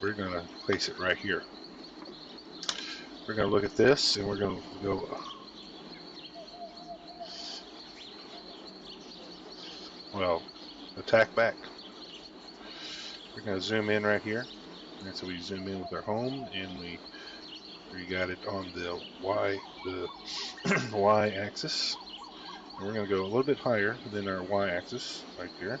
we're going to place it right here. We're going to look at this, and we're going to go, well, attack back. We're going to zoom in right here. And so we zoom in with our home, and we got it on the y-axis. And we're going to go a little bit higher than our y-axis right there.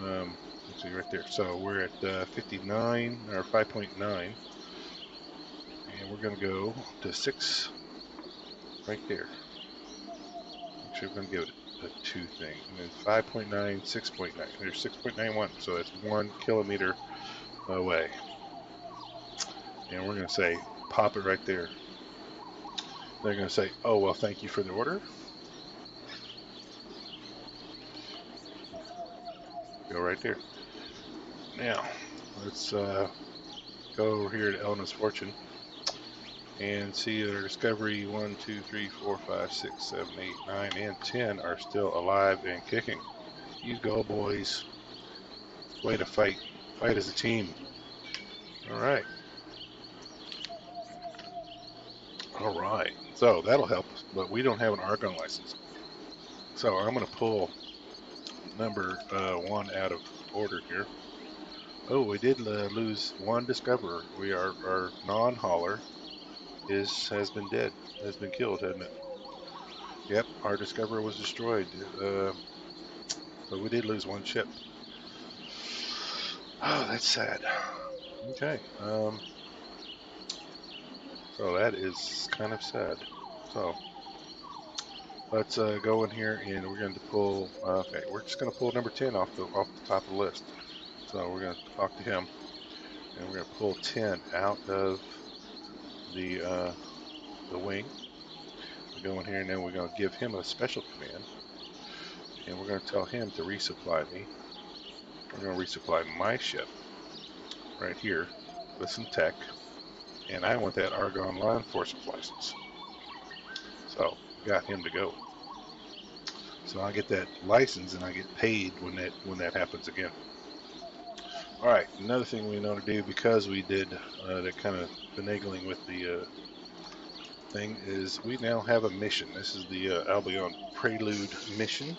Let's see right there. So we're at 59 or 5.9, and we're going to go to 6 right there. Actually, we're going to give it a 2 thing. And then 5.9, 6.9. There's 6.91, so that's 1 kilometer away. And we're going to say, pop it right there. They're going to say, oh, well, thank you for the order. Go right there. Now, let's go over here to Elena's Fortune and see that our Discovery 1, 2, 3, 4, 5, 6, 7, 8, 9, and 10 are still alive and kicking. You go, boys. Way to fight. Fight as a team. All right. All right. So that'll help, but we don't have an Argon license. So I'm going to pull number 1 out of order here. Oh, we did lose 1 discoverer. Our non-hauler has been dead, has been killed, hasn't it? Yep, our discoverer was destroyed. So we did lose 1 ship. Oh, that's sad. Okay. So that is kind of sad. So let's go in here, and we're going to pull. Okay, we're just going to pull number 10 off the top of the list. So we're going to talk to him, and we're going to pull 10 out of the wing. We go in here, and then we're going to give him a special command, and we're going to tell him to resupply me. We're going to resupply my ship right here with some tech, and I want that Argon law enforcement license. So got him to go. So I get that license, and I get paid when that happens again. All right, another thing we know to do, because we did that kind of finagling with the thing, is we now have a mission. This is the Albion Prelude mission,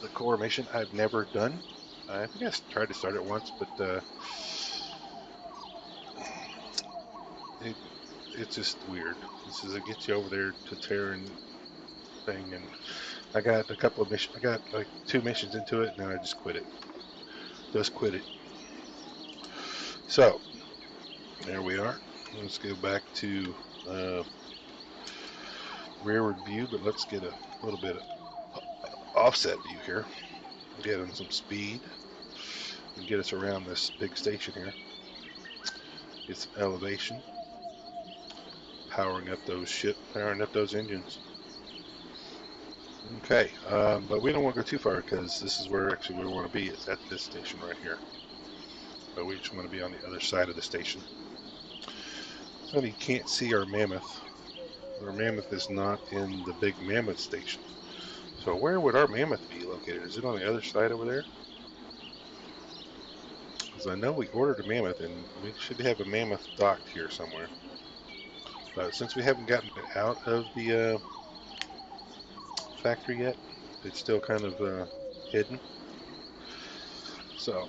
the core mission I've never done. I think I tried to start it once, but it's just weird. This is, it gets you over there to Terran thing, and I got a couple of missions. I got like 2 missions into it, and then I just quit it. Just quit it. So there we are. Let's go back to rearward view, but let's get a little bit of offset view here. Get on some speed and get us around this big station here. Get some elevation. Powering up those engines. Okay, but we don't want to go too far, because this is where actually we want to be, is at this station right here. But we just want to be on the other side of the station. So you can't see our Mammoth. Our Mammoth is not in the big Mammoth station. So where would our Mammoth be located? Is it on the other side over there? Because I know we ordered a Mammoth, and we should have a Mammoth docked here somewhere. But since we haven't gotten it out of the factory yet, it's still kind of hidden. So,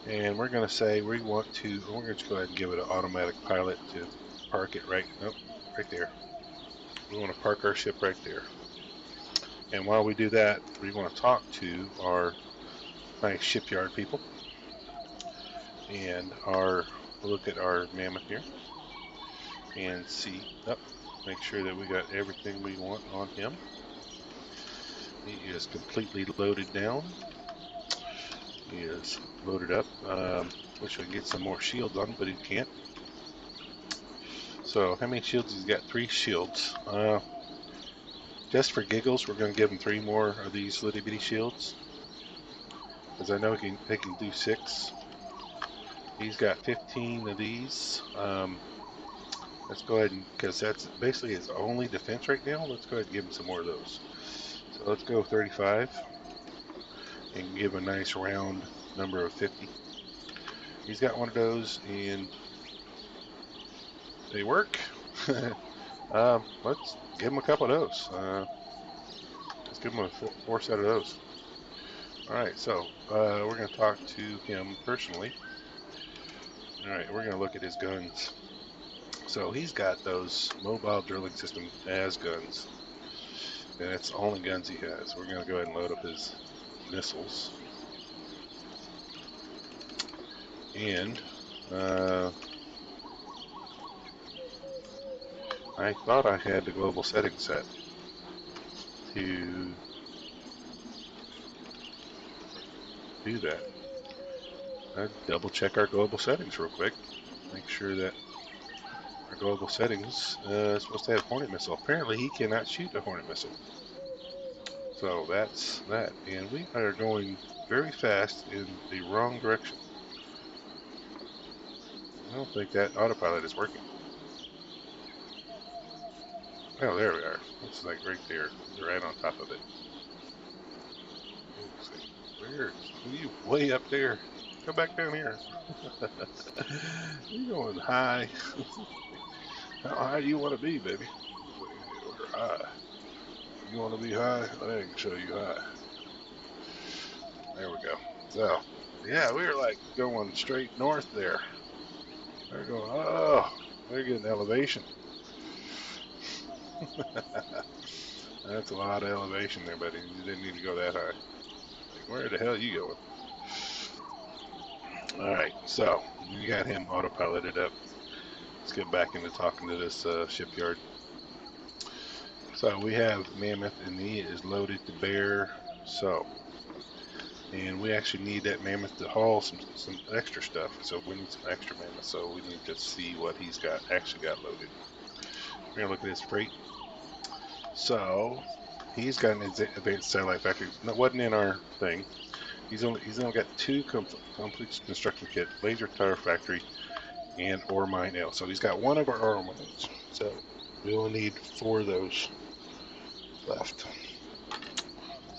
and we're going to say we're going to just go ahead and give it an automatic pilot to park it right there. We want to park our ship right there. And while we do that, we want to talk to our nice shipyard people, and look at our Mammoth here and see, make sure that we got everything we want on him. He is completely loaded down. He is loaded up. Wish I could get some more shields on him, but he can't. So how many shields? He's got 3 shields. Just for giggles, we're going to give him 3 more of these little bitty shields, because I know they can do 6. He's got 15 of these. Let's go ahead and, because that's basically his only defense right now, let's go ahead and give him some more of those. So let's go 35 and give a nice round number of 50. He's got one of those, and they work. Let's give him a couple of those. Let's give him a four set of those. All right, so we're going to talk to him personally. All right, we're going to look at his guns. So he's got those mobile drilling system as guns, and that's the only guns he has. We're going to go ahead and load up his missiles. And I thought I had the global settings set to do that. I'd double check our global settings real quick. Make sure that our global settings is supposed to have Hornet missile. Apparently he cannot shoot a Hornet missile. So that's that. And we are going very fast in the wrong direction. I don't think that autopilot is working. Oh, there we are. It's like right there. Right on top of it. Where? Are you way up there? Come back down here. You're going high. How high do you want to be, baby? We're high. You want to be high? I can show you high. There we go. So, yeah, we were like going straight north there. They're going, oh, they're getting elevation. That's a lot of elevation there, buddy. You didn't need to go that high. Like, where the hell are you going? Alright, so we got him autopiloted up. Let's get back into talking to this shipyard. So we have Mammoth, and he is loaded to bear. So, and we actually need that Mammoth to haul some extra stuff. So we need some extra Mammoth. So we need to see what he's actually got loaded. We're gonna look at his freight. So he's got an advanced satellite factory. That wasn't in our thing. He's only got two complete construction kit: laser tire factory and ore mine L. So he's got one of our ore mines. So we will need 4 of those left.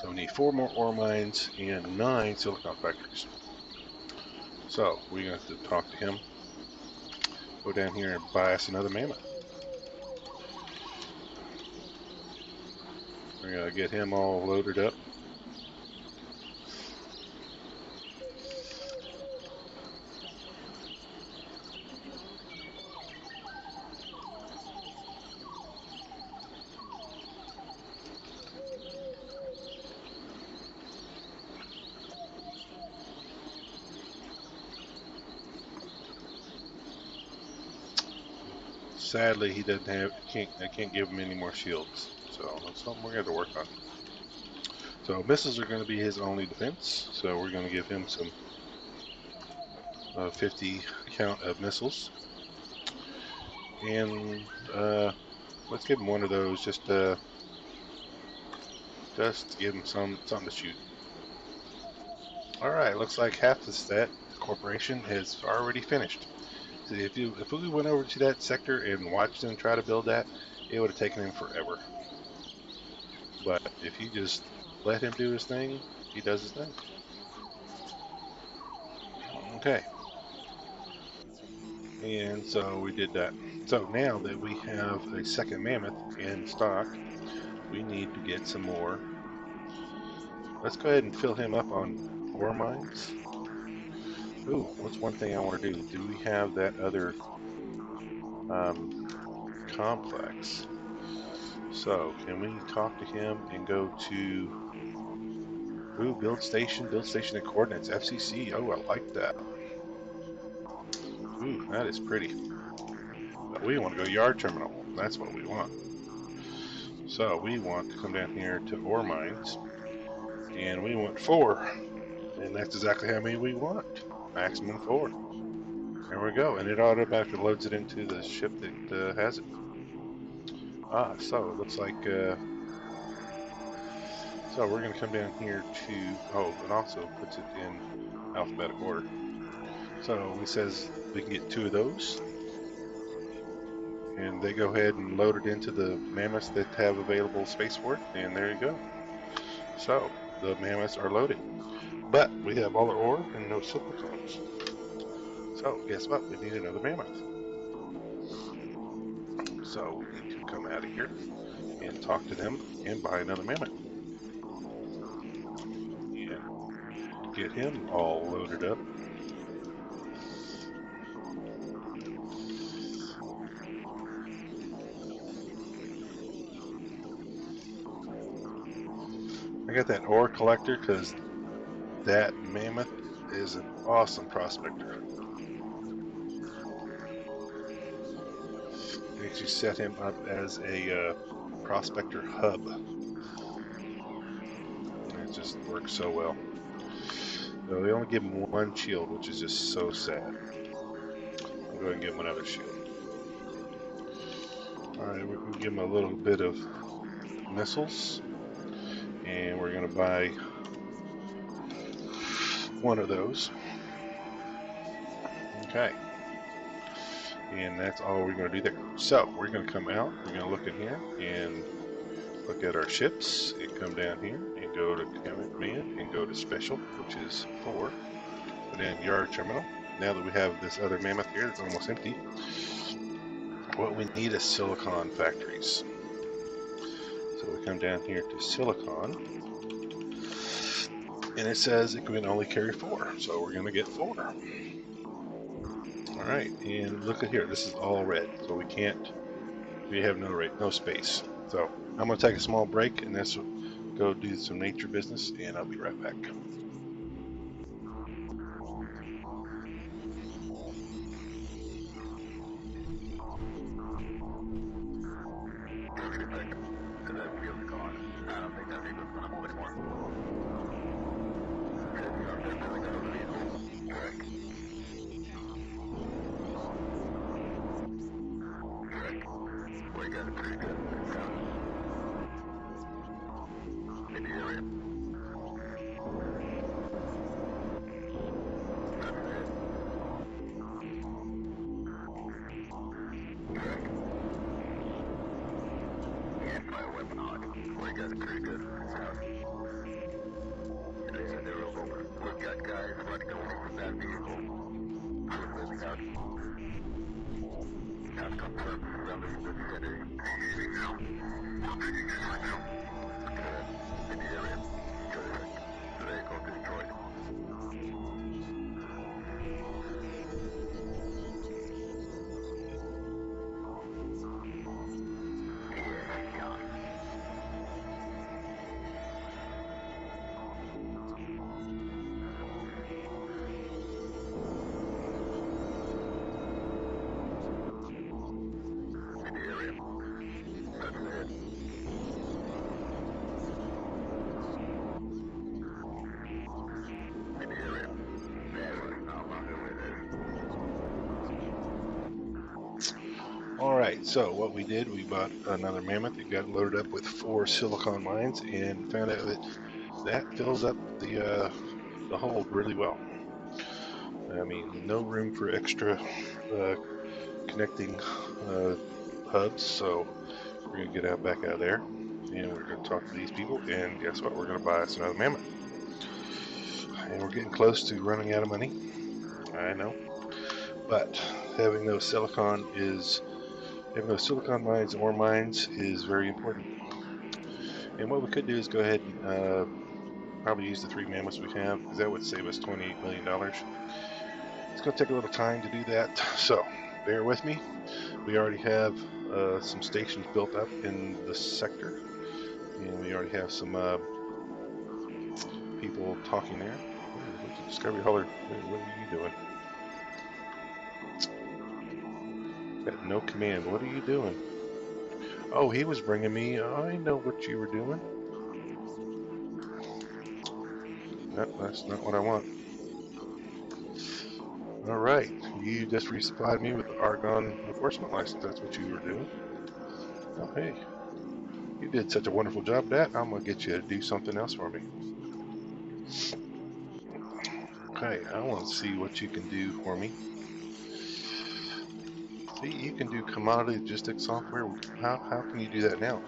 So we need 4 more ore mines and 9 silicon factories. So we're going to have to talk to him. Go down here and buy us another mammoth. We're going to get him all loaded up. Sadly, he doesn't have. I can't give him any more shields. So that's something we're going to work on. So missiles are going to be his only defense. So we're going to give him some 50 count of missiles, and let's give him one of those just to give him something to shoot. All right, looks like half of that corporation has already finished. See, if we went over to that sector and watched him try to build that, it would have taken him forever. But if you just let him do his thing, he does his thing. Okay. And so we did that. So now that we have a second mammoth in stock, we need to get some more. Let's go ahead and fill him up on ore mines. Ooh, what's one thing I want to do? Do we have that other complex? So can we talk to him and go to build station and coordinates, FCC. Oh, I like that. Ooh, that is pretty. But we want to go yard terminal. That's what we want. So we want to come down here to ore mines, and we want 4, and that's exactly how many we want. Maximum 4. There we go, and it automatically loads it into the ship that has it. So it looks like. So we're going to come down here to. Oh, it also puts it in alphabetical order. So it says we can get 2 of those. And they go ahead and load it into the mammoths that have available space for it, and there you go. So the mammoths are loaded. But we have all our ore and no silicons. So guess what? We need another mammoth. So we need to come out of here and talk to them and buy another mammoth. And get him all loaded up. I got that ore collector because that mammoth is an awesome prospector. I actually set him up as a prospector hub. It just works so well. So they only give him one shield, which is just so sad. I'll go ahead and give him another shield. Alright, we'll give him a little bit of missiles. And we're going to buy one of those. Okay. And that's all we're going to do there. So we're going to come out, we're going to look in here and look at our ships and come down here and go to command and go to special, which is 4. Go down yard terminal. Now that we have this other mammoth here that's almost empty, what we need is silicon factories. So we come down here to silicon, and it says it can only carry 4, so we're going to get 4. Alright, and look at here, this is all red, so we have no space. So I'm going to take a small break and let's go do some nature business, and I'll be right back. Alright, so what we did, we bought another mammoth. It got loaded up with 4 silicon mines and found out that fills up the hold really well. I mean, no room for extra connecting hubs, so we're going to get back out of there and we're going to talk to these people, and guess what, we're going to buy us another mammoth. And we're getting close to running out of money, I know, but having those silicon mines, ore mines, is very important. And what we could do is go ahead and probably use the 3 mammoths we have, because that would save us $28 million. It's going to take a little time to do that, so bear with me. We already have some stations built up in the sector, and we already have some people talking there. Ooh, Discovery Hauler, what are you doing? Got no command. What are you doing? Oh, he was bringing me. I know what you were doing. Nope, that's not what I want. Alright, you just resupplied me with the Argon enforcement license. That's what you were doing. Oh, hey. You did such a wonderful job at that. I'm going to get you to do something else for me. Okay, I want to see what you can do for me. See, you can do commodity logistics software. How can you do that now?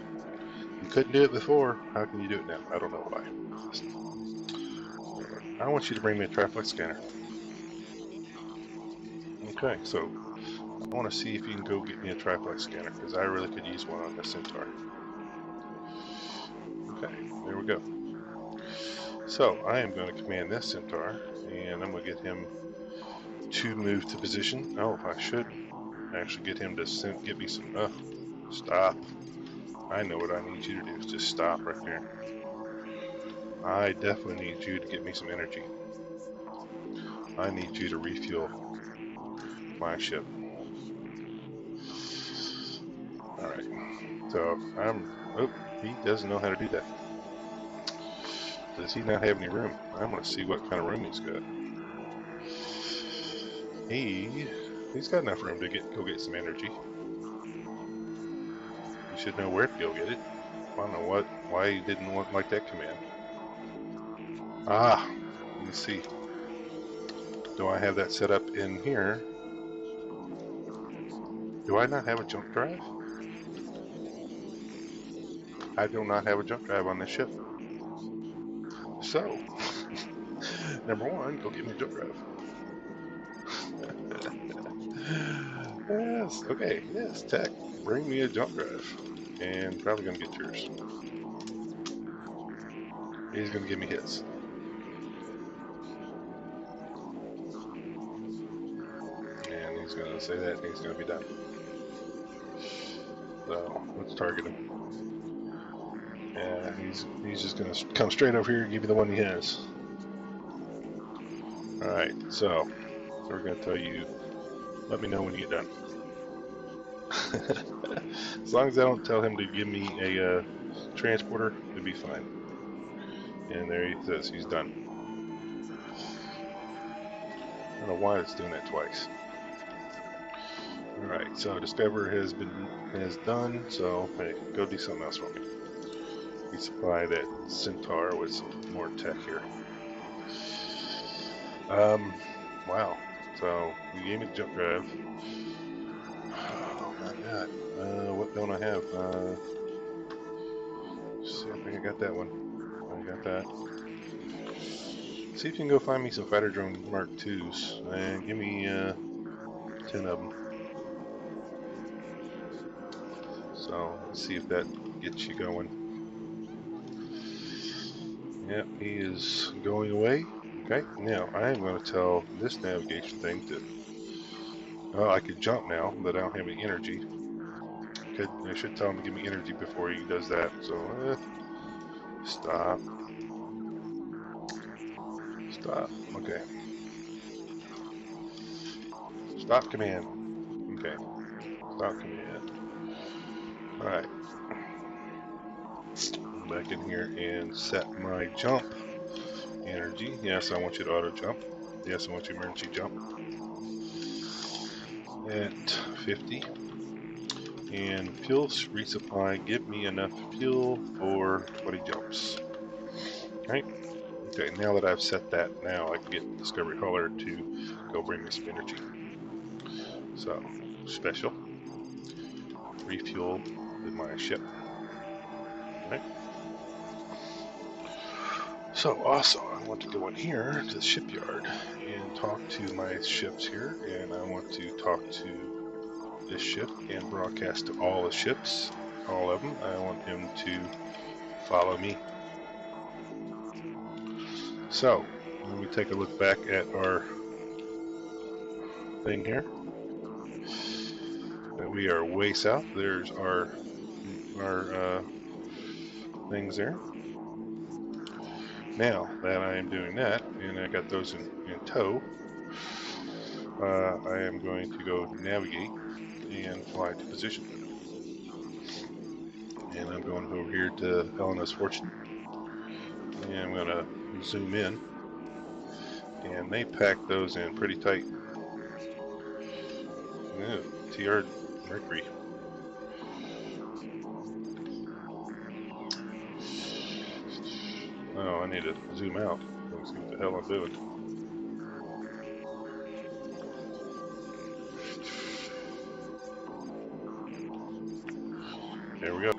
You couldn't do it before. How can you do it now? I don't know why. I want you to bring me a triplex scanner. Okay, so I want to see if you can go get me a triplex scanner, because I really could use one on the Centaur. Okay, there we go. So I am going to command this Centaur, and I'm going to get him to move to position. Oh, I should actually get him to get me some. Stop. I know what I need you to do. Just stop right there. I definitely need you to get me some energy. I need you to refuel my ship. Alright. So oh, he doesn't know how to do that. Does he not have any room? I'm going to see what kind of room he's got. He's got enough room to go get some energy. He should know where to go get it. I don't know why he didn't like that command. Ah, let's see. Do I have that set up in here? Do I not have a jump drive? I do not have a jump drive on this ship. So, number one, go get me a jump drive. Yes, okay, yes, tech. Bring me a jump drive. And probably gonna get yours. He's gonna give me his. And he's gonna say that and he's gonna be done. So let's target him. Yeah, he's just gonna come straight over here and give you the one he has. Alright, so we're gonna tell you, let me know when you get done. As long as I don't tell him to give me a transporter, it'll be fine. And there he says he's done. I don't know why it's doing that twice. Alright, so Discover has done, so hey, go do something else for me. Resupply that Centaur with some more tech here. Wow. So you gave me the jump drive. Oh my god. What don't I have? See, I think I got that one. I got that. See if you can go find me some fighter drone Mark IIs and give me 10 of them. So let's see if that gets you going. Yep, he is going away. Okay, now I am going to tell this navigation thing to. Oh, I could jump now, but I don't have any energy. I should tell him to give me energy before he does that. So, stop. Stop. Okay. Stop command. Okay. Stop command. Alright. Back in here and set my jump energy. Yes, I want you to auto jump. Yes, I want you to emergency jump. At 50. And fuel resupply, give me enough fuel for 20 jumps. Right? Okay, now that I've set that, now I can get Discovery Hauler to go bring me some energy. So, special. Refuel with my ship. Right? So also, I want to go in here to the shipyard and talk to my ships here, and I want to talk to this ship and broadcast to all the ships, all of them. I want him to follow me. So, let me take a look back at our thing here. We are way south. There's our things there. Now that I am doing that, and I got those in tow, I am going to go navigate and fly to position. And I'm going over here to Helena's Fortune. And I'm going to zoom in. And they pack those in pretty tight. Ooh, TR Mercury. Oh, I need to zoom out. Let's see what the hell I'm doing. There we go.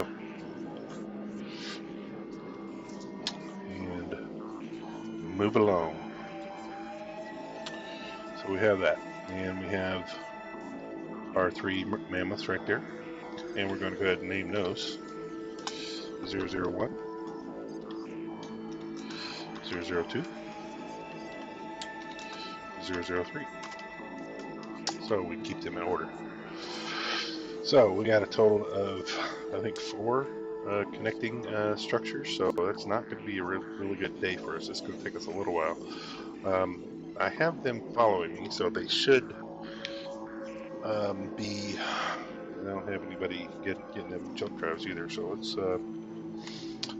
And move along. So we have that, and we have our 3 mammoths right there, and we're going to go ahead and name those 001, 002, 003. So we keep them in order. So we got a total of, I think, 4 connecting structures. So that's not going to be a really good day for us. It's going to take us a little while. I have them following me, so they should be. I don't have anybody getting them jump drives either. So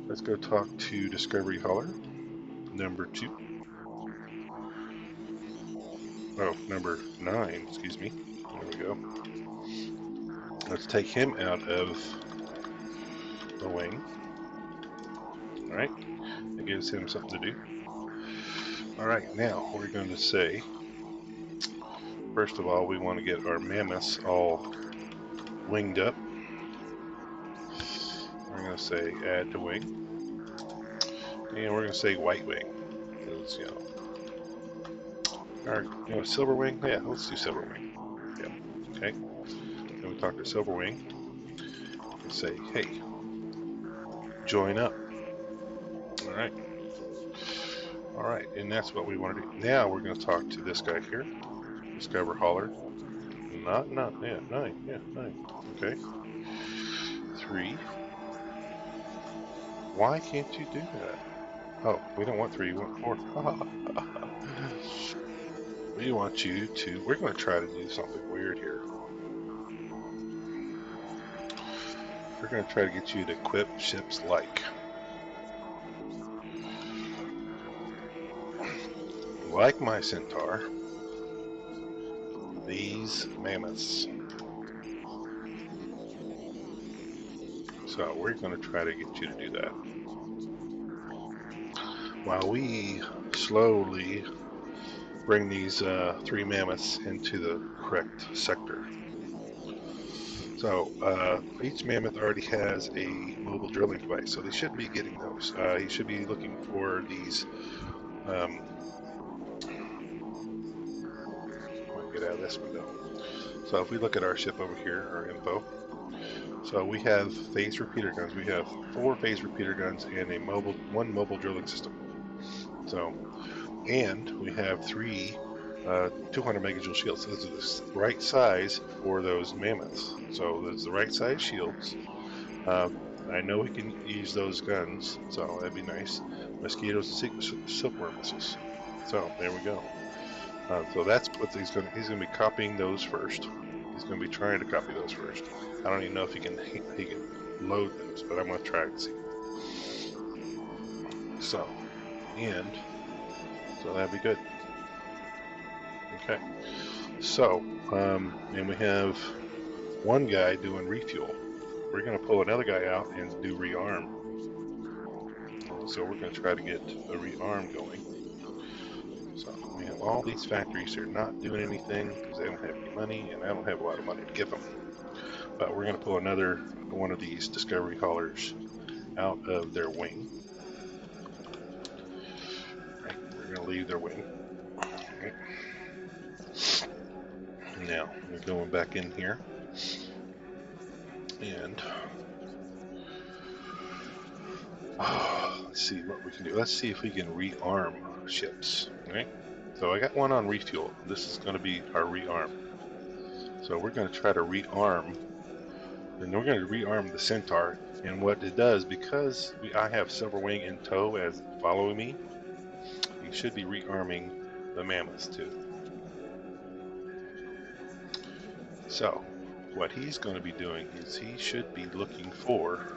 let's go talk to Discovery Hauler number 2. Oh, number 9. Excuse me. There we go. Let's take him out of the wing. All right. It gives him something to do. All right. Now we're going to say, first of all, we want to get our mammoths all winged up. We're going to say add to wing. And we're going to say white wing. Because, or, silver wing? Yeah, let's do silver wing. Yeah, okay. Then we talk to silver wing and say, hey, join up. All right. All right, and that's what we want to do. Now we're going to talk to this guy here. Discover Hauler. Not, yeah, 9. Yeah, 9. Okay. 3. Why can't you do that? Oh, we don't want 3, we want 4. We want you to, we're going to try to do something weird here. We're going to try to get you to equip ships like my Centaur, these mammoths. So we're going to try to get you to do that. While we slowly bring these 3 mammoths into the correct sector. So each mammoth already has a mobile drilling device, so they should be getting those. He should be looking for these. I'll get out of this window. So if we look at our ship over here, our info. So we have phase repeater guns. We have 4 phase repeater guns and a one mobile drilling system. So, and we have 3 200 megajoule shields. So those are the right size for those mammoths. So there's the right size shields. I know we can use those guns, so that'd be nice. Mosquitoes and silkworm missiles. So there we go. So that's what he's going to be copying those first. He's going to be trying to copy those first. I don't even know if he can load those, but I'm going to try and see. So, so that'd be good. Okay. So, and we have one guy doing refuel. We're going to pull another guy out and do rearm. So we're going to try to get a rearm going. So we have all these factories that are not doing anything because they don't have any money, and I don't have a lot of money to give them. But we're going to pull another one of these Discovery Haulers out of their wing. Right, we're going to leave their wing. Right. Now we're going back in here, and let's see what we can do. Let's see if we can rearm ships. Right. So I got one on refuel. This is going to be our rearm. So we're going to try to rearm, and we're going to rearm the Centaur. And what it does, because I have Silver Wing in tow as following me, you should be rearming the mammoths too. So what he's going to be doing is he should be looking for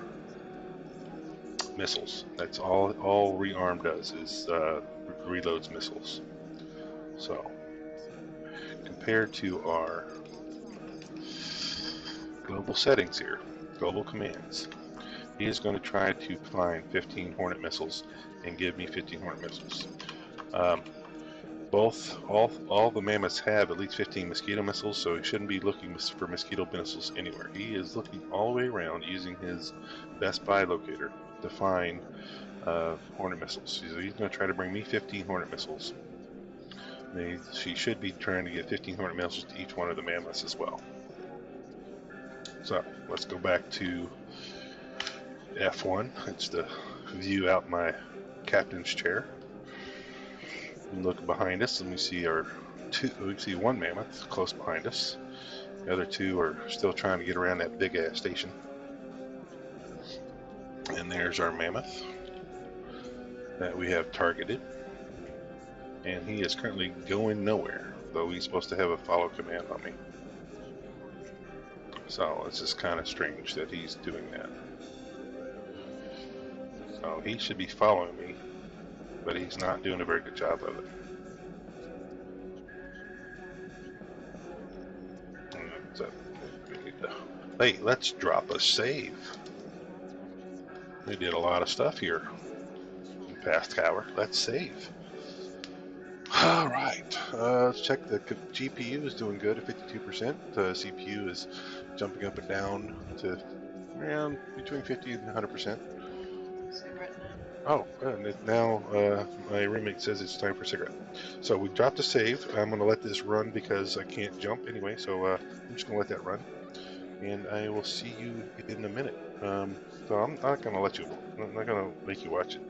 missiles. That's all rearm does is reloads missiles. So compared to our global settings here, global commands, he is going to try to find 15 Hornet missiles and give me 15 Hornet missiles. All the mammoths have at least 15 mosquito missiles, so he shouldn't be looking for mosquito missiles anywhere. He is looking all the way around using his Best Buy locator to find Hornet missiles. So he's going to try to bring me 15 Hornet missiles. She should be trying to get 1,500 missiles to each one of the mammoths as well. So let's go back to F1. It's the view out my captain's chair. And look behind us, and we see we see one mammoth close behind us. The other two are still trying to get around that big ass station. And there's our mammoth that we have targeted. And he is currently going nowhere, though he's supposed to have a follow command on me. So it's just kind of strange that he's doing that. So he should be following me, but he's not doing a very good job of it. So hey, let's drop a save. We did a lot of stuff here in the past hour. Let's save. Alright, let's check the GPU is doing good at 52%. The CPU is jumping up and down to around between 50 and 100%. Oh, and now my roommate says it's time for a cigarette. So we dropped a save. I'm going to let this run because I can't jump anyway, so I'm just going to let that run. And I will see you in a minute. So I'm not going to let you, I'm not going to make you watch it.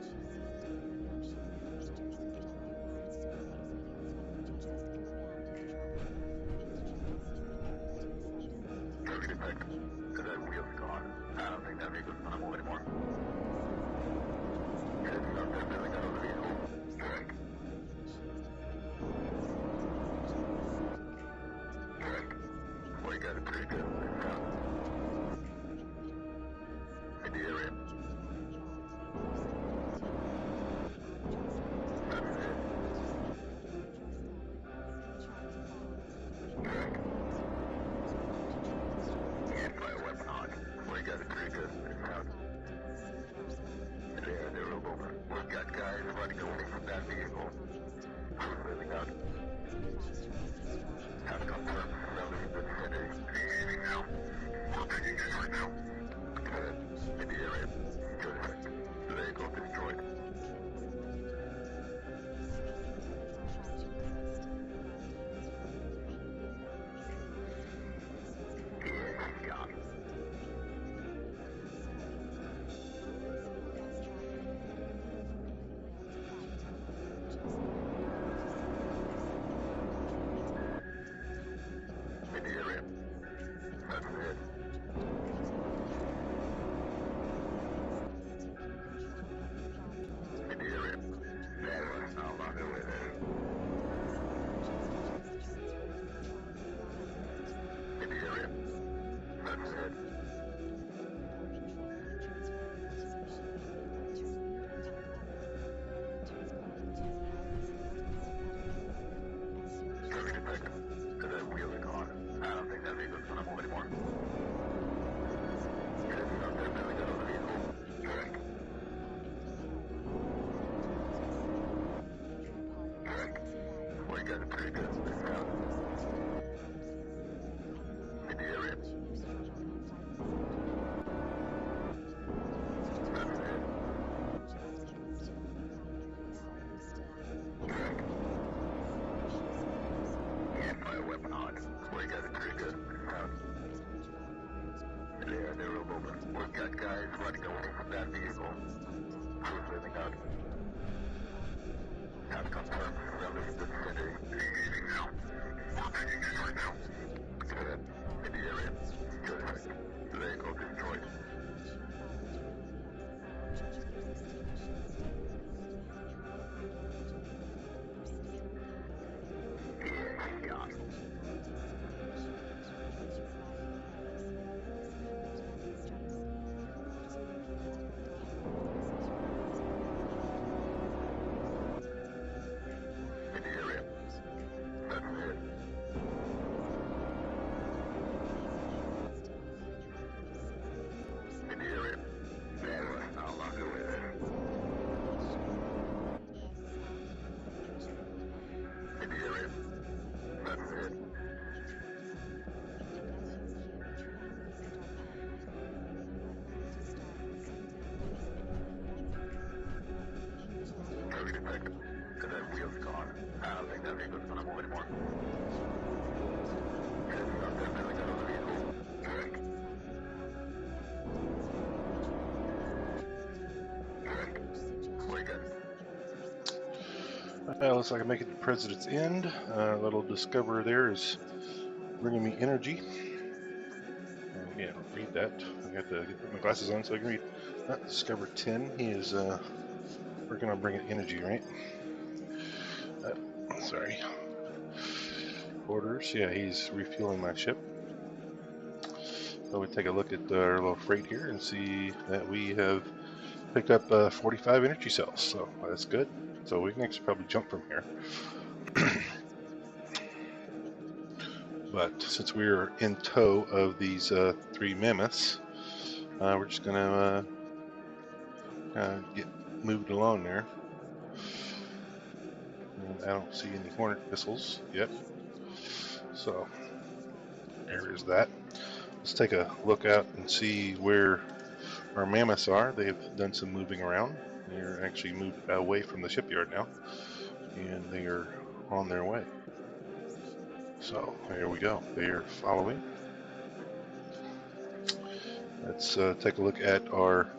Looks like I'm making the President's End. Little discoverer there is bringing me energy. Yeah, read that. I got to put my glasses on so I can read. Discover 10. He is working on bringing energy, right? Sorry. Orders. Yeah, he's refueling my ship. So we take a look at our little freight here and see that we have picked up 45 energy cells. So that's good. So we can actually probably jump from here. But since we're in tow of these 3 mammoths, we're just gonna get moved along there. And I don't see any Hornet missiles yet, so there is that. Let's take a look out and see where our mammoths are. They've done some moving around. They're actually moved away from the shipyard now, and they are on their way. So there we go. They are following. Let's take a look at our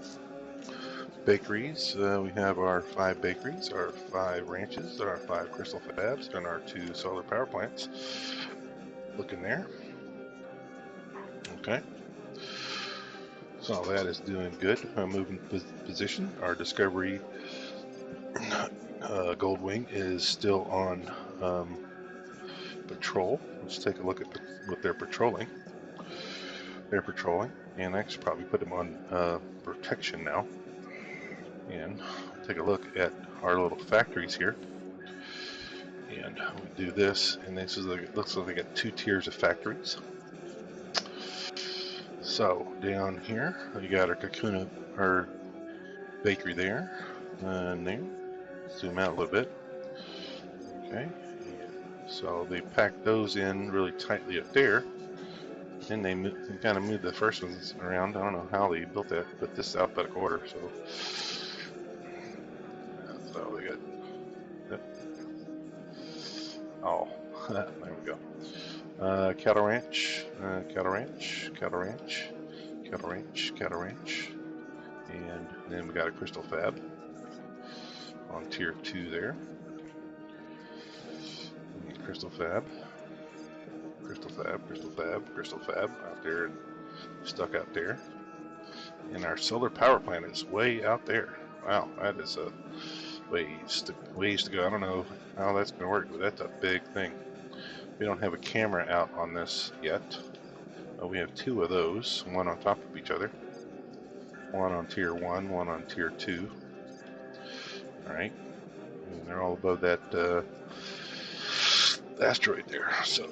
bakeries. We have our 5 bakeries, our 5 ranches, our 5 crystal fabs, and our 2 solar power plants. Looking there. Okay. So that is doing good. Moving position. Our Discovery Goldwing is still on patrol. Let's take a look at what they're patrolling. They're patrolling, and I should probably put them on protection now. And take a look at our little factories here. And we do this, and this is it looks like they got 2 tiers of factories. So down here, we got our Kakuna, our bakery there, and there. Zoom out a little bit. Okay. So they packed those in really tightly up there. Then they kind of moved the first ones around. I don't know how they built that, but this is alphabetical order. So they got. Oh, there we go. Cattle ranch, cattle ranch, cattle ranch, cattle ranch, cattle ranch, and then we got a crystal fab on tier 2 there. Crystal fab, crystal fab, crystal fab, crystal fab out there, stuck out there. And our solar power plant is way out there. Wow, that is a ways to go. I don't know how that's going to work, but that's a big thing. We don't have a camera out on this yet. We have 2 of those, one on top of each other. One on tier 1, one on tier 2. Alright. And they're all above that asteroid there. So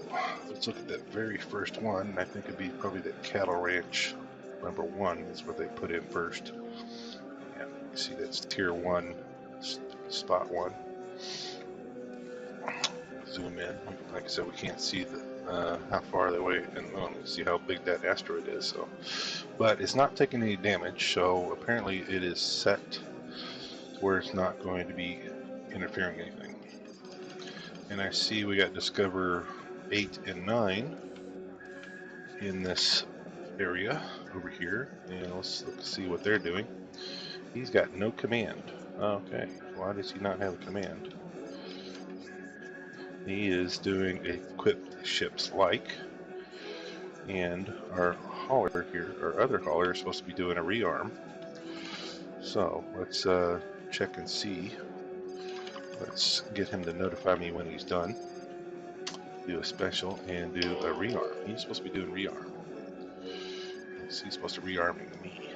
let's look at that very first one. I think it'd be probably that cattle ranch number 1 is what they put in first. Yeah, you see that's tier 1, spot 1. Zoom in. Like I said, we can't see how far they away, and see how big that asteroid is. So, but it's not taking any damage. So apparently, it is set where it's not going to be interfering anything. And I see we got Discover 8 and 9 in this area over here, and let's see what they're doing. He's got no command. Okay, why does he not have a command? He is doing equipped ships like, and our hauler here, our other hauler, is supposed to be doing a rearm. So let's check and see. Let's get him to notify me when he's done. Do a special and do a rearm. He's supposed to be doing rearm. He's supposed to rearming me.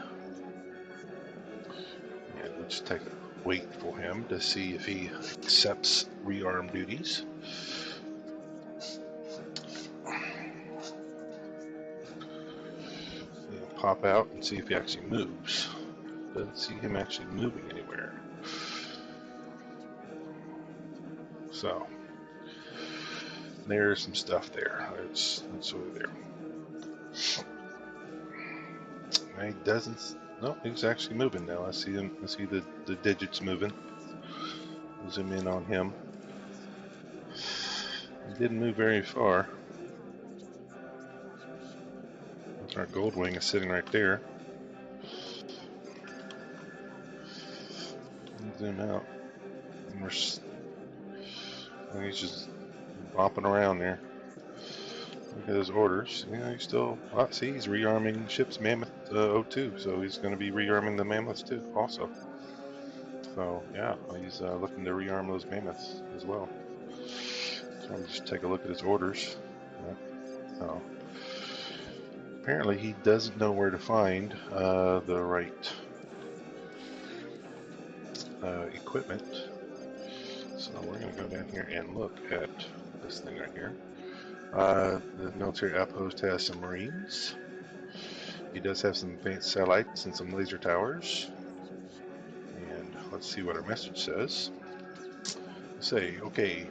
And we'll just take a wait for him to see if he accepts rearm duties. Pop out and see if he actually moves. Doesn't see him actually moving anywhere. So there's some stuff there. That's over there. He doesn't. No, he's actually moving now. I see him. I see the digits moving. Zoom in on him. He didn't move very far. Our Goldwing is sitting right there. Zoom out. And And he's just bopping around there. Look at his orders. You know, he's still. See, he's rearming ships Mammoth 02, so he's going to be rearming the Mammoths too, also. So yeah, he's looking to rearm those Mammoths as well. So I'm just take a look at his orders. Yep. So apparently he doesn't know where to find the right equipment. So we're going to go down here and look at this thing right here. The military outpost has some Marines. He does have some advanced satellites and some laser towers. And let's see what our message says. Say, okay,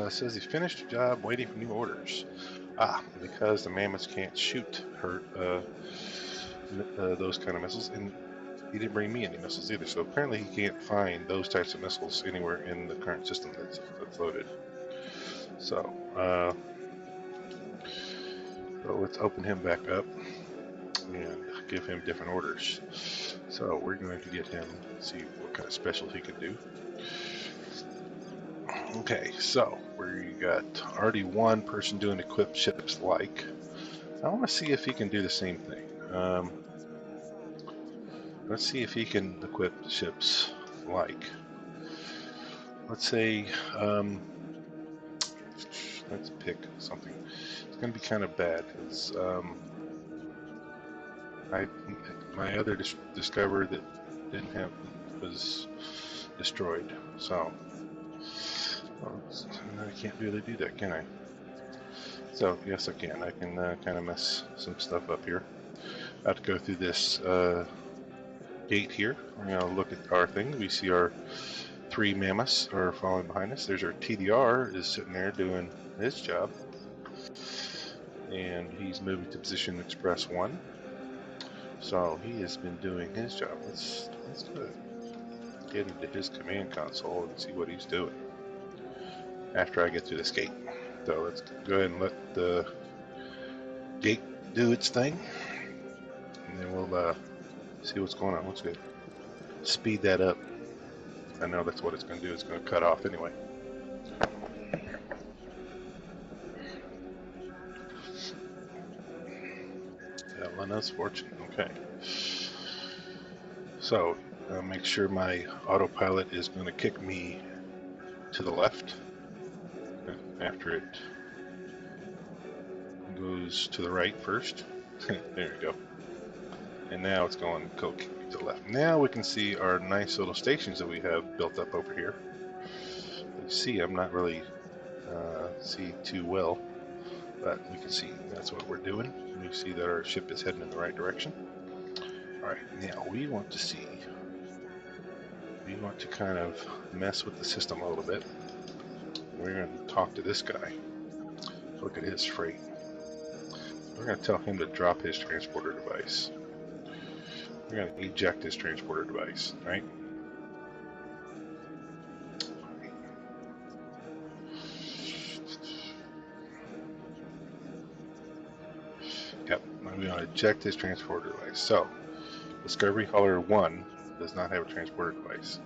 says he finished the job waiting for new orders. Because the Mammoths can't shoot those kind of missiles, and he didn't bring me any missiles either, so apparently he can't find those types of missiles anywhere in the current system that's loaded. So let's open him back up and give him different orders. So we're going to get him, see what kind of specials he can do. Okay, so we got already one person doing equipped ships like. I want to see if he can do the same thing. Let's see if he can equip ships like. Let's say, let's pick something. It's going to be kind of bad. It's, my other Discover that didn't have was destroyed. So I can't really do that, can I? So yes, I can. I can kind of mess some stuff up here. I have to go through this gate here. We're going to look at our thing. We see our 3 Mammoths are following behind us. There's our TDR is sitting there doing his job, and he's moving to position Express 1. So he has been doing his job. Let's go get into his command console and see what he's doing after I get through this gate. So let's go ahead and let the gate do its thing, and then we'll see what's going on. Let's go speed that up. I know that's what it's going to do. It's going to cut off anyway. Elena's fortune. Okay. So make sure my autopilot is going to kick me to the left after it goes to the right first. There we go. And now it's going to kick me to the left. Now we can see our nice little stations that we have built up over here. You see, I'm not really see too well, but we can see that's what we're doing. We see that our ship is heading in the right direction. Alright, now we want to kind of mess with the system a little bit. We're going to talk to this guy. Look at his freight. We're going to tell him to drop his transporter device. We're going to eject his transporter device, right? Yep, we're going to eject his transporter device. So, Discovery Hauler 1 does not have a transporter device.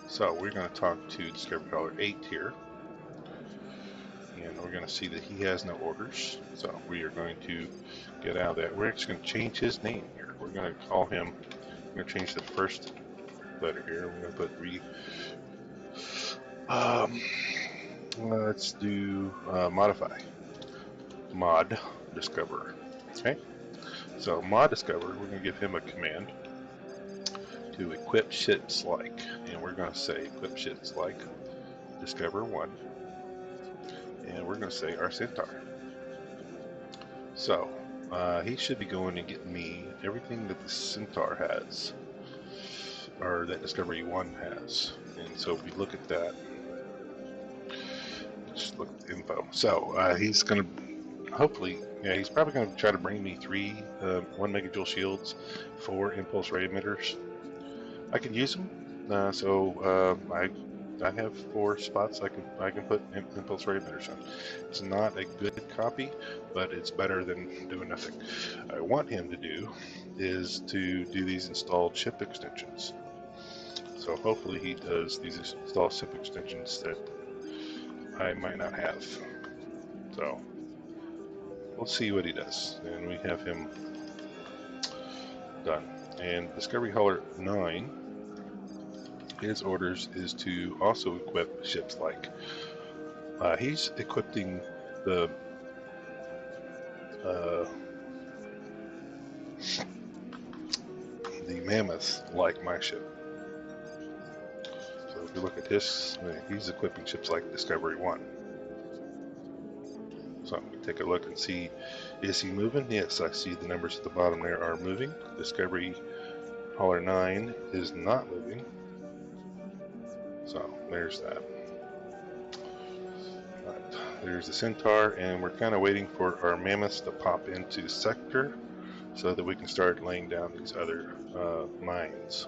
So we're going to talk to Discovery Hauler 8 here. And we're going to see that he has no orders. So we are going to get out of that. We're actually going to change his name here. We're going to call him, we're going to change the first letter here. We're going to put let's do modify. Mod Discover. Okay. So Mod Discover, we're going to give him a command to equip ships like, and we're going to say equip ships like Discover 1, and we're going to say our Centaur. So he should be going and getting me everything that the Centaur has, or that Discovery 1 has. And so if we look at that, just look at the info. So he's going to hopefully, he's probably going to try to bring me 3 1 megajoule shields, 4 impulse ray emitters. I can use them. I have 4 spots I can put impulse ray emitters on. It's not a good copy, but it's better than doing nothing. I want him to do is to do these installed ship extensions. So hopefully he does these installed ship extensions that I might not have. So we'll see what he does, and we have him done. And Discovery Hauler 9, his orders is to also equip ships like he's equipping the Mammoth like my ship. So if you look at his, he's equipping ships like Discovery 1. So we take a look and see, is he moving? Yes, I see the numbers at the bottom there are moving. Discovery Hauler 9 is not moving. So there's that. Right, there's the Centaur, and we're kind of waiting for our Mammoths to pop into sector so that we can start laying down these other mines.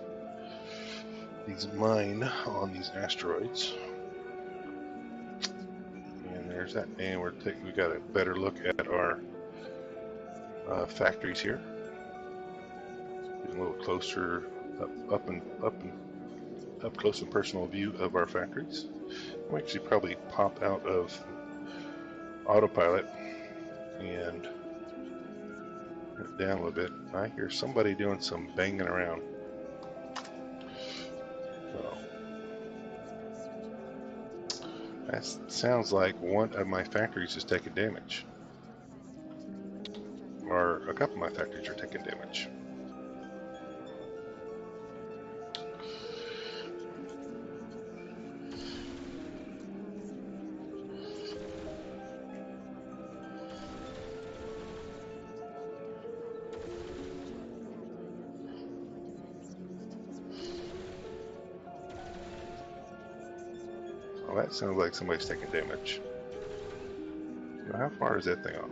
These mine on these asteroids. And there's that. And we got a better look at our factories here. Getting a little closer, up close and personal view of our factories. We actually probably pop out of autopilot and down a little bit. I hear somebody doing some banging around. So that sounds like one of my factories is taking damage, or a couple of my factories are taking damage. Well, that sounds like somebody's taking damage. Now, how far is that thing off?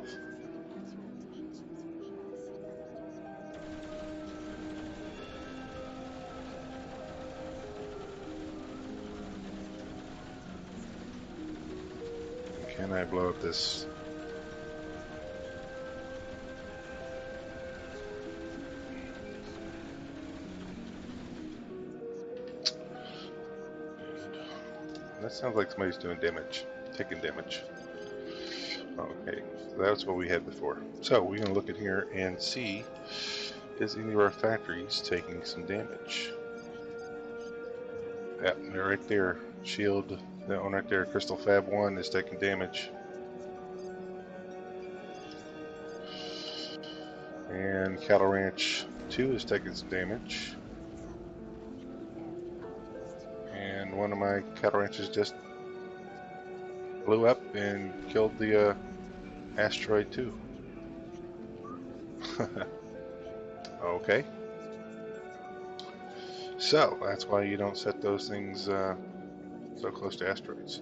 Can I blow up this? That sounds like somebody's doing damage, taking damage. Okay, so that's what we had before. So we're going to look at here and see, is any of our factories taking some damage? Yep, they're right there. Shield, that one right there, Crystal Fab 1 is taking damage. And Cattle Ranch 2 is taking some damage. And one of my cattle ranches just blew up and killed the asteroid too. Okay. So that's why you don't set those things so close to asteroids.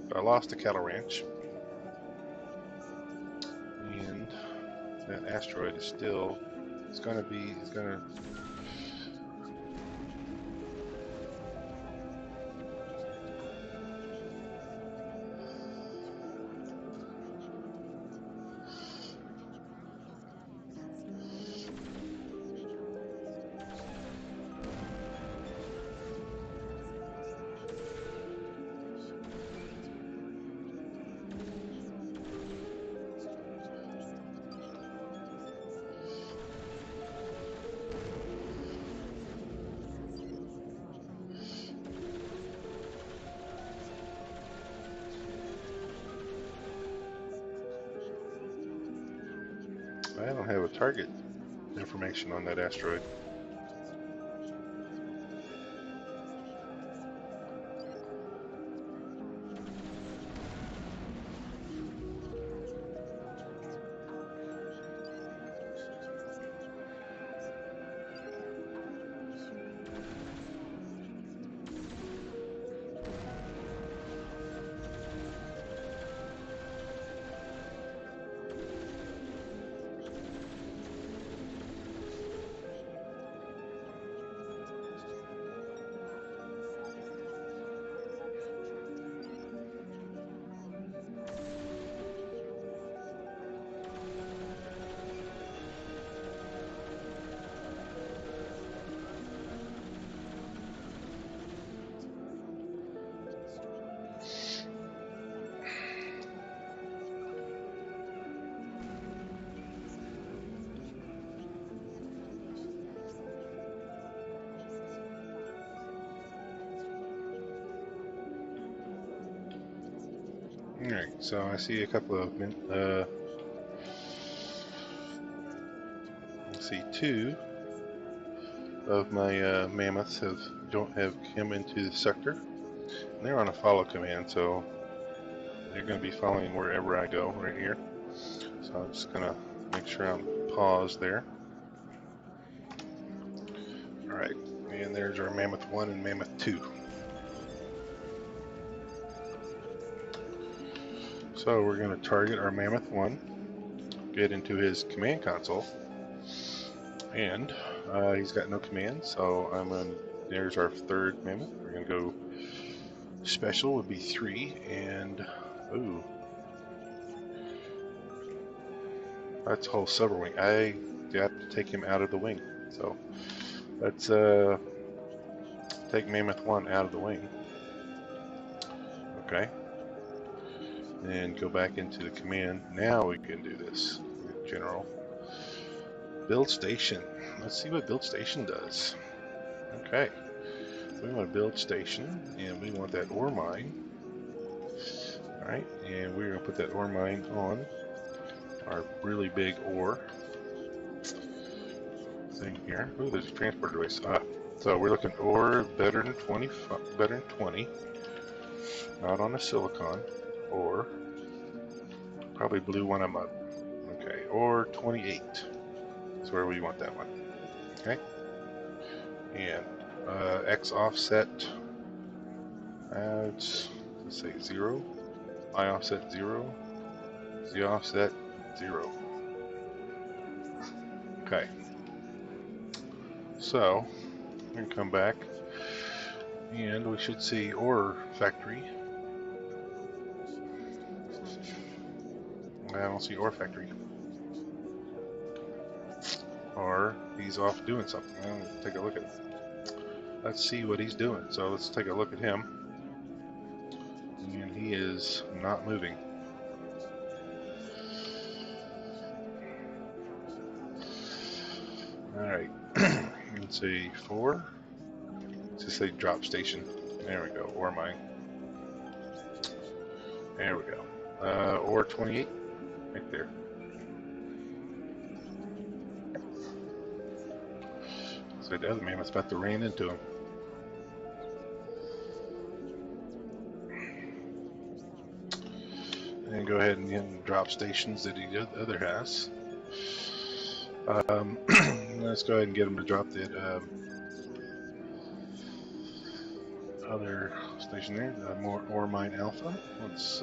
But I lost the cattle ranch, and that asteroid is still. It's gonna. I don't have a target information on that asteroid. Alright, so I see a couple of, let's see, two of my mammoths don't have come into the sector. And they're on a follow command, so they're going to be following wherever I go right here. So I'm just going to make sure I'm paused there. Alright, and there's our Mammoth 1 and Mammoth 2. So we're going to target our Mammoth 1, get into his command console, and he's got no command, so there's our third Mammoth. We're going to go special would be 3, and ooh, that's a whole silver wing. I got to take him out of the wing, so let's take Mammoth 1 out of the wing. Okay, and go back into the command. Now we can do this. General. Build station. Let's see what build station does. Okay, we want to build station, and we want that ore mine. Alright, and we're going to put that ore mine on our really big ore thing here. Ooh, there's a transport device. So we're looking ore better than 20, not on a silicon, or probably blew one of them up. Okay, or 28 is where we want that one. Okay, and X offset, let's say 0, Y offset 0, Z offset 0. Okay, so we can come back and we should see ore factory. I don't see ore factory. Or he's off doing something. Let's take a look at it. Let's see what he's doing. So let's take a look at him. And he is not moving. Alright. Let's see, 4. Let's just say drop station. There we go, ore mine. There we go. Ore 28, right there. So the other mammoth's about to ran into him. And go ahead and get him drop stations that the other has. Let's go ahead and get him to drop that other station there, more ore mine alpha. Let's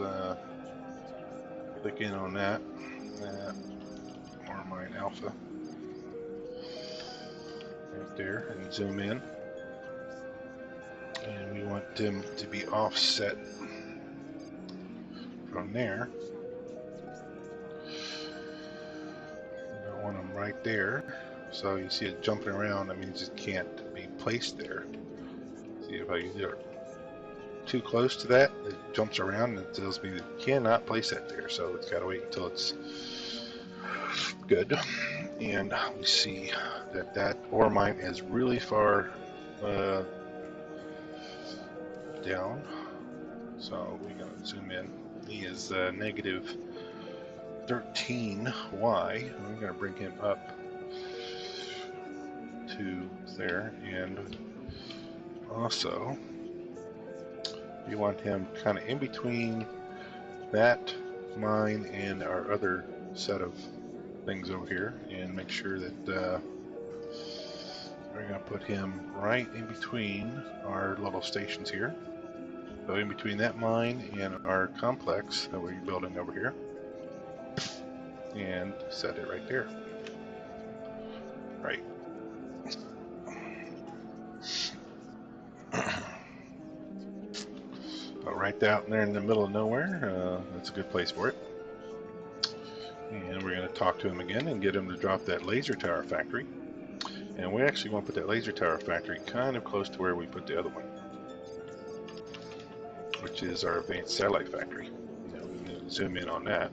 click in on that. Ore mine alpha. Right there, and zoom in. And we want them to be offset from there. We don't want them right there. So you see it jumping around, that means it can't be placed there. See if I do it too close to that, it jumps around and it tells me that you cannot place that there. So it's got to wait until it's good. And we see that that ore mine is really far down. So we're going to zoom in. He is negative 13Y. I'm going to bring him up to there, and also we want him kind of in between that mine and our other set of things over here, and make sure that we're going to put him right in between our little stations here. So in between that mine and our complex that we're building over here, and set it right there. Right. Right out there in the middle of nowhere, that's a good place for it. And we're going to talk to him again and get him to drop that laser tower factory. And we actually want to put that laser tower factory kind of close to where we put the other one, which is our advanced satellite factory. We can zoom in on that.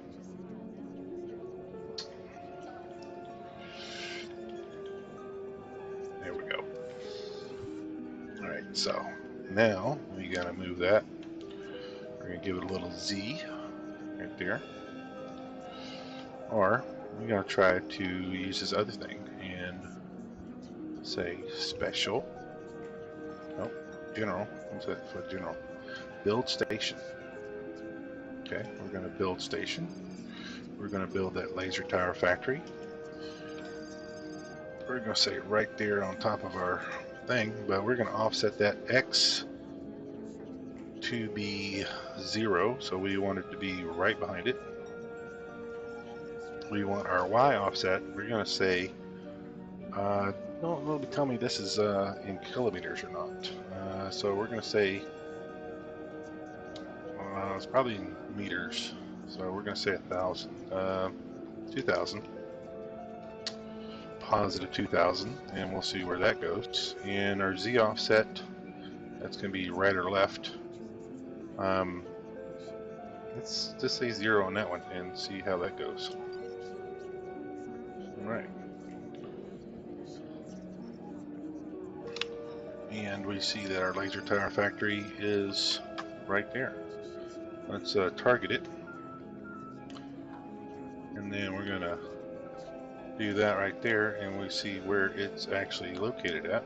There we go. Alright, so now we got to move that. We're going to give it a little Z right there. Or we're going to try to use this other thing and say special. Oh, general. What's that for general? Build station. Okay, we're going to build station. We're going to build that laser tower factory. We're going to say right there on top of our thing, but we're going to offset that X to be 0, so we want it to be right behind it. We want our Y offset, we're going to say, don't really tell me this is in kilometers or not. So we're going to say, it's probably in meters, so we're going to say 1,000, 2,000. Positive 2,000, and we'll see where that goes. And our Z offset, that's going to be right or left. Let's just say 0 on that one and see how that goes. Alright. And we see that our laser tower factory is right there. Let's target it. And then we're going to do that right there, and we see where it's actually located at.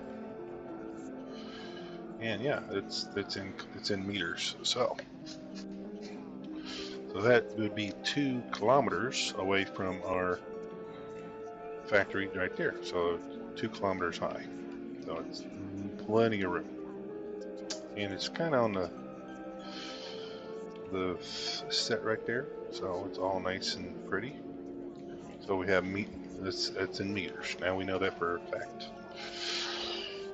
And yeah, it's in meters. So that would be 2 kilometers away from our factory right there. So 2 kilometers high. So it's plenty of room. And it's kind of on the set right there. So it's all nice and pretty. So we have it's in meters. Now we know that for a fact.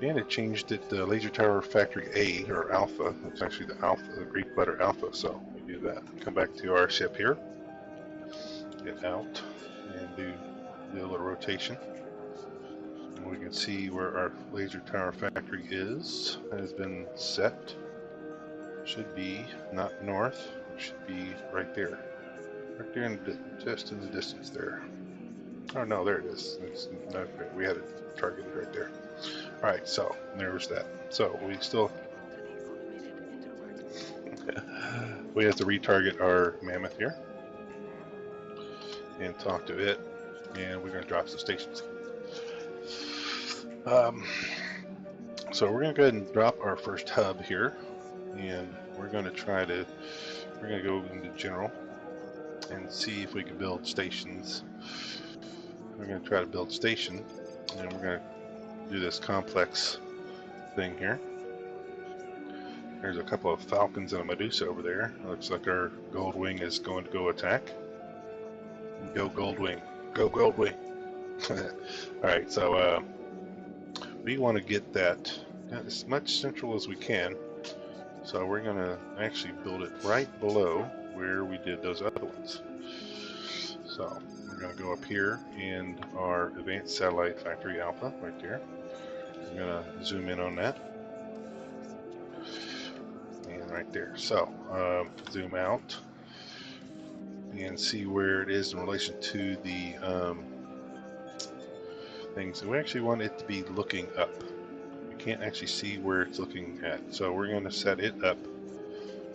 And it changed it to Laser Tower Factory A, or Alpha. It's actually the Alpha, the Greek letter Alpha. So we do that. Come back to our ship here. Get out and do a little rotation. And we can see where our Laser Tower Factory is. Has been set. Should be not north. It should be right there. Right there, just in the distance there. Oh no, there it is. Okay, we had it targeted right there. Alright, so there's that. So we still we have to retarget our mammoth here and talk to it, and we're going to drop some stations. So we're going to go ahead and drop our first hub here, and we're going to go into general and see if we can build stations. We're going to try to build station, and we're going to do this complex thing here. There's a couple of falcons and a Medusa over there. Looks like our Goldwing is going to go attack. Go Goldwing. Go Goldwing. Alright, so we want to get that as much central as we can. So we're going to actually build it right below where we did those other ones. So we're going to go up here in our Advanced Satellite Factory Alpha right there. I'm going to zoom in on that. And right there. So zoom out and see where it is in relation to the things. We actually want it to be looking up. You can't actually see where it's looking at. So we're going to set it up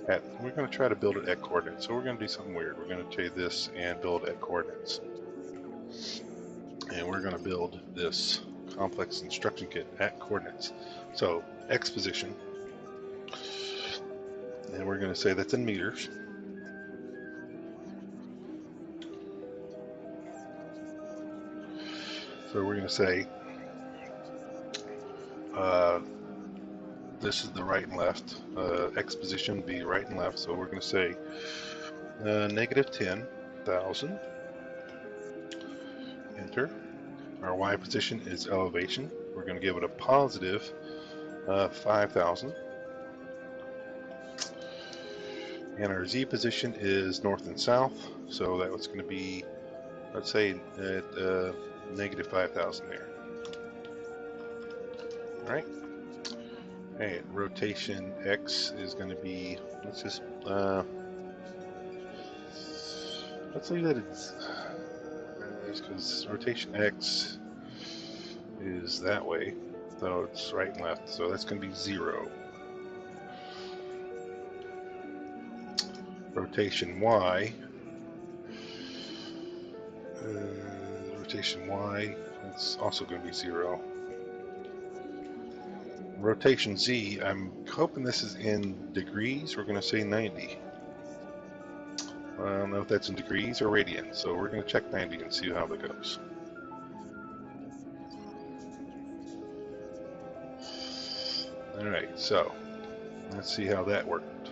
at, we're going to try to build it at coordinates. So we're going to do something weird. We're going to take this and build at coordinates. And we're going to build this complex instruction kit at coordinates. So X position. And we're going to say that's in meters. So we're going to say this is the right and left. X position would be right and left. So we're going to say negative 10,000. Enter. Our Y position is elevation. We're going to give it a positive 5,000. And our Z position is north and south. So that was going to be, let's say, at negative 5,000 there. Alright. Okay, rotation X is going to be, let's leave that it's because rotation X is that way, so it's right and left, so that's going to be 0. Rotation Y rotation Y, that's also going to be 0. Rotation Z, I'm hoping this is in degrees. We're going to say 90. I don't know if that's in degrees or radians, so we're going to check 90 and see how that goes. Alright, so let's see how that worked.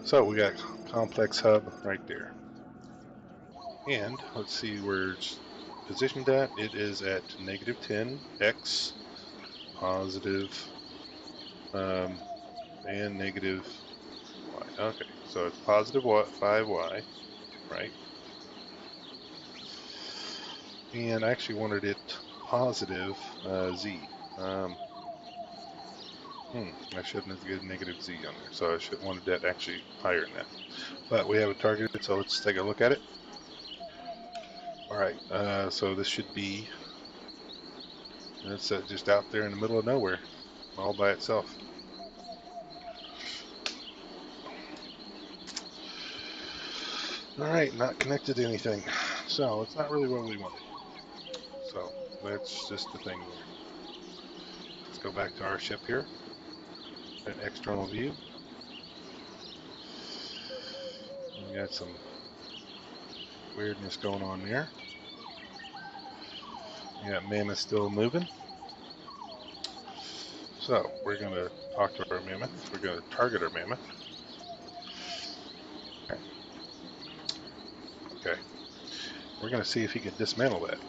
So we got complex hub right there. And let's see where it's positioned at. It is at negative 10, X, positive, and negative Y. Okay, so it's positive 5Y, right? And I actually wanted it positive Z. I shouldn't have given negative Z on there, so I should wanted that actually higher than that. But we have it targeted, so let's take a look at it. Alright, so this should be, it's just out there in the middle of nowhere, all by itself. Alright, not connected to anything. So, it's not really what we wanted. So, that's just the thing there. Let's go back to our ship here. An external view. We got some weirdness going on there. We got Mammoth still moving. So, we're going to talk to our Mammoth. We're going to target our Mammoth. Okay. We're going to see if he can dismantle that.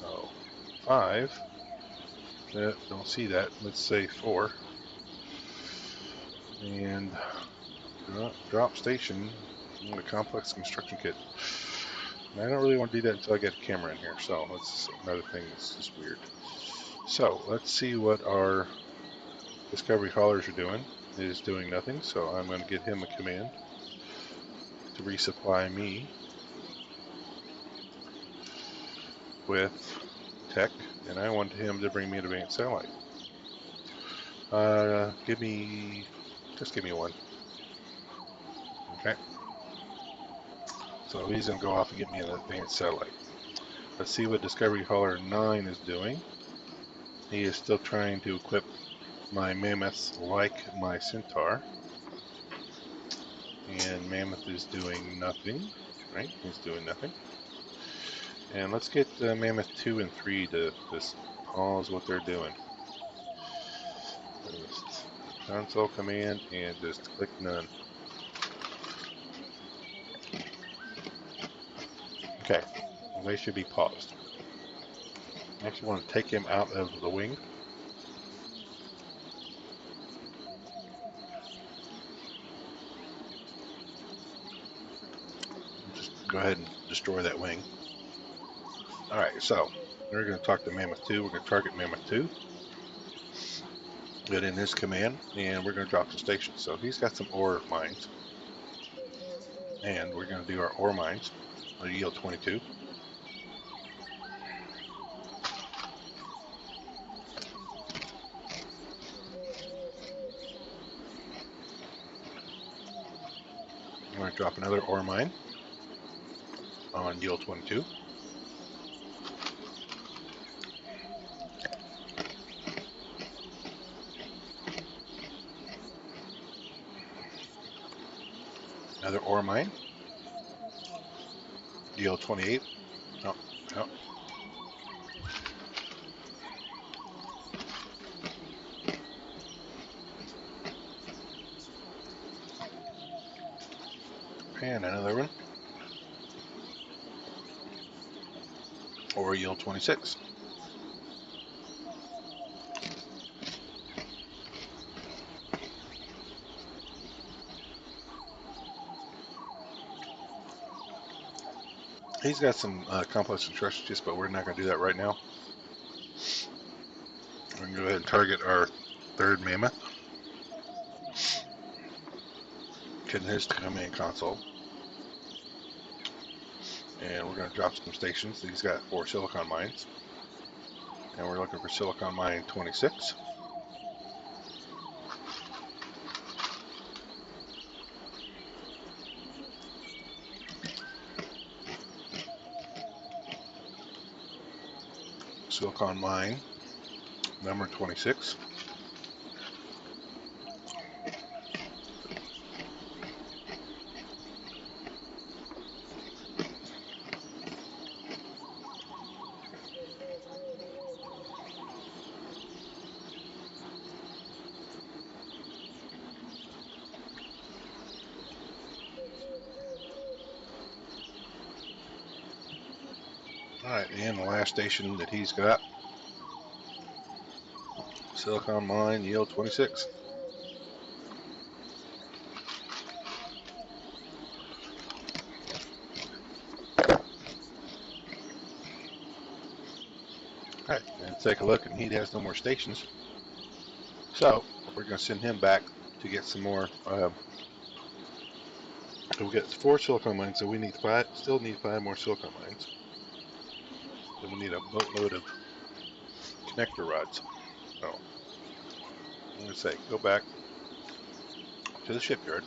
So, 5. Don't see that. Let's say 4. And drop station in the complex construction kit. And I don't really want to do that until I get a camera in here, so that's another thing that's just weird. So let's see what our discovery haulers are doing. It is doing nothing, so I'm going to get him a command to resupply me with tech, and I want him to bring me an advanced satellite. Just give me 1. Okay. So he's going to go off and get me an advanced satellite. Let's see what Discovery Hauler 9 is doing. He is still trying to equip my Mammoths like my Centaur. And Mammoth is doing nothing. Right? He's doing nothing. And let's get Mammoth 2 and 3 to just pause what they're doing. Just console command and just click none. Okay, well, they should be paused. I actually want to take him out of the wing. Just go ahead and destroy that wing. Alright, so we're going to talk to Mammoth 2. We're going to target Mammoth 2. Get in his command, and we're going to drop the station. So he's got some ore mines. And we're going to do our ore mines. I'll yield 22. I'm going to drop another ore mine on yield 22. Another ore mine. Yield 28. Oh, oh. And another one. Or yield 26. He's got some complex construction kits, but we're not going to do that right now. We're going to go ahead and target our third Mammoth. Getting his command console. And we're going to drop some stations. He's got 4 silicon mines. And we're looking for silicon mine 26. silicon mine number 26. Alright, and the last station that he's got, silicon mine yield 26. Alright, and take a look, and he has no more stations. So, we're going to send him back to get some more. So we got 4 silicon mines, so we need 5, still need 5 more silicon mines. Then we need a boatload of connector rods. So, I'm going to say, go back to the shipyard.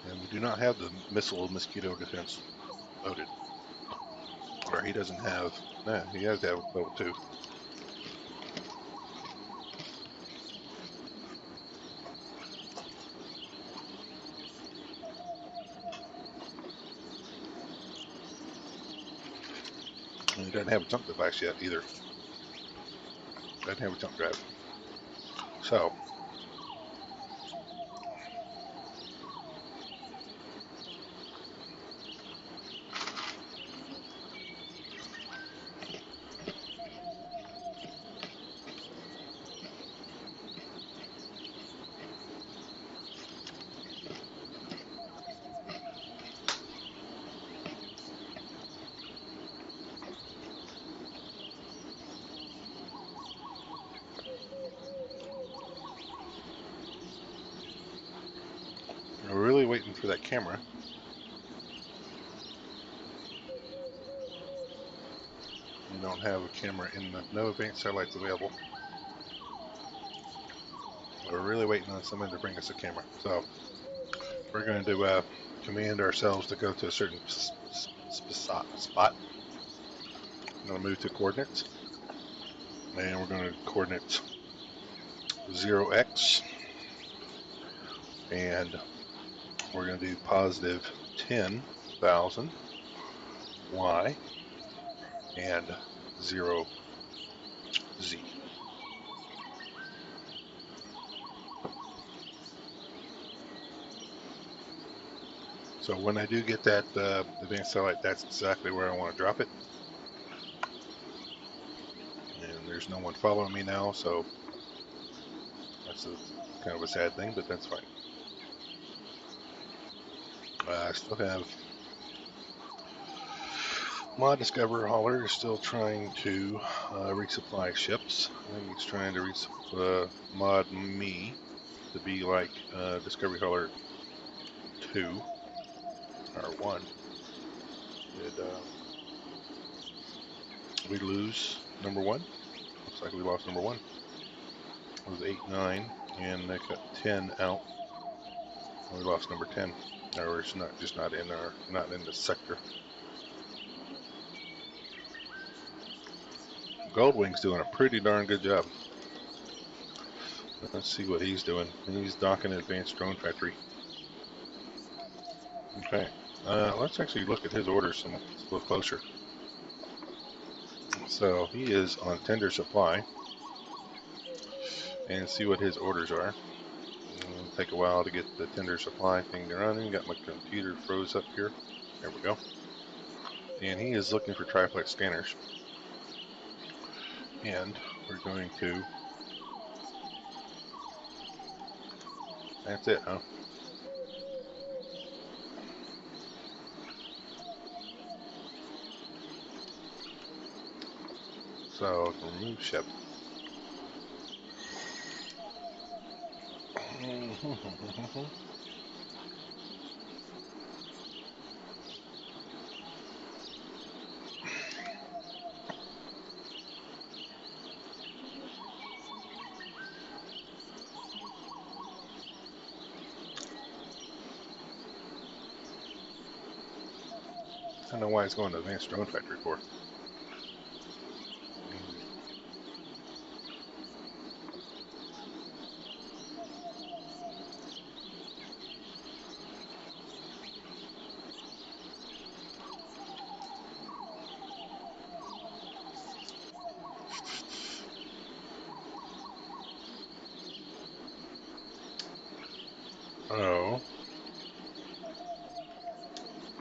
And we do not have the missile mosquito defense loaded. Or he doesn't have, nah, he has to have level 2. And he doesn't have a jump device yet either. Doesn't have a jump drive. So, we're really waiting for that camera. We don't have a camera in the, no advanced satellites available. We're really waiting on someone to bring us a camera. So, we're going to command ourselves to go to a certain spot. I'm going to move to coordinates. And we're going to coordinates 0x. And we're going to do positive 10,000 y and 0 z. So when I do get that advanced satellite, that's exactly where I want to drop it. And there's no one following me now, so that's kind of a sad thing, but that's fine. I still have Mod Discoverer Hauler is still trying to resupply ships. I think he's trying to mod me to be like Discovery Hauler 2 or 1. Did we lose number 1? Looks like we lost number 1. It was 8, 9, and they cut 10 out. We lost number 10. Or it's not just not in the sector. Goldwing's doing a pretty darn good job. Let's see what he's doing. He's docking an advanced drone factory. Okay, let's actually look at his orders a little closer. So he is on tender supply, and see what his orders are. It'll take a while to get the tender supply thing running. Got my computer froze up here. There we go. And he is looking for triplex scanners. And we're going to. That's it, huh? So remove ship. I don't know why it's going to Advanced Drone Factory for. Oh,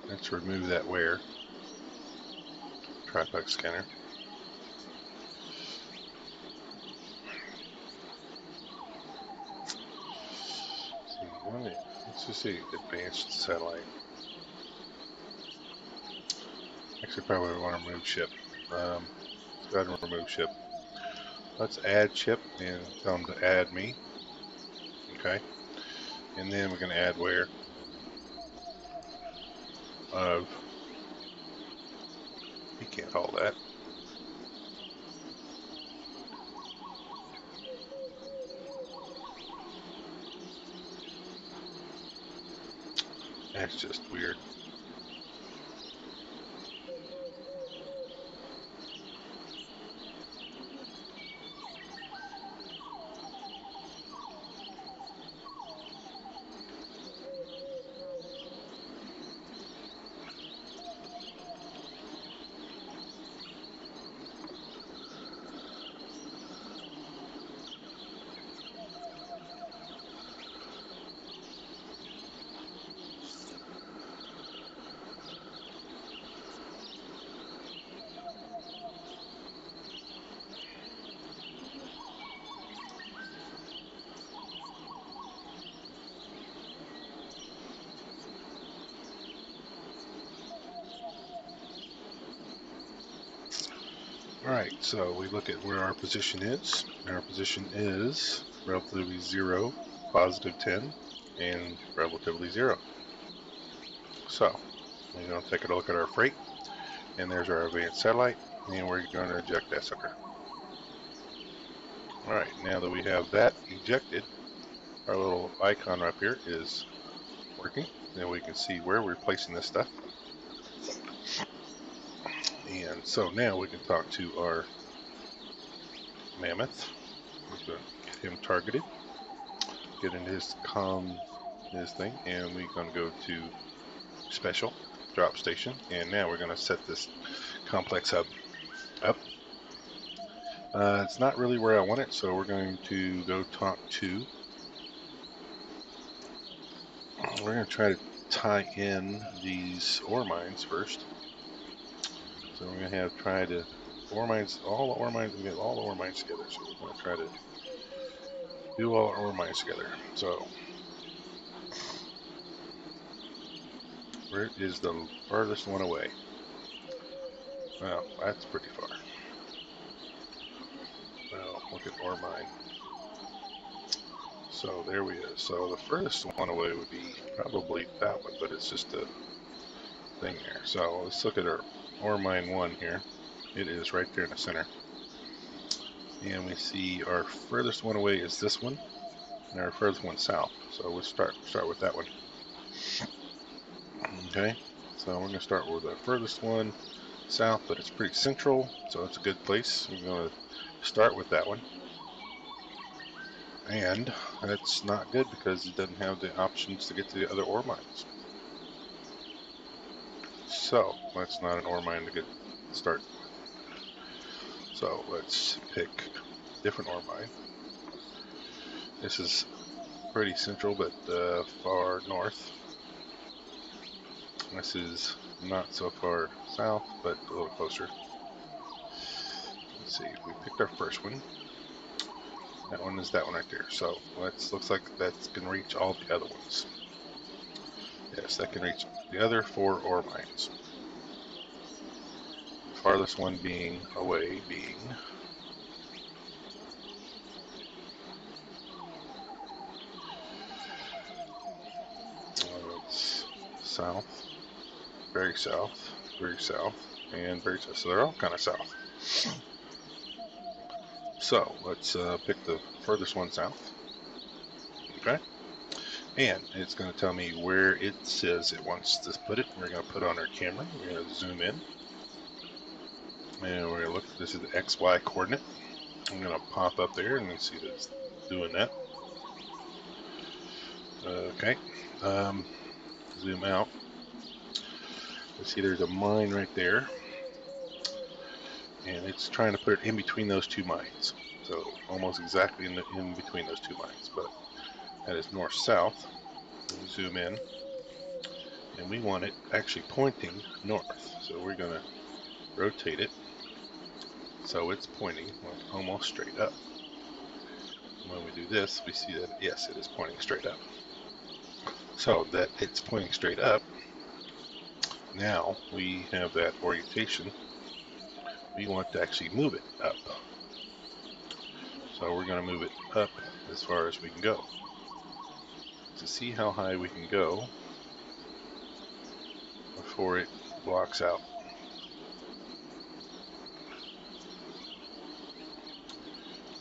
let's remove that wear. Tripod scanner. Let's just see advanced satellite. Actually, probably want to remove ship. Let's go ahead and remove ship. Let's add ship and tell them to add me. Okay. And then we're going to add where of. You can't haul that. That's just weird. Alright, so we look at where our position is. Our position is relatively 0, positive 10, and relatively 0. So, we're going to take a look at our freight, and there's our advanced satellite, and we're going to eject that sucker. Alright, now that we have that ejected, our little icon up here is working, and we can see where we're placing this stuff. And so now we can talk to our mammoth. We're going to get him targeted, get in his thing, and we're going to go to special drop station, and now we're going to set this complex hub up. It's not really where I want it, so we're going to go talk to. We're going to try to tie in these ore mines first. So we're going to try to ore mines, all the ore mines. We get all the ore mines together. So we're going to try to do all our ore mines together. So where is the furthest one away? Well, that's pretty far. Well, look at ore mine. So there we is. So the furthest one away would be probably that one, but it's just a thing there. So let's look at our ore mine 1 here. It is right there in the center. And we see our furthest one away is this one, and our furthest one south. So we'll start with that one. Okay, so we're going to start with the furthest one south, but it's pretty central, so it's a good place. We're going to start with that one. And that's not good because it doesn't have the options to get to the other ore mines. So that's not an ore mine to get start with. So let's pick a different ore mine. This is pretty central, but far north. This is not so far south, but a little closer. Let's see, we picked our first one. That one is that one right there. So looks like that can reach all the other ones. Yes, that can reach the other 4 ore mines. The farthest one being away being it's south, very south, very south, and very south. So they're all kind of south. So let's pick the furthest one south. Okay. and it's going to tell me where it says it wants to put it. We're going to put on our camera. We're going to zoom in, and we're going to look. This is the XY coordinate. I'm going to pop up there and see that it's doing that. Okay, zoom out. You see there's a mine right there, and it's trying to put it in between those two mines. So almost exactly in between those two mines, but that is north-south. We zoom in, and we want it actually pointing north. So we're going to rotate it so it's pointing almost straight up. When we do this, we see that yes, it is pointing straight up. So that it's pointing straight up, now we have that orientation. We want to actually move it up. So we're going to move it up as far as we can go. To see how high we can go before it blocks out.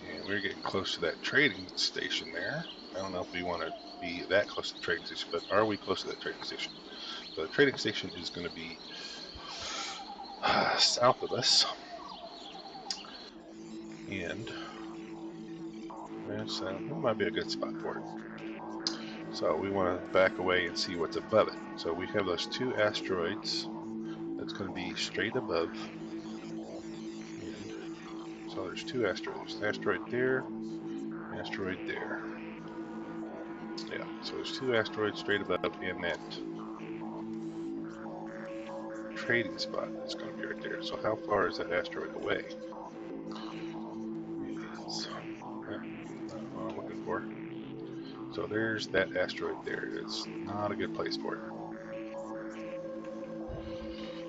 And we're getting close to that trading station there. I don't know if we want to be that close to the trading station, but are we close to that trading station? So the trading station is going to be south of us. And that might be a good spot for it. So we want to back away and see what's above it. So we have those two asteroids that's going to be straight above. And so there's two asteroids. There's an asteroid there, an asteroid there. Yeah, so there's two asteroids straight above, and that trading spot is going to be right there. So how far is that asteroid away? It's not what I'm looking for. So there's that asteroid there. It's not a good place for it.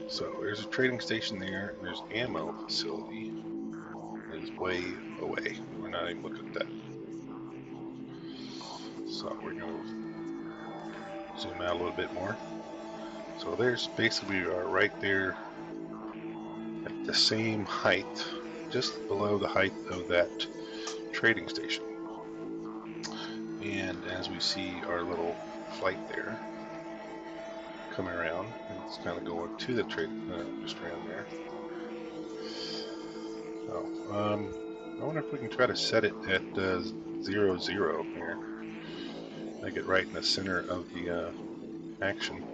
So there's a trading station there, and there's ammo facility. It is way away. We're not even looking at that. So we're going to zoom out a little bit more. So there's basically, we are right there at the same height, just below the height of that trading station. And as we see our little flight there coming around, it's kind of going to the trade, just around there. So, I wonder if we can try to set it at 0, 0 here. Make it right in the center of the action.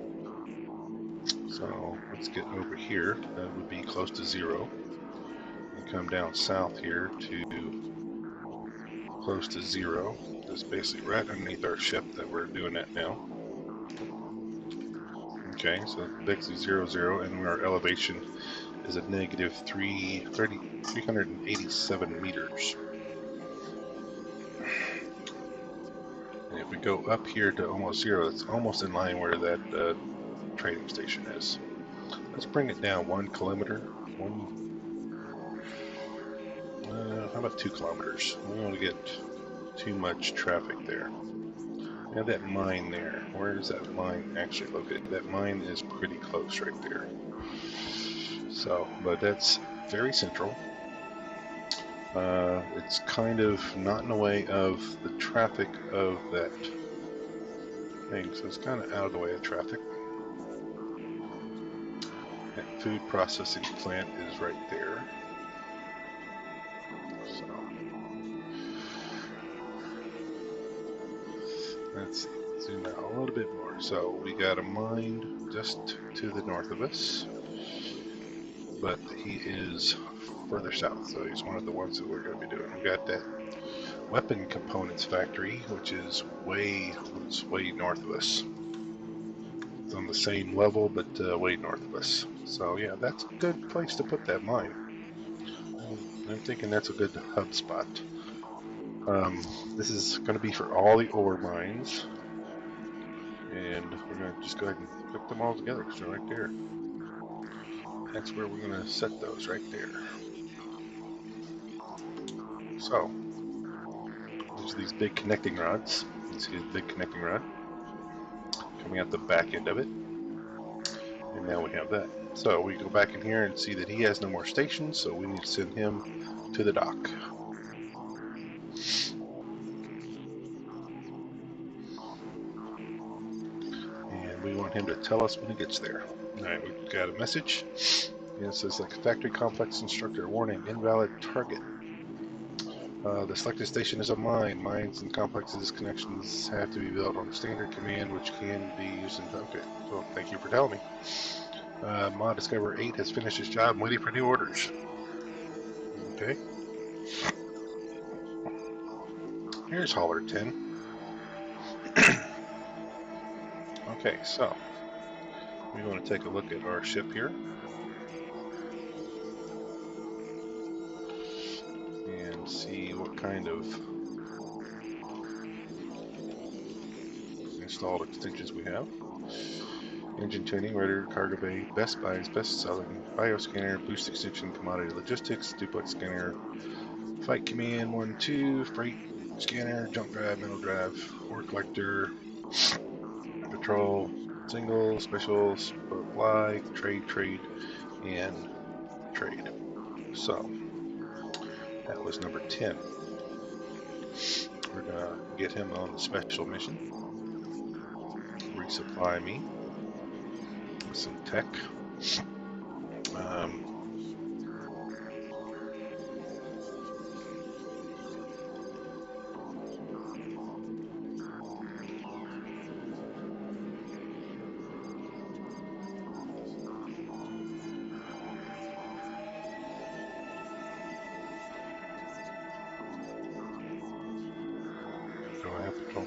So let's get over here. That would be close to 0. And come down south here to close to 0. That's basically right underneath our ship that we're doing that now. Okay, so basically 0, 0, and our elevation is a negative 387 meters. And if we go up here to almost 0, it's almost in line where that trading station is. Let's bring it down 1 kilometer. How about 2 kilometers? We don't want to get too much traffic there. We have that mine there. Where is that mine actually located? That mine is pretty close right there. So, but that's very central. It's kind of not in the way of the traffic of that thing, so it's kind of out of the way of traffic. That food processing plant is right there. So let's zoom out a little bit more. So we got a mine just to the north of us, but he is further south, so he's one of the ones that we're going to be doing. We got that weapon components factory, which is way north of us. It's on the same level, but way north of us. So yeah, that's a good place to put that mine. I'm thinking that's a good hub spot. This is going to be for all the ore mines, and we're going to just go ahead and put them all together because they're right there. That's where we're going to set those, right there. So, there's these big connecting rods. You see the big connecting rod coming out the back end of it, and now we have that. So we go back in here and see that he has no more stations, so we need to send him to the dock. we want him to tell us when he gets there. Alright, we've got a message. And it says, like, factory complex instructor, warning, invalid target. The selected station is a mine. Mines and complexes connections have to be built on standard command, which can be used in... Okay, so thank you for telling me. Mod Discover 8 has finished its job. I'm waiting for new orders. Okay. Here's Hauler 10. Okay, so we want to take a look at our ship here. And see what kind of installed extensions we have. Engine tuning, rudder, cargo bay, best buys, best selling, bioscanner, boost extension, commodity logistics, duplex scanner, fight command 1, 2, freight scanner, jump drive, metal drive, ore collector, patrol, single, special, supply, trade, and trade. So that was number 10. We're gonna get him on the special mission. Resupply me with some tech. Do I have patrol?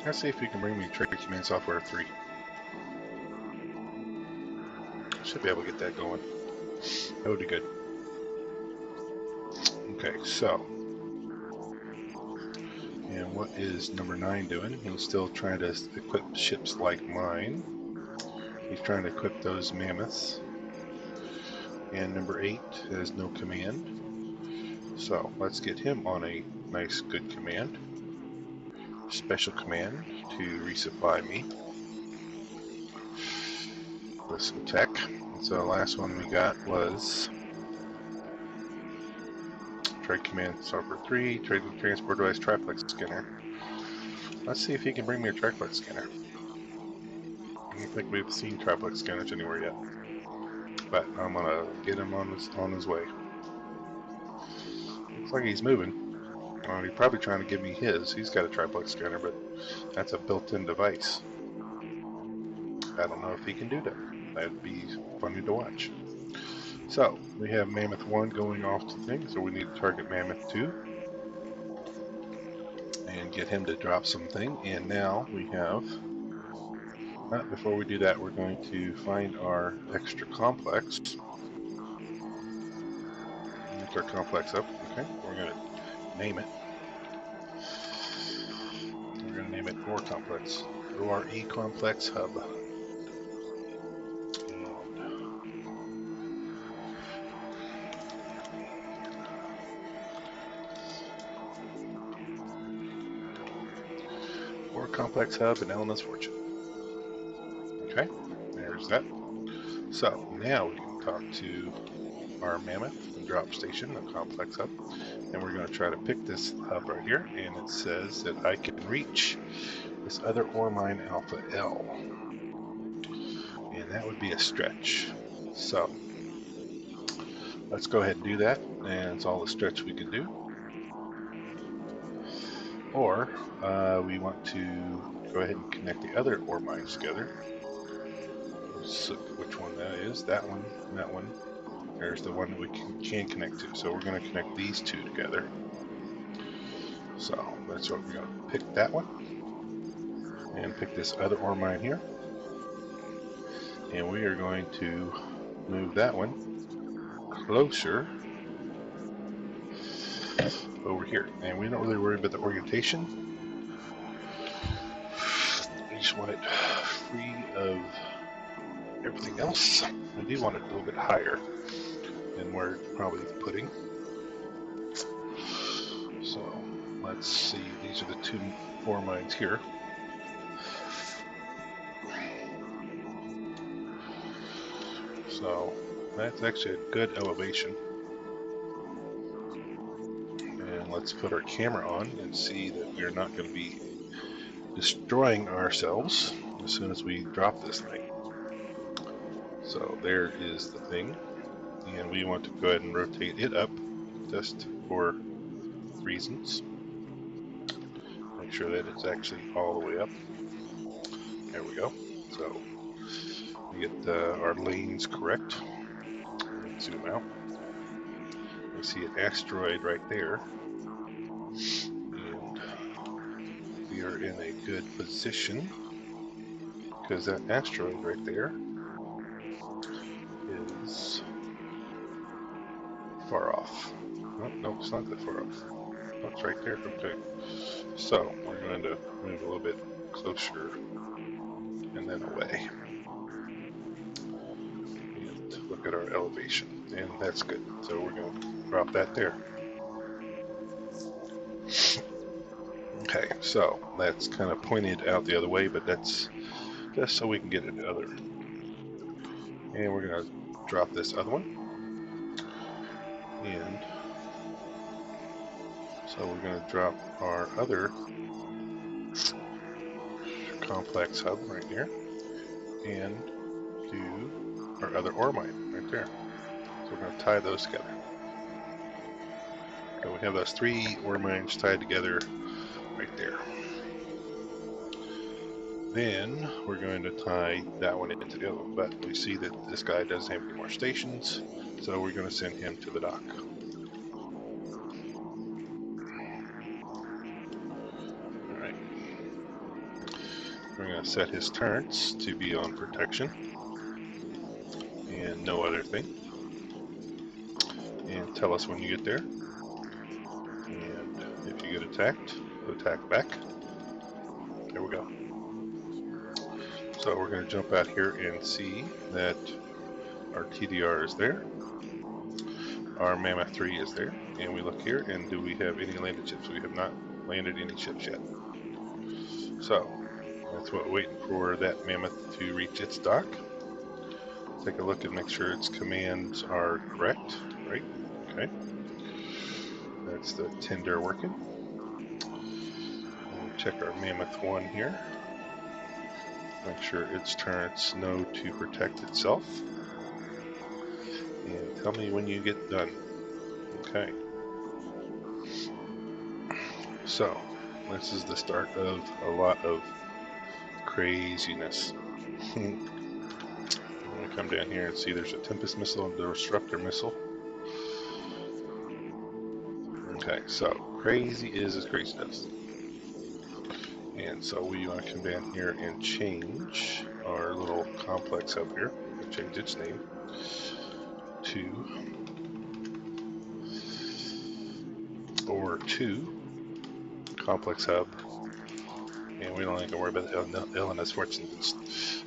Let's see if you can bring me Trade Command Software 3. Should be able to get that going. That would be good. Okay, so. And what is number 9 doing? He's still trying to equip ships like mine. He's trying to equip those mammoths. And number 8 has no command. So let's get him on a nice, good command. Special command to resupply me with some tech. So the last one we got was Trade Command Software 3, Trade with Transport Device Triplex Scanner. Let's see if he can bring me a triplex scanner. I don't think we've seen triplex scanners anywhere yet. But I'm gonna get him on his way. Looks like he's moving. He's probably trying to give me his. He's got a triplex scanner, but that's a built-in device. I don't know if he can do that. That'd be funny to watch. So, we have Mammoth 1 going off to things, so we need to target Mammoth 2. And get him to drop something. And now we have... before we do that, we're going to find our extra complex. Lift our complex up. Okay, we're going to name it. We're going to name it Ore Complex. ORE Complex Hub. Ore Complex Hub and Elena's Fortune. Okay, there's that. So now we can talk to our Mammoth and drop station, a complex hub, and we're going to try to pick this hub right here, and it says that I can reach this other ore mine Alpha L, and that would be a stretch. So let's go ahead and do that, and it's all the stretch we can do. Or we want to go ahead and connect the other ore mines together. So which one that is? That one, that one. There's the one that we can connect to. So we're going to connect these two together. So that's what we're going to pick, that one. And pick this other ore mine here. And we are going to move that one closer over here. And we don't really worry about the orientation. We just want it free of everything else. I do want it a little bit higher than we're probably putting. So let's see, these are the two ore mines here. So that's actually a good elevation. And let's put our camera on and see that we're not going to be destroying ourselves as soon as we drop this thing. So there is the thing, and we want to go ahead and rotate it up just for reasons. Make sure that it's actually all the way up. There we go. So we get our lanes correct. Zoom out. We see an asteroid right there, and we are in a good position because that asteroid right there is far off. Oh, no, it's not that far off. Oh, it's right there. Okay. So we're going to move a little bit closer and then away. And look at our elevation. And that's good. So we're going to drop that there. Okay, so that's kind of pointed out the other way, but that's just so we can get it other. And we're going to drop this other one. And so we're going to drop our other complex hub right here and do our other ore mine right there. So we're going to tie those together. So we have those 3 ore mines tied together right there. Then we're going to tie that one into the other one, but we see that this guy doesn't have any more stations, so we're going to send him to the dock. Alright. We're going to set his turrets to be on protection, and no other thing. And tell us when you get there. And if you get attacked, attack back. There we go. So we're going to jump out here and see that our TDR is there. Our Mammoth 3 is there. And we look here, and do we have any landed ships? We have not landed any ships yet. So that's what we're waiting for that Mammoth to reach its dock. Take a look and make sure its commands are correct. Right? Okay. That's the tender working. We'll check our Mammoth 1 here. Make sure its turrets know to protect itself. And tell me when you get done. Okay. So, this is the start of a lot of craziness. I'm going to come down here and see there's a Tempest missile and a Disruptor missile. Okay, so crazy is as crazy does. And so we want to come down here and change our little complex up here. We'll change its name to or to complex hub. And we don't need to worry about the LNS fortune. Just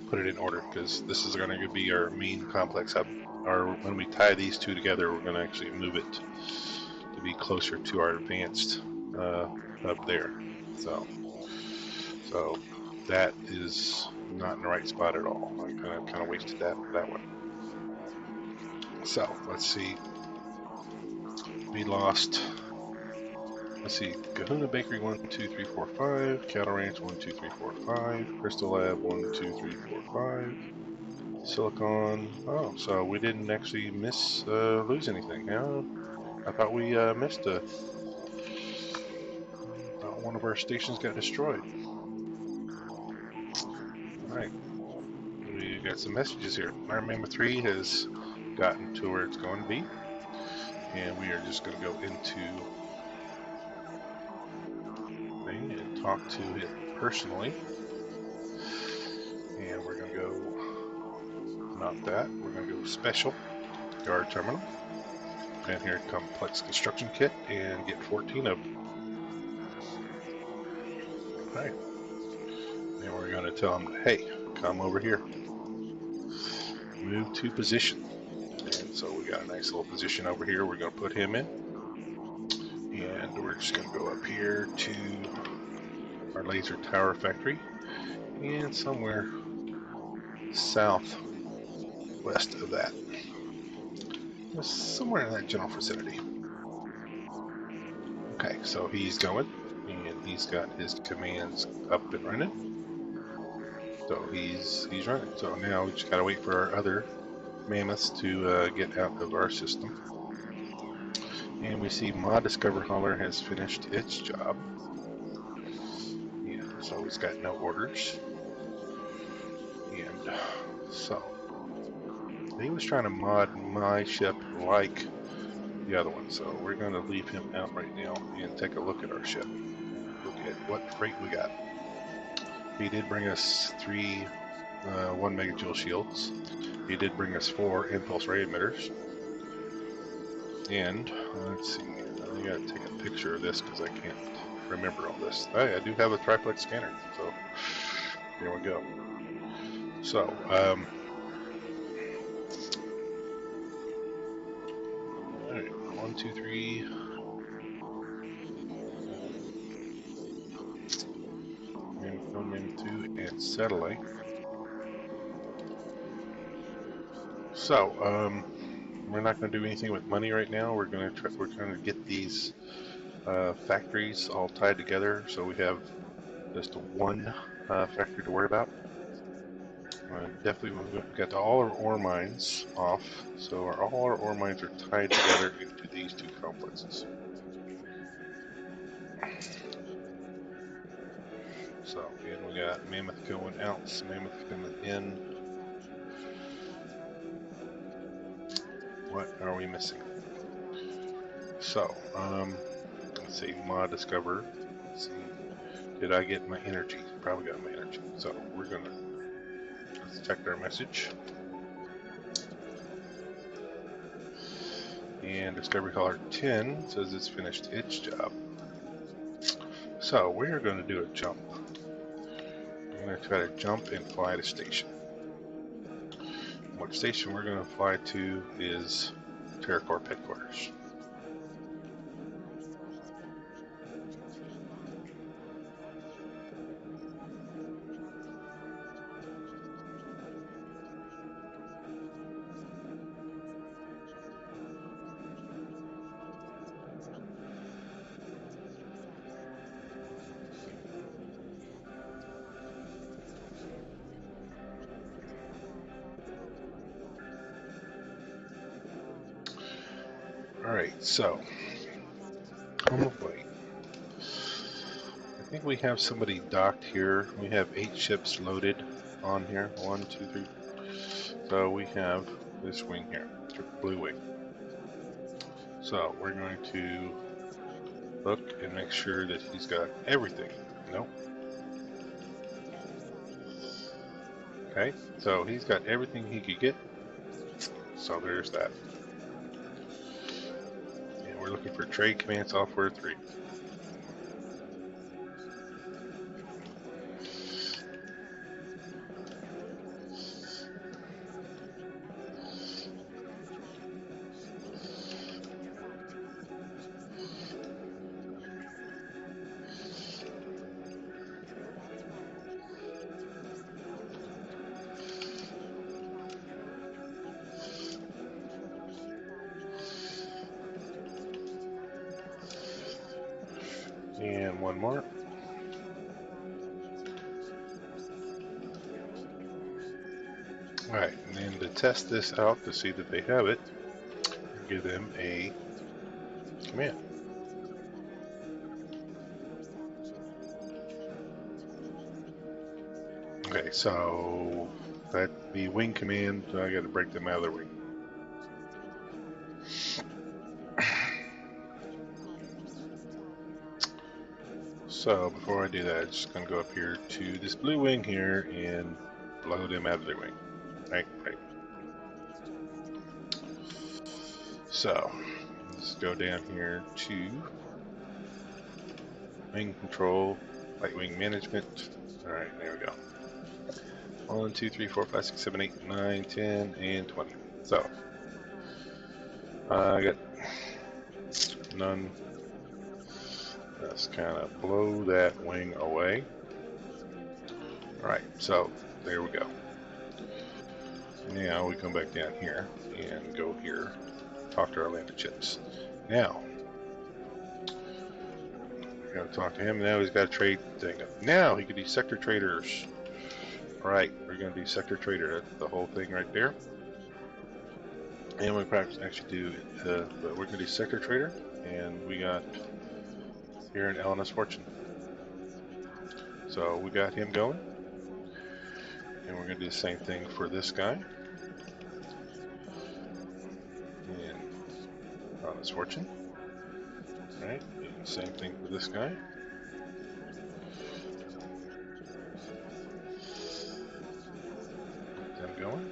put it in order because this is going to be our main complex hub. Or when we tie these 2 together, we're going to actually move it to be closer to our advanced hub there. So that is not in the right spot at all. I kind of wasted that one. So let's see. We lost. Let's see. Kahuna Bakery 1, 2, 3, 4, 5. Cattle Ranch 1, 2, 3, 4, 5. Crystal Lab 1, 2, 3, 4, 5. Silicon. Oh, so we didn't actually lose anything. Huh? I thought we missed one of our stations got destroyed. Alright. We got some messages here. Our Mammoth 3 has gotten to where it's going to be. And we are just going to go into thing and talk to it personally. And we're going to go, not that, we're going to go special, guard terminal. And here complex construction kit and get 14 of them. Alright. And we're going to tell them, hey, come over here. Move to position. And so we got a nice little position over here. We're going to put him in. And we're just going to go up here to our laser tower factory. And somewhere southwest of that. Somewhere in that general vicinity. Okay, so he's going, and he's got his commands up and running. So he's running. So now we just gotta wait for our other mammoths to get out of our system. And we see Mod Discover Hauler has finished its job. And so it's got no orders. And so he was trying to mod my ship like the other one. So we're going to leave him out right now and take a look at our ship. Look at what freight we got. He did bring us 3 1 megajoule shields. He did bring us 4 impulse ray emitters. And let's see, I gotta take a picture of this because I can't remember all this. Hey, I do have a triplex scanner, so there we go. So, alright, 1, 2, 3. Mammoth 1, Mammoth 2, and satellite. So, we're not going to do anything with money right now. We're going to get these factories all tied together, so we have just one factory to worry about. Definitely, we've got all our ore mines off, so all our ore mines are tied together into these 2 complexes. So, again, we got Mammoth going out, Mammoth coming in. What are we missing? So, let's see, Mod Discover. Let's see, did I get my energy? Probably got my energy. So, let's check our message. And Discovery Hauler 10 says it's finished its job. So, we're going to do a jump. We're going to try to jump and fly to station. What station we're going to fly to is TerraCorp headquarters. Alright, so on the way, I think we have somebody docked here. We have 8 ships loaded on here. 1, 2, 3. So we have this wing here, blue wing. So we're going to look and make sure that he's got everything. Nope. Okay, so he's got everything he could get. So there's that. And we're looking for Trade Command Software 3. And one more. Alright, and then to test this out to see that they have it, give them a command. Okay, so that the wing command, I gotta break them out of their wing. So before I do that, I'm just gonna go up here to this blue wing here and blow them out of their wing. Right. So let's go down here to wing control, light wing management. Alright, there we go. 1, 2, 3, 4, 5, 6, 7, 8, 9, 10, and 20. So I got none. Let's kind of blow that wing away. Alright, so there we go. Now we come back down here and go here, talk to our landed ships. Now, We're gonna talk to him. Now he's got a trade thing. Now he could do sector traders. Alright, we're gonna do sector trader. That's the whole thing right there. And we perhaps actually do, but we're gonna do sector trader, and we got here an Elena's Fortune. So we got him going, and we're gonna do the same thing for this guy. And Elena's Fortune. Alright, same thing for this guy. Get them going.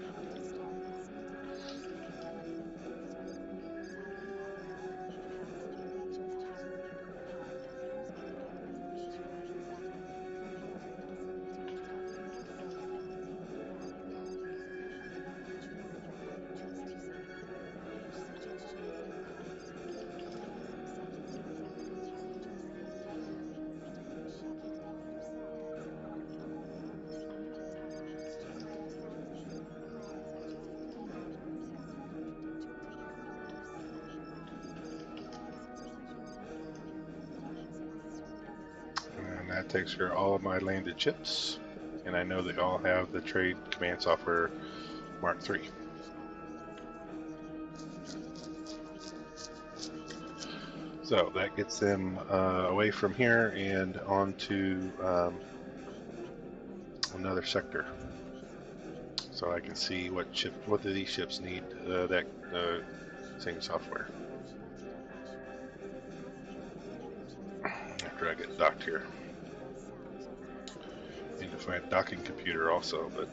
And that takes care of all of my landed ships. And I know they all have the trade command software Mark III. So that gets them away from here and onto another sector. So I can see what do these ships need that same software. After I get docked here. Need to find a docking computer also, but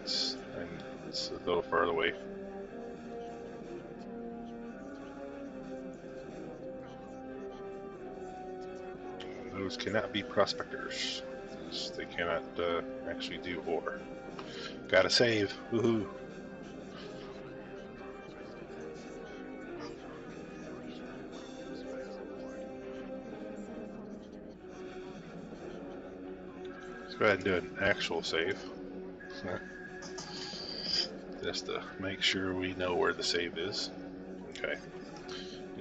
it's a little farther away. Those cannot be prospectors. They cannot actually do ore. Gotta save. Woohoo! Let's go ahead and do an actual save. Just to make sure we know where the save is. Okay.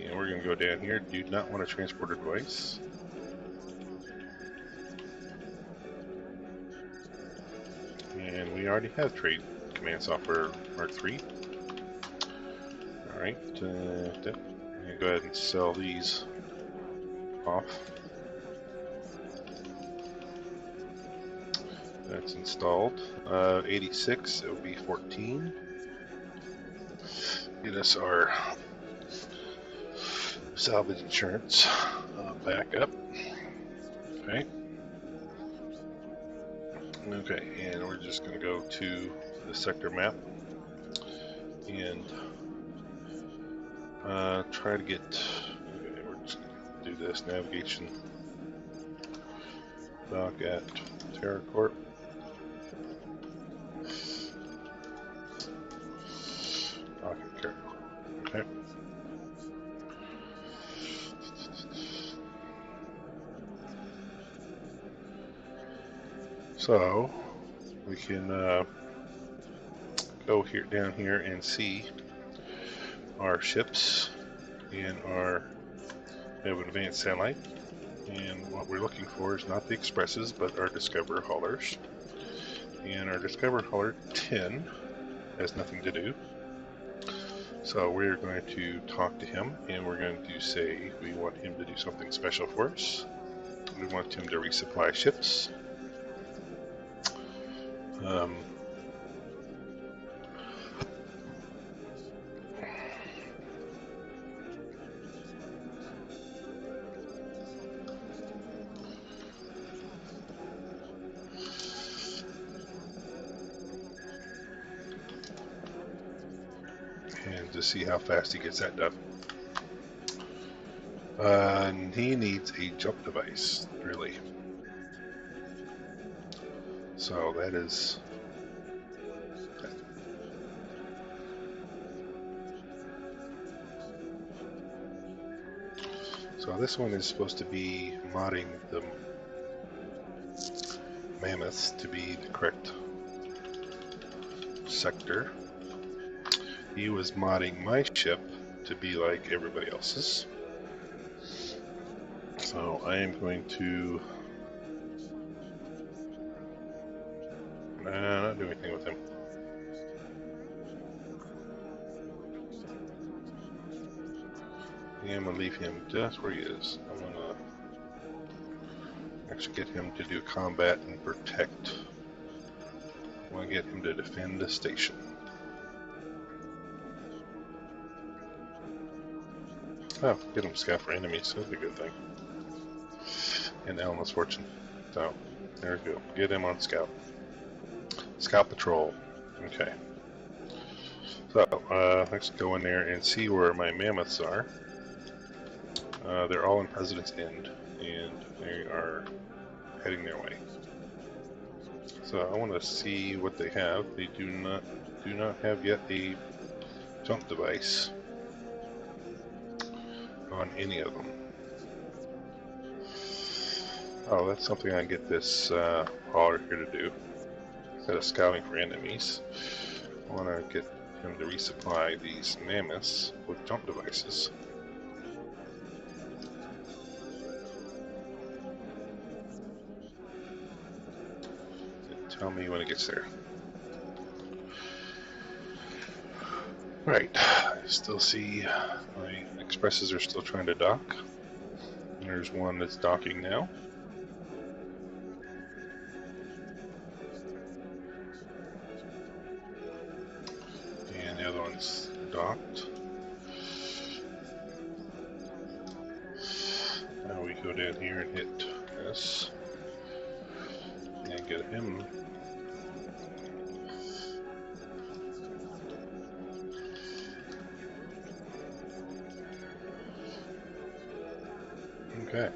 And we're going to go down here. Do not want to transport a device. And we already have trade command software Mark III. Alright. I'm going to go ahead and sell these off. That's installed. 86, it would be 14. Get us our salvage insurance back up. Okay. Okay, and we're just going to go to the sector map and try to get. Okay, we're just going to do this navigation dock at TerraCorp. Okay. So we can go here down here and see our ships and we have an advanced satellite, and what we're looking for is not the expresses but our Discover haulers, and our Discover hauler 10 has nothing to do. So we're going to talk to him, and we're going to say we want him to do something special for us. We want him to resupply ships. And to see how fast he gets that done. And he needs a jump device, really. So that is. So this one is supposed to be modding the mammoths to be the correct sector. He was modding my ship to be like everybody else's. So I am going to not do anything with him. Yeah, I'm gonna leave him just where he is. I'm gonna actually get him to do combat and protect. I want to get him to defend the station. Oh, get him to scout for enemies. That'd be a good thing. And Elma's fortune. So, there we go. Get him on scout. Scout patrol. Okay. So, let's go in there and see where my mammoths are. They're all in President's End, and they are heading their way. So I want to see what they have. They do not have yet a jump device on any of them. Oh, that's something I can get this hauler here to do. Instead of scouting for enemies, I want to get him to resupply these mammoths with jump devices. Tell me when it gets there. Right, I still see my expresses are still trying to dock. There's one that's docking now. And the other one's docked. Now we go down here and hit this. And get him. Okay.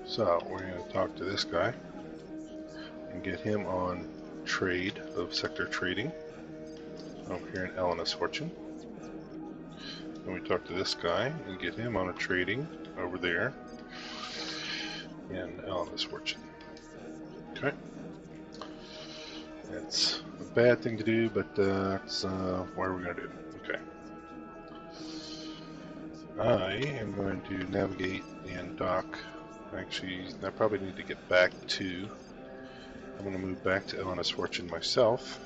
So we're going to talk to this guy and get him on trade of sector trading over here in Elena's Fortune. And we talk to this guy and get him on a trading over there in Elena's Fortune. Okay. That's a bad thing to do, but that's what we're going to do. Okay. I am going to navigate and dock. Actually, I probably need to get back to. I'm going to move back to Elena's Fortune myself.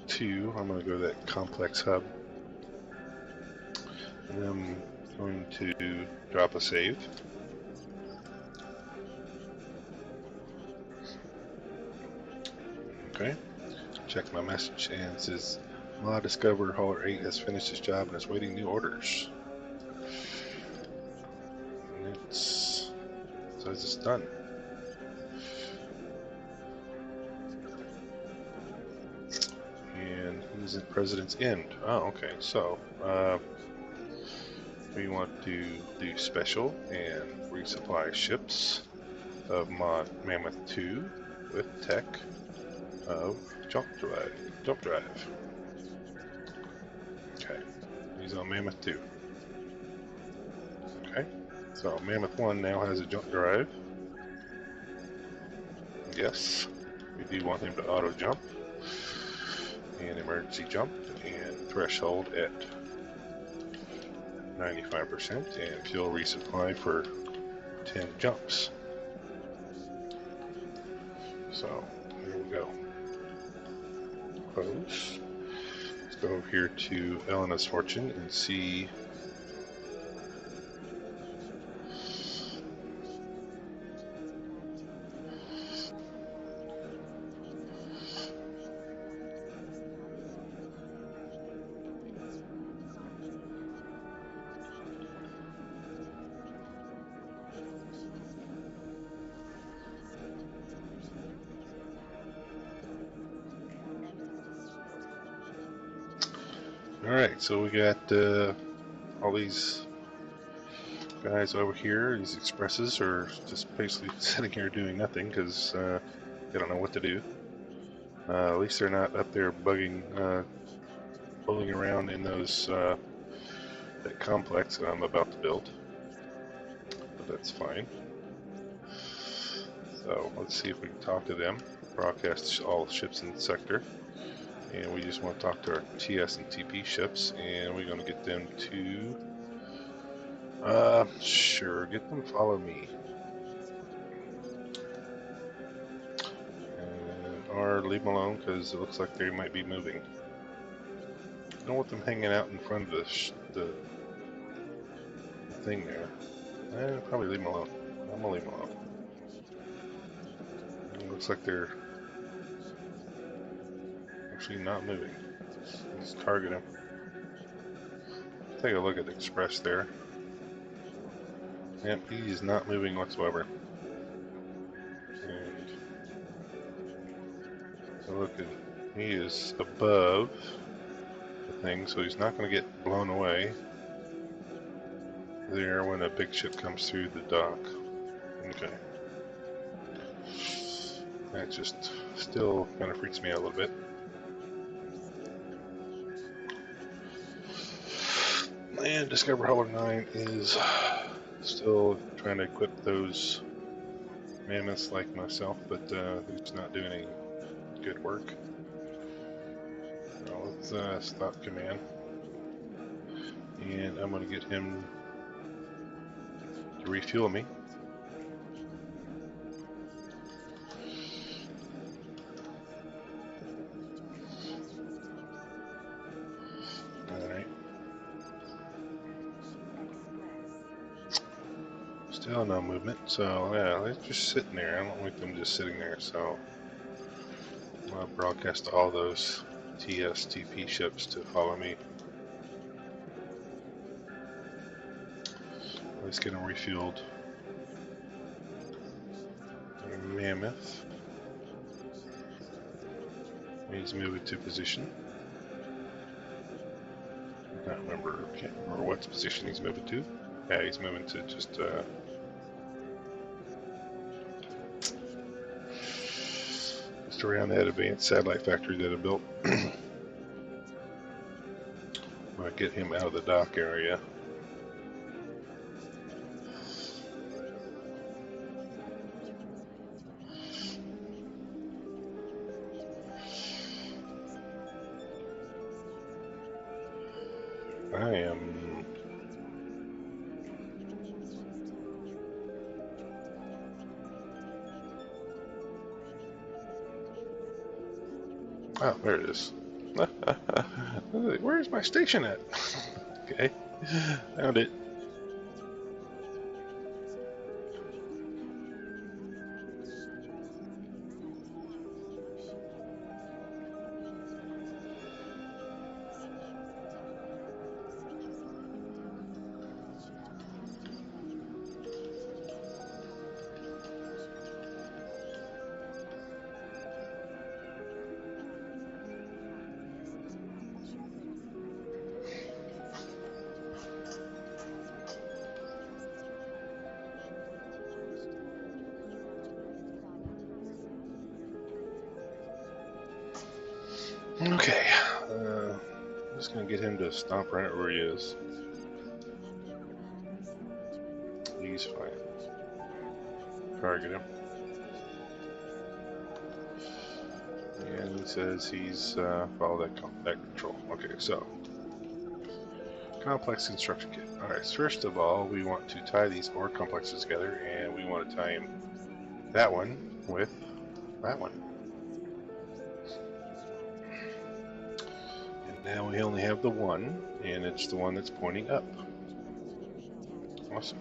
I'm going to go to that complex hub. And I'm going to drop a save. Okay. Check my message and it says, Ma Discover Hauler 8 has finished his job and is waiting new orders. And it says it's done. And he's at President's End. Oh, okay. So, we want to do special and resupply ships of Mammoth 2 with tech of jump drive. Okay, he's on Mammoth 2. Okay, so Mammoth 1 now has a jump drive. Yes, we do want him to auto jump and emergency jump and threshold at 95% and fuel resupply for 10 jumps. So here we go. Close. Let's go over here to Elena's Fortune and see. Alright, so we got all these guys over here. These expresses are just basically sitting here doing nothing because they don't know what to do. At least they're not up there bugging, pulling around in those that complex that I'm about to build. But that's fine. So let's see if we can talk to them. Broadcast all ships in the sector. And we just want to talk to our TS and TP ships, and we're going to get them to Sure, get them to follow me. Or leave them alone, because it looks like they might be moving. I don't want them hanging out in front of the thing there. Probably leave them alone. I'm gonna leave them alone. It looks like they're actually not moving. Let's target them. Take a look at the Express there. Yep, he is not moving whatsoever. And look at, he is above the thing, so he's not going to get blown away there when a big ship comes through the dock. Okay. That just still kind of freaks me out a little bit. And Discover Hollow 9 is still trying to equip those mammoths like myself, but he's not doing any good work. So let's stop command. And I'm going to get him to refuel me. Alright. Still no movement, so yeah, they're just sitting there. I don't like them just sitting there, so I'm going to broadcast all those TSTP ships to follow me. Let's get them refueled. Mammoth. He's moving to position. I can't remember what position he's moving to. Yeah, he's moving to just around that advanced satellite factory that I built. I'm gonna get him out of the dock area. I am oh, there it is. Where's my station at? Okay, found it. Okay, I'm just gonna get him to stomp right where he is. He's fine. Target him. And he says he's follow that control. Okay, so complex construction kit. Alright, so first of all, we want to tie these ore complexes together, and we want to tie him that one with that one. And now we only have the one, and it's the one that's pointing up. Awesome.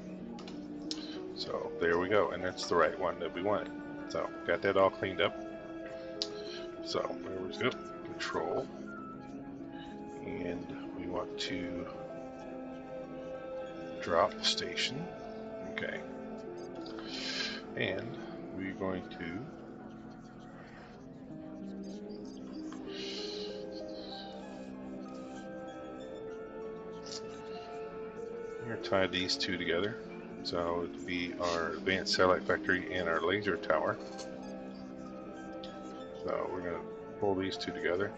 So there we go, and that's the right one that we wanted. So got that all cleaned up. So there we go. Control, and we want to drop station. Okay, and we're going to tie these two together. So it would be our advanced satellite factory and our laser tower. So we're going to pull these two together.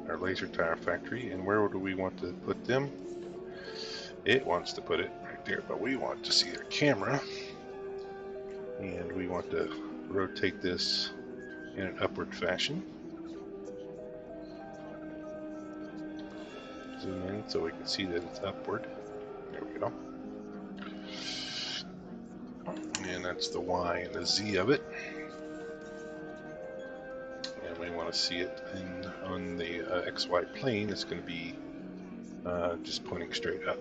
Our laser tower factory, and where do we want to put them? It wants to put it right there, but we want to see their camera, and we want to rotate this in an upward fashion. Zoom in so we can see that it's upward. There we go. go. And that's the Y and the Z of it. And we want to see it on the XY plane. It's going to be just pointing straight up.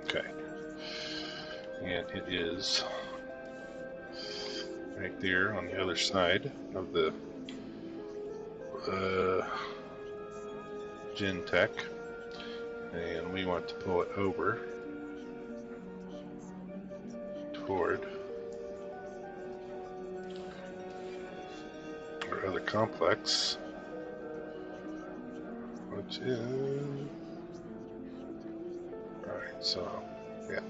Okay. And it is right there on the other side of the Gen-Tech. And we want to pull it over toward our other complex, which is, alright, so, yeah.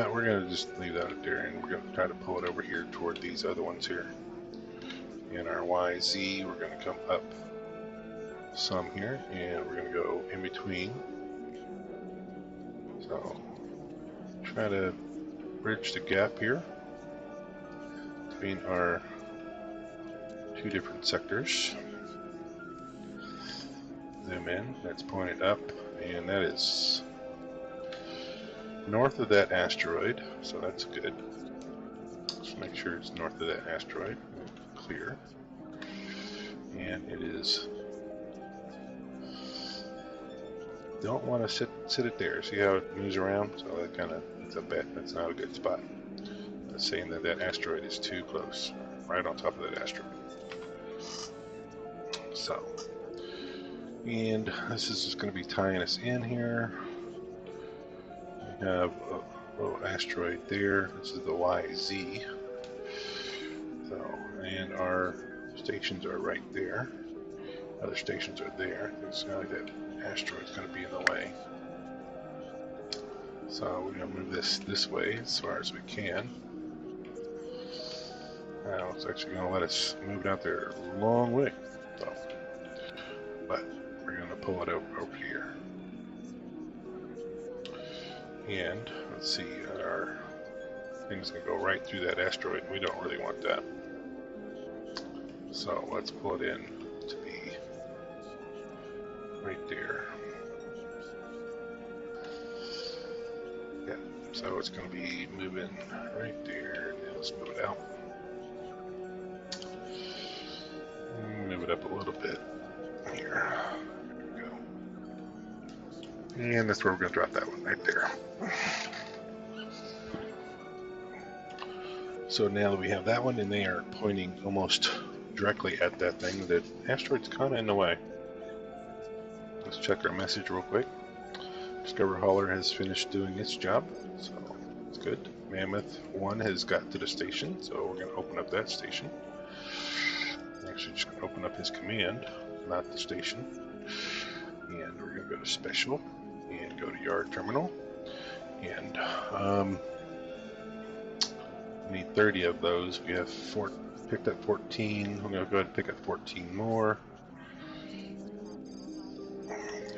We're going to just leave that up there, and we're going to try to pull it over here toward these other ones here. And our YZ, we're going to come up some here, and we're going to go in between. So, try to bridge the gap here between our two different sectors. Zoom in, that's pointed up, and that is north of that asteroid, so that's good. Let's make sure it's north of that asteroid. Clear. And it is, don't want to sit it there. See how it moves around? So that kind of, that's not a good spot. It's saying that that asteroid is too close, right on top of that asteroid. So, and this is just going to be tying us in here. We have a little asteroid there. This is the YZ. So, and our stations are right there. Other stations are there. It's not like that asteroid's going to be in the way. So we're going to move this way as far as we can. Now it's actually going to let us move it out there a long way. So, but we're going to pull it over here. And let's see, our thing's going to go right through that asteroid. We don't really want that. So let's pull it in to be right there. Yeah, so it's going to be moving right there. Now let's move it out. Move it up a little bit here. There we go. And that's where we're going to drop that one right there. So now that we have that one, and they are pointing almost directly at that thing, the asteroid's kind of in the way. Let's check our message real quick. Discover Hauler has finished doing its job, so it's good. Mammoth 1 has got to the station, so we're going to open up that station. Actually, just going to open up his command, not the station. And we're going to go to Special and go to Yard Terminal. And we need 30 of those. We have picked up 14. We're going to go ahead and pick up 14 more.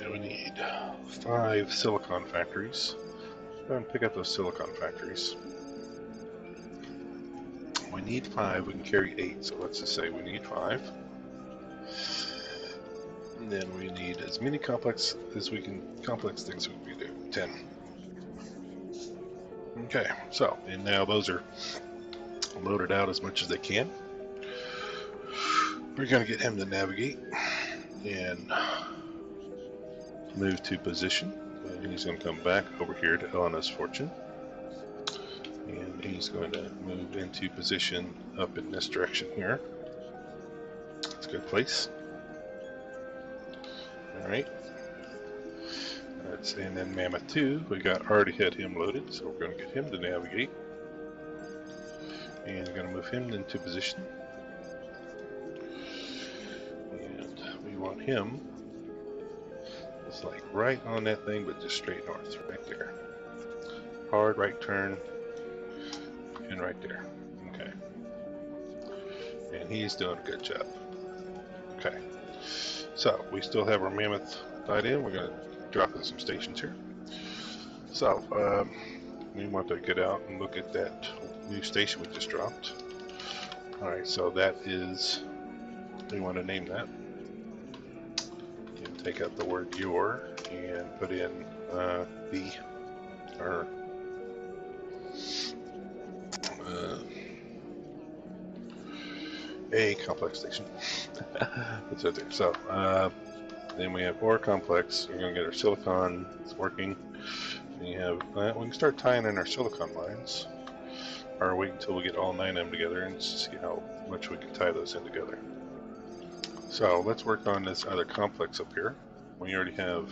And we need 5 silicon factories. Go ahead and pick up those silicon factories. We need 5. We can carry 8. So let's just say we need 5. And then we need as many complex things we can do. 10. Okay, so, and now those are loaded out as much as they can. We're going to get him to navigate and move to position. And he's going to come back over here to Elena's Fortune. And he's going to move into position up in this direction here. It's a good place. Alright. And then Mammoth 2, we already had him loaded, so we're going to get him to navigate. And we're going to move him into position. And we want him, it's like right on that thing, but just straight north, right there. Hard right turn, and right there. Okay. And he's doing a good job. Okay. So, we still have our Mammoth tied in. We're going to drop in some stations here. So, we want to get out and look at that new station we just dropped. Alright, so that is, we want to name that. And take out the word your and put in B or A complex station. It's right there. So then we have OR complex. We're going to get our silicon. It's working. And you have we can start tying in our silicon lines, or wait until we get all 9 of them together and see how much we can tie those in together. So let's work on this other complex up here. We already have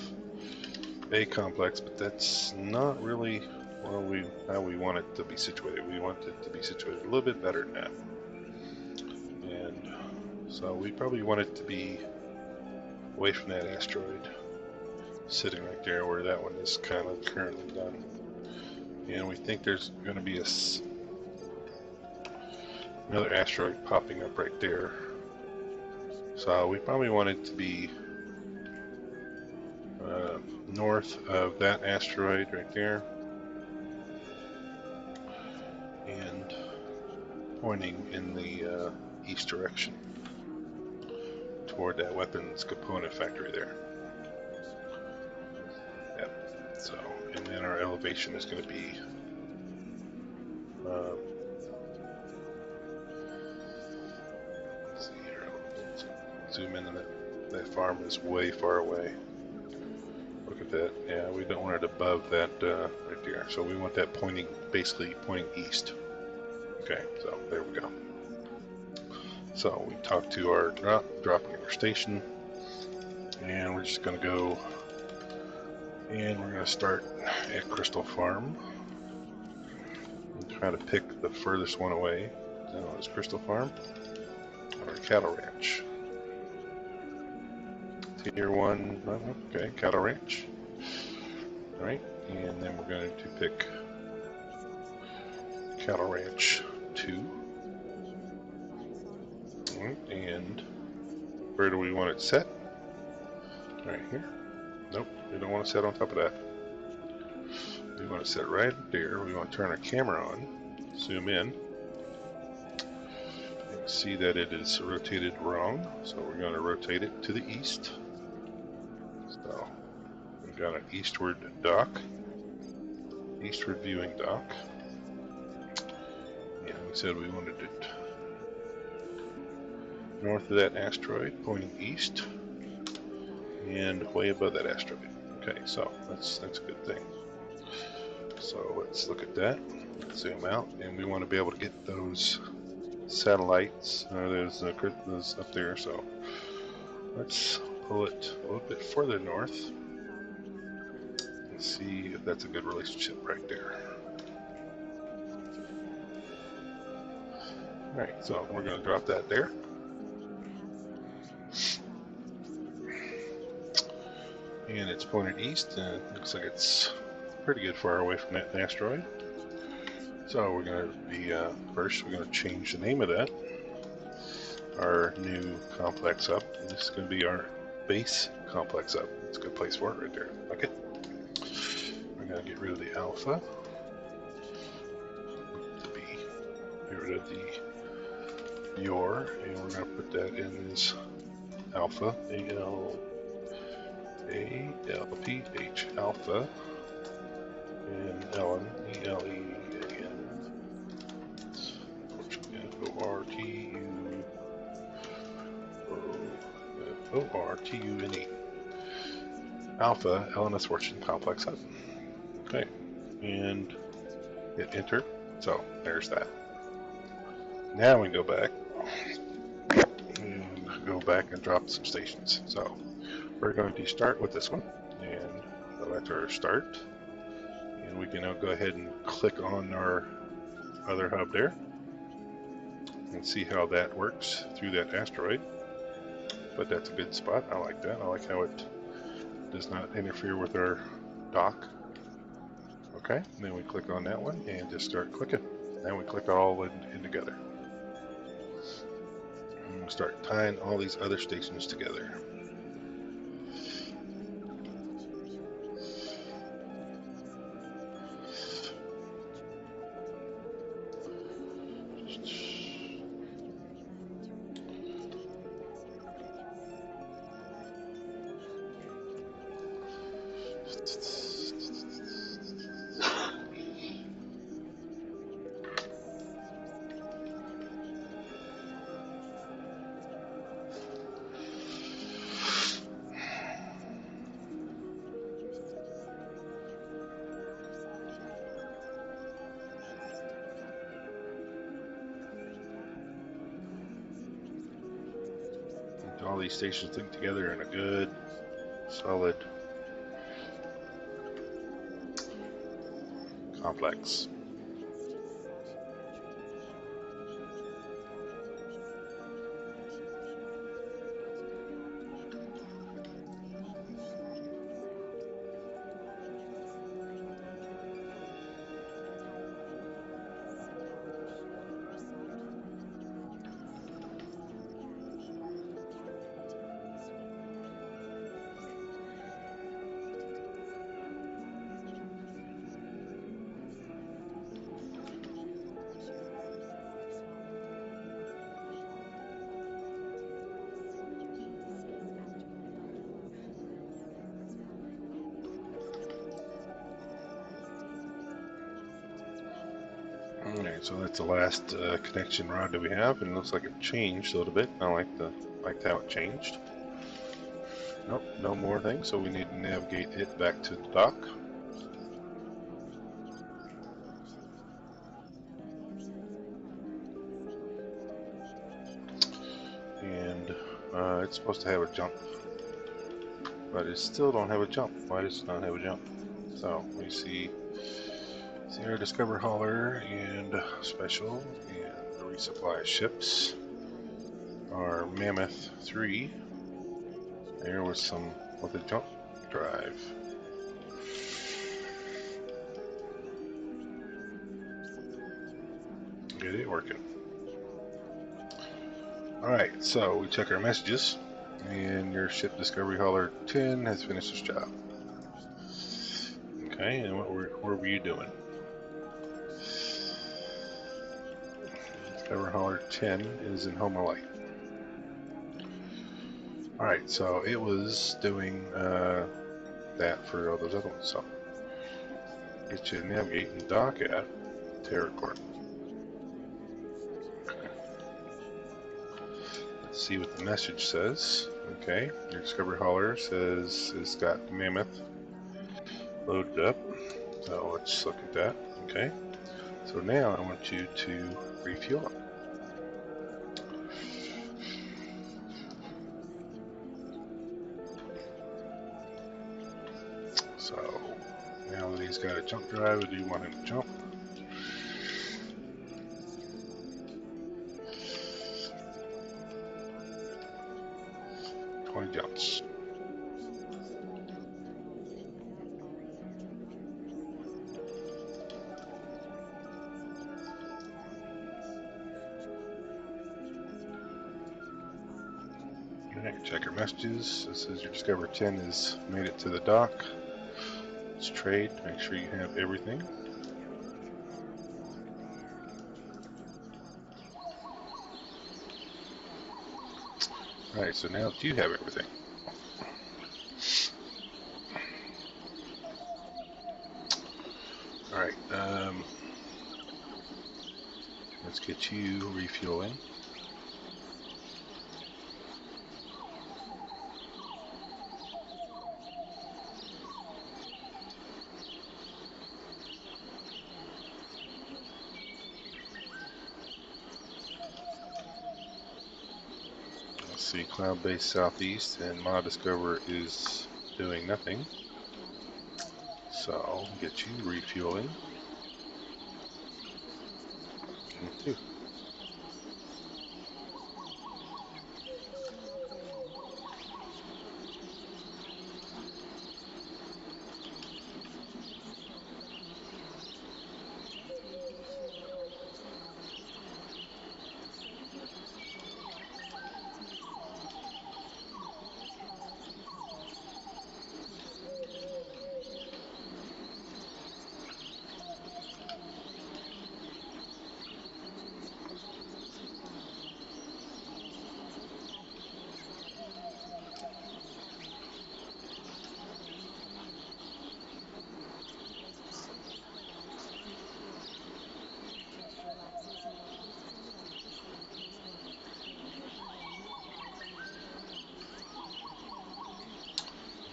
A complex, but that's not really how we want it to be situated. We want it to be situated a little bit better than that. And so we probably want it to be away from that asteroid, sitting right there where that one is kind of currently done. And we think there's going to be another asteroid popping up right there. So we probably want it to be north of that asteroid right there, and pointing in the east direction toward that weapons component factory there. Yep. So, and then our elevation is going to be let's see here, zoom in, and that farm is way far away. Look at that. Yeah, we don't want it above that right there. So we want that basically pointing east. Okay, so there we go. So we talk to our dropping our station, and we're just going to go, and we're going to start at Crystal Farm and try to pick the furthest one away. Now it's Crystal Farm or Cattle Ranch. Tier 1, okay, Cattle Ranch. Alright, and then we're going to pick Cattle Ranch 2. Alright, and where do we want it set? Right here. Nope, we don't want to set on top of that. We want to set right there. We want to turn our camera on, zoom in, and see that it is rotated wrong. So we're going to rotate it to the east. So we've got an eastward dock, eastward viewing dock. And we said we wanted it north of that asteroid, pointing east, and way above that asteroid. Okay, so that's a good thing. So let's look at that. Let's zoom out, and we want to be able to get those satellites, those up there. So let's pull it a little bit further north and see if that's a good relationship right there. Alright, so we're going to drop that there. And it's pointed east, and it looks like it's pretty good far away from that asteroid. So we're going to be, first we're going to change the name of that, our new complex up. And this is going to be our base complex up. It's a good place for it right there. Okay. We're going to get rid of the alpha, the B, get rid of the your, and we're going to put that in as alpha, A-L-A-L-P-H, alpha, and Ellen, E-L-E-A-N, O-R-T-U-N-E, alpha, Elena's Fortune Complex Hub. Okay, and hit enter. So there's that. Now we can go back and drop some stations. So we're going to start with this one and select our start, and we can now go ahead and click on our other hub there and see how that works through that asteroid. But that's a good spot. I like that. I like how it does not interfere with our dock. Okay, and then we click on that one and just start clicking. Now we click all in together. And we'll start tying all these other stations together. All these stations link together in a good, solid complex. Alright, so that's the last connection rod that we have, and it looks like it changed a little bit. I liked how it changed. Nope, no more things, so we need to navigate it back to the dock. And it's supposed to have a jump, but it still don't have a jump. Why does it not have a jump? So we see Sire Discover Hauler and Special and the resupply ships. Our Mammoth 3 there was some with a jump drive. Get it working. Alright, so we check our messages, and your ship Discovery Hauler 10 has finished its job. Okay, and what were you doing? Discovery Hauler 10 is in Homa Light. Alright, so it was doing that for all those other ones. So get you to navigate and dock at Terracorp. Let's see what the message says. Okay, your Discovery Hauler says it's got Mammoth loaded up. So let's look at that. Okay, so now I want you to refuel it. So now that he's got a jump drive, do you want him to jump? Jumps. Alright, check our messages. This says your Discover 10 has made it to the dock. Let's trade, make sure you have everything. Alright, so now do you have everything? Alright, let's get you refueling. Let's see, Cloud Base Southeast and Mod Discover is doing nothing. So I'll get you refueling. Me too.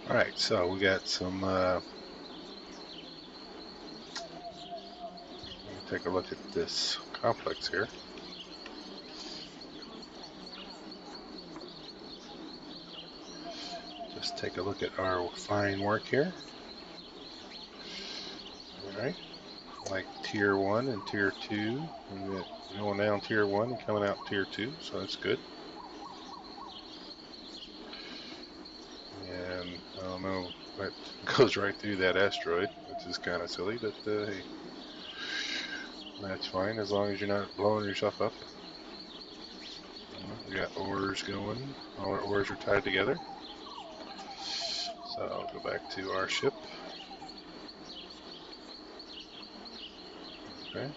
Alright, so we got some, take a look at this complex here. Just take a look at our fine work here. Alright, like tier 1 and tier 2. We got going down tier 1 and coming out tier 2, so that's good. And I don't know, that goes right through that asteroid, which is kind of silly, but hey, that's fine as long as you're not blowing yourself up. We got ores going. All our ores are tied together. So I'll go back to our ship. Okay.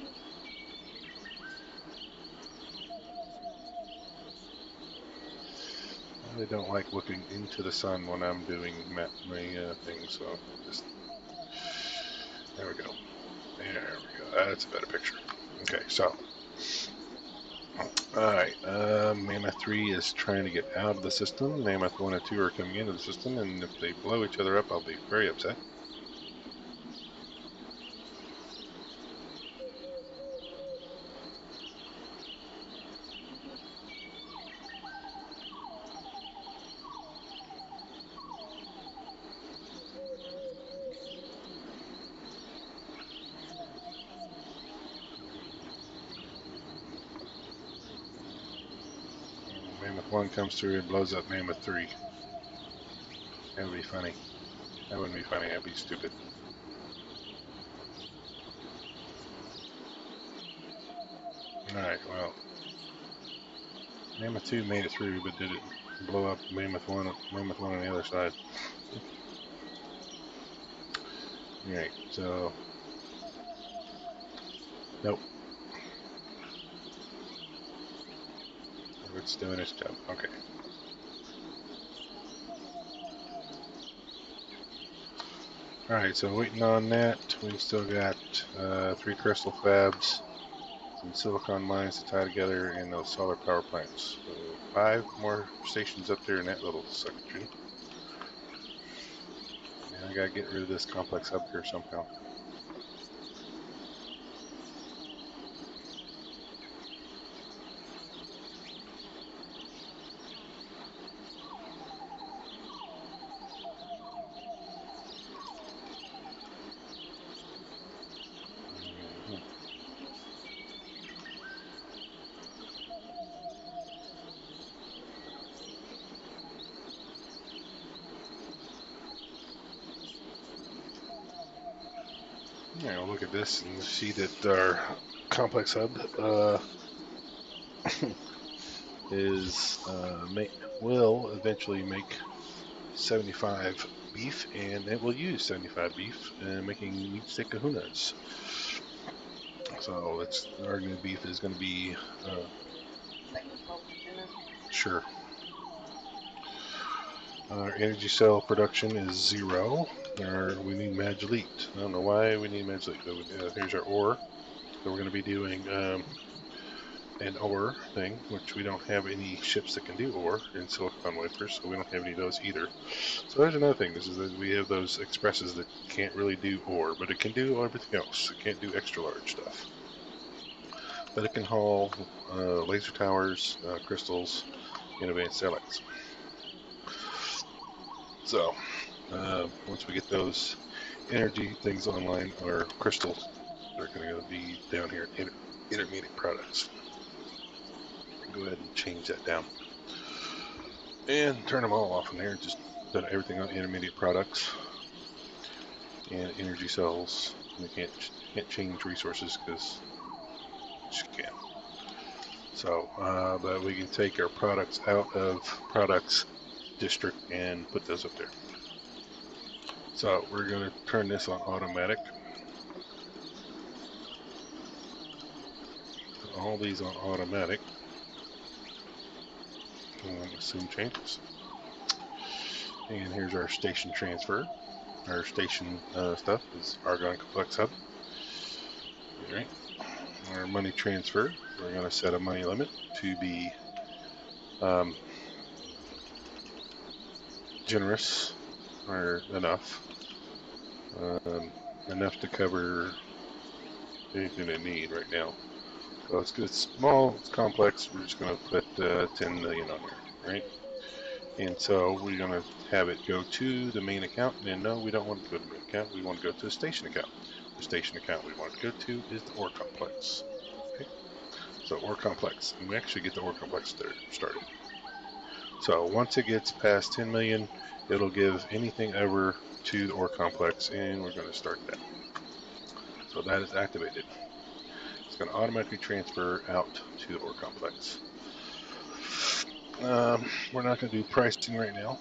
I don't like looking into the sun when I'm doing my thing, so just there we go. There we go. That's a better picture. Okay, so all right. Mammoth 3 is trying to get out of the system. Mammoth 1 and 2 are coming into the system, and if they blow each other up, I'll be very upset. Mammoth 1 comes through and blows up Mammoth 3. That would be funny. That wouldn't be funny. That'd be stupid. Alright, well, Mammoth 2 made it through, but did it blow up Mammoth 1 on the other side? Alright, so... Nope. It's doing its job. Okay. Alright, so waiting on that. We've still got 3 crystal fabs, some silicon mines to tie together, and those solar power plants. So 5 more stations up there in that little section. And I gotta get rid of this complex hub here somehow. Yeah, we'll look at this and see that our complex hub is will eventually make 75 beef, and it will use 75 beef, making meat stick kahunas. So that's our new beef is going to be sure. Our energy cell production is 0. We need Magellite. I don't know why we need Magellite, but here's our ore. So we're going to be doing an ore thing, which we don't have any ships that can do ore in silicon wafers, so we don't have any of those either. So there's another thing. This is that we have those expresses that can't really do ore, but it can do everything else. It can't do extra large stuff. But it can haul laser towers, crystals, and advanced satellites. So once we get those energy things online, our crystals are going to be down here in intermediate products. Go ahead and change that down and turn them all off in there. Just put everything on intermediate products and energy cells. We can't change resources because you can't. So, but we can take our products out of products district and put those up there. So we're going to turn this on automatic. Put all these on automatic. And assume changes. And here's our station transfer. Our station stuff is Argon Complex Hub. All right. Our money transfer, we're going to set a money limit to be generous are enough. Enough to cover anything they need right now. So it's small, it's complex. We're just going to put 10 million on there, right? And so we're going to have it go to the main account. And no, we don't want to go to the main account. We want to go to the station account. The station account we want to go to is the ore complex. Okay? So ore complex, and we actually get the ore complex there started. So once it gets past 10 million, it'll give anything over to the ore complex, and we're going to start that. So that is activated. It's going to automatically transfer out to the ore complex. We're not going to do pricing right now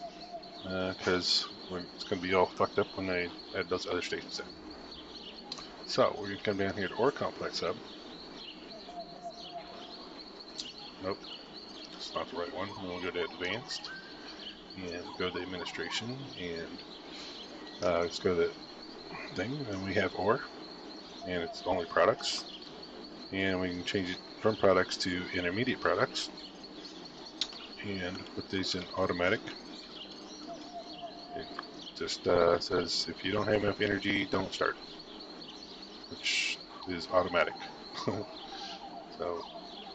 because it's going to be all fucked up when they add those other stations in. So we're going to come down here to ore complex hub. Nope, it's not the right one. We'll go to advanced and go to administration, and let's go to the thing, and we have ore, and it's only products, and we can change it from products to intermediate products, and put these in automatic. It just says if you don't have enough energy, don't start, which is automatic. So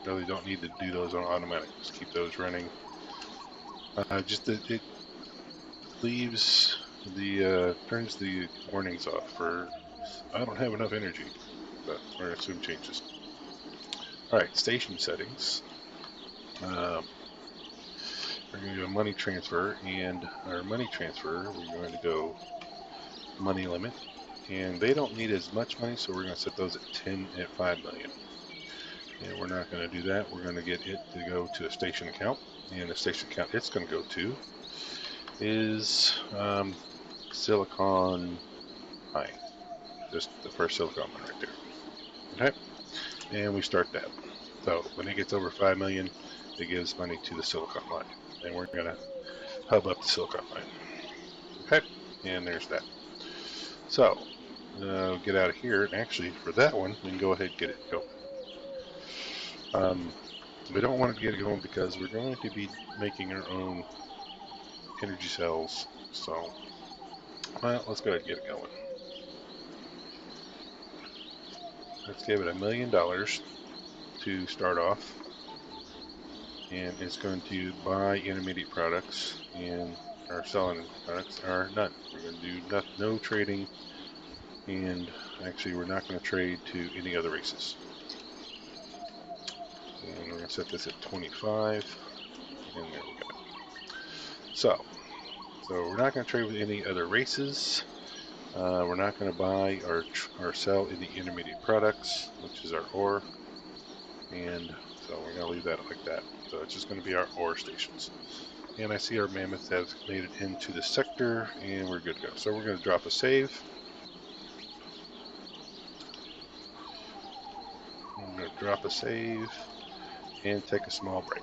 really don't need to do those on automatic. Just keep those running. It leaves turns the warnings off for I don't have enough energy, but we're gonna assume changes. All right, station settings. We're going to do a money transfer, and our money transfer, we're going to go money limit, and they don't need as much money, so we're going to set those at 5 million. And we're not going to do that. We're going to get it to go to a station account, and the station account it's going to go to is Silicon High, just the first Silicon one right there. Okay, and we start that. So when it gets over 5 million, it gives money to the Silicon line, and we're going to hub up the Silicon line. Okay, and there's that. So get out of here, and actually for that one, we can go ahead and get it going. We don't want to get it going because we're going to be making our own energy cells. So, well, let's go ahead and get it going. Let's give it $1 million to start off, and it's going to buy intermediate products, and our selling products are none. We're going to do no trading, and actually we're not going to trade to any other races. And we're going to set this at 25, and there we go. So we're not going to trade with any other races. We're not going to buy or sell any intermediate products, which is our ore. And so we're going to leave that like that. So it's just going to be our ore stations. And I see our mammoths have made it into the sector, and we're good to go. So we're going to drop a save. I'm going to drop a save and take a small break.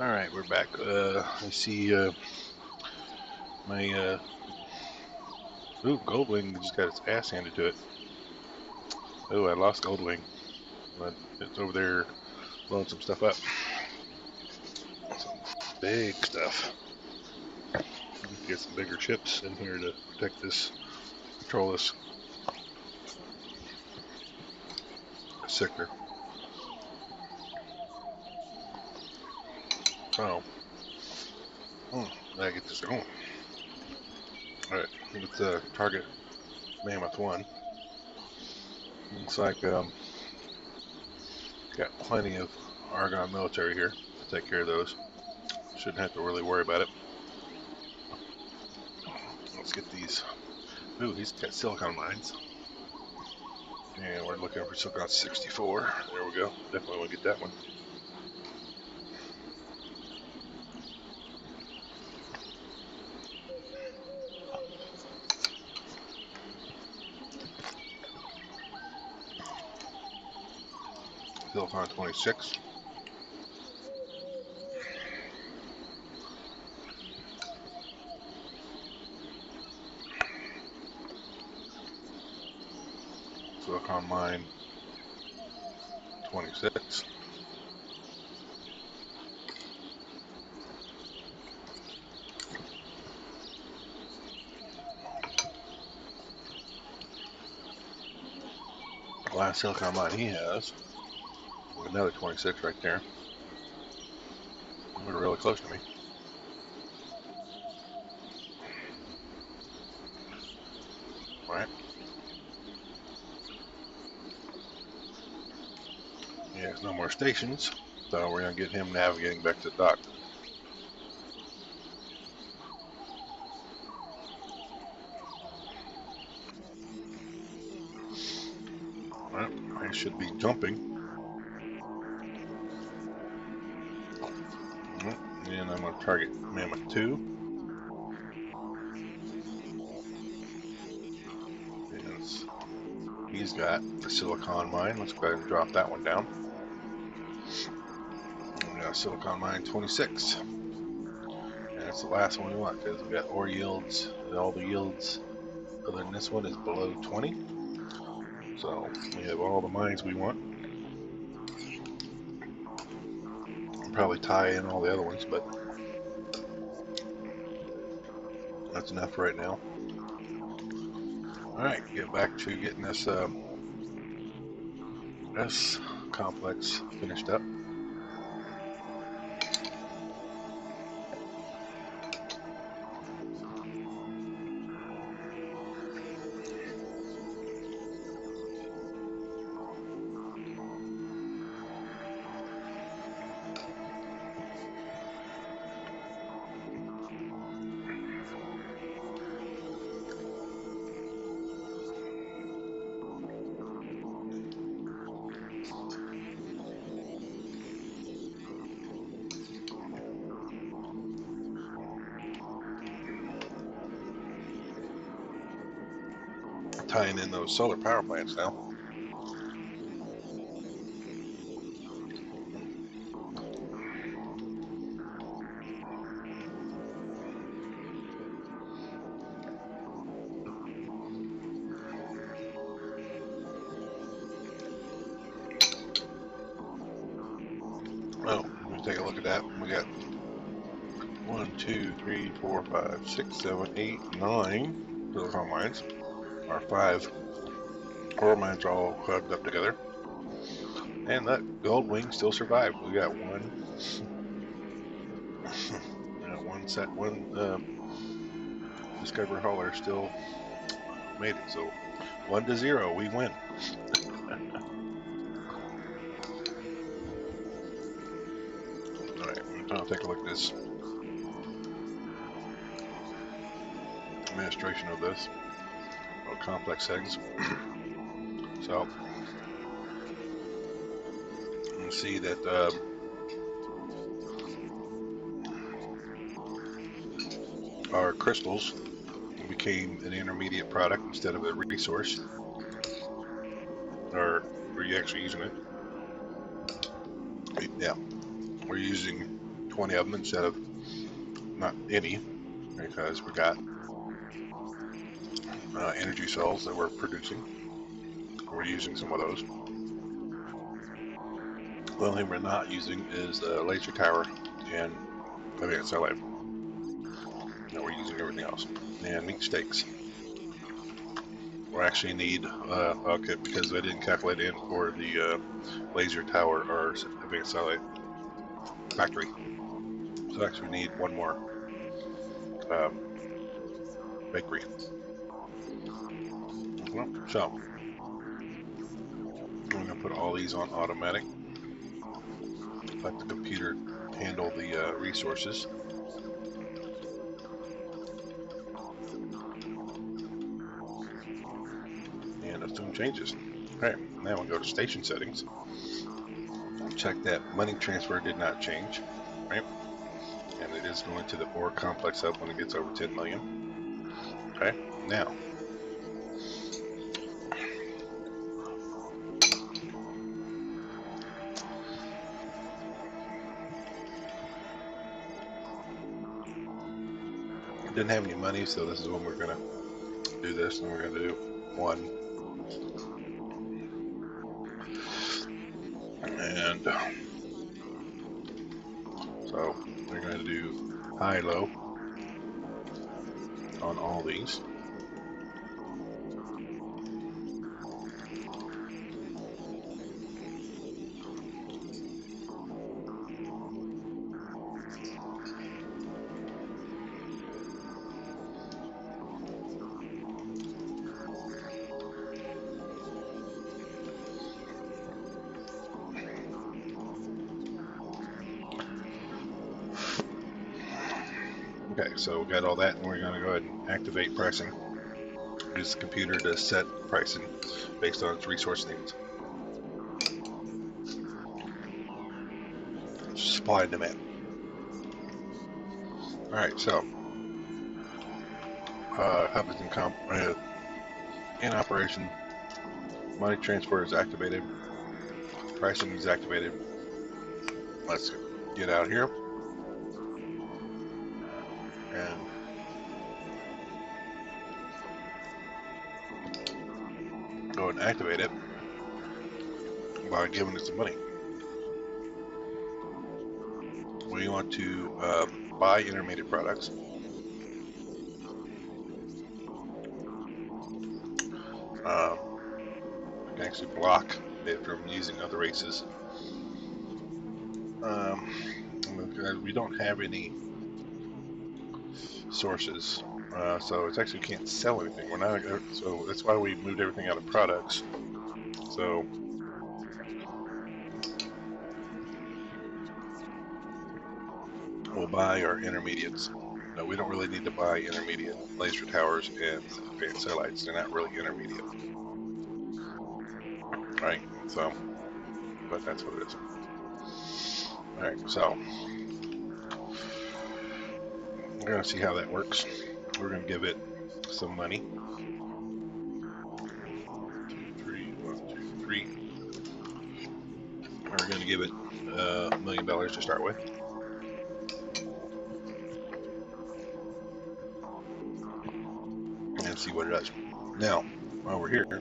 Alright, we're back. I see my Goldwing just got its ass handed to it. Oh, I lost Goldwing, but it's over there blowing some stuff up. Some big stuff. Get some bigger ships in here to protect this, control this sector. So, gotta get this going. Alright, let's target Mammoth 1. Looks like got plenty of Argon military here to take care of those. Shouldn't have to really worry about it. Let's get these. Ooh, he's got silicon mines. And we're looking for silicon 64. There we go. Definitely want to get that one. Silicon 26. Silicon mine 26. Last silicon mine he has. Another 26 right there. They're really close to me. Alright. He has no more stations, so we're going to get him navigating back to the dock. Alright, he should be jumping. And I'm going to target Mammoth 2. Yes. He's got the silicon mine. Let's go ahead and drop that one down. We got silicon mine 26. And that's the last one we want because we got ore yields. And all the yields other than this one is below 20. So we have all the mines we want. I'll probably tie in all the other ones, but that's enough right now. Alright, get back to getting this S complex finished up. Tying in those solar power plants now. Oh, let me take a look at that. We got 1, 2, 3, 4, 5, 6, 7, 8, 9 silicon mines. Our 5 ore mines are all hugged up together. And that Goldwing still survived. We got one Discovery hauler still made it. So 1-0, we win. Alright, I'm going to take a look at this administration of this. Complex settings. So you can see that our crystals became an intermediate product instead of a resource. Or were you actually using it? Yeah, we're using 20 of them instead of not any, because we got energy cells that we're producing. We're using some of those. The only thing we're not using is the laser tower and advanced satellite. No, we're using everything else. And meat steaks. We actually need, okay, because I didn't calculate in for the laser tower or advanced satellite factory. So actually we need one more bakery. So I'm going to put all these on automatic. Let the computer handle the resources. And assume changes. Alright, now we'll go to station settings. Check that money transfer did not change. Right? And it is going to the ore complex hub when it gets over 10 million. Okay, now didn't have any money, so this is when we're gonna do this, and we're gonna do 1 and so we're gonna do high low on all these. Okay, so we got all that, and we're going to go ahead and activate pricing. Use the computer to set pricing based on its resource needs. Supply and demand. Alright, so hub is in operation. Money transfer is activated. Pricing is activated. Let's get out here and go and activate it by giving it some money. We want to buy intermediate products. We can actually block it from using other races. We don't have any sources, so it's actually can't sell anything. We're not, so that's why we moved everything out of products. So we'll buy our intermediates. No, we don't really need to buy intermediate laser towers and advanced satellites. They're not really intermediate, right? So, but that's what it is. All right, so we're gonna see how that works. We're gonna give it some money. 1, 2, 3. We're gonna give it $1 million to start with. And see what it does. Now, while we're here,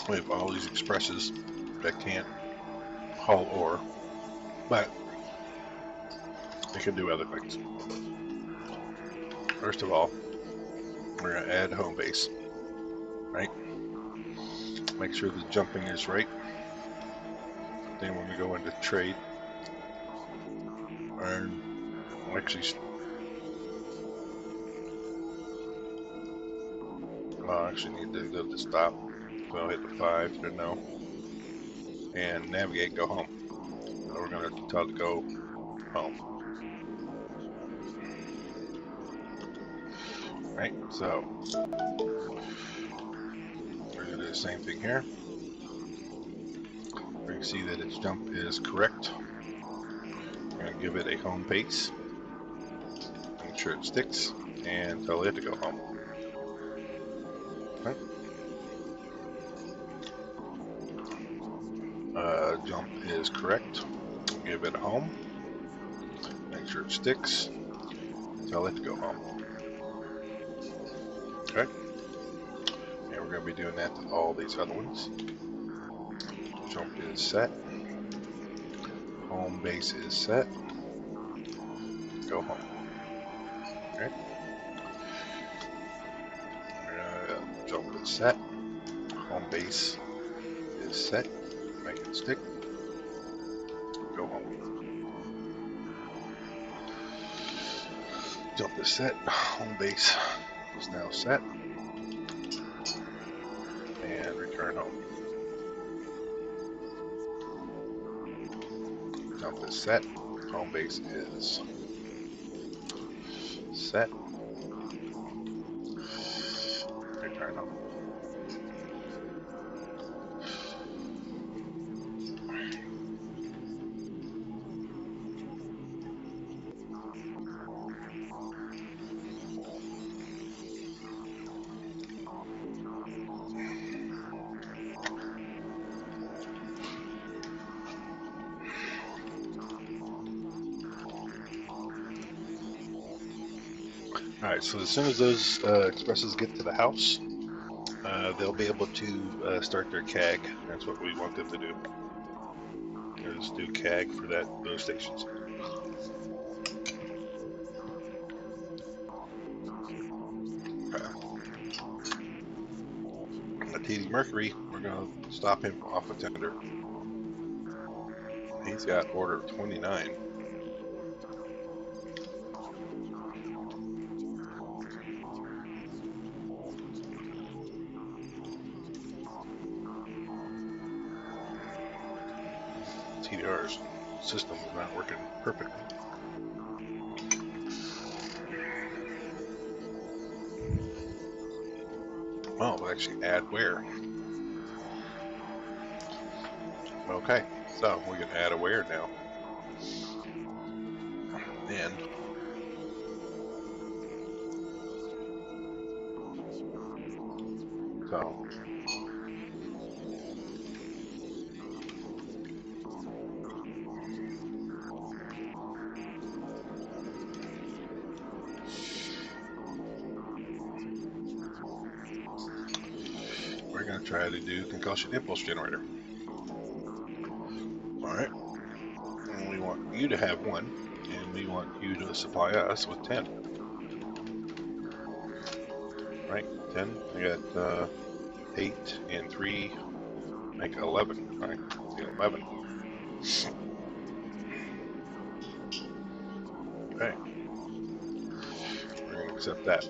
we have all these expresses that can't haul ore, but they can do other things. First of all, we're going to add home base, right? Make sure the jumping is right. Then we're going to go into trade. And actually, I actually need to go to stop. So I'll hit the 5 to no. And navigate and go home. So we're going to tell it to go home. Right, so we're going to do the same thing here. We're going to see that its jump is correct. We're going to give it a home pace. Make sure it sticks and tell it to go home. Okay. Jump is correct. We'll give it a home. Make sure it sticks. Tell it to go home. Okay. And we're going to be doing that to all these other ones. Jump is set. Home base is set. Go home. Okay. Jump is set. Home base is set. Make it stick. Go home. Jump is set. Home base is now set. And return home. Jump is set. Home base is set. Return home. Alright, so as soon as those expresses get to the house, they'll be able to start their CAG. That's what we want them to do. Is do CAG for those stations. Okay. The TD Mercury, we're going to stop him off a tender. He's got order 29. TDR's system is not working perfectly. Oh, we'll actually add where. Okay, so we can add a where now. And so we're going to try to do concussion impulse generator. Alright. And we want you to have 1, and we want you to supply us with 10. Right? 10. I got 8 and 3 make 11. Right? 11. Okay. We're going to accept that.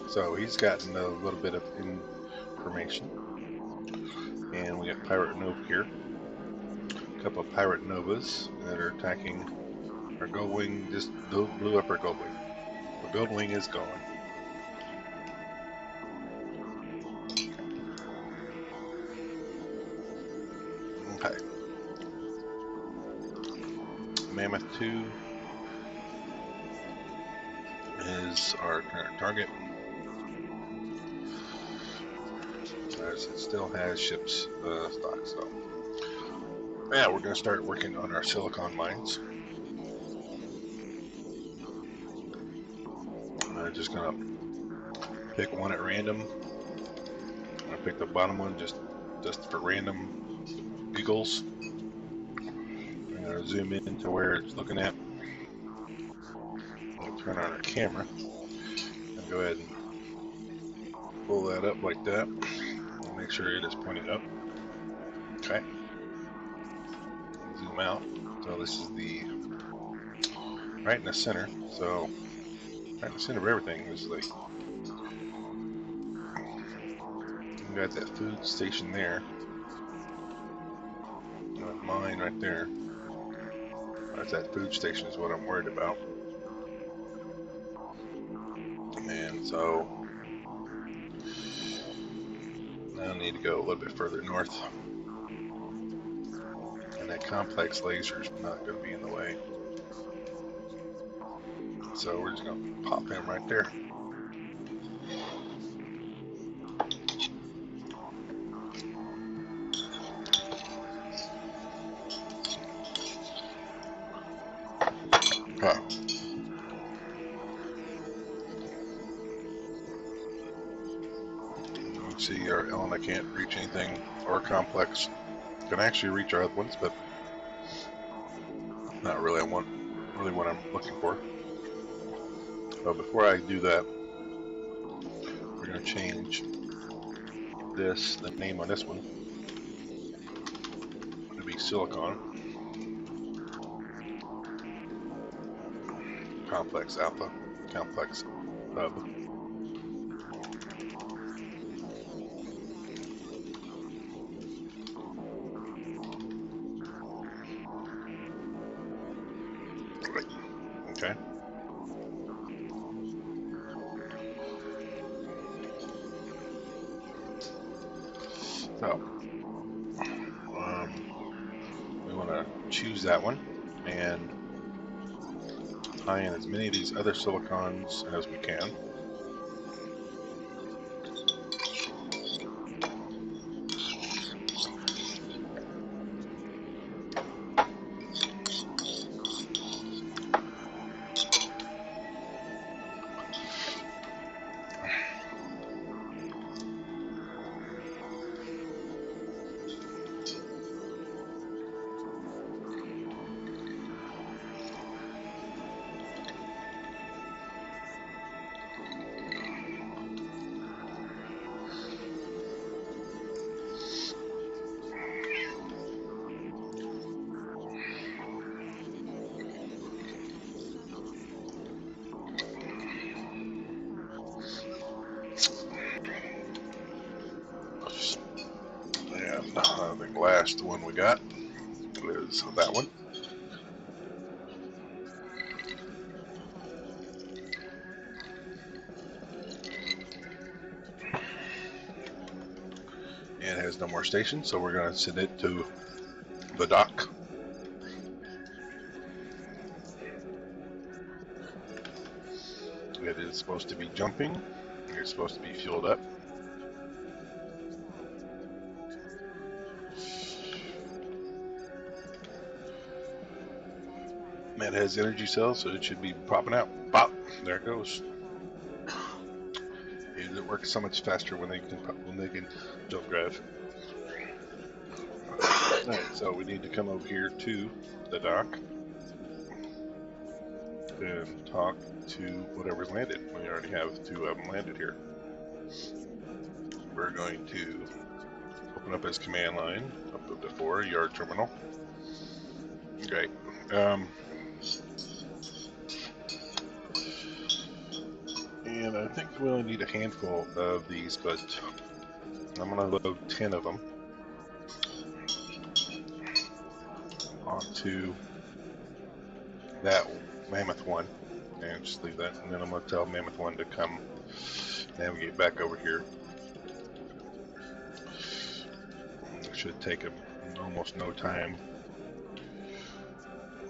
So he's gotten a little bit of information. And we got Pirate Nova here. A couple of Pirate Novas that are attacking our Gold Wing. Just blew up our Gold Wing. The Gold Wing is gone. Okay. Mammoth 2 is our current target. As it still has ships stock, so yeah, we're going to start working on our silicon mines. I'm just going to pick one at random. I'm going to pick the bottom one just for random eagles. I'm going to zoom in to where it's looking at. We'll turn on our camera and go ahead and pull that up like that. And make sure it is pointing up. Okay. Zoom out. So this is right in the center. So right in the center of everything is like we got that food station there. Mine right there. That's that food station is what I'm worried about. And so I need to go a little bit further north. And that complex laser is not going to be in the way. So we're just going to pop him right there. Huh. Let's see, our Ellen, I can't reach anything or complex. Can actually reach our other ones, but not really. I want really what I'm looking for. But before I do that, we're going to change this, the name on this one, to be silicon complex alpha complex hub. Right. Okay. So we want to choose that one and tie in as many of these other silicons as we can. And the last one we got is that one. And it has no more stations, so we're going to send it to the dock. It is supposed to be jumping. It's supposed to be fueled up. It has energy cells, so it should be popping out. Pop! There it goes. It works so much faster when they can jump drive. Alright, so we need to come over here to the dock and talk to whatever's landed. We already have 2 of them landed here. We're going to open up his command line up to 4 yard terminal. Okay. And I think we only need a handful of these, but I'm going to load 10 of them onto that Mammoth 1 and just leave that, and then I'm going to tell Mammoth 1 to come navigate back over here. It should take him almost no time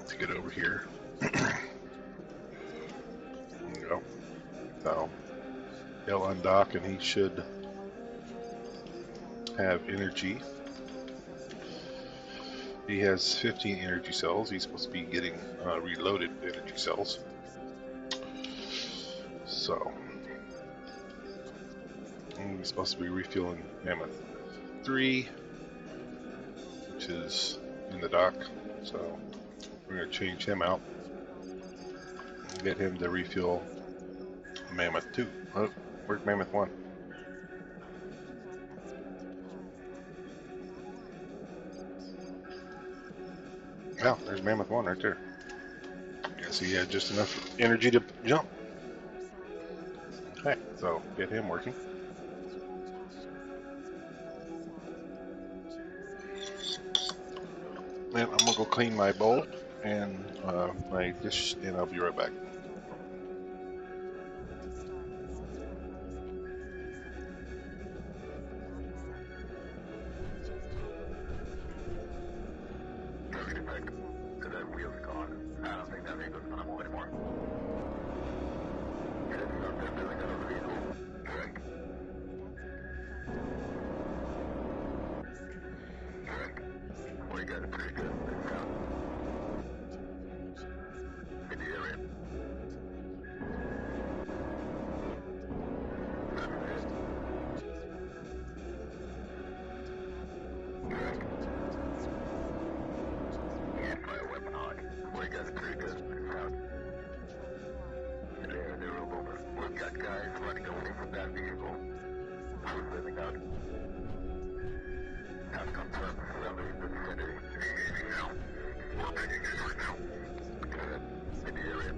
to get over here. There you go. So he'll undock and he should have energy. He has 15 energy cells. He's supposed to be getting reloaded energy cells. So he's supposed to be refueling Mammoth 3, which is in the dock. So we're going to change him out and get him to refuel Mammoth 2. Oh, where's Mammoth 1? Oh, there's Mammoth 1 right there. Guess he had just enough energy to jump. Okay, so get him working. And I'm gonna go clean my bowl and my dish, and I'll be right back. Have confirmed surrounding the vicinity. Engaging now. We're making it right now. Go ahead. In the area.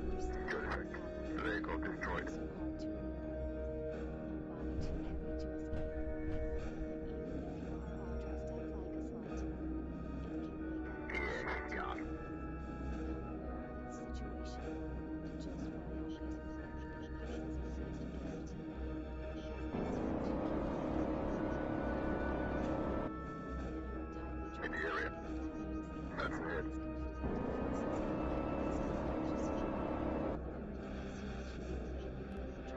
Terrific. Vehicle destroyed. EA gone. In the area. That's it.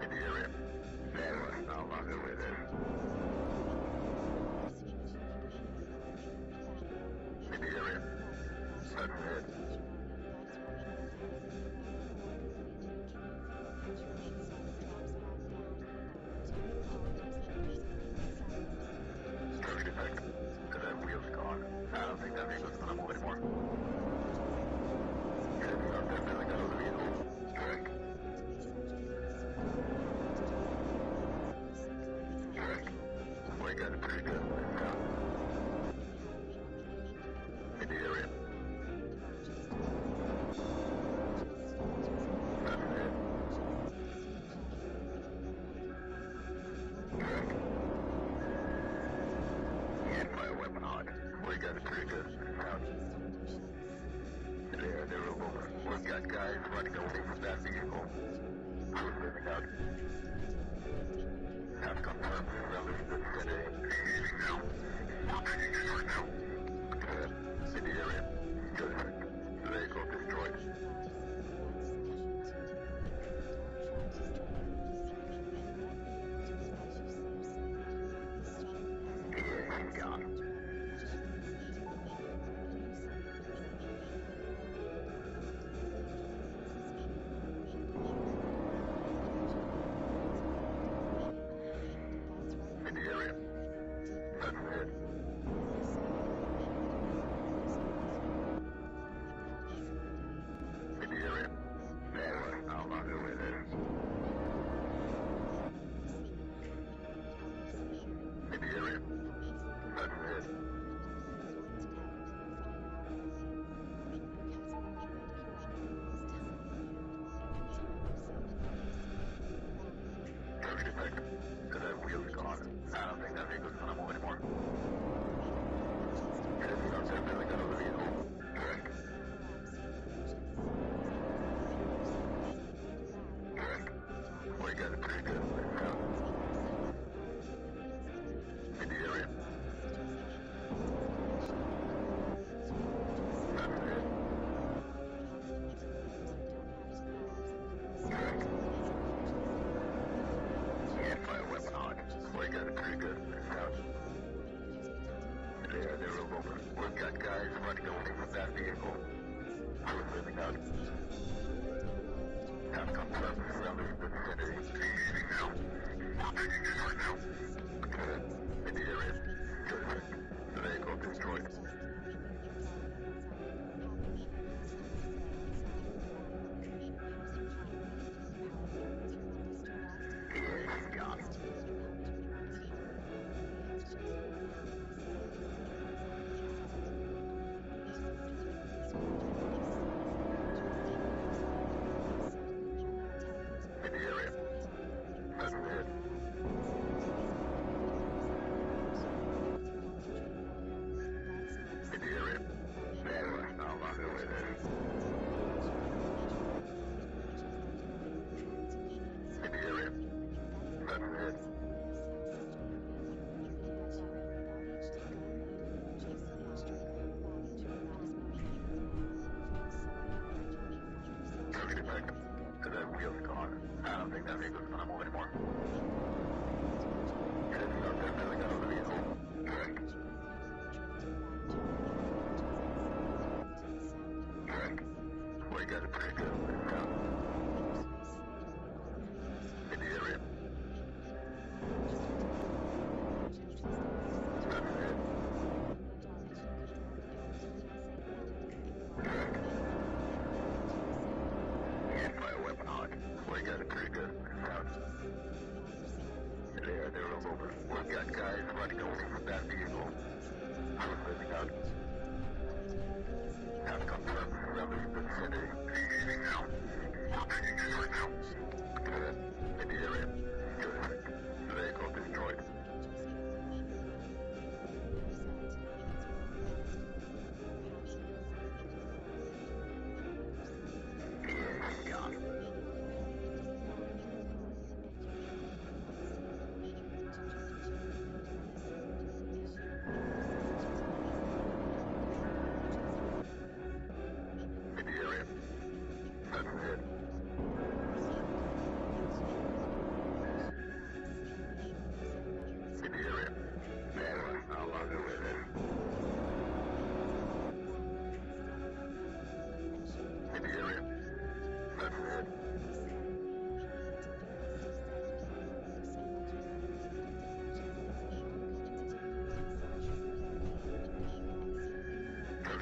In the area. There was no longer with it. In the area. That's it. Target detected. That wheel's gone. I don't think that vehicle's gonna move anymore. Heads up, they're filling out of the vehicle. Check. Check. We got it pretty good. In the area. That's it. Check. And my weapon on. We got it pretty good. Out. There, they're over. We've got guys running away from that vehicle. Who's living out? Have confirmed surrounding the vicinity. Engaging now. We're making it right now. Good. In the area. Terrific. Vehicle destroyed. EA gone. In the area. That's it. In the area. There was no longer with it. In the area. That's it. Target detected. That wheel's gone. I don't think that vehicle's gonna move anymore. Heads up, they're filling out of the vehicle. Check. Check. We got it pretty good. Out. In the area. That's it. Check. And my weapon on. We got it pretty good. Out. There, they're over. We've got guys running away from that vehicle. Who's living out? Have confirmed surrounding the vicinity. Engaging now. We're making it right now. Good. In the area. Terrific. Vehicle destroyed. EA gone. In the area. That's it. In the area. There was no longer with it. In the area. That's it. Target detected. That wheel's gone. I don't think that vehicle's gonna move anymore. Heads up, they're filling out of the vehicle. Check. Check. We got it pretty good. Out. In the area. That's it. Check. And my weapon on. We got it pretty good. Out. There, they're over. We've got guys running away from that vehicle.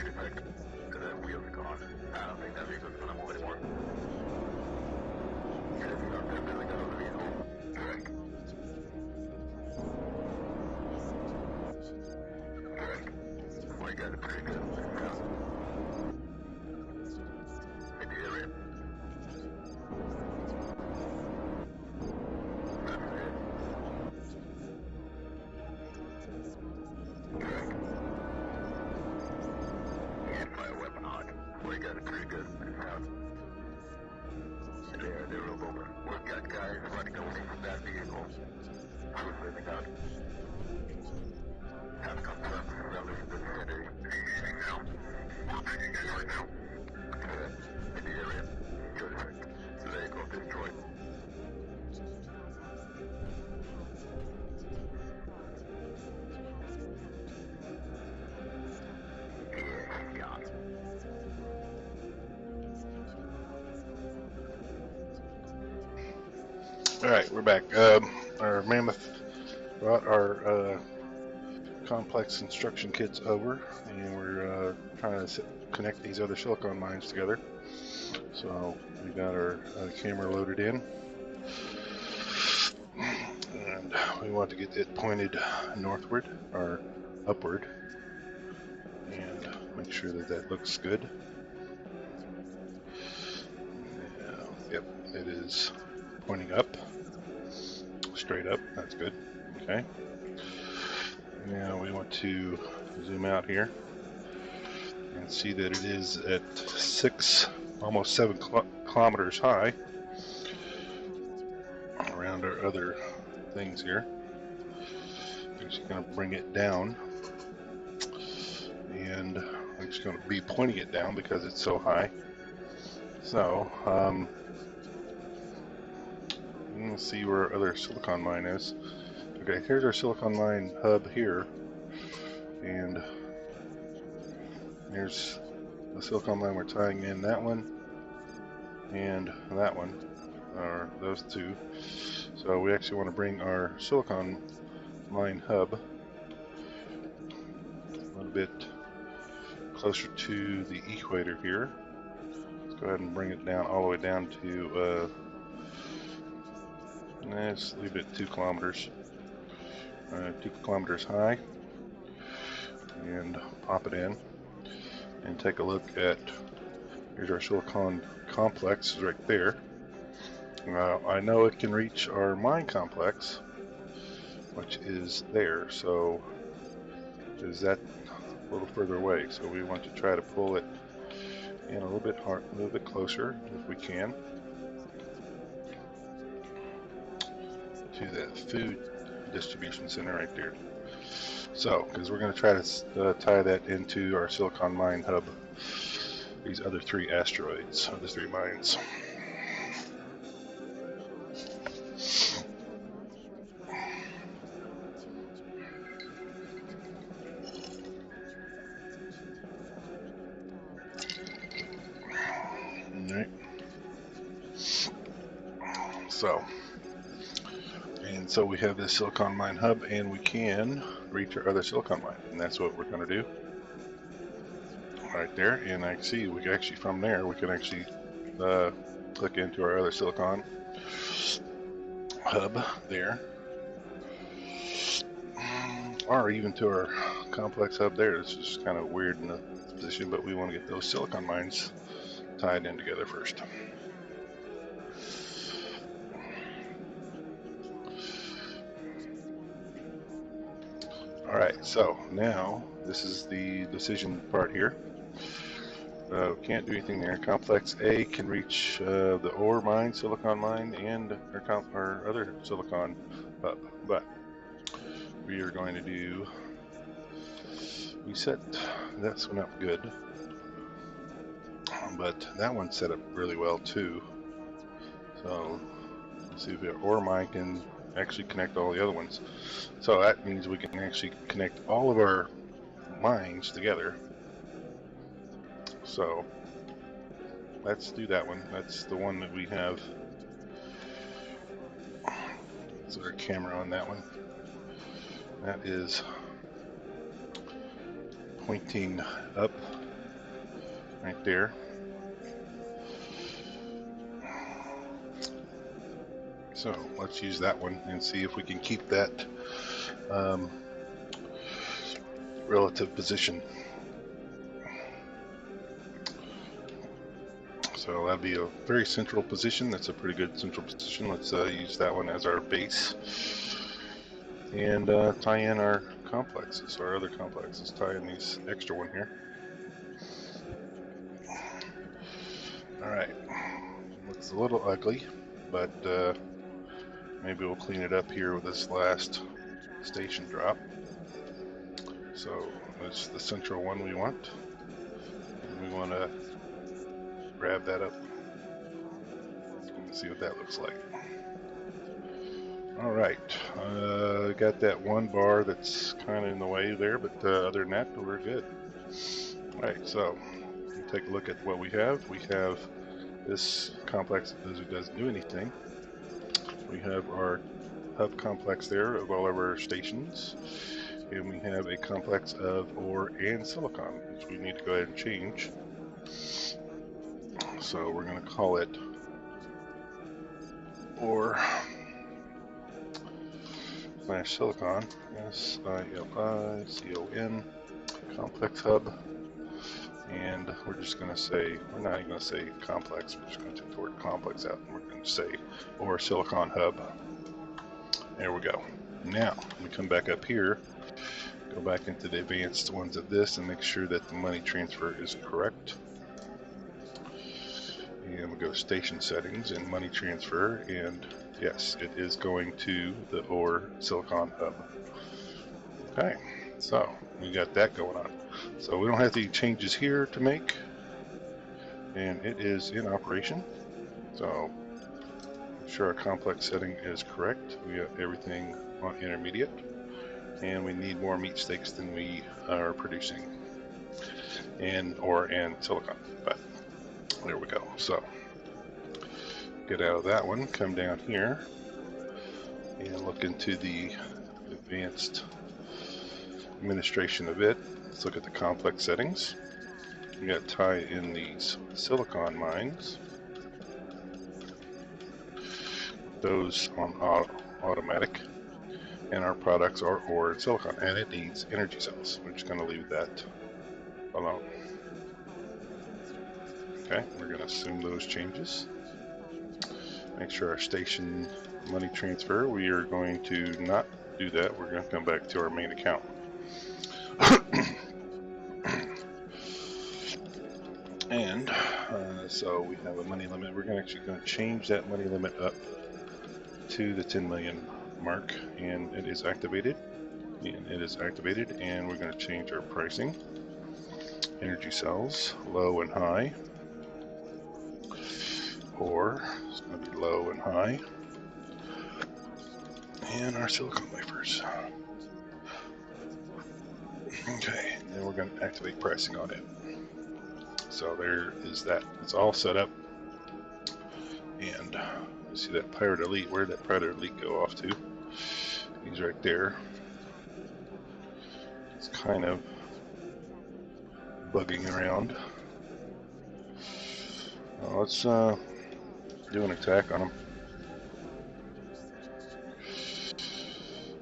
defect. The wheels are gone. I don't think that vehicle's gonna move anymore. Yes, I'm definitely got on the vehicle. Check. Check. We got it pretty good. In the area. That's it. Check. And fire weapon on. We got it pretty good. There, they're rolled over. We've got guys running away from that vehicle. Who's living out? Have confirmed surrounding the vicinity. Now. Taking it right now. Good. In the area. Good. Vehicle destroyed. Yeah, got it. All right, we're back. Our mammoth brought our complex instruction kits over, and we're trying to connect these other silicon mines together. So we got our camera loaded in, and we want to get it pointed northward or upward, and make sure that that looks good. Yep, it is pointing up, straight up. That's good. Okay. Now we want to zoom out here and see that it is at 6, almost 7 kilometers high around our other things here. I'm just going to bring it down, and I'm just going to be pointing it down because it's so high. So let's see where our other silicon mine is. Okay, here's our silicon mine hub here, and here's the silicon mine we're tying in. That one and that one are those two. So we actually want to bring our silicon mine hub a little bit closer to the equator here. Let's go ahead and bring it down all the way down to let's leave it 2 kilometers. 2 kilometers high, and pop it in and take a look at, here's our silicon complex right there. I know it can reach our mine complex, which is there, so is that a little further away, so we want to try to pull it in a little bit hard, a little bit closer if we can to that food distribution center right there. So, because we're going to try to tie that into our silicon mine hub, these other 3 asteroids, other 3 mines. Alright. So we have this silicon mine hub, and we can reach our other silicon mine, and that's what we're going to do right there. And I see we can actually, from there, we can actually click into our other silicon hub there, or even to our complex hub there. It's just kind of weird in the position, but we want to get those silicon mines tied in together first. Alright, so now this is the decision part here. Can't do anything there. Complex A can reach the ore mine, silicon mine, and our other silicon hub, but we are going to do, we set this one up good, but that one set up really well too. So let's see if our ore mine can actually connect all the other ones. So that means we can actually connect all of our mines together. So let's do that one. That's the one that we have. Let's our camera on that one. That is pointing up right there. So let's use that one and see if we can keep that relative position. So that'd be a very central position. That's a pretty good central position. Let's use that one as our base and tie in our complexes, our other complexes. Tie in these extra one here. All right, looks a little ugly, but maybe we'll clean it up here with this last station drop. So that's the central one we want, and we want to grab that up and see what that looks like. All right, got that one bar that's kind of in the way there, but other than that, we're good. All right, so we'll take a look at what we have. We have this complex that doesn't do anything. We have our hub complex there of all of our stations, and we have a complex of ore and silicon, which we need to go ahead and change. So we're going to call it ore / silicon, SILICON complex hub, and we're just going to say, we're not even going to say complex, we're just going to take the word complex out, and we're going to say ore silicon hub. There we go. Now we come back up here, go back into the advanced ones of this and make sure that the money transfer is correct. And we go station settings and money transfer, and yes, it is going to the ore silicon hub. Okay, so we got that going on. So we don't have any changes here to make, and it is in operation. So make sure our complex setting is correct. We got everything on intermediate, and we need more meat steaks than we are producing, and ore and silicon. But there we go. So get out of that one, come down here, and look into the advanced administration of it. Let's look at the complex settings. We got to tie in these silicon mines. Those on automatic, and our products are ore and silicon, and it needs energy cells. We're just going to leave that alone. Okay, we're going to assume those changes. Make sure our station money transfer, we are going to not do that. We're going to come back to our main account. And so we have a money limit. We're actually going to change that money limit up to the 10 million mark, and it is activated. And it is activated, and we're going to change our pricing. Energy cells, low and high. Ore is going to be low and high. And our silicon wafers. Okay, then we're going to activate pricing on it. So there is that. It's all set up. And you see that Pirate Elite. Where did that Pirate Elite go off to? He's right there. It's kind of bugging around. Let's do an attack on him.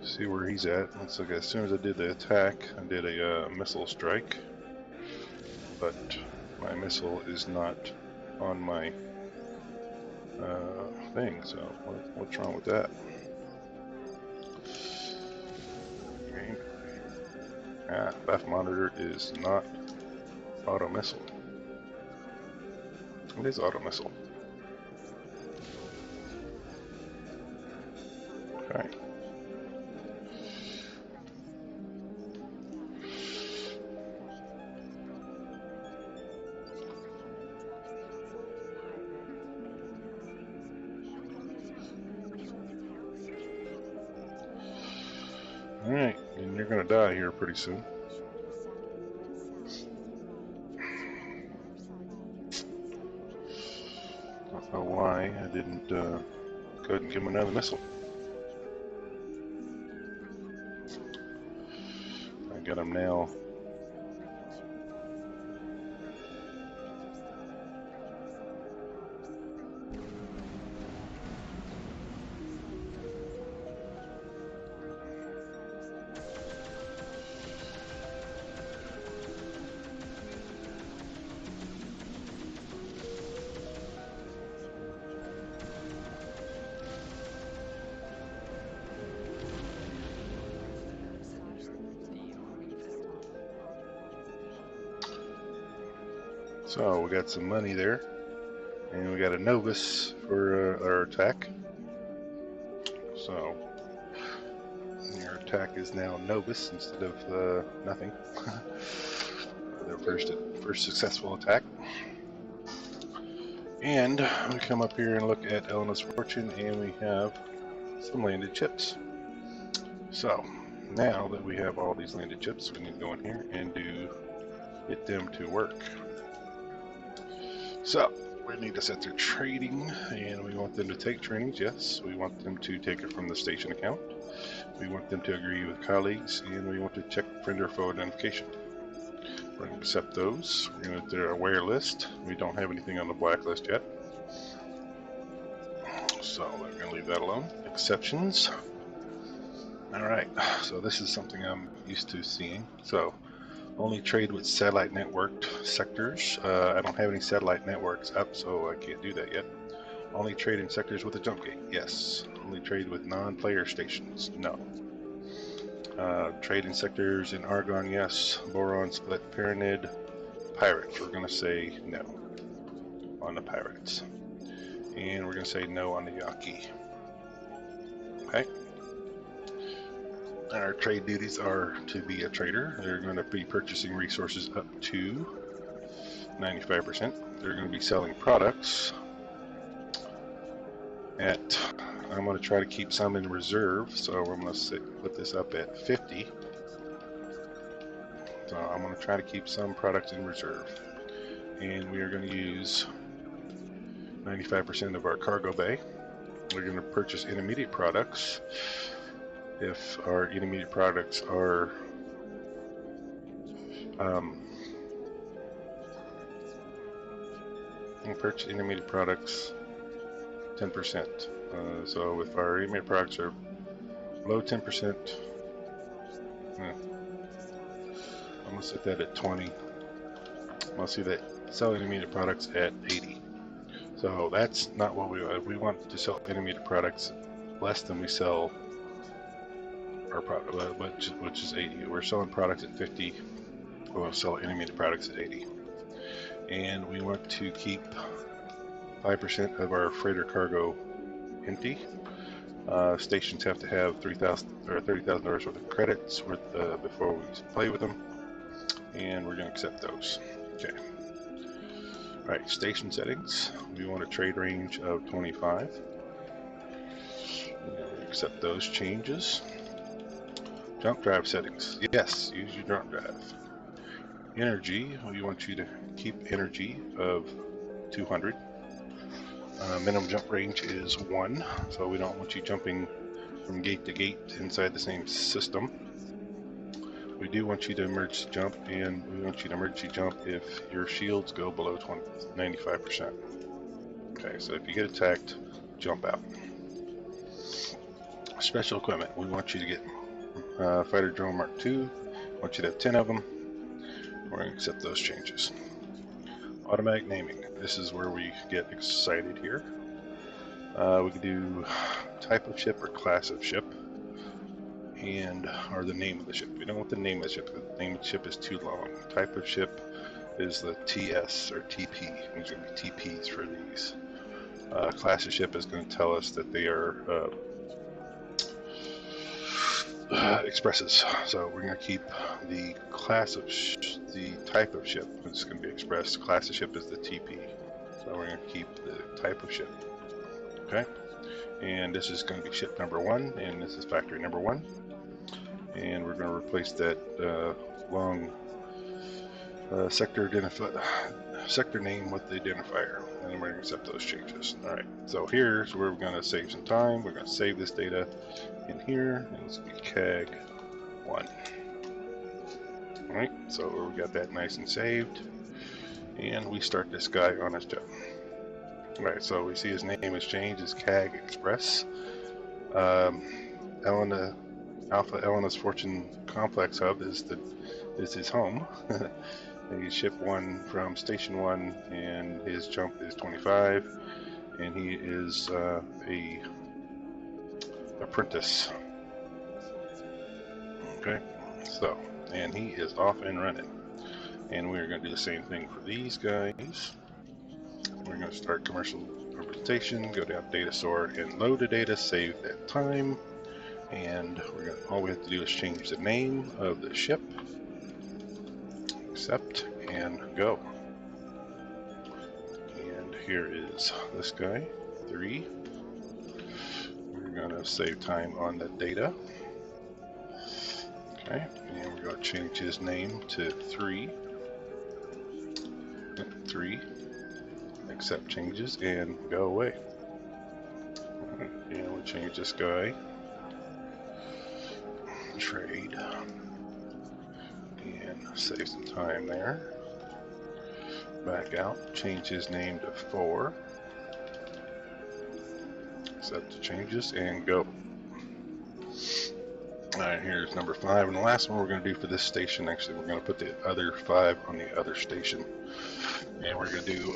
See where he's at. Looks like as soon as I did the attack, I did a missile strike. But my missile is not on my thing, so what's wrong with that? Okay. BAF monitor is not auto missile. It is auto missile. Okay. Alright, and you're gonna die here pretty soon. Don't know why I didn't go ahead and give him another missile. I got him now So we got some money there, and we got a novice for our attack. So our attack is now novice instead of nothing. Their first successful attack. And we come up here and look at Elena's fortune, and we have some landed chips. So now that we have all these landed chips, we need to go in here and get them to work. So we need to set their trading, and we want them to take trainings. Yes, we want them to take it from the station account. We want them to agree with colleagues, and we want to check friend or foe identification. We're going to accept those. We're going to do their aware list. We don't have anything on the blacklist yet, so we're going to leave that alone. Exceptions. Alright, so this is something I'm used to seeing. So, only trade with satellite networked sectors. I don't have any satellite networks up, so I can't do that yet. Only trade in sectors with a jump gate. Yes. Only trade with non-player stations. No. Trade in sectors in Argon. Yes. Boron, Split, Pyramid, Pirates. We're going to say no on the Pirates. And we're going to say no on the Yaqui. Okay. Our trade duties are to be a trader. They're going to be purchasing resources up to 95%. They're going to be selling products at, I'm going to try to keep some in reserve, so I'm going to put this up at 50. So I'm going to try to keep some products in reserve. And we are going to use 95% of our cargo bay. We're going to purchase intermediate products. If our intermediate products are we'll purchase intermediate products 10%. So if our intermediate products are below 10%, I'm going to set that at 20. I'll see that sell intermediate products at 80. So that's not what we want. We want to sell intermediate products less than we sell our product, which is 80. We're selling products at 50. We'll sell intermediate products at 80. And we want to keep 5% of our freighter cargo empty. Stations have to have $3,000 or $30,000 worth of credits before we play with them, and we're going to accept those. Okay. All right. Station settings. We want a trade range of 25. We accept those changes. Jump drive settings. Yes, use your jump drive. Energy. We want you to keep energy of 200. Minimum jump range is 1, so we don't want you jumping from gate to gate inside the same system. We do want you to emergency jump, and we want you to emergency jump if your shields go below 95%. Okay, so if you get attacked, jump out. Special equipment. We want you to get Fighter Drone Mark II. We want you to have 10 of them. We're going to accept those changes. Automatic naming. This is where we get excited here. We can do type of ship or class of ship, or the name of the ship. We don't want the name of the ship. The name of the ship is too long. Type of ship is the TS or TP. There's going to be TPs for these. Class of ship is going to tell us that they are expresses. So we're going to keep the class of the type of ship. It's going to be express. Class of ship is the TP. So we're going to keep the type of ship. Okay. And this is going to be ship number 1, and this is factory number 1. And we're going to replace that long sector name with the identifier, and then we're going to accept those changes. All right, so here's where we're going to save some time. We're going to save this data in here, and it's going to be CAG 1. All right, so we got that nice and saved, and we start this guy on his job. All right, so we see his name has changed. It's CAG Express. Alpha Elena's Fortune Complex Hub is his home. He shipped 1 from Station 1, and his jump is 25, and he is a apprentice. Okay, so, and he is off and running. And we're going to do the same thing for these guys. We're going to start commercial representation, go down data store and load the data, save that time. And all we have to do is change the name of the ship, accept, and go. And here is this guy, 3. We're going to save time on the data. Okay, and we're going to change his name to 3. 3. Accept changes and go away. Right, and we'll change this guy. Trade. And save some time there. Back out, change his name to 4. Accept the changes and go. Alright, here's number 5, and the last one we're going to do for this station, actually we're going to put the other 5 on the other station. And we're going to do,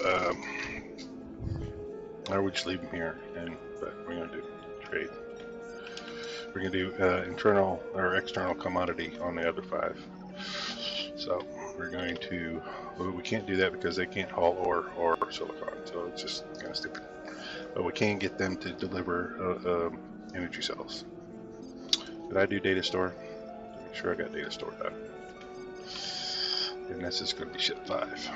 or we just leave them here, but we're going to do trade. We're going to do internal or external commodity on the other 5. So we're going to, well, we can't do that because they can't haul ore or silicon, so it's just kind of stupid. But we can get them to deliver energy cells. Did I do data store? Make sure I got data store done. And this is going to be ship 5.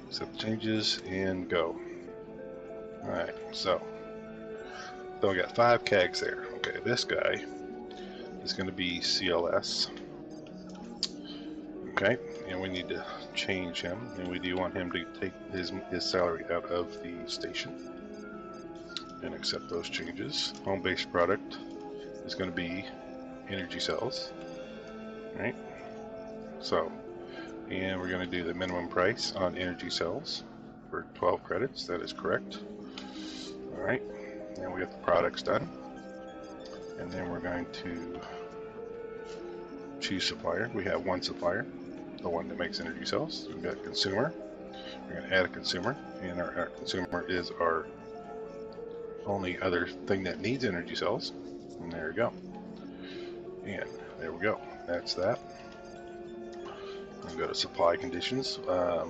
Accept changes and go. Alright, so I got 5 CAGs there. Okay, this guy is going to be CLS. Okay, and we need to change him, and we do want him to take his salary out of the station and accept those changes. Home-based product is going to be energy cells, right? So, and we're going to do the minimum price on energy cells for 12 credits. That is correct. All right, and we got the products done, and then we're going to choose supplier. We have one supplier, the one that makes energy cells. We've got consumer. We're going to add a consumer, and our consumer is our only other thing that needs energy cells. And there we go. And there we go. That's that. I'll go to supply conditions. 5%,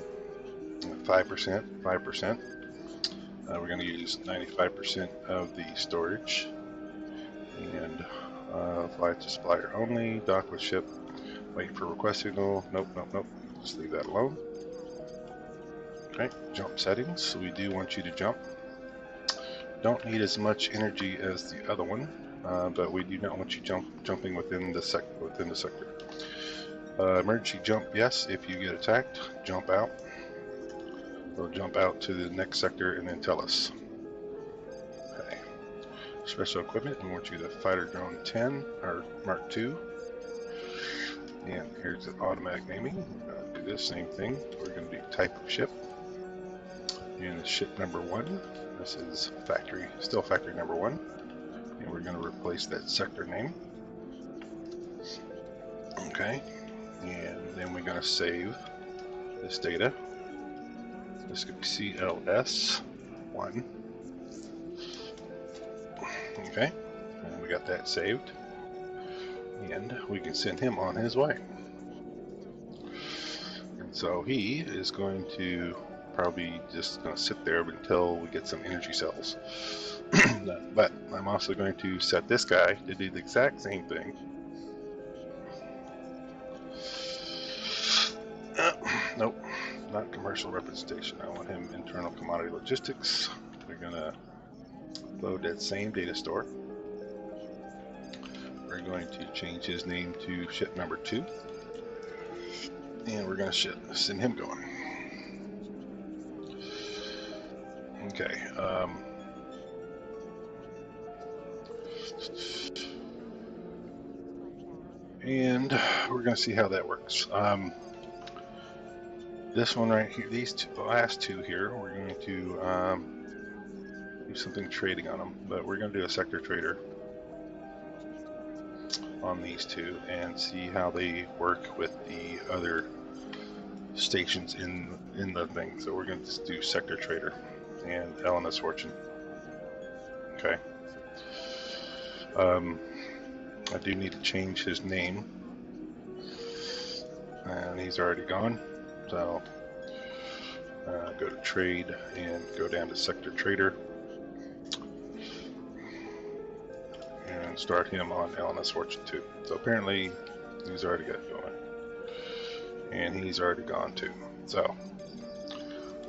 5%. We're going to use 95% of the storage. And fly to supplier only. Dock with ship. Wait for request signal. Nope, nope, nope. Just leave that alone. Okay, jump settings. So we do want you to jump. Don't need as much energy as the other one, but we do not want you jumping within the sector. Emergency jump, yes. If you get attacked, jump out. We'll jump out to the next sector and then tell us. Okay. Special equipment, we want you to fighter drone 10 or Mark 2. And here's the automatic naming. We're going to do this same thing. We're going to do type of ship. And ship number 1. This is still factory number 1. And we're going to replace that sector name. Okay. And then we're going to save this data. This could be CLS1. Okay. And we got that saved. And we can send him on his way. And so he is going to probably just going to sit there until we get some energy cells. But I'm also going to set this guy to do the exact same thing. Nope, not commercial representation. I want him internal commodity logistics. We're going to load that same data store. We're going to change his name to ship number 2. And we're going to send him going. Okay. And we're going to see how that works. This one right here, the last 2 here, we're going to do something trading on them, but we're going to do a sector trader on these 2 and see how they work with the other stations in the thing. So we're going to just do sector trader and LNS fortune. Okay. I do need to change his name. and he's already gone. So go to trade and go down to sector trader and start him on LNS Fortune 2. So apparently he's already got going, and he's already gone too. So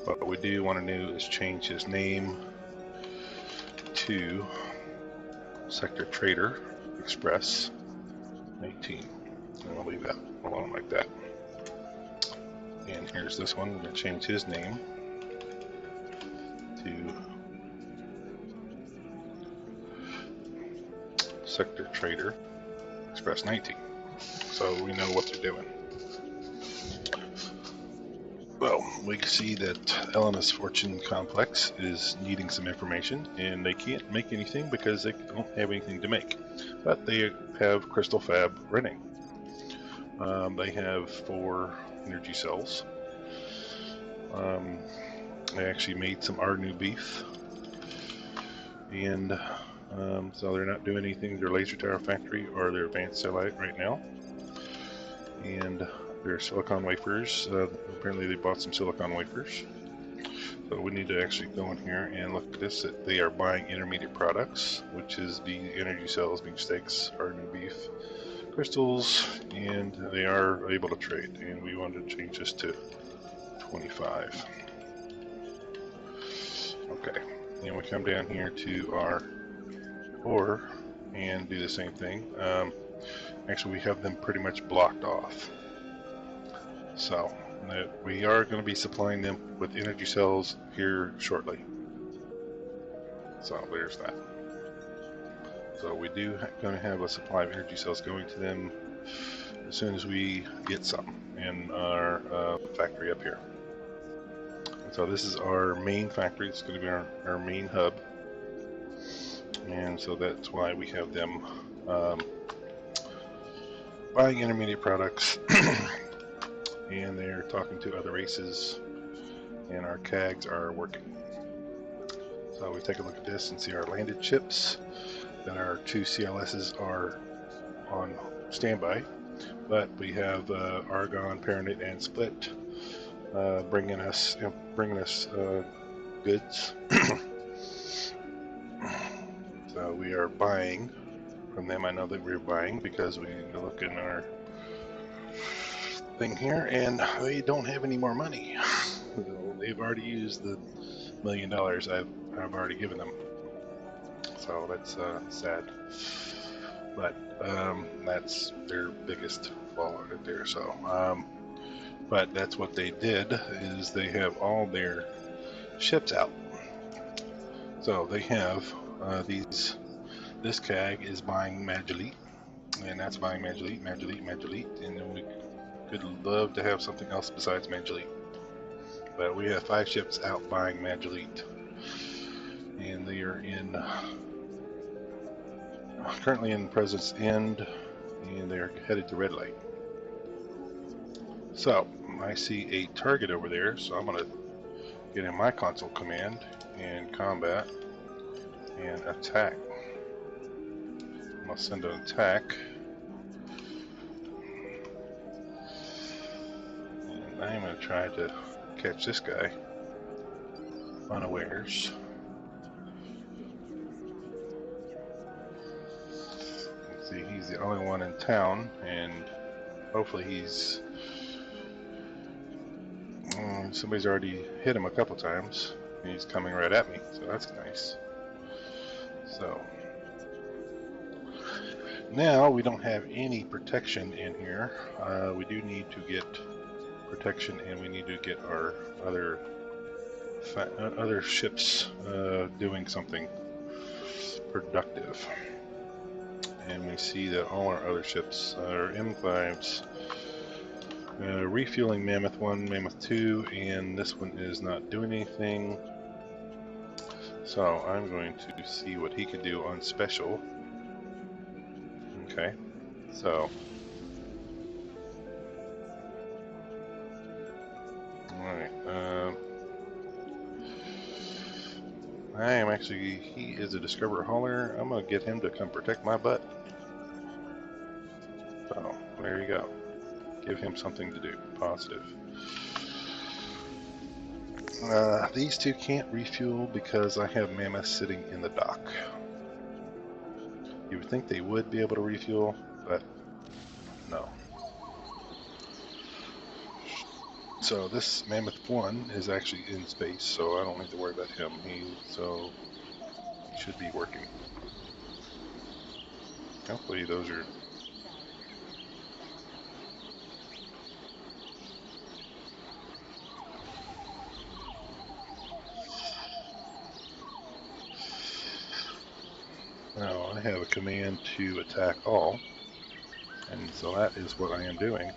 what we do want to do is change his name to Sector Trader Express 18. And I'll leave that alone like that. And here's this one. We're going to change his name to Sector Trader Express 19. So we know what they're doing. Well, we see that LNS Fortune Complex is needing some information, and they can't make anything because they don't have anything to make. But they have Crystal Fab running. They have 4 energy cells. They actually made some our new beef, and so they're not doing anything. Their laser tower factory or their advanced satellite right now, and their silicon wafers. Apparently, they bought some silicon wafers. So we need to actually go in here and look at this. That they are buying intermediate products, which is the energy cells, beef steaks, our new beef, crystals, and they are able to trade. And we want to change this to 25. Okay, and we come down here to our ore and do the same thing. Actually, we have them pretty much blocked off. So we are going to be supplying them with energy cells here shortly. So there's that. So we do going to have a supply of energy cells going to them as soon as we get some in our factory up here. So this is our main factory. It's going to be our main hub, and so that's why we have them buying intermediate products, and they're talking to other races, and our CAGs are working. So we take a look at this and see our landed ships. Then our 2 CLSs are on standby, but we have Argon, Paranit, and Split bringing us goods. So we are buying from them. I know that we're buying because we look in our thing here, and they don't have any more money. They've already used the $1 million I've already given them. So that's sad. But that's their biggest flaw right there. So, but that's what they did, is they have all their ships out. So they have this CAG is buying Magelite, and that's buying Magelite, and then we could love to have something else besides Magelite. But we have 5 ships out buying Magelite, and they are currently in President's End, and they are headed to Red Light. So I see a target over there, so I'm going to get in my console command and combat and attack. I'm going to send an attack, and I'm going to try to catch this guy unawares. See, he's the only one in town, and hopefully he's somebody's already hit him a couple times. He's coming right at me, so that's nice. So now we don't have any protection in here. We do need to get protection, and we need to get our other ships doing something productive. And we see that all our other ships are M5s, refueling Mammoth 1, Mammoth 2, and this one is not doing anything. So I'm going to see what he could do on special. Okay, so alright, I am actually, he is a Discoverer hauler. I'm going to get him to come protect my butt. So, there you go. Give him something to do. Positive. These two can't refuel because I have mammoths sitting in the dock. You would think they would be able to refuel, but no. So this mammoth 1 is actually in space, so I don't need to worry about him. He should be working. Hopefully those are... Now I have a command to attack all, and so that is what I am doing.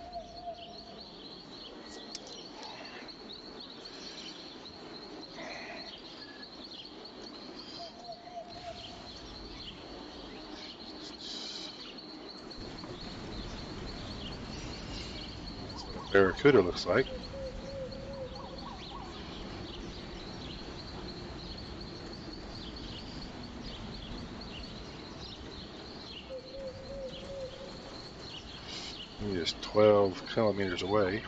That's what a barracuda looks like. He is 12 kilometers away.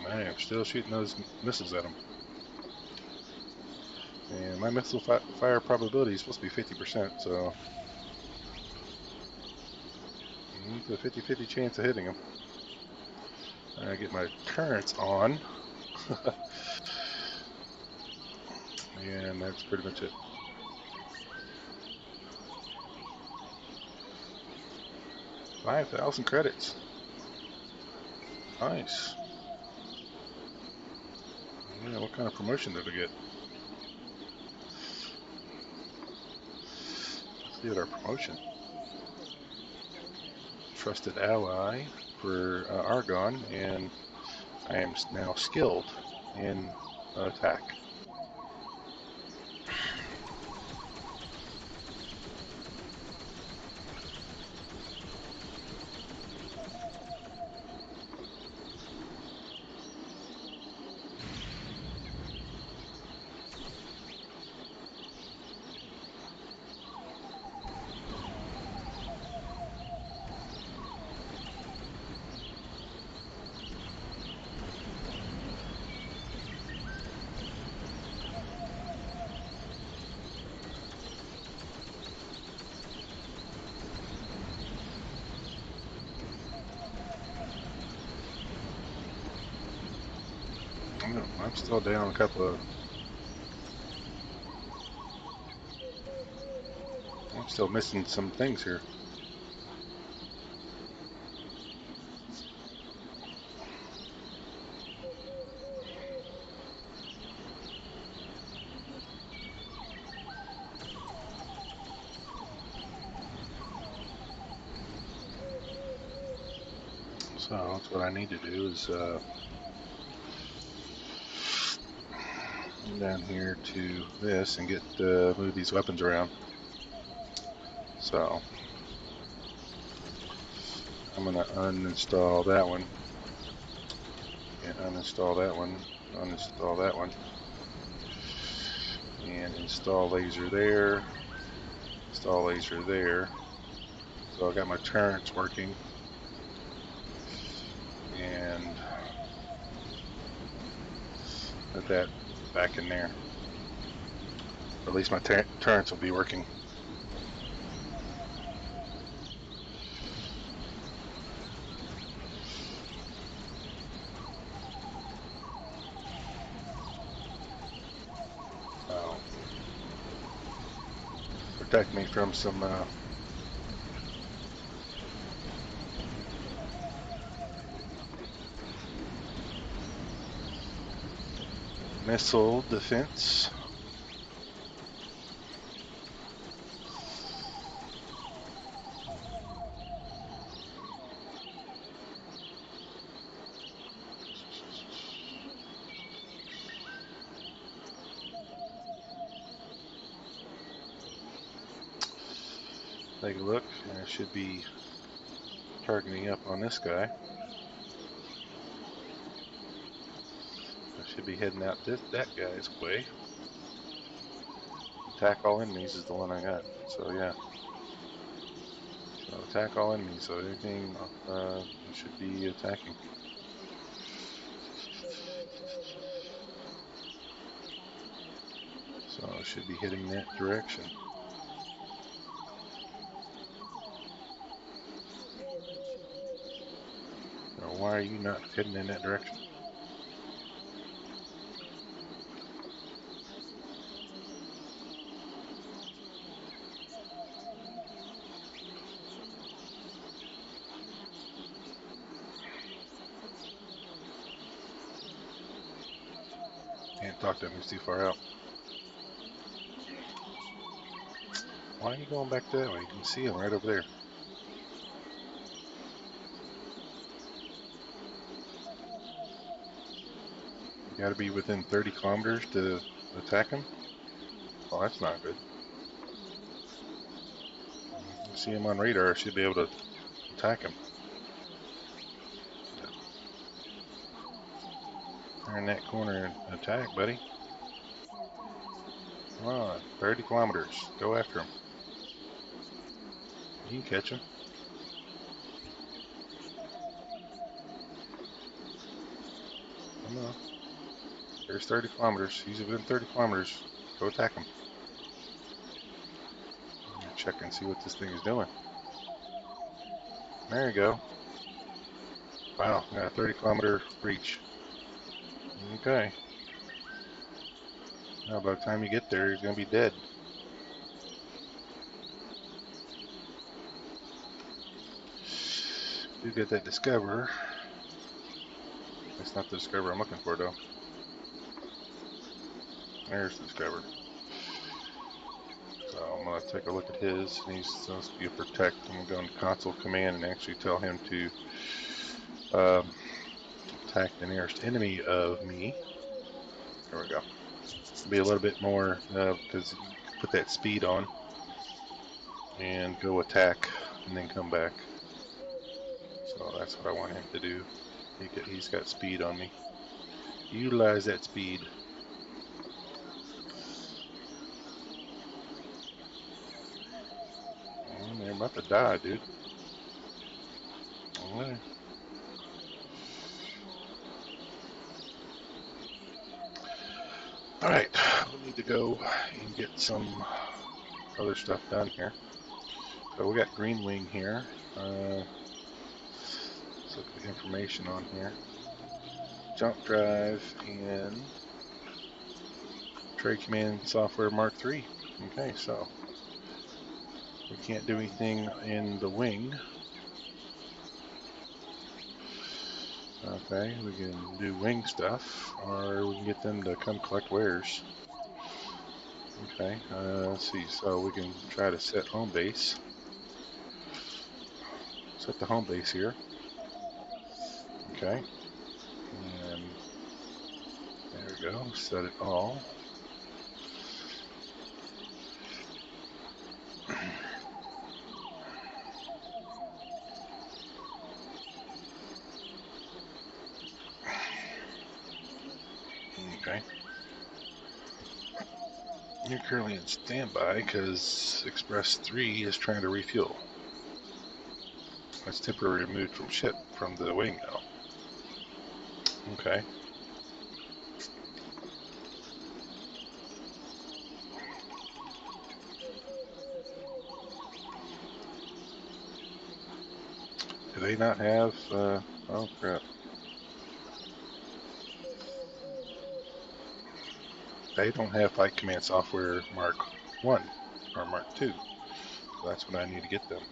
I am still shooting those missiles at him. And my missile fire probability is supposed to be 50%, so it's a 50-50 chance of hitting him. I get my turrets on, and that's pretty much it. 5,000 credits. Nice. Yeah, what kind of promotion did I get? Let's see what our promotion. Trusted ally for Argon, and I am now skilled in attack. I'm still down a couple of... I'm still missing some things here. So that's what I need to do is go down here to this and get move these weapons around. So I'm gonna uninstall that one, and uninstall that one, uninstall that one, and install laser there, install laser there. So I got my turrets working, and put that back in there. Or at least my turrets will be working. Protect me from some missile defense. Take a look, and I should be targeting up on this guy. I should be heading out that guy's way. attack all enemies is the one I got. So yeah. So attack all enemies. So anything you should be attacking. So it should be heading that direction. Now, why are you not heading in that direction? Can't talk to him, he's too far out. Why are you going back that way? You can see him right over there. You gotta be within 30 kilometers to attack him? Oh, that's not good. You see him on radar, I should be able to attack him. Turn that corner and attack, buddy. Come on, 30 kilometers. Go after him. You can catch him. Come on. There's 30 kilometers. He's within 30 kilometers. Go attack him. I'm gonna check and see what this thing is doing. There you go. Wow, got a 30-kilometer reach. Okay. Now by the time you get there, he's gonna be dead. You get that discover. That's not the discover I'm looking for, though. There's the discover. So I'm gonna take a look at his. He's supposed to be a protect. I'm gonna go into console command and actually tell him to attack the nearest enemy of me. There we go. Be a little bit more because put that speed on and go attack and then come back. So that's what I want him to do. He's got speed on me. Utilize that speed. They're about to die, dude. Alright. Alright, we need to go and get some other stuff done here. So we got green wing here. Let's look at the information on here. Jump drive and trade command software Mark III. Okay, so we can't do anything in the wing. Okay, we can do wing stuff, or we can get them to come collect wares. Okay, let's see, so we can try to set home base. Set the home base here. Okay, and there we go, set it all. Okay. You're currently in standby because Express 3 is trying to refuel. That's temporarily removed from the wing now. Okay. Do they not have, oh crap. They don't have Flight Command Software Mark 1 or Mark 2. So that's what I need to get them.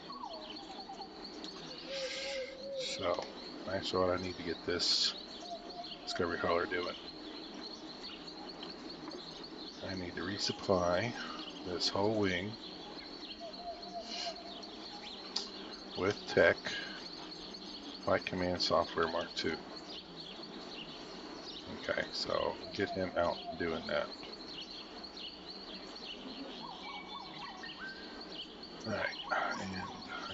So that's what I need to get this Discovery Hauler doing. I need to resupply this whole wing with tech Flight Command Software Mark 2. Okay, so get him out doing that. Alright, and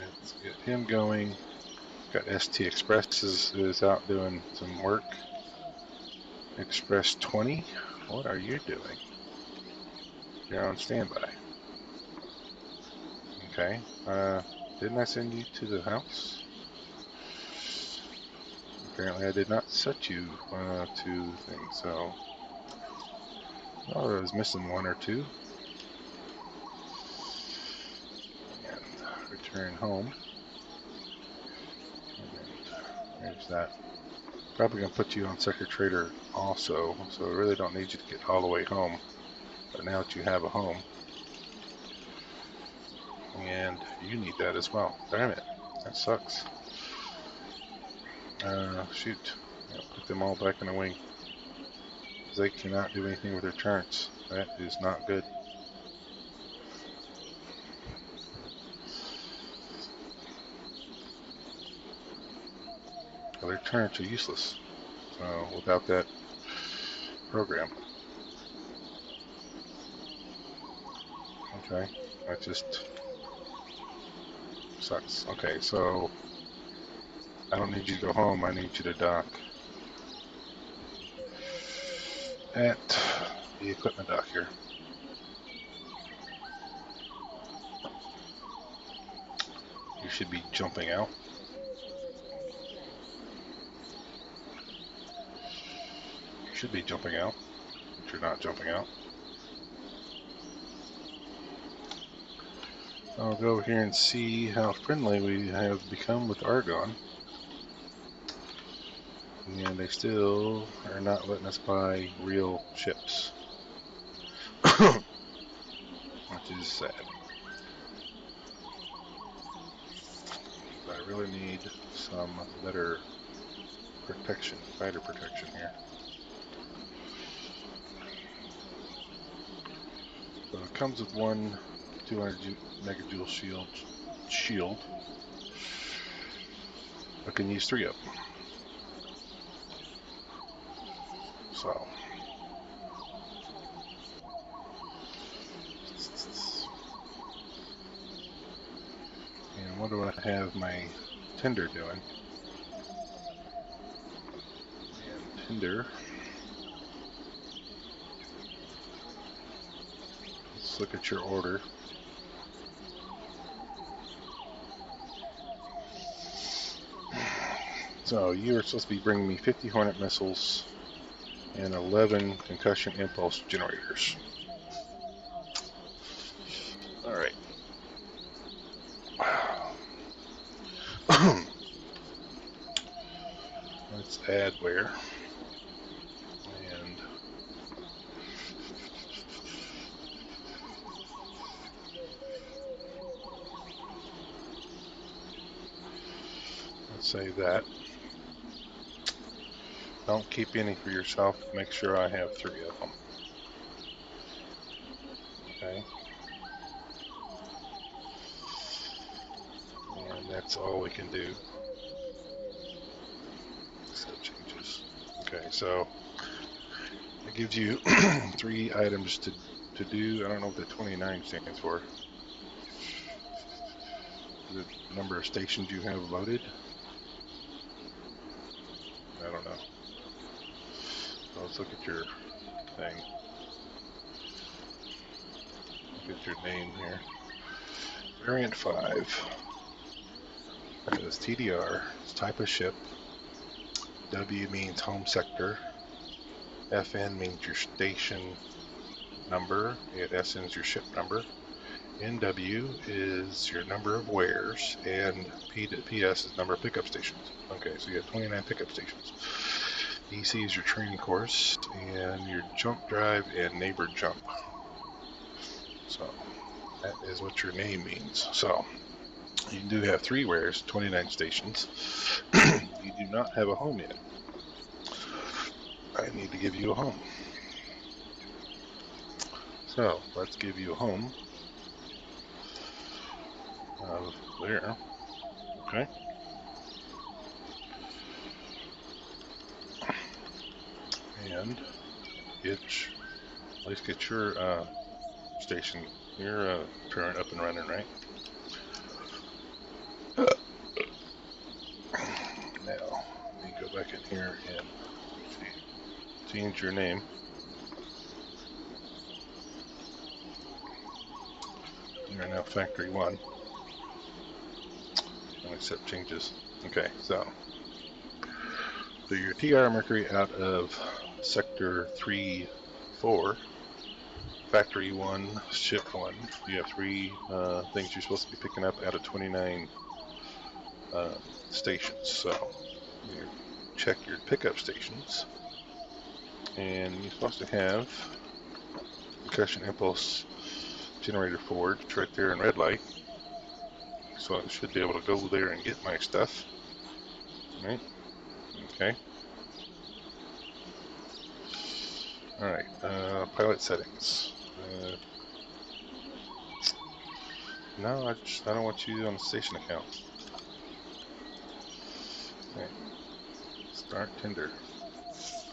let's get him going. Got ST Express is out doing some work. Express 20, what are you doing? You're on standby. Okay. Didn't I send you to the house? Apparently I did not set you to things, so I was missing one or two. And return home. And there's that. Probably gonna put you on Sector Trader also, so I really don't need you to get all the way home. But now that you have a home, and you need that as well. Damn it, that sucks. Shoot. Yeah, put them all back in the wing. They cannot do anything with their turns. That is not good. Well, their turns are useless. So without that program. Okay, that just sucks. Okay, so I don't need you to go home. I need you to dock at the equipment dock here. You should be jumping out. You should be jumping out, but you're not jumping out. I'll go over here and see how friendly we have become with Argon. And they still are not letting us buy real ships. Which is sad. I really need some better protection, fighter protection here. So it comes with one 200 megajoule shield. I can use 3 of them. So and what do I have my tender doing? And tender, let's look at your order. So you are supposed to be bringing me 50 Hornet missiles and 11 concussion impulse generators. All right. Let's add where. And let's save that. Don't keep any for yourself. Make sure I have 3 of them. Okay. And that's all we can do. Set changes. Okay, so it gives you 3 items to do. I don't know what the 29 stands for. The number of stations you have loaded. I don't know. So let's look at your thing. Look at your name here. Variant 5. That is TDR. It's type of ship. W means home sector. FN means your station number. SN is your ship number. NW is your number of wares, and PS is number of pickup stations. Okay, so you have 29 pickup stations. EC is your training course, and your jump drive and neighbor jump. So that is what your name means. So you do have 3 wares, 29 stations. You do not have a home yet. I need to give you a home. So let's give you a home of there. Okay. And at least get your station, your turret up and running, right? Now, let me go back in here and change your name. You're now factory 1. And accept changes. Okay, so your TR Mercury out of sector 3-4, factory 1, ship 1. You have 3 things you're supposed to be picking up out of 29 stations. So you check your pickup stations, and you're supposed to have concussion impulse generator forward. It's right there in red light. So I should be able to go there and get my stuff. Right? Okay. Alright, pilot settings. No, I don't want you on the station account. Okay. Start tender.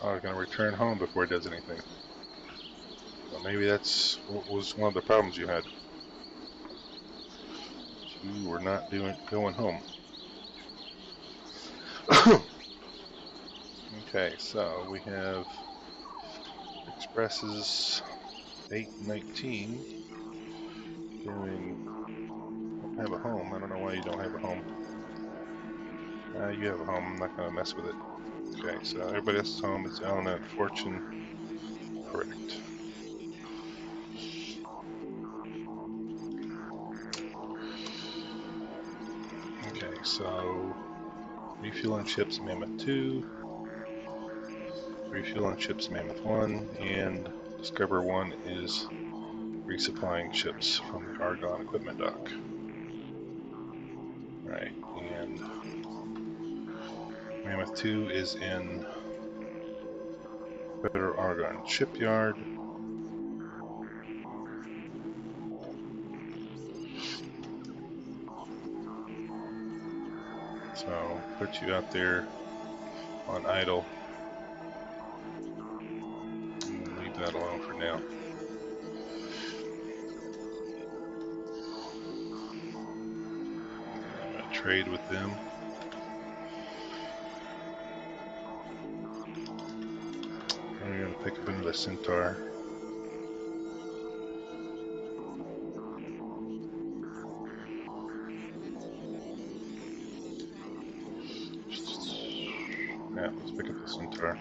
Oh, it's going to return home before it does anything. Well, maybe that's what was one of the problems you had. You were not going home. Okay, so we have expresses 819 doing have a home. I don't know why you don't have a home. You have a home. I'm not going to mess with it. Okay, so everybody else's home is Elena and Fortune. Correct. Okay, so refueling ships Mammoth 2, refueling ships Mammoth 1, and Discover 1 is resupplying ships from the Argon equipment dock. Right, and Mammoth 2 is in Federal Argon shipyard. So put you out there on idle and leave that alone for now. I'm going to trade with them. We're going to pick up another Centaur. Yeah, let's pick up the Centaur.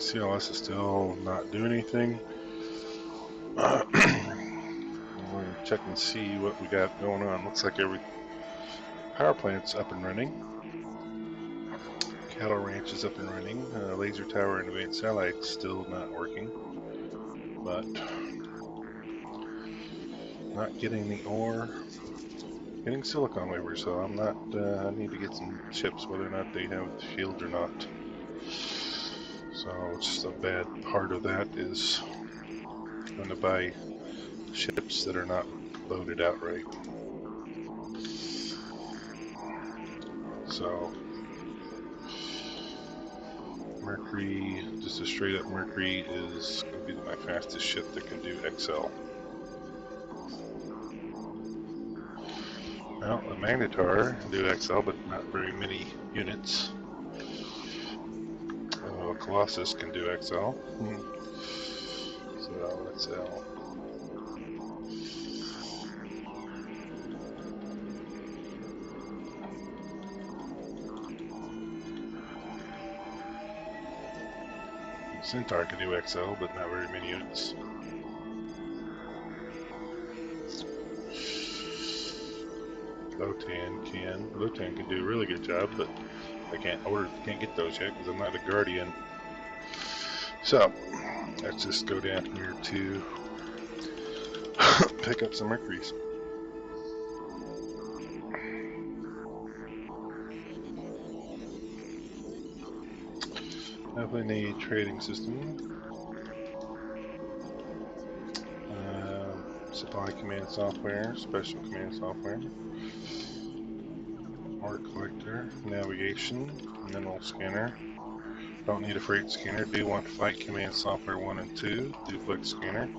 CLS is still not doing anything. We're going to check and see what we got going on. Looks like every power plant's up and running. Cattle ranch is up and running. Laser tower and advanced satellite's still not working. But not getting the ore. Getting silicon wafers, so I'm not, I need to get some ships, whether or not they have shields or not. So just a bad part of that is going to buy ships that are not loaded out right. So Mercury, just a straight up Mercury is going to be my fastest ship that can do XL. Well, the Magnetar can do XL, but not very many units. Colossus can do XL. So XL. Centaur can do XL, but not very many units. Lotan can do a really good job, but I can't get those yet because I'm not a Guardian. So let's just go down here to pick up some Mercuries. Definitely need trading system. Supply command software, special command software, art collector, navigation, mineral scanner. Don't need a freight scanner. Do want flight command software 1 and 2, duplex scanner.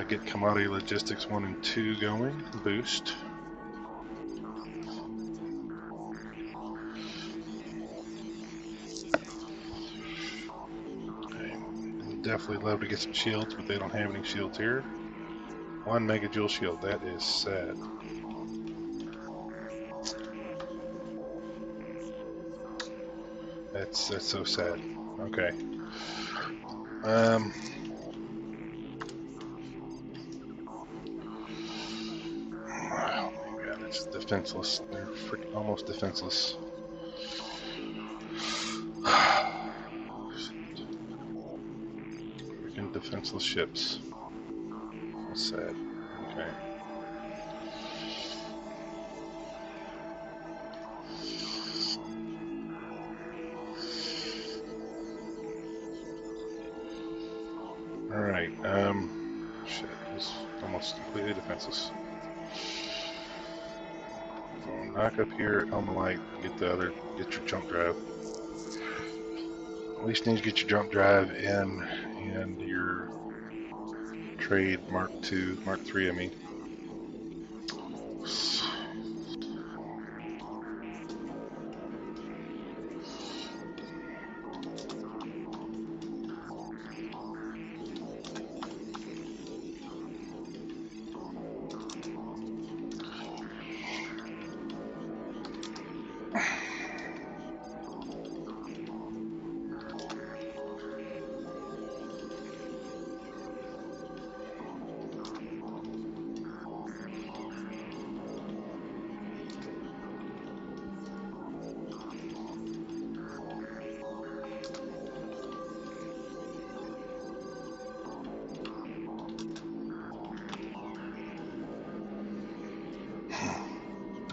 Get commodity logistics 1 and 2 going, boost. Okay. Definitely love to get some shields, but they don't have any shields here. 1 megajoule shield, that is sad. That's so sad. Okay. Oh my god, it's defenseless. They're freaking almost defenseless. Freaking defenseless ships. That's sad. Okay. Alright, shit, it's almost completely defenseless. So knock up here at Elmalite, get your jump drive. At least need to get your jump drive in and your trade Mark 3, I mean.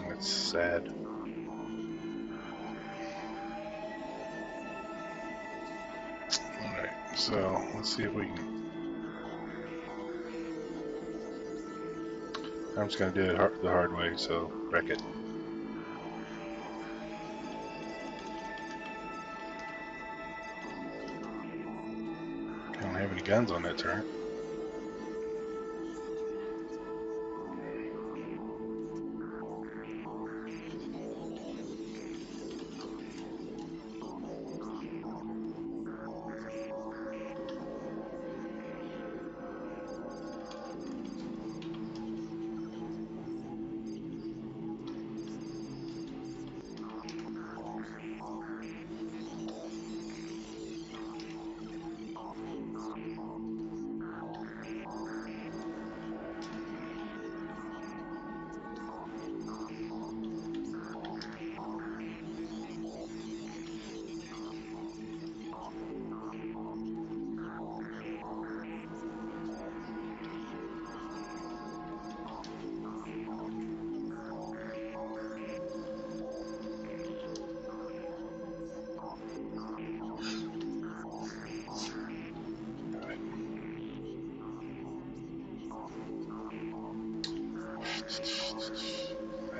That's sad. Alright, so let's see if we can. I'm just going to do it the hard way, so wreck it. I don't have any guns on that turret.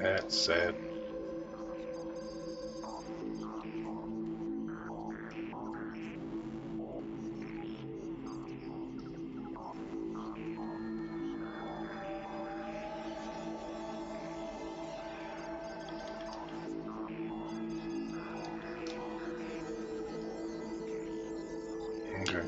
That's sad. Okay.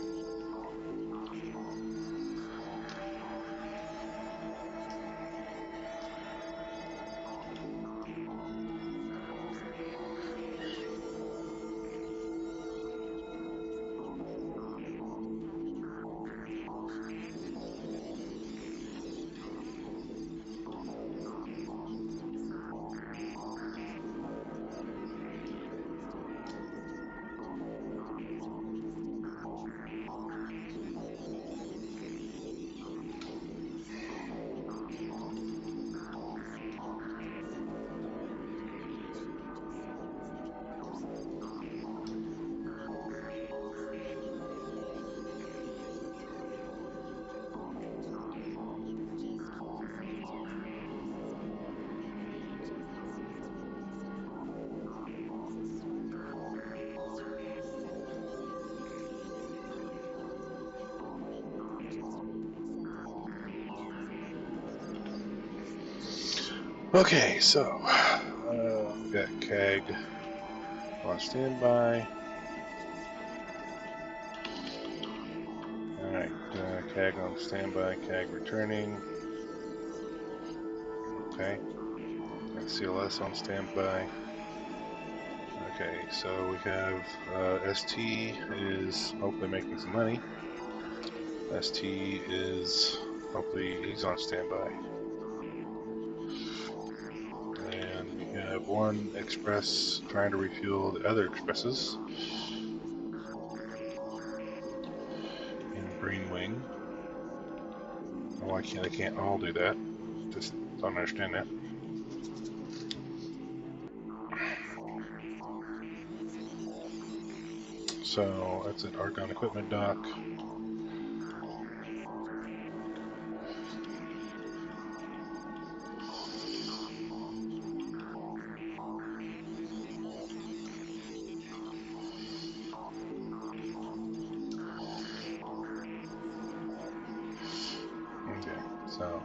Okay, so we got CAG on standby. Alright, CAG on standby, CAG returning. Okay, got CLS on standby. Okay, so we have ST is hopefully making some money. ST is hopefully he's on standby. And we have one express trying to refuel the other expresses in Green Wing. Why can't they can't all do that? Just don't understand that. So that's an Argon equipment dock. Okay, so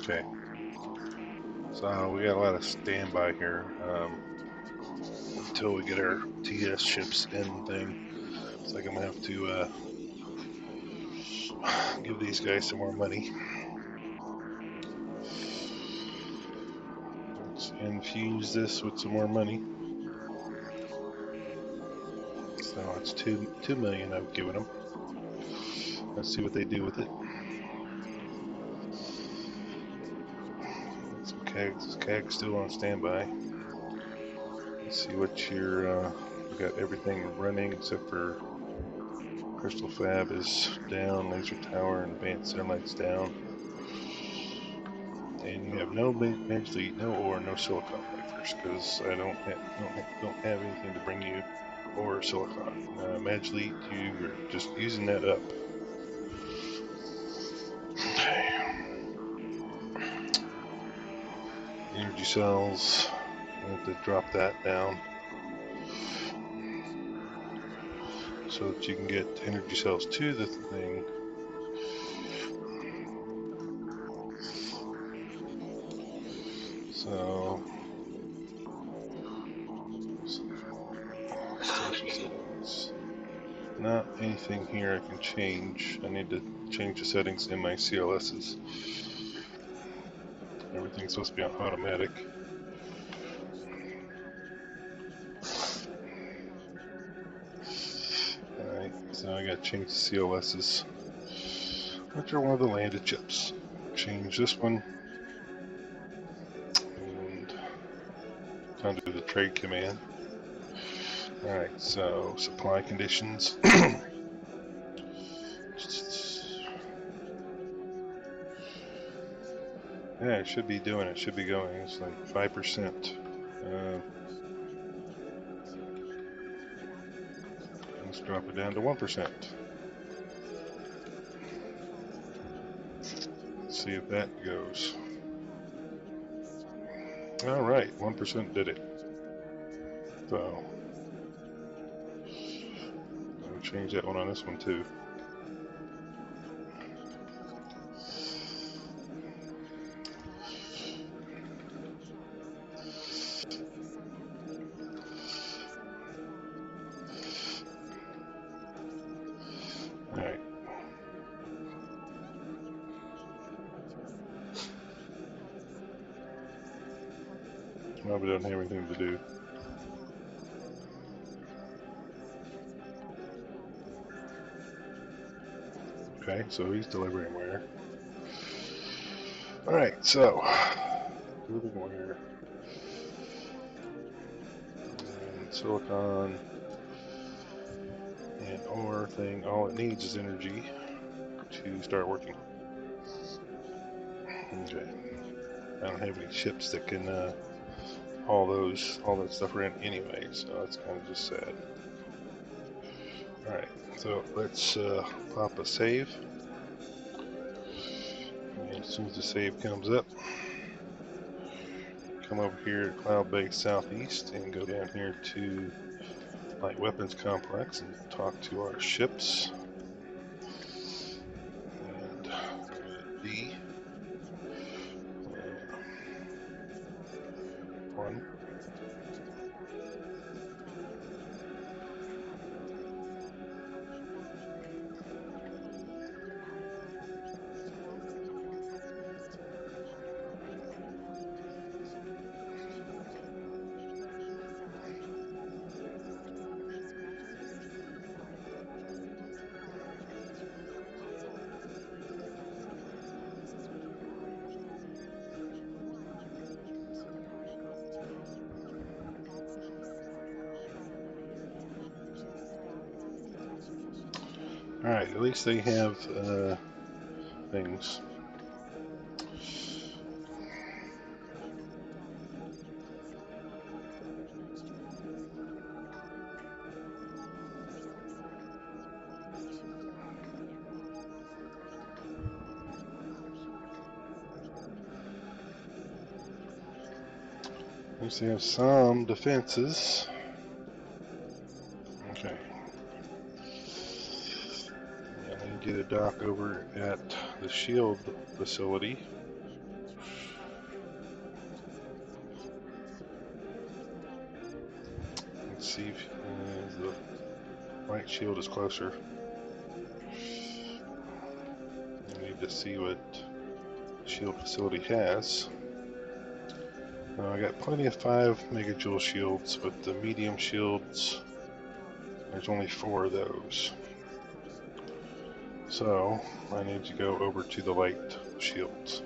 okay. So we got a lot of standby here until we get our TS ships in thing. It's like I'm gonna have to give these guys some more money. Let's infuse this with some more money. So it's two million I've given them. Let's see what they do with it. CAG's still on standby. Let's see what your we got everything running except for Crystal Fab is down, Laser Tower and Advanced Satellite's down. And you have no Magleet, no ore, no silicon wafers because I don't have anything to bring you or silicon. Magleet, you are just using that up. Okay. Energy cells, I have to drop that down so that you can get energy cells to the thing. So, station settings. Not anything here I can change. I need to change the settings in my CLSs. Everything's supposed to be on automatic. Alright, so I gotta change the CLSs, which are one of the landed chips. Change this one, and under the trade command. Alright, so supply conditions. Yeah, it should be doing it, should be going. It's like 5%. Let's drop it down to 1%. Let's see if that goes. Alright, 1% did it. So, I'll change that one on this one too. Alright. Probably doesn't have anything to do. Okay, so he's delivering wire. Alright, so delivering wire and silicon and ore thing. All it needs is energy to start working. Okay, I don't have any chips that can all that stuff around anyway, so that's kind of just sad. Alright, so let's pop a save. And as soon as the save comes up, come over here to Cloud Base Southeast and go down here to Light Weapons Complex and talk to our ships. And D. 1. Alright, at least they have things. At least they have some defenses. Okay. Yeah, I need to get a dock over at the shield facility. Let's see if the light shield is closer. I need to see what the shield facility has. I got plenty of 5 megajoule shields, but the medium shields, there's only 4 of those. So I need to go over to the light shields.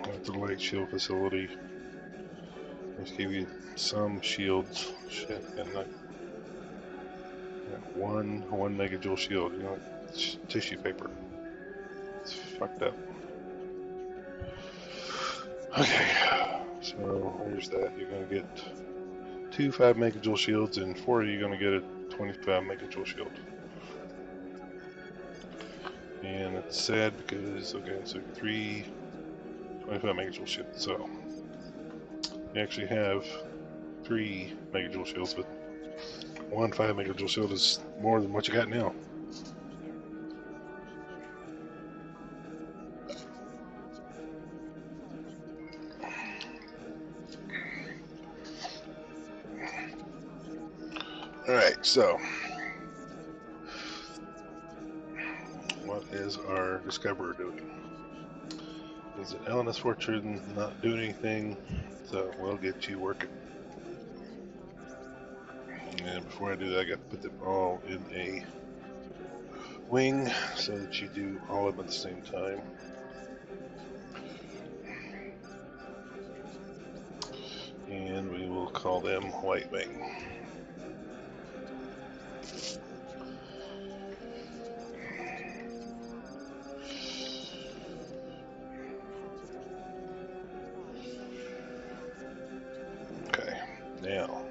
At the light shield facility, let's give you some shields. Shit, and like one megajoule shield. You know, it's tissue paper. It's fucked up. Okay, so there's that. You're gonna get 2 5 megajoule shields, and 4 you're gonna get a 25 megajoule shield. And it's sad because, okay, so 3 25 megajoule shields. So You actually have 3 megajoule shields, but one 5 megajoule shield is more than what you got now. Alright, so what is our discoverer doing? Is it Elena's Fortune not doing anything? So we'll get you working. And before I do that, I got to put them all in a wing so that you do all of them at the same time. And we will call them White Wing. Okay, now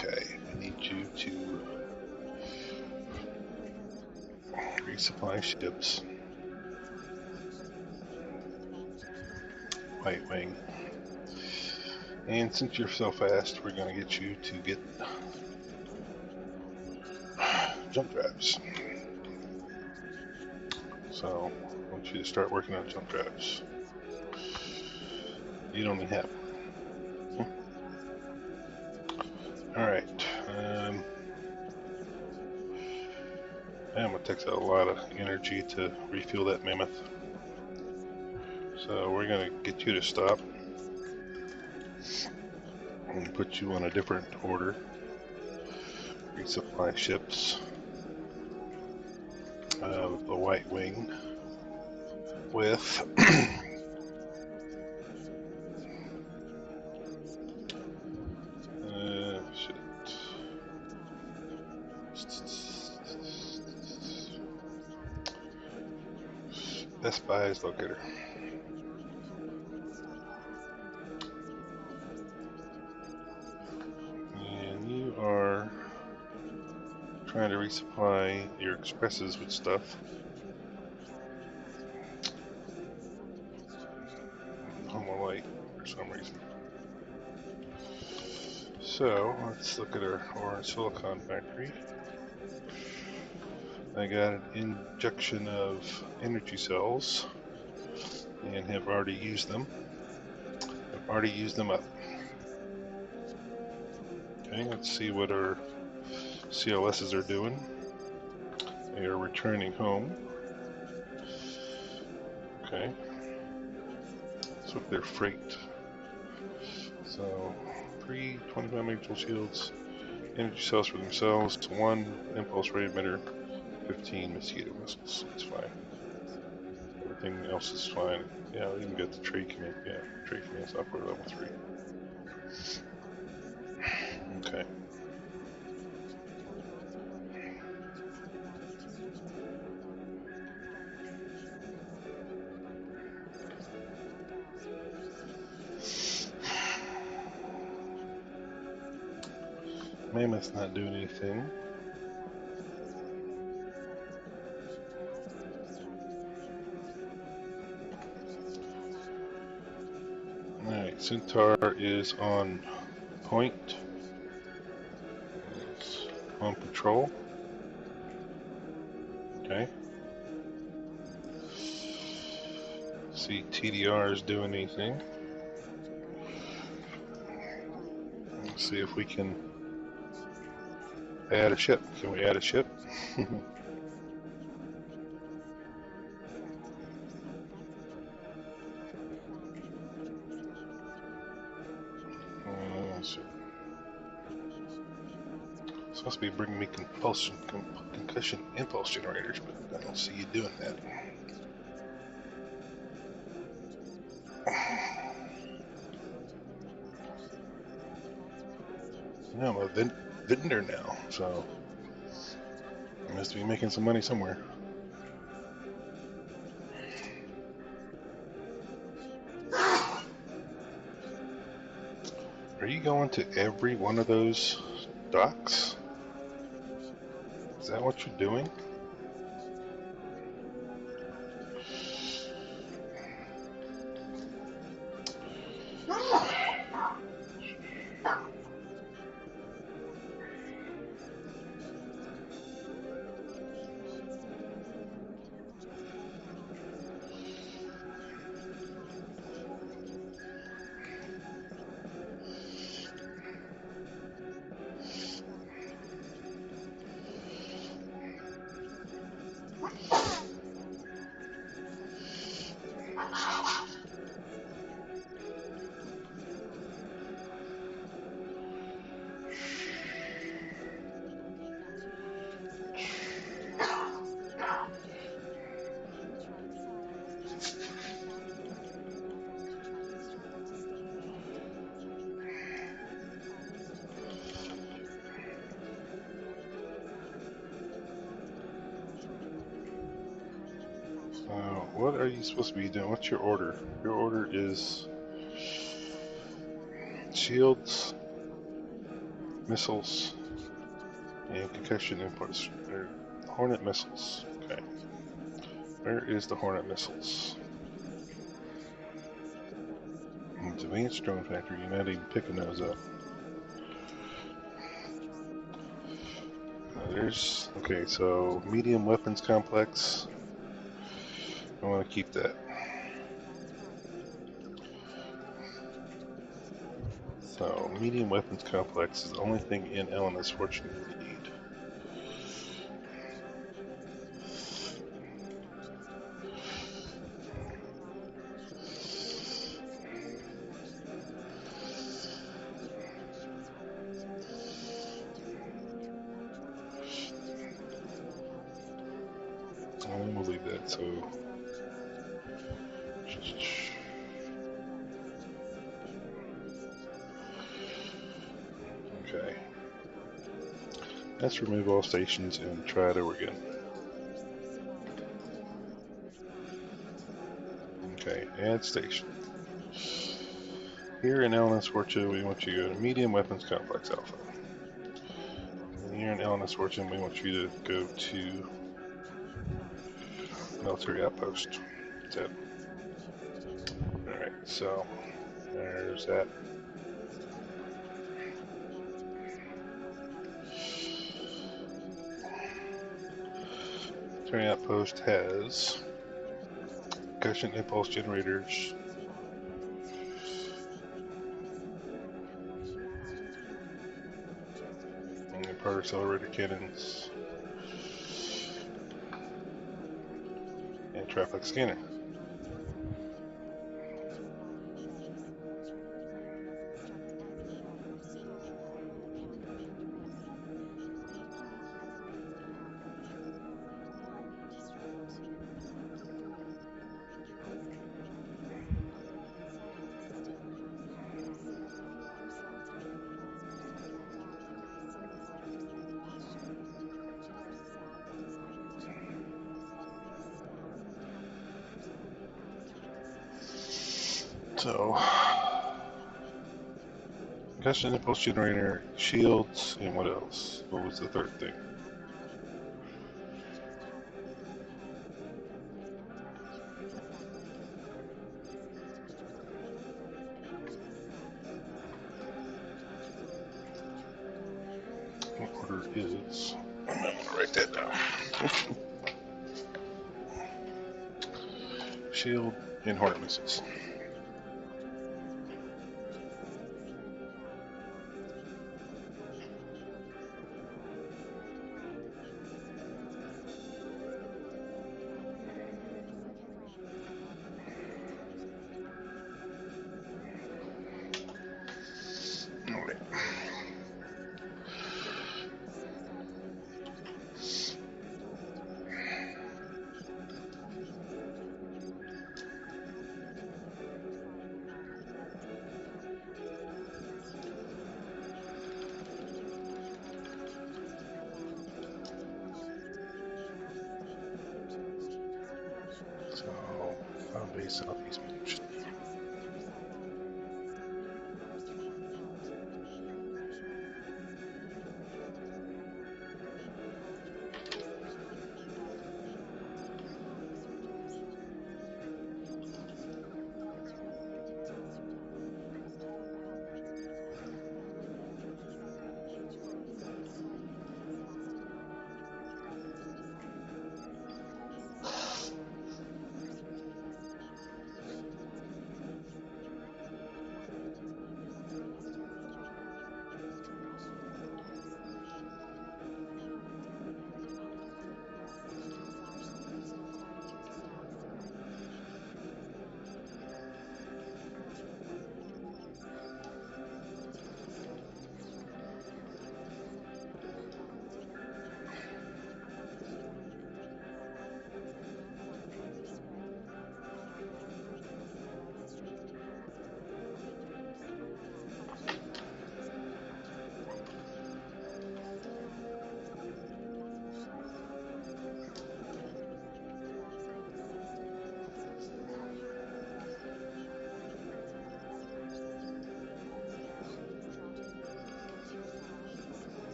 I need you to resupply ships. White Wing. And since you're so fast, we're going to get you to get jump drives. So I want you to start working on jump drives. You don't even have one. Alright. It takes a lot of energy to refuel that mammoth. So we're going to get you to stop and put you on a different order. Resupply ships. The White Wing with shit. Best Buy's locator. And you are trying to resupply your expresses with stuff. On my light for some reason. So let's look at our silicon factory. I got an injection of energy cells and have already used them. I've already used them up. Okay, let's see what our CLSs are doing. They are returning home. Okay. Let's look at their freight. So, 3 25 megajoule shields, energy cells for themselves, 1 impulse ray emitter, 15 mosquito missiles. That's fine. Everything else is fine. Yeah, we even got the trade command. Yeah, trade command software level 3. Okay. Mammoth's not doing anything. Alright, Centaur is on point. It's on patrol. Okay. See TDR is doing anything. Let's see if we can add a ship. Can we add a ship? It's supposed to be bringing me concussion impulse generators, but I don't see you doing that. No, I'm a vendor now, so I must be making some money somewhere. Are you going to every one of those docks? Is that what you're doing? what are you supposed to be doing? What's your order? Your order is shields, missiles, and concussion inputs. Hornet missiles. Okay. Where is the Hornet missiles? Advanced drone factory. You're not even picking those up. There's okay. So medium weapons complex. I want to keep that. So medium weapons complex is the only thing in Elena's fortune you need. I'm gonna leave that. So okay. Let's remove all stations and try it over again. Okay, add station. Here in Elena's fortune, we want you to go to medium weapons complex alpha. And here in Elena's fortune, we want you to go to military outpost. That's it. Alright, so there's that. Military outpost has concussion impulse generators, and part accelerator cannons, and traffic scanner. So, concussion impulse generator, shields, and what else? What was the third thing? What order is? I'm gonna write that down. Shield and Hornet missiles. Alright. So, Found base southeast mission.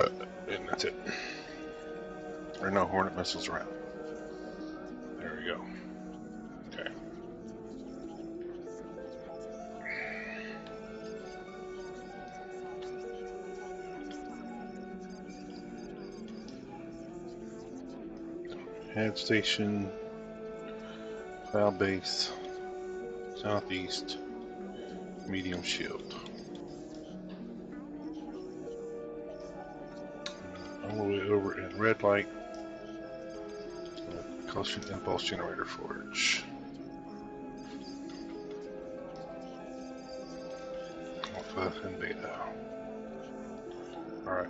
And that's it. There are no Hornet missiles around. There we go. Okay. Head station, cloud base, southeast, medium shield. All the way over in red light, combustion impulse generator forge. Alpha and beta. Alright.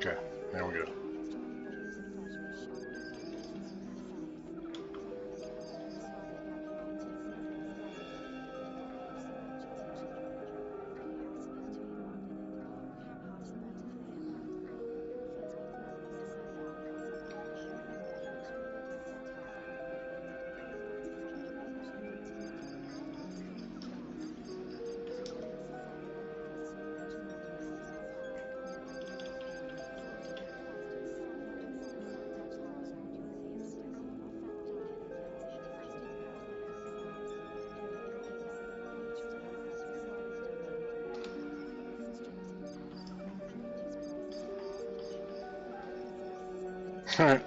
Okay, there we go. Alright.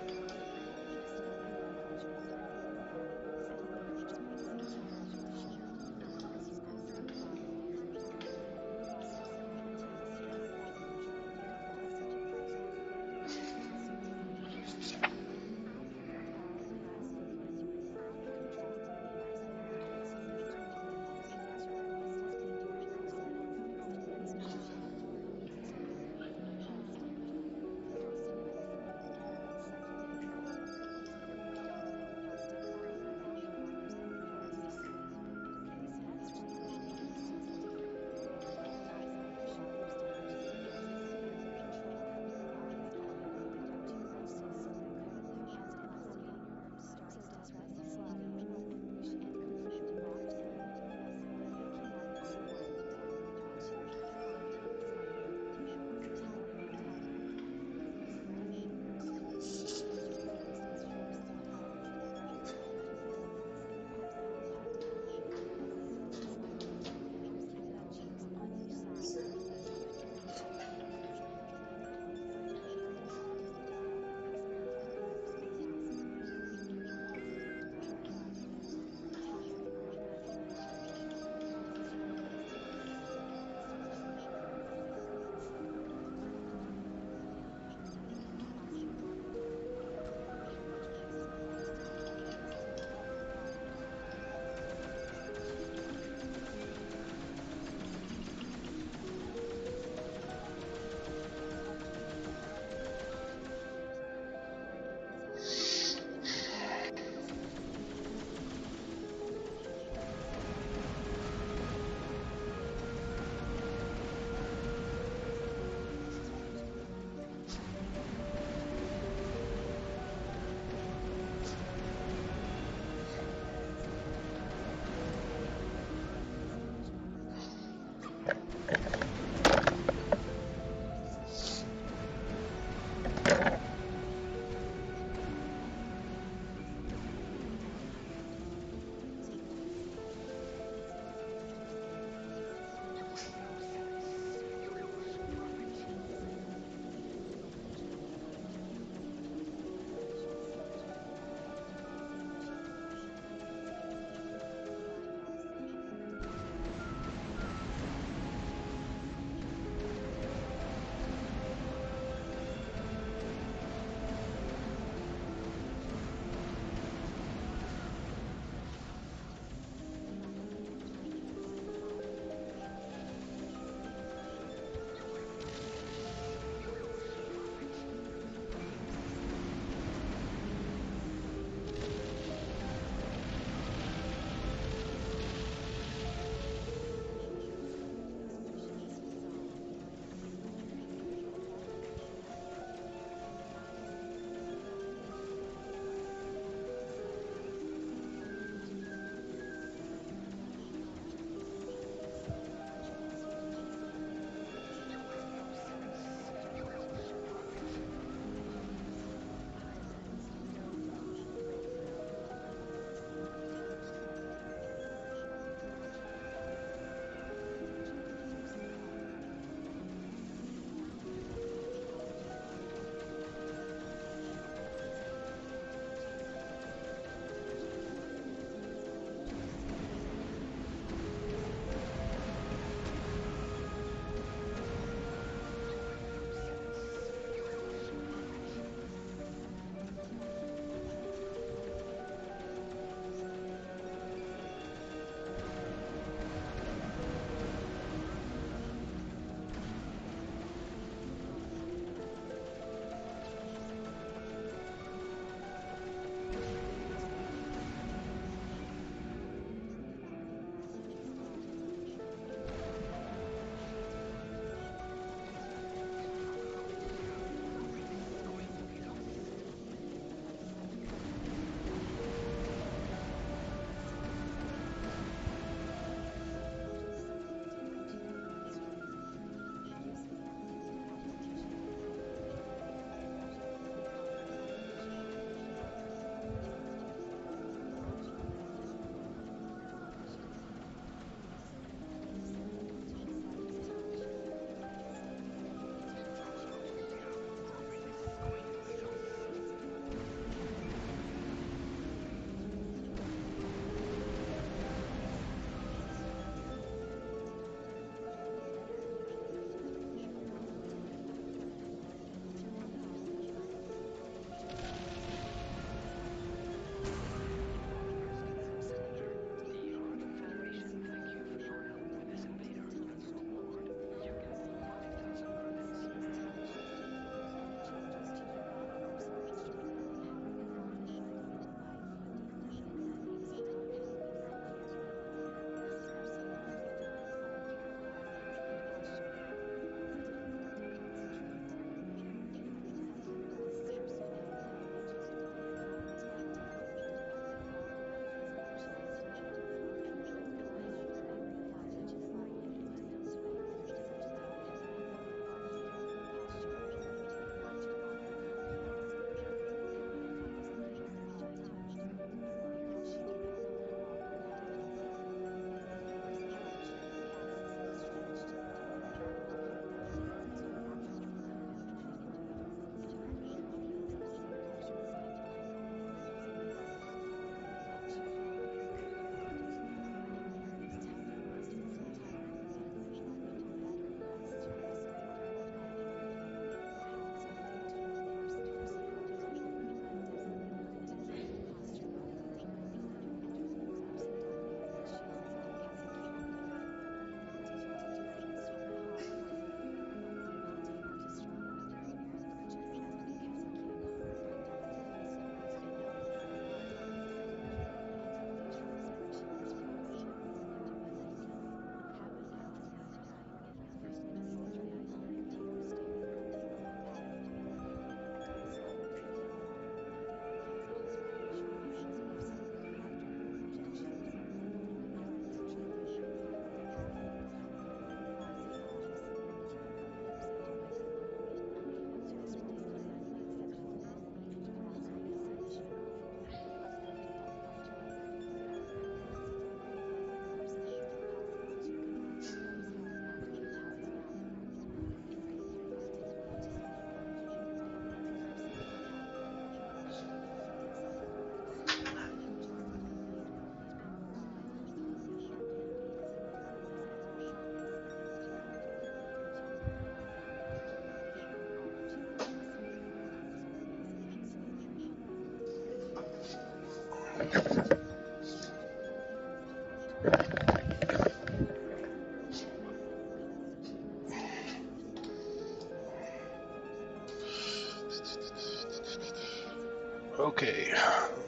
Okay,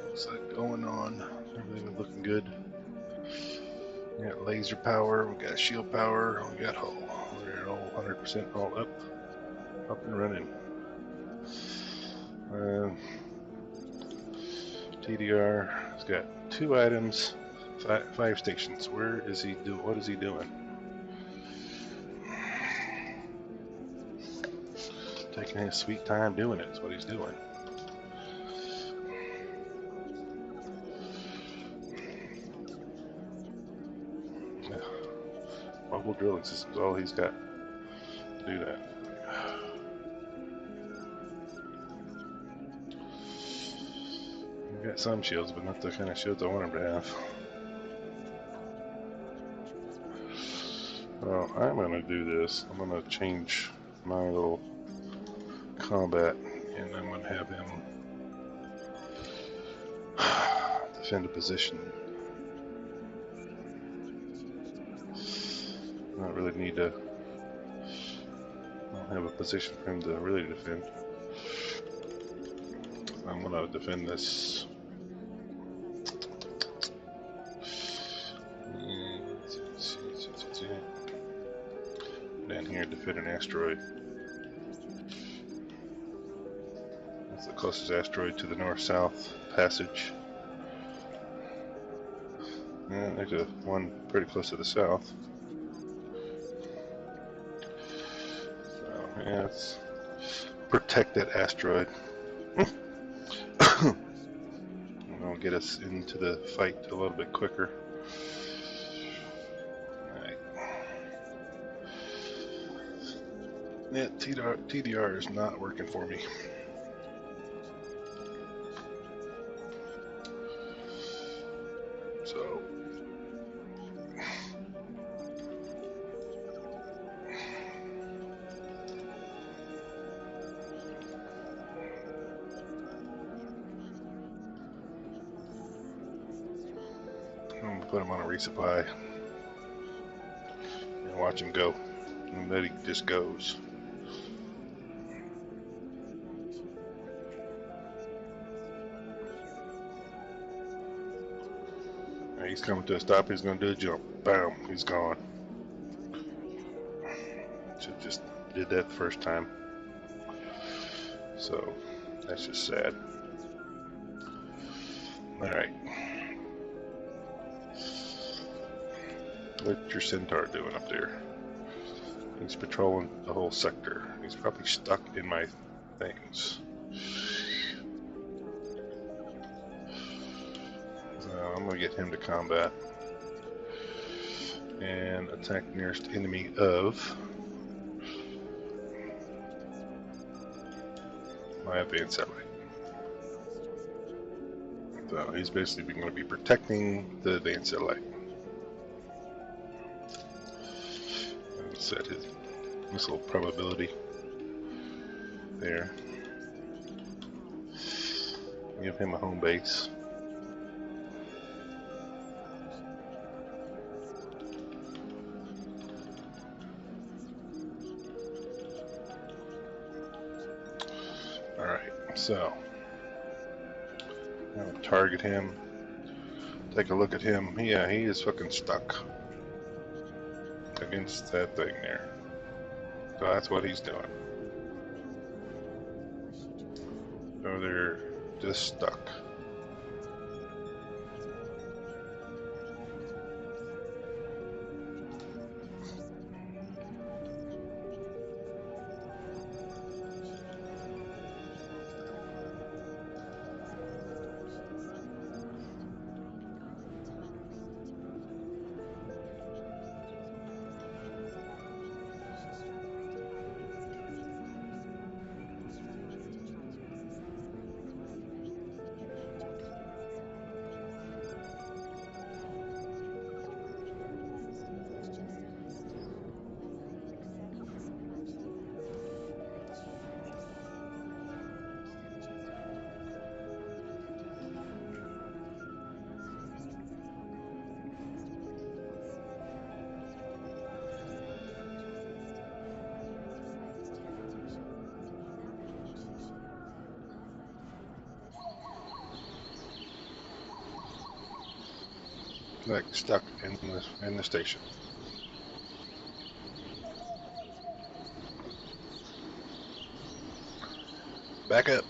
looks like going on. Everything is looking good. We got laser power, we got shield power, we got hull. We're all 100% all up and running. TDR has got 2 items, 5 stations. Where is he doing? What is he doing? Taking his sweet time doing it is what he's doing. Yeah. Mobile drilling system is all he's got to do that. We've got some shields, but not the kind of shields I want him to have. Well, I'm going to do this. I'm going to change my little combat, and I'm going to have him defend a position. I don't really need to. I don't have a position for him to really defend. I'm going to defend this. Down here, defend an asteroid. That's the closest asteroid to the north-south passage. And there's one pretty close to the south. So, yeah, let's protect that asteroid. It'll get us into the fight a little bit quicker. Alright. Yeah, TDR is not working for me. So I'm going to put him on a resupply and watch him go. And then he just goes. Right, he's coming to a stop. He's going to do a jump. Bam! He's gone. Should just did that the first time. So that's just sad. Alright. What's your centaur doing up there? He's patrolling the whole sector. He's probably stuck in my things. So I'm going to get him to combat and attack nearest enemy of my advanced satellite. So he's basically going to be protecting the advanced satellite. Set his missile probability there. Give him a home base. Alright, so I'm gonna target him. Take a look at him. Yeah, he is fucking stuck against that thing there. So that's what he's doing. So they're just stuck. like stuck in the station. Back up.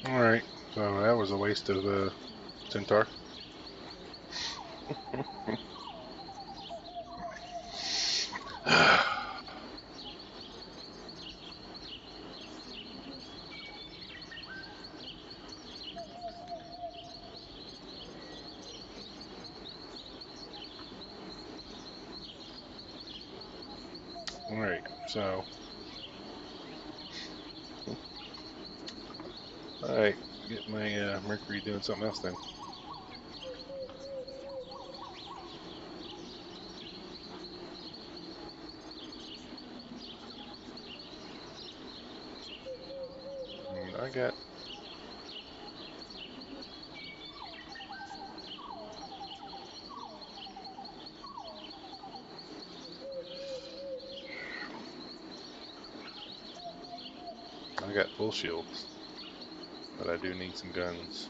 All right. So that was a waste of Centaur. All right. So, all right. Get my Mercury doing something else then. And I got I got full shields, but I do need some guns.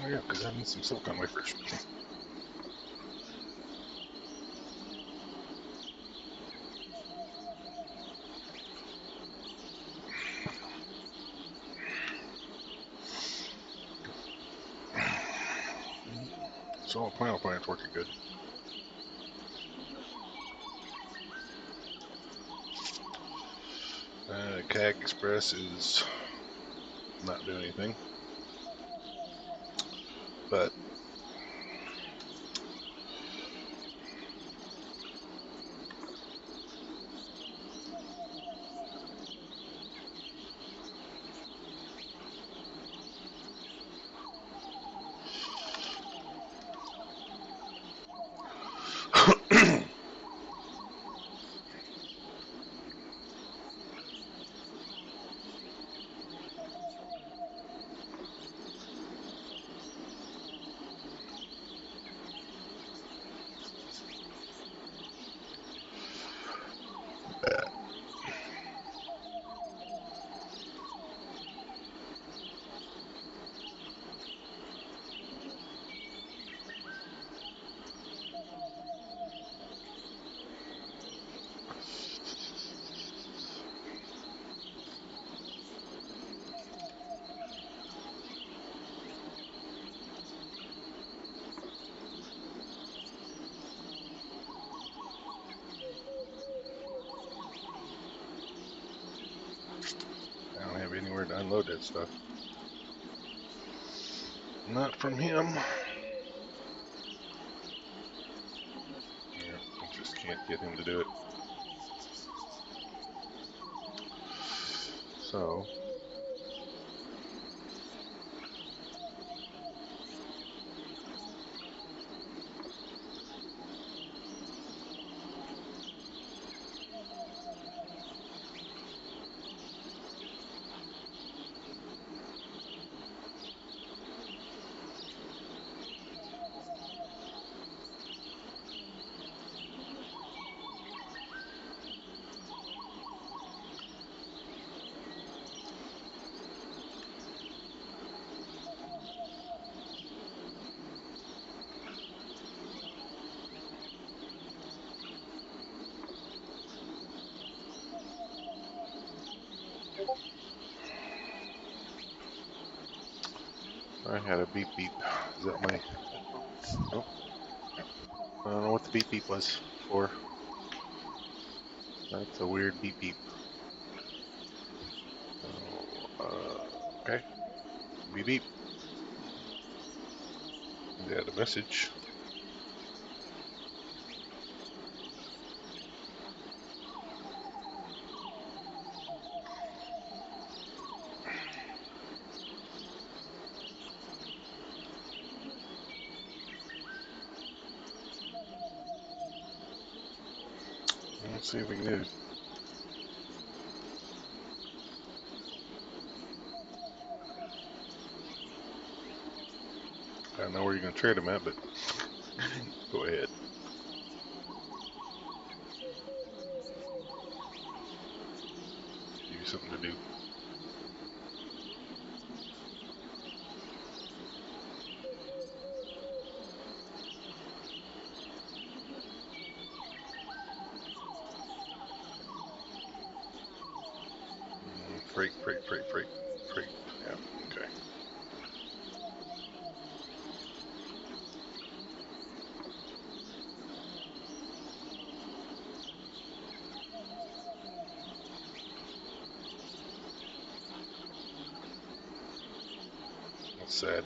Oh yeah, because I need some silicon wafers. So the panel plant's working good. CAG Express is not doing anything, but I don't have anywhere to unload that stuff. Not from him. Yeah, I just can't get him to do it. So, I had a beep beep. Is that my... Oh, I don't know what the beep beep was for. That's a weird beep beep. So, okay. Beep beep. We had a message. Let's see if we can do it. I don't know where you're going to trade them at, but go ahead. Give you something to do. Freight, freight, freight, freight, freight. Yeah, okay. That's sad.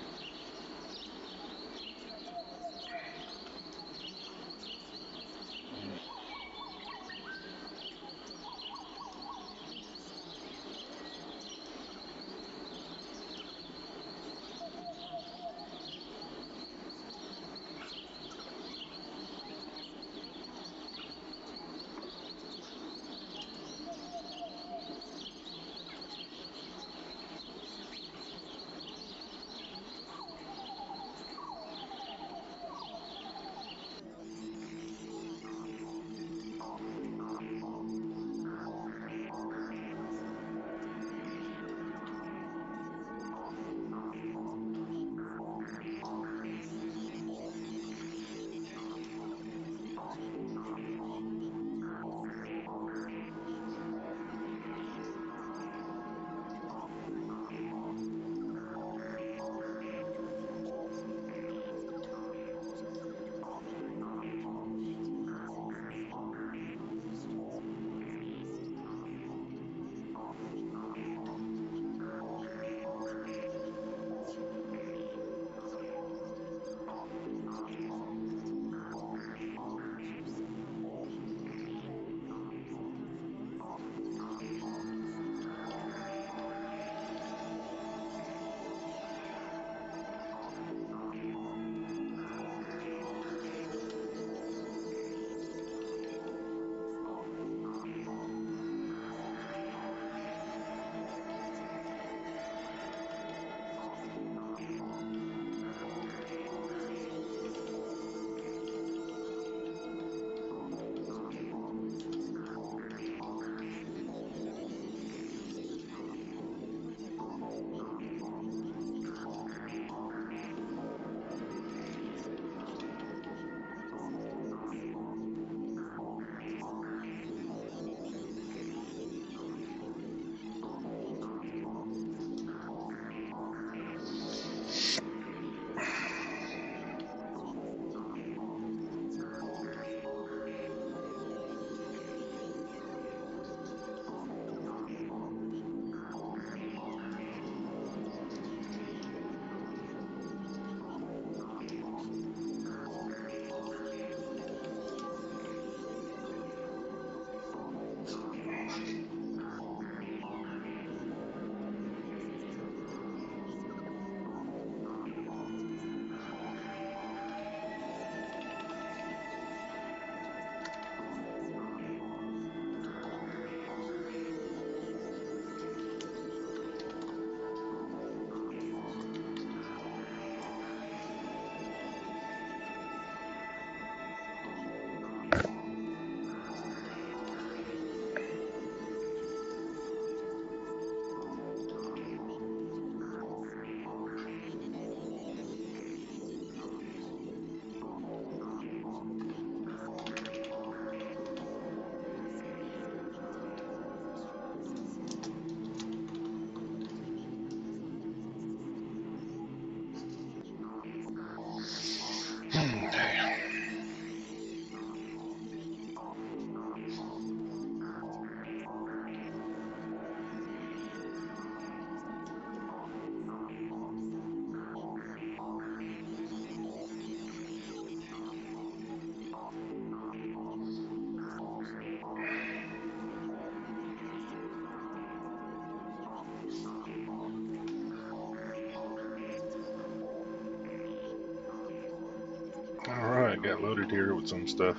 All right, got loaded here with some stuff.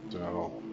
So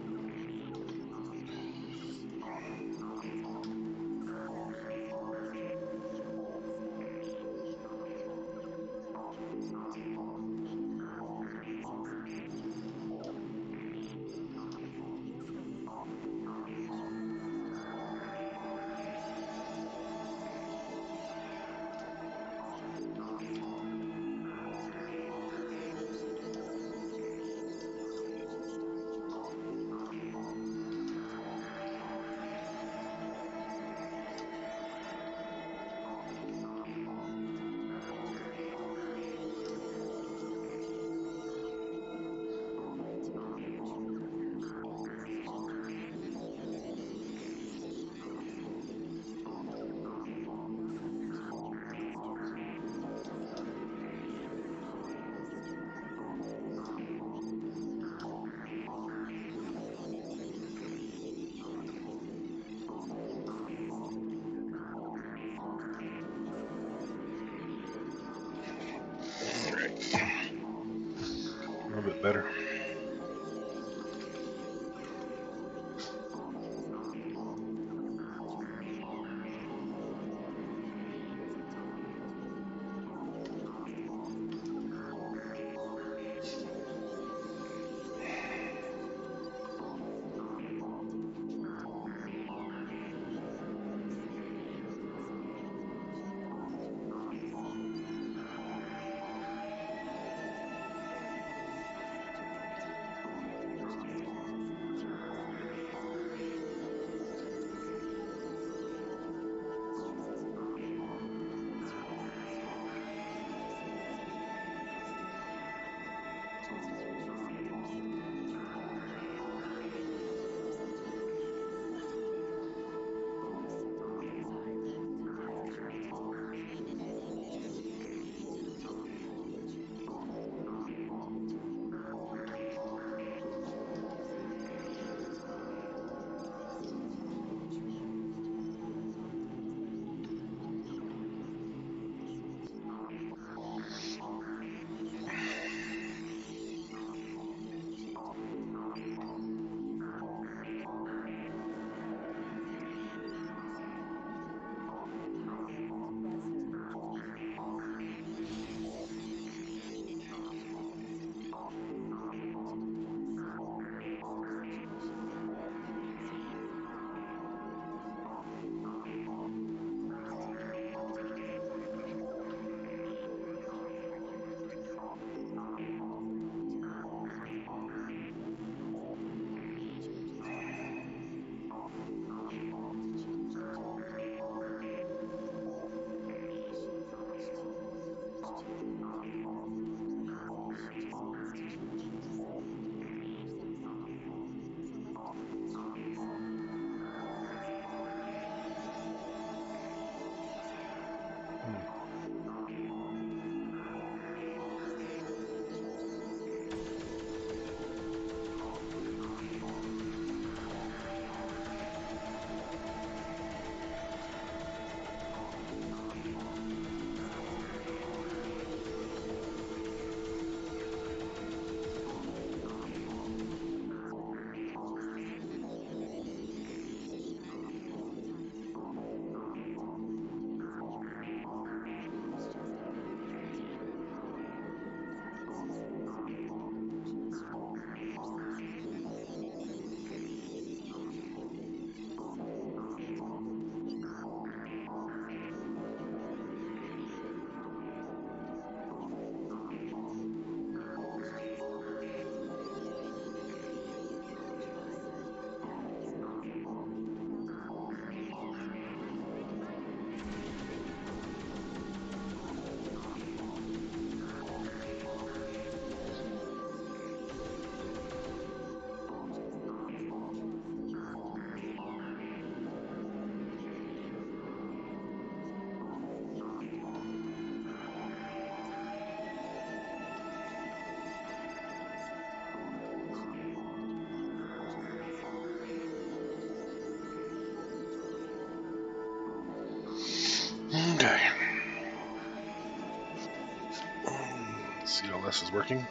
CLS is working.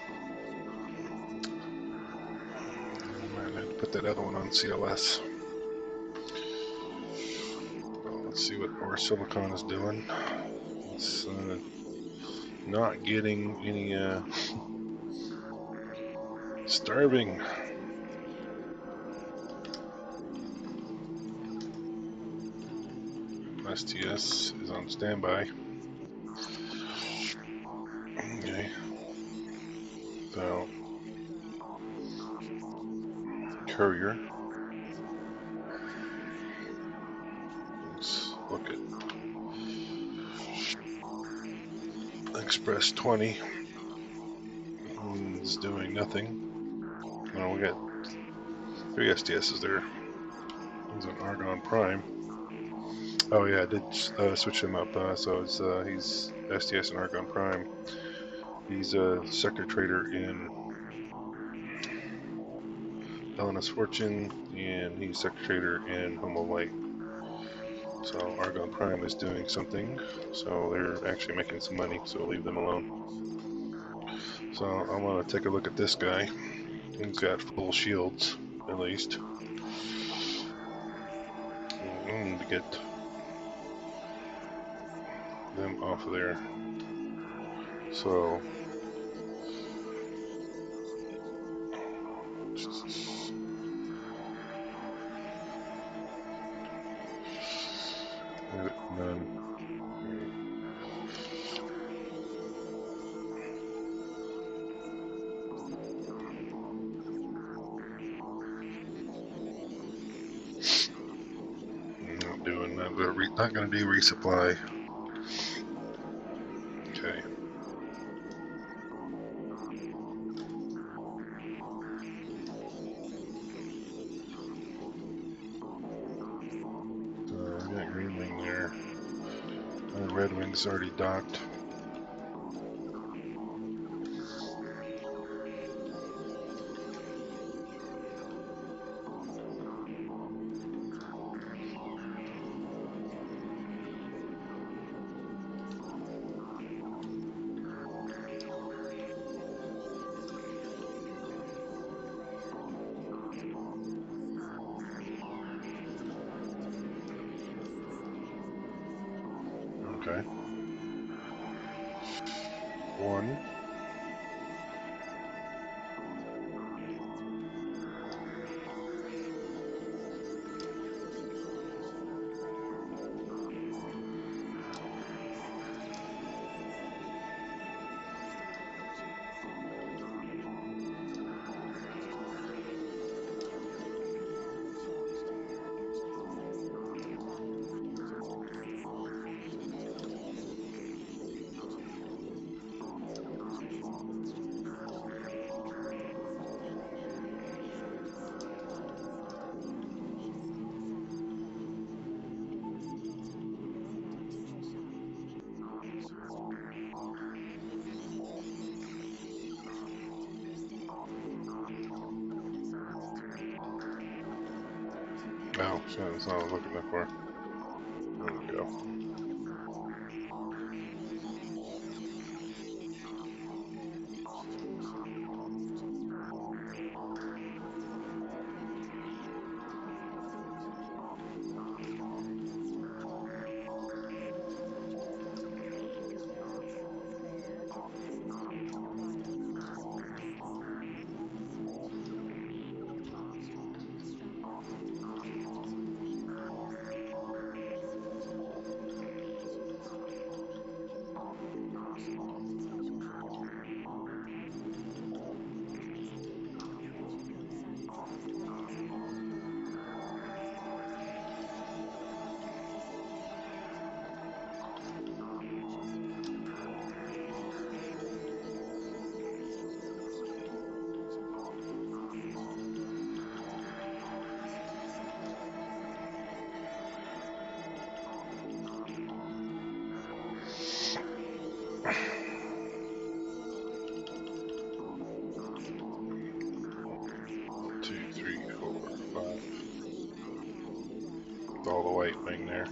I might have to put that other one on CLS. Well, let's see what our silicon is doing. It's not getting any starving. STS is on standby. Okay. So courier. Let's look at Express 20. It's doing nothing. Well, we got 3 STSs there. He's an Argon Prime. Oh yeah, I did switch him up. So it's he's STS and Argon Prime. He's a sector trader in LNS Fortune, and he's sector trader in Homo Light. So Argon Prime is doing something. So they're actually making some money. So we'll leave them alone. So I want to take a look at this guy. He's got full shields, at least. We need to get them off of there. So none. Not doing that. Not going to do resupply. Okay. So we got Green Wing there. Red Wing's already docked. Okay. 1. Oh, shit, that's not what I was looking for. There we go. Two, three, four, five. With all the white wing there.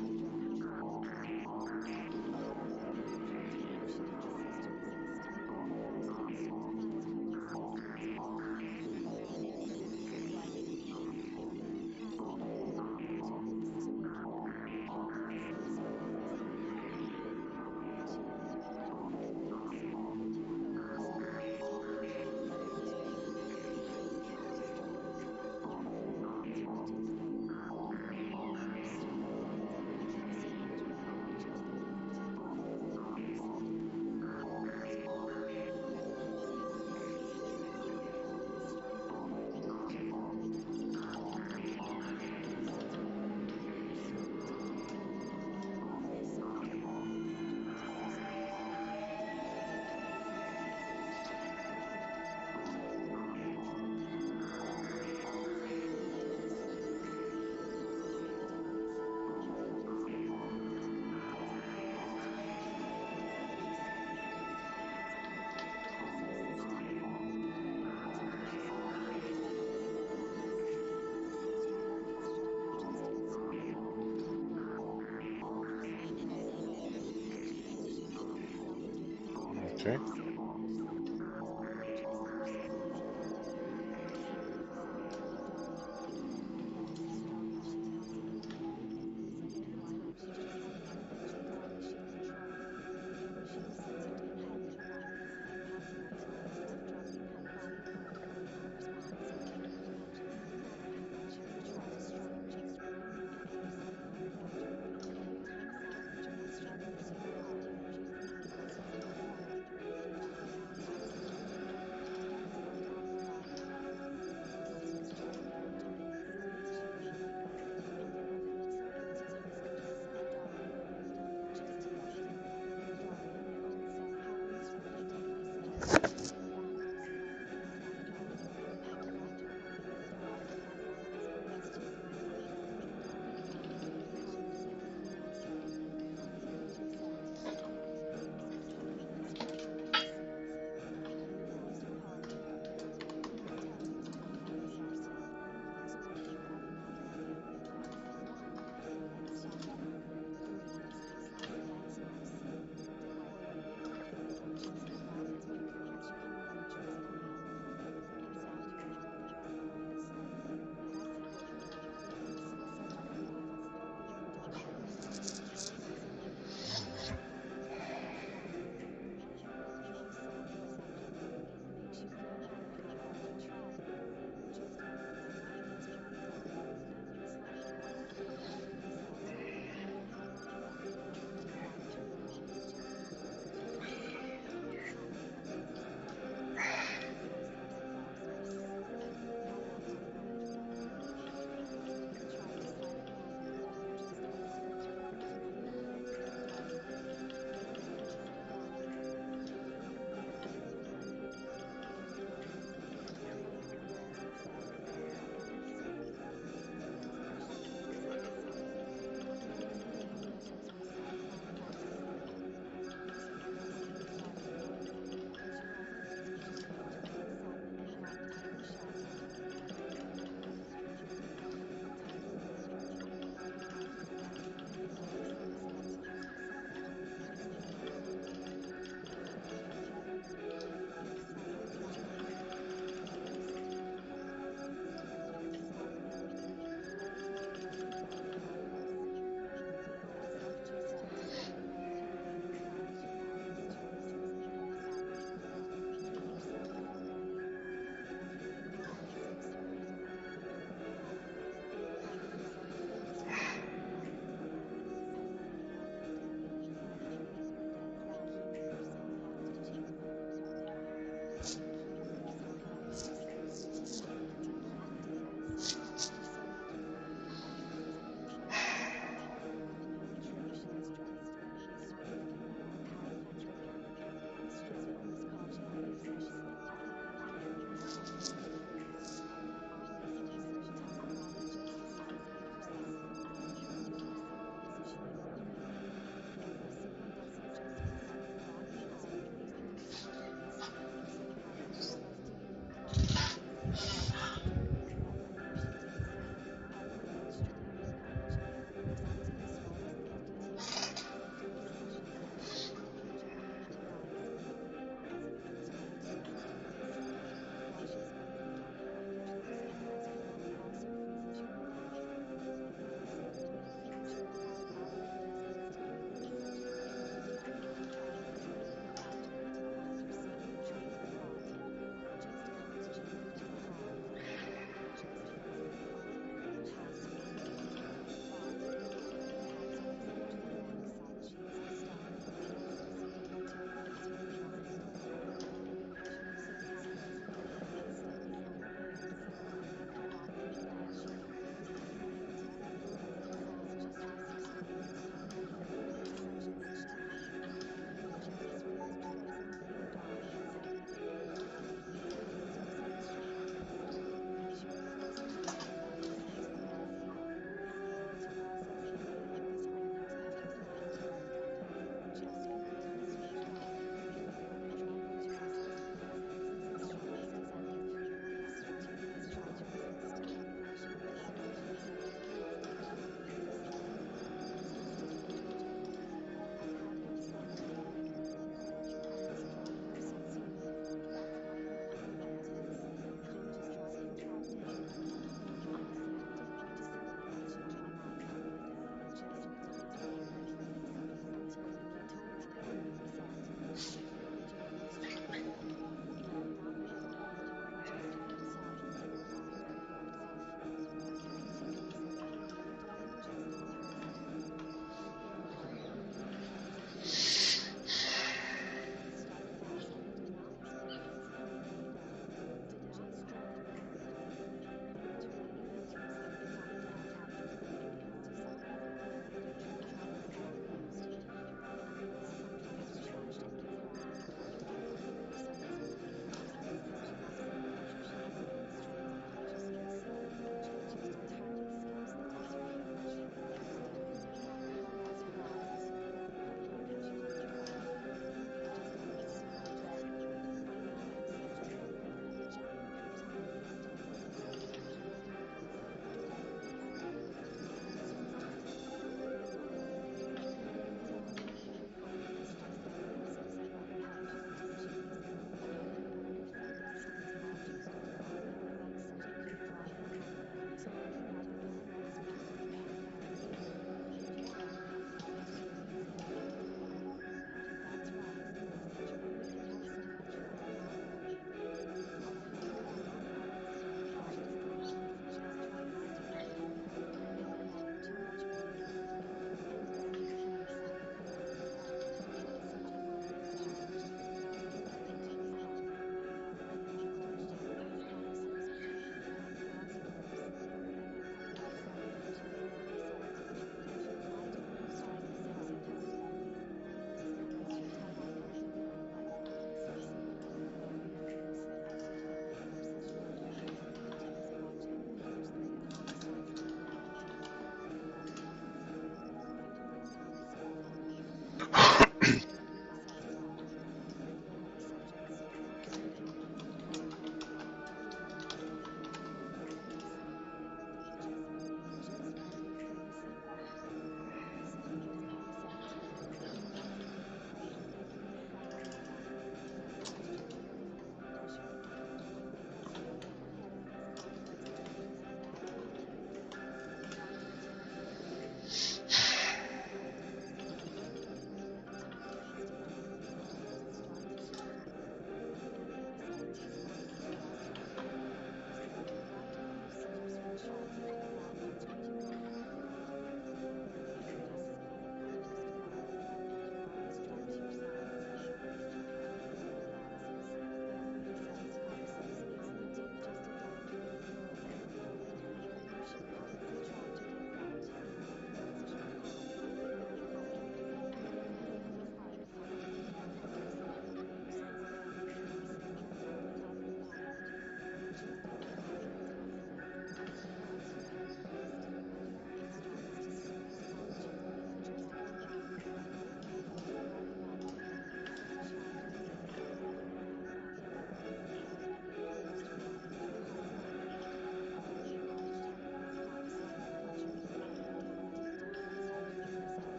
Okay.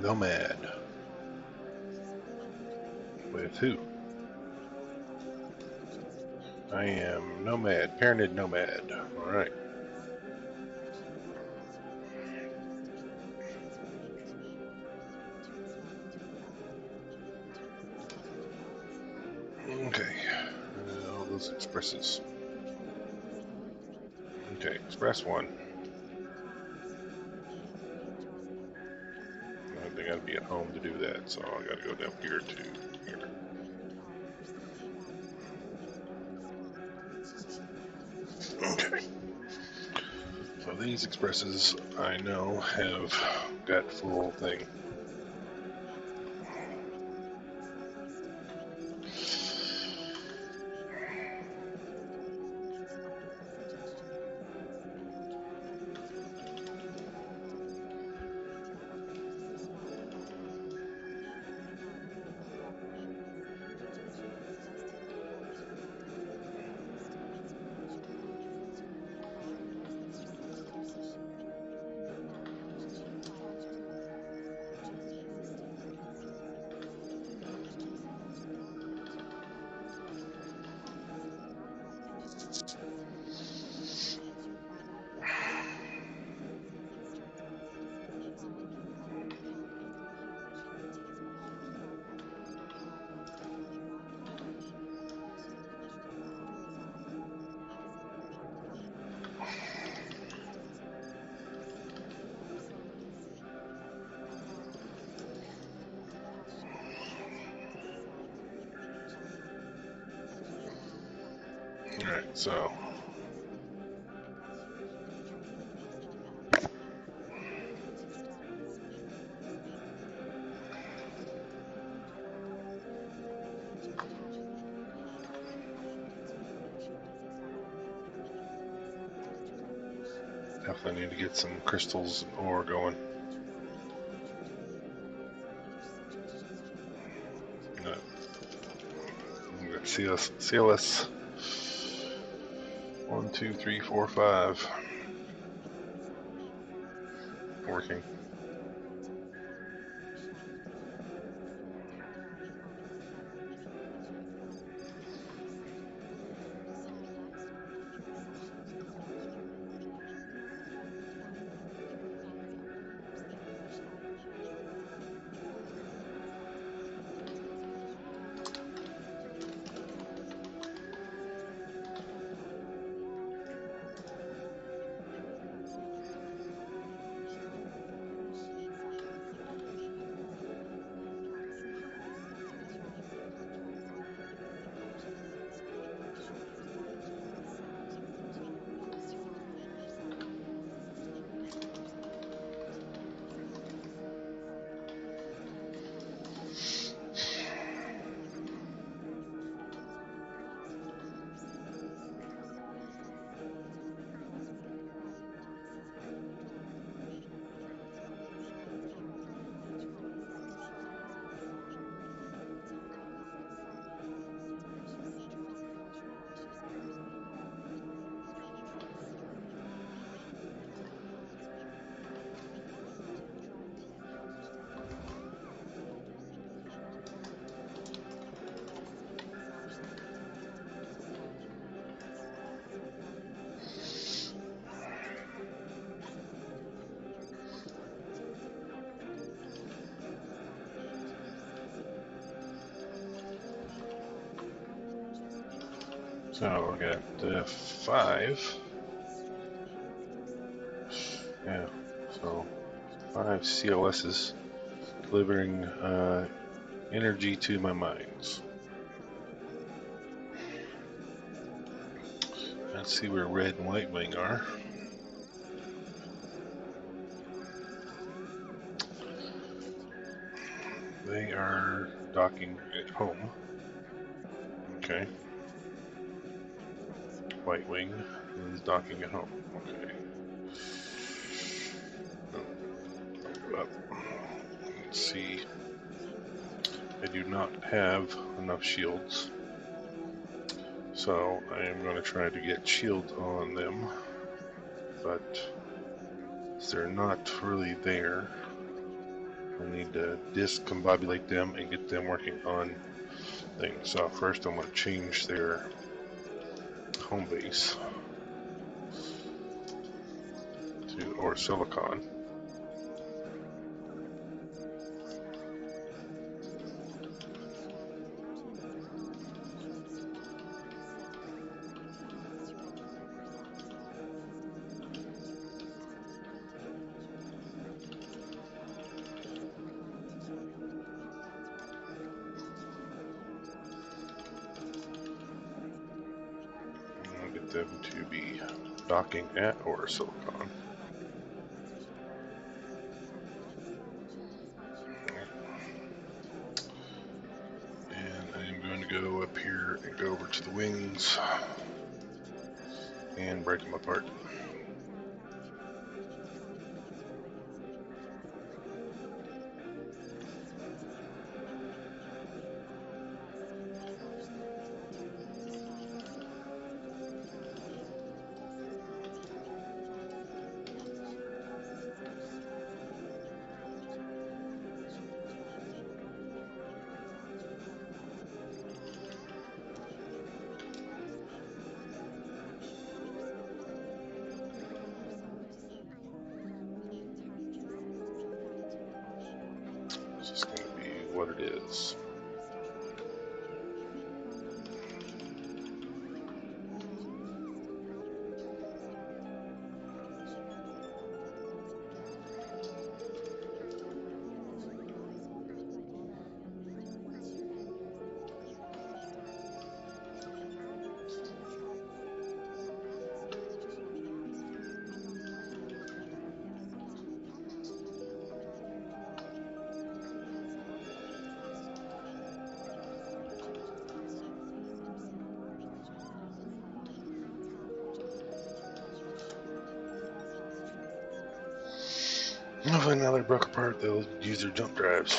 Nomad. With who? I am Nomad, Parented Nomad. Alright. Okay. All those expresses. Okay, express 1. They gotta be at home to do that, so I gotta go down here to here. Okay. So these expresses I know have got full thing. Alright, so definitely need to get some crystals and ore going. CLS 1, 2, 3, 4, 5 working. So I got 5. Yeah, so 5 CLSs delivering energy to my mines. Let's see where red and white wing are. They are docking at home. Okay. White wing is docking at home. Okay. Up. Let's see. I do not have enough shields, so I am going to try to get shields on them, but they're not really there. I need to discombobulate them and get them working on things. So first I'm going to change their home base to or silicon. And I'll get them to be docking at or silicon. And I am going to go up here and go over to the wings and break them apart. This is going to be what it is. Hopefully now they're broke apart, they'll use their jump drives.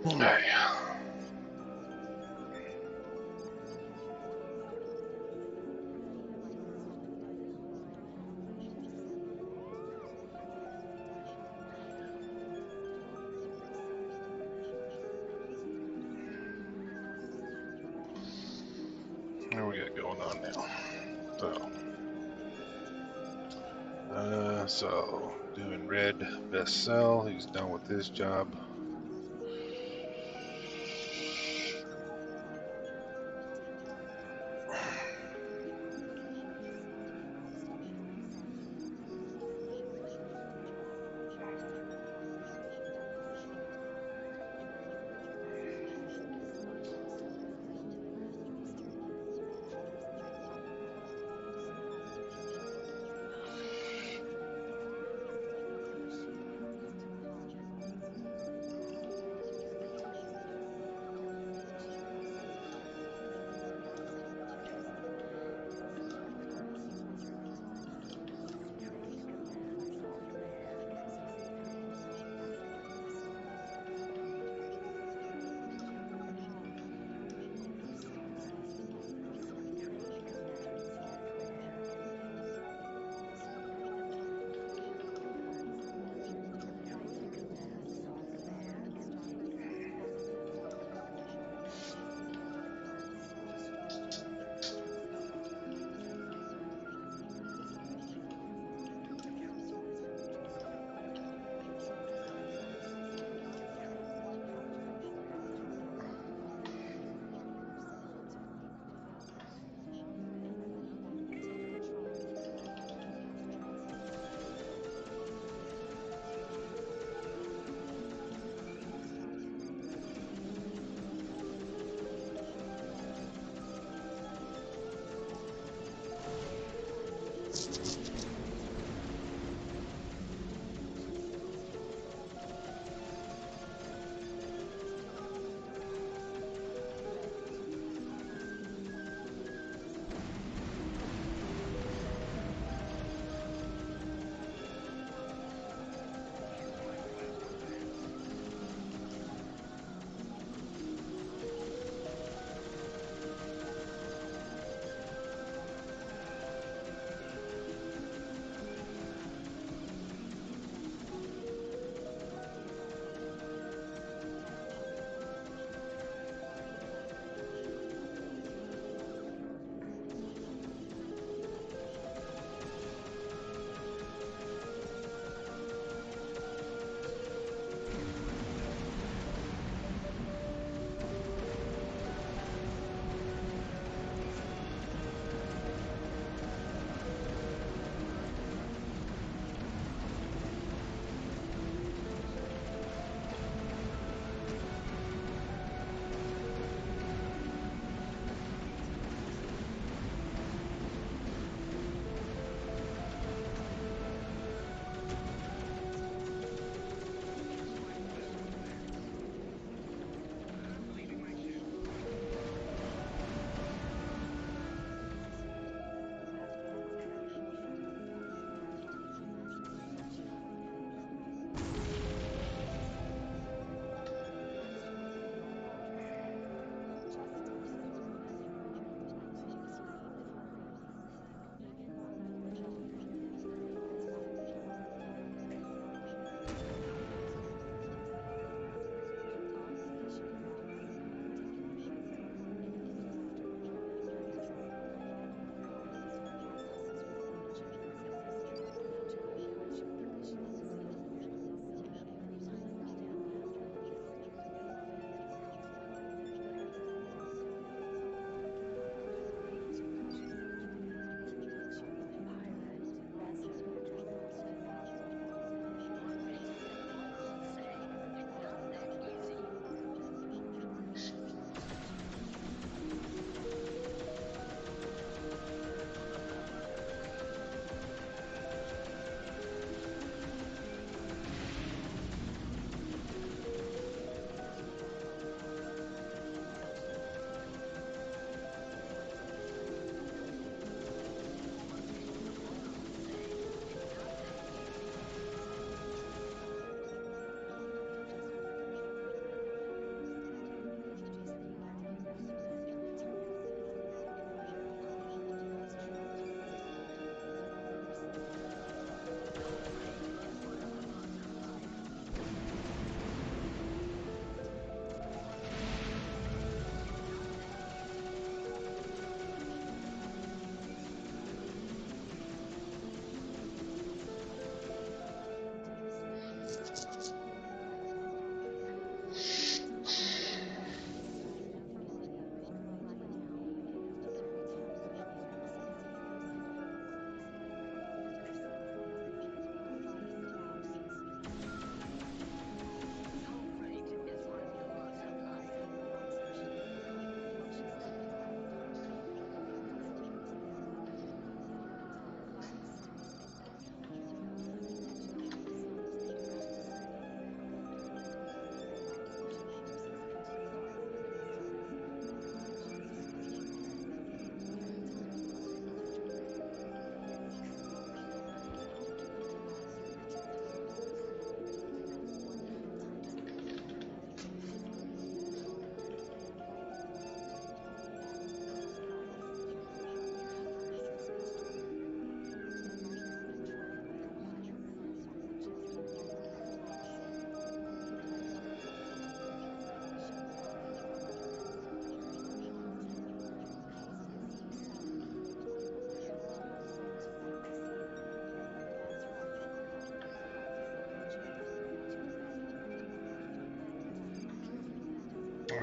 Okay. What do we got going on now? So doing red best sell. He's done with his job.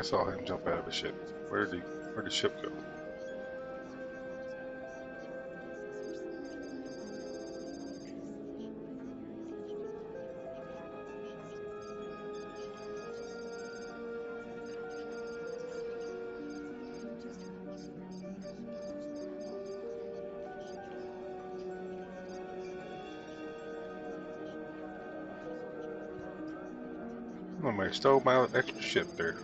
saw him jump out of a ship. Where'd the ship go? Oh, I stole my extra ship there.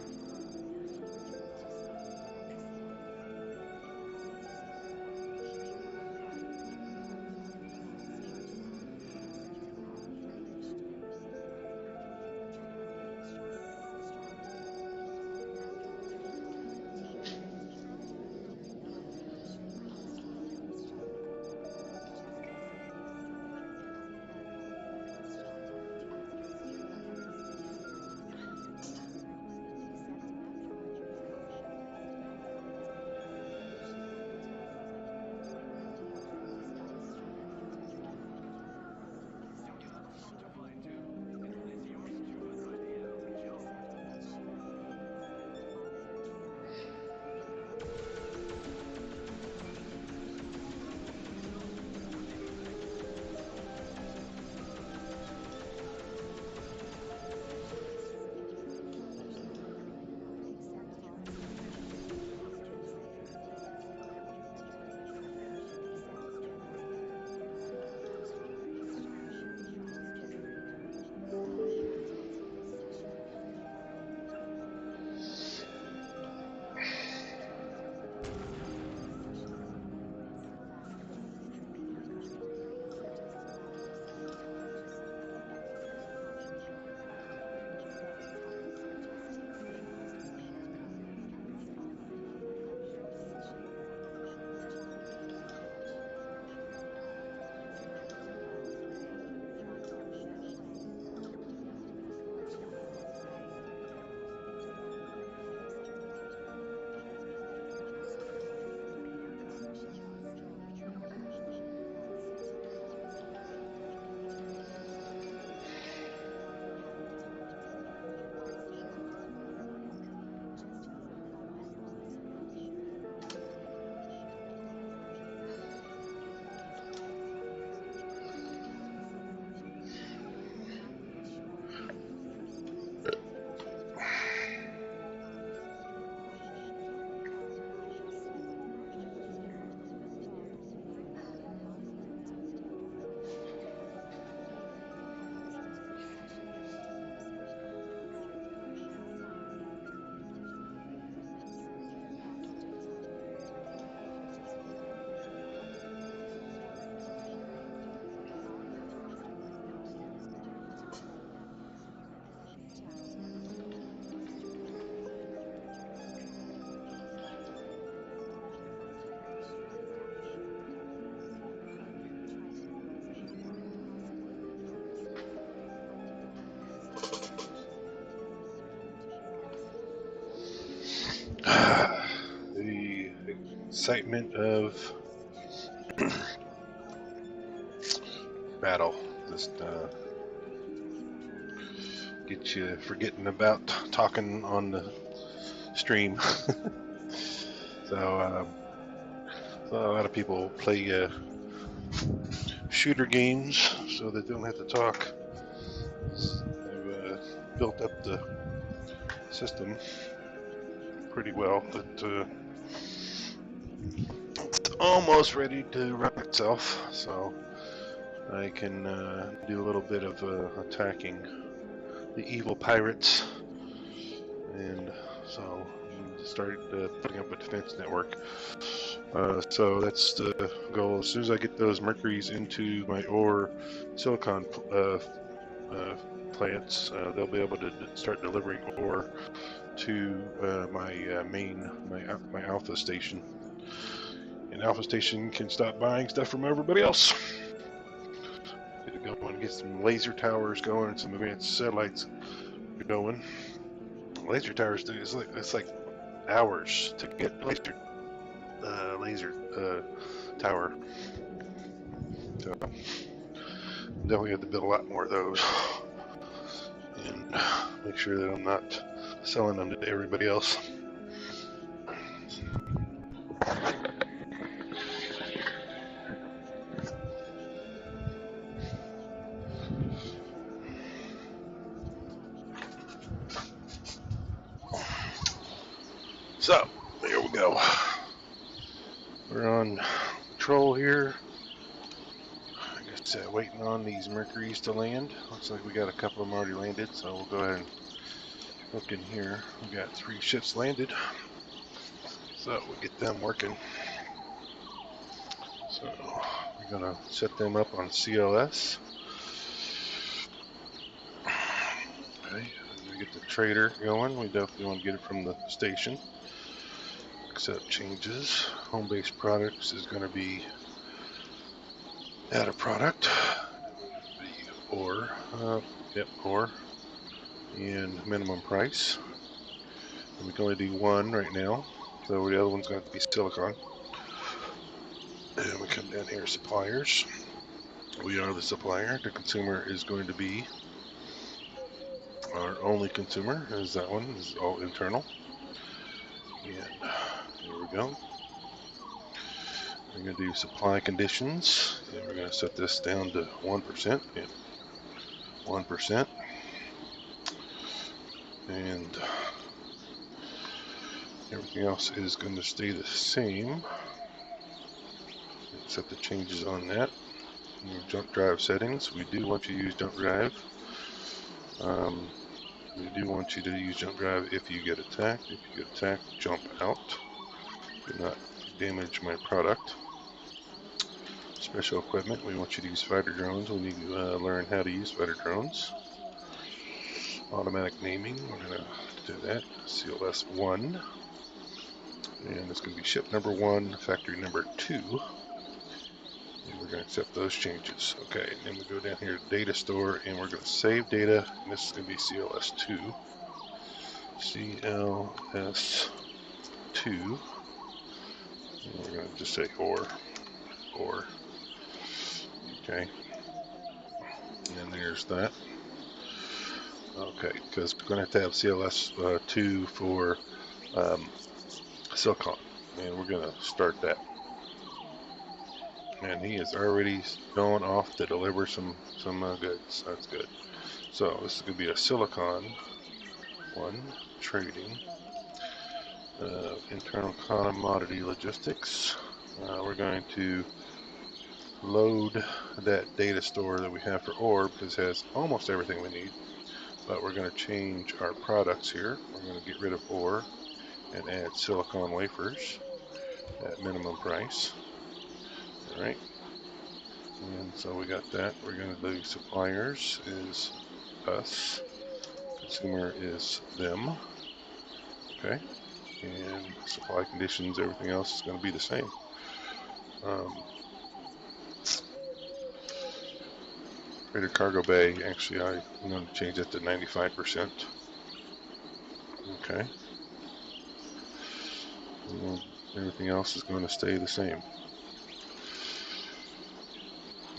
The excitement of battle just get you forgetting about talking on the stream. So, so a lot of people play shooter games so they don't have to talk. I've built up the system pretty well, but it's almost ready to run itself, so I can do a little bit of attacking the evil pirates, and so start putting up a defense network. So that's the goal. As soon as I get those mercuries into my ore silicon plants, they'll be able to start delivering ore to my my alpha station. And alpha station can stop buying stuff from everybody else. Get to go and get some laser towers going, some advanced satellites going. Laser towers, it's like hours to get laser tower. So definitely have to build a lot more of those, and make sure that I'm not selling them to everybody else. So, here we go. We're on patrol here. I guess waiting on these Mercuries to land. Looks like we got a couple of them already landed, so we'll go ahead and look in here. We got 3 ships landed, so we'll get them working. So we're gonna set them up on CLS. Okay, we're gonna get the trader going. We definitely want to get it from the station. Accept changes. Home base products is going to be add a product. Or, or, and minimum price. And we can only do one right now, so the other one's going to be silicon. And we come down here, suppliers. We are the supplier. The consumer is going to be our only consumer, as that one is all internal. And there we go. We're going to do supply conditions, and we're going to set this down to 1% and 1%. And everything else is going to stay the same, except the changes on that. Jump drive settings, we do want you to use jump drive. We do want you to use jump drive if you get attacked. If you get attacked, jump out. Do not damage my product. Special equipment, we want you to use fighter drones. We need to learn how to use fighter drones. Automatic naming, we're going to do that. CLS 1. And it's going to be ship number 1, factory number 2. And we're going to accept those changes. Okay, and then we go down here to data store, and we're going to save data. And this is going to be CLS 2. CLS 2. And we're going to just say or. Okay. And there's that. Okay, because we're going to have CLS 2 for silicon. And we're going to start that. And he is already going off to deliver some goods. That's good. So this is going to be a silicon 1 trading, internal commodity logistics. We're going to load that data store that we have for ore because it has almost everything we need. But we're going to change our products here. We're going to get rid of ore and add silicon wafers at minimum price. All right. And so we got that. We're going to do suppliers is us. Consumer is them. Okay. And supply conditions, everything else is going to be the same. Greater cargo bay, actually I'm going to change that to 95%. Okay. And everything else is going to stay the same.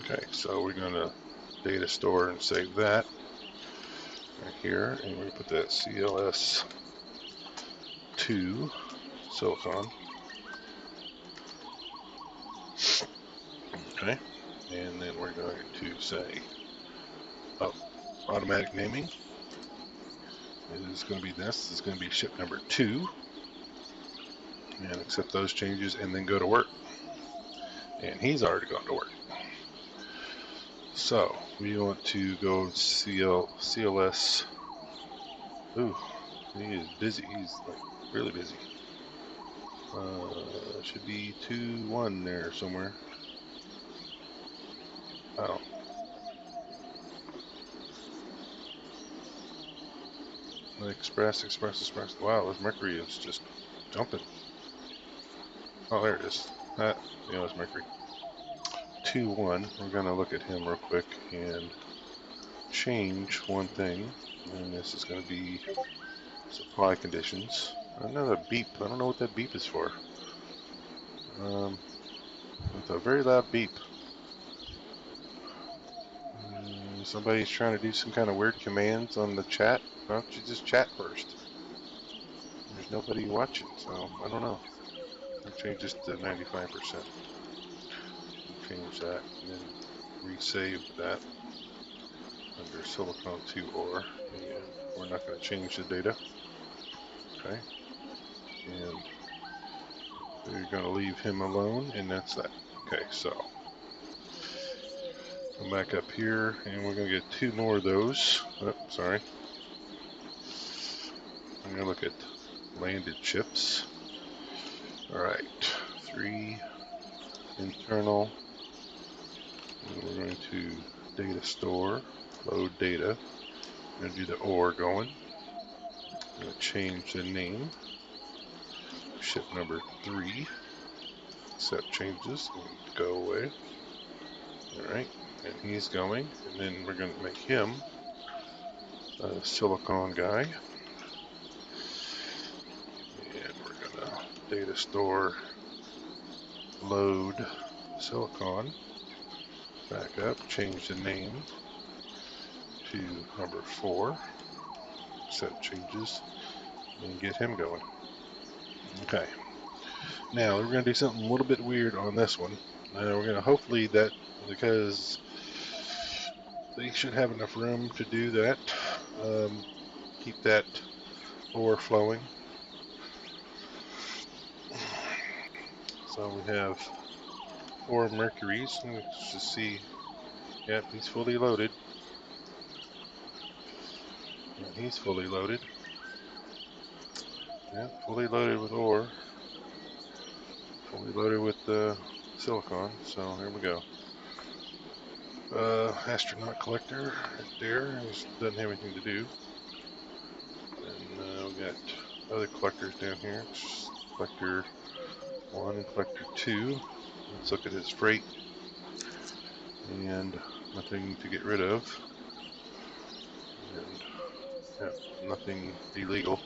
Okay, so we're going to data store and save that right here, and we're going to put that CLS 2 silicon. Okay, and then we're going to say automatic naming is going to be this is going to be ship number 2, and accept those changes and then go to work. And he's already gone to work. So we want to go CLS. Ooh, he is busy. He's like really busy. Should be 2-1 there somewhere. Oh. Express. Wow, this Mercury is just jumping. Oh, there it is. It's Mercury. 2-1. We're gonna look at him real quick and change one thing, and this is gonna be supply conditions. Another beep. I don't know what that beep is for. It's a very loud beep. Somebody's trying to do some kind of weird commands on the chat. Why don't you just chat first? nobody watching, so I don't know. We'll change this to 95%. We'll change that and then resave that under silicon 2 ore, and we're not going to change the data. Okay, and we're going to leave him alone, and that's that. Okay, so come back up here, and we're going to get 2 more of those. Oh, sorry. I'm going to look at landed chips. Alright, 3 internal. And we're going to data store, load data. I'm going to do the ore going. I'm going to change the name. Ship number 3. Accept changes and go away. Alright, and he's going. And then we're going to make him a silicon guy. And we're going to data store, load silicon. Back up, change the name to number 4. Accept changes and get him going. Okay. Now we're going to do something a little bit weird on this one. We're going to hopefully that, because they should have enough room to do that, keep that ore flowing. So we have 4 mercuries. Let's just see. Yep, he's fully loaded. And he's fully loaded. Yep, fully loaded with ore. Fully loaded with silicon. So here we go. Astronaut collector right there. Doesn't have anything to do. And we got other collectors down here. Collector 1 and collector 2. Let's look at his freight. And nothing to get rid of. And yeah, nothing illegal.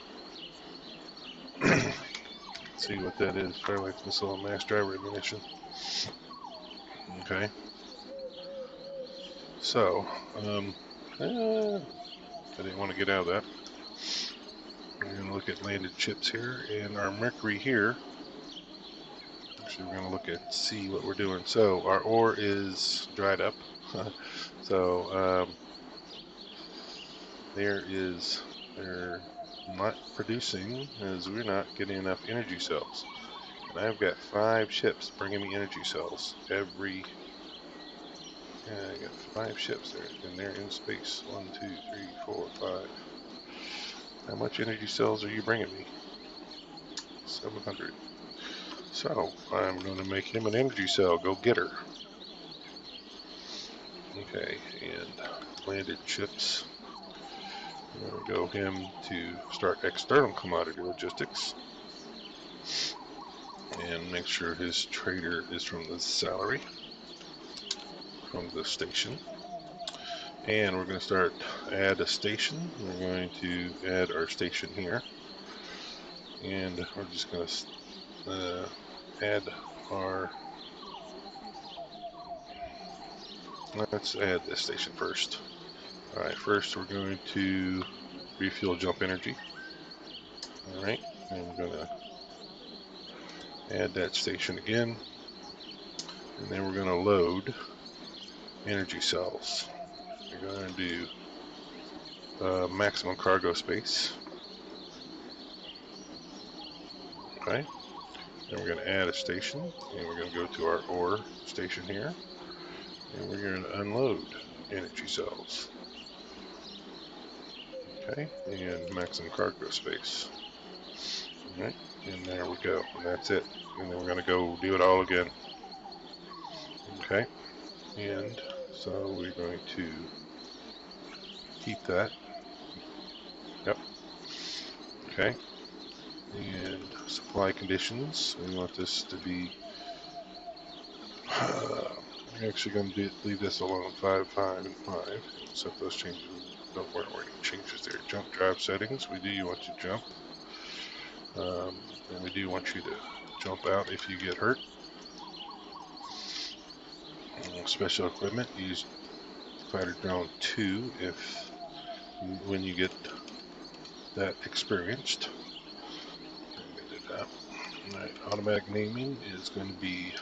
See what that is. Firelight missile and mass driver ammunition. Okay. So, I didn't want to get out of that. We're going to look at landed chips here, and our mercury here. Actually, we're going to look at see what we're doing. So our ore is dried up. So they're not producing, as we're not getting enough energy cells. And I've got 5 ships bringing me energy cells every. I got 5 ships there, and they're in space. 1, 2, 3, 4, 5. How much energy cells are you bringing me? 700. So I'm going to make him an energy cell. Go get her. Okay, and landed chips. I'm going to go him to start external commodity logistics. And make sure his trader is from the salary. From the station. And we're going to start add a station. We're going to add our station here. And we're just going to add our. Let's add this station first. Alright, first we're going to refuel jump energy. Alright, and we're going to add that station again. And then we're going to load energy cells. We're going to do maximum cargo space. Okay, then we're going to add a station, and we're going to go to our ore station here, and we're going to unload energy cells. Okay, and maximum cargo space. Alright, and there we go, and that's it. And then we're going to go do it all again. Okay, and so we're going to keep that. Yep. Okay, and supply conditions. We want this to be. I'm actually going to leave this alone. 5, 5, and 5. Set those changes. Don't worry, any changes there. Jump drive settings. We do want you to jump. And we do want you to jump out if you get hurt. Special equipment. Use fighter drone 2 when you get that experienced. Alright, automatic naming is going to be,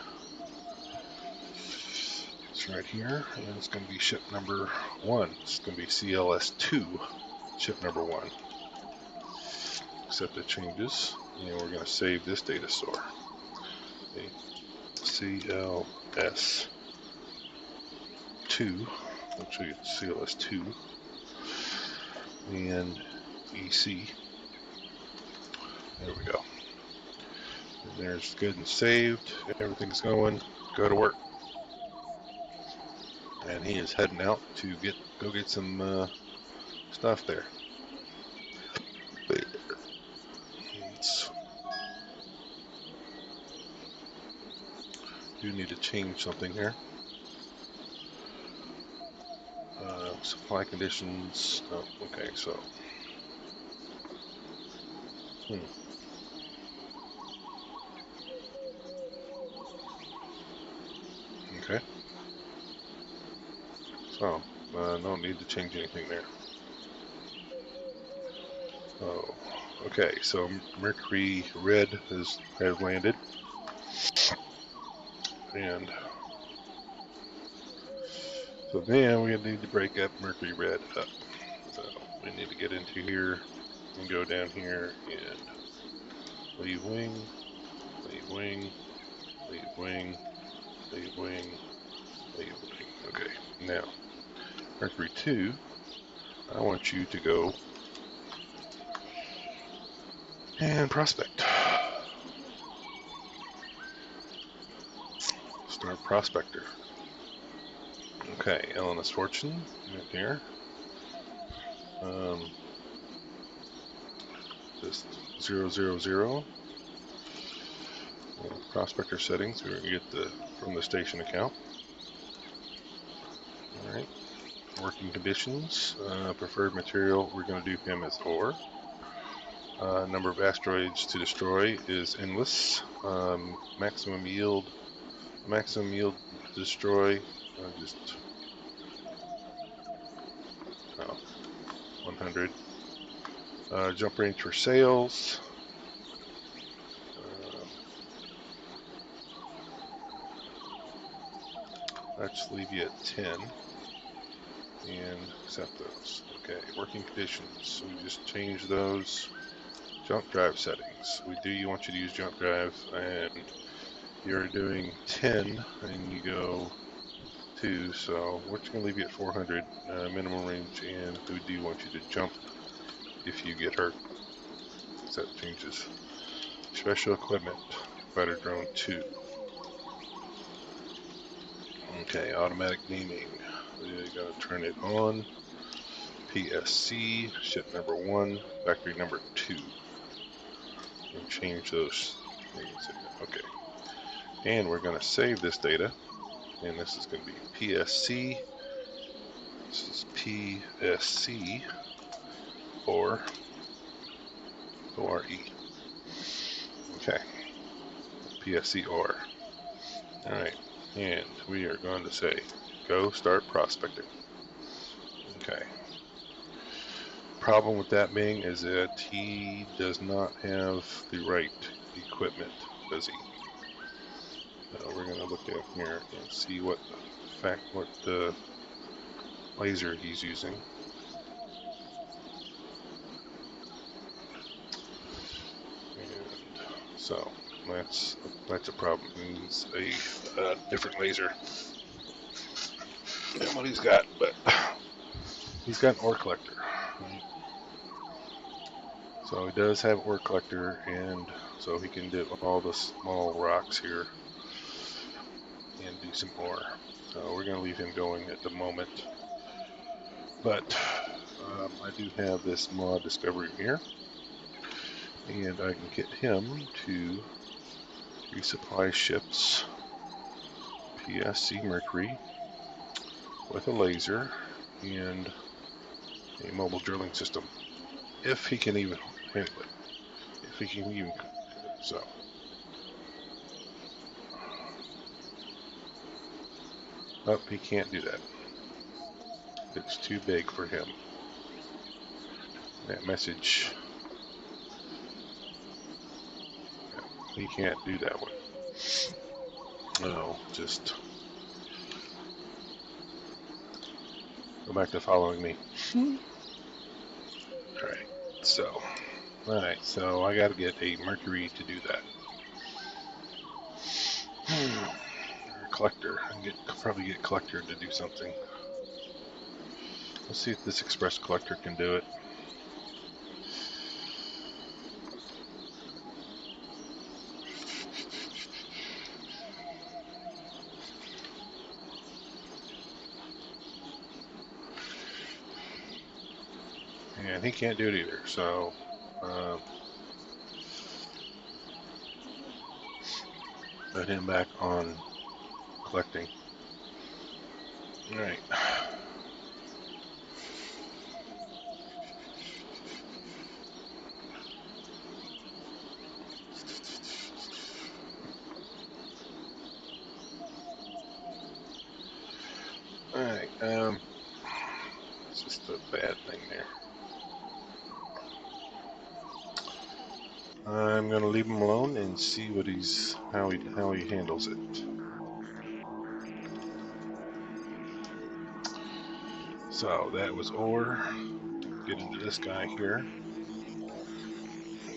it's right here, and it's going to be ship number 1. It's going to be CLS2, ship number 1. Accept the changes, and we're going to save this data store. Okay. CLS2, actually it's CLS2, and EC. There we go. And there's good and saved. Everything's going. Go to work. And he is heading out to go get some stuff there. Do need to change something here. Supply conditions. Oh, okay, so. Okay. So, no need to change anything there. Oh, okay, so Mercury Red has landed. And so then we need to break up Mercury Red up. So we need to get into here and go down here and leave wing, leave wing, leave wing, leave wing, leave wing. Okay, now Mercury 2, I want you to go and prospect. Start prospector. Okay, LNS Fortune right here. Just 000. Prospector settings. We're going to get from the station account. All right. Working conditions. Preferred material. We're going to do him as ore. Number of asteroids to destroy is endless. Maximum yield destroy. Just 100. Jump range for sales. Let's leave you at 10 and accept those. Okay, working conditions. We just change those. Jump drive settings. You want you to use jump drive, and you're doing 10 and you go 2, so we're just going to leave you at 400 minimum range, and we do want you to jump if you get hurt. So that changes. Special equipment, fighter drone 2. Okay, automatic naming. We're going to turn it on. PSC, ship number 1, factory number 2. And change those things. Okay. And we're going to save this data. And this is going to be PSC. This is PSC or ORE. Okay. PSC OR. Alright. And we are going to say, go start prospecting. Okay. Problem with that being is that he does not have the right equipment, does he? We're going to look at here and see what laser he's using. And so that's a problem. He needs a different laser than what he's got, but he's got an ore collector. Right? So he does have ore collector, and so he can do all the small rocks here and do some ore. So we're going to leave him going at the moment. But I do have this mod discovery here, and I can get him to resupply ships PSC Mercury with a laser and a mobile drilling system, if he can even handle it. If he can even, so. Oh, he can't do that. It's too big for him. That message. he can't do that one. No, just go back to following me. Alright, so I gotta get a Mercury to do that. Or a collector. I can probably get collector to do something. Let's see if this express collector can do it. And he can't do it either, so put him back on collecting. Alright. Alright, it's just a bad thing there. I'm gonna leave him alone and see what how he handles it. So that was ore. Get into this guy here,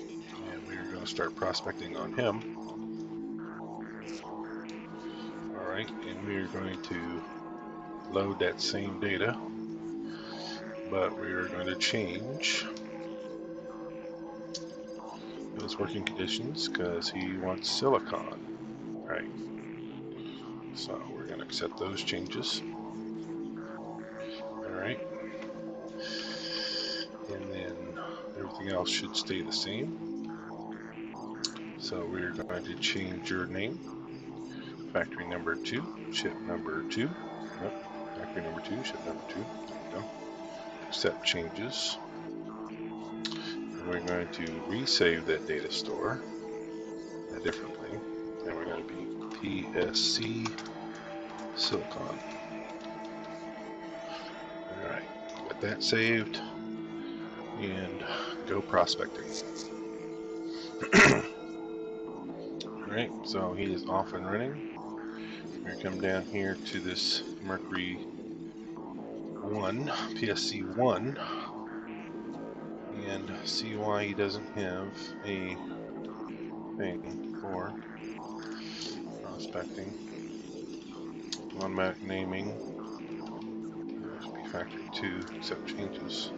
and we're going to start prospecting on him. All right, and we are going to load that same data, but we are going to change his working conditions because he wants silicon. Right. So we're going to accept those changes. All right. And then everything else should stay the same. So we're going to change your name. Factory number 2, ship number 2. Nope. Factory number 2, ship number 2. There we go. Accept changes. And we're going to resave that data store a different thing. And we're going to be PSC Silicon. Alright, got that saved. And go prospecting. Alright, so he is off and running. We're going to come down here to this Mercury 1, PSC 1, and see why he doesn't have a thing for prospecting. Automatic naming. That should be factory 2, accept changes.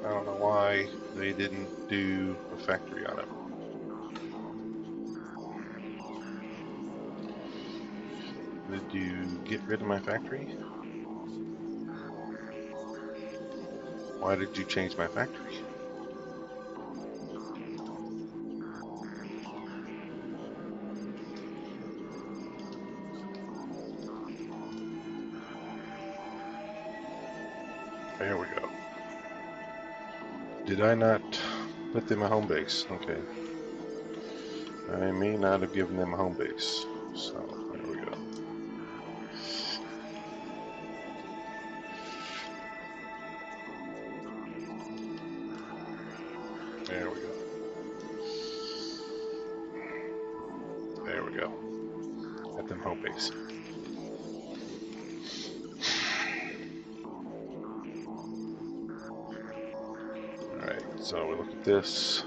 I don't know why they didn't do a factory on it. Did you get rid of my factory? Why did you change my factory? There we go. Did I not put them a home base? Okay. I may not have given them a home base. So, there we go. There we go. There we go. Got them home base. Alright, so we look at this.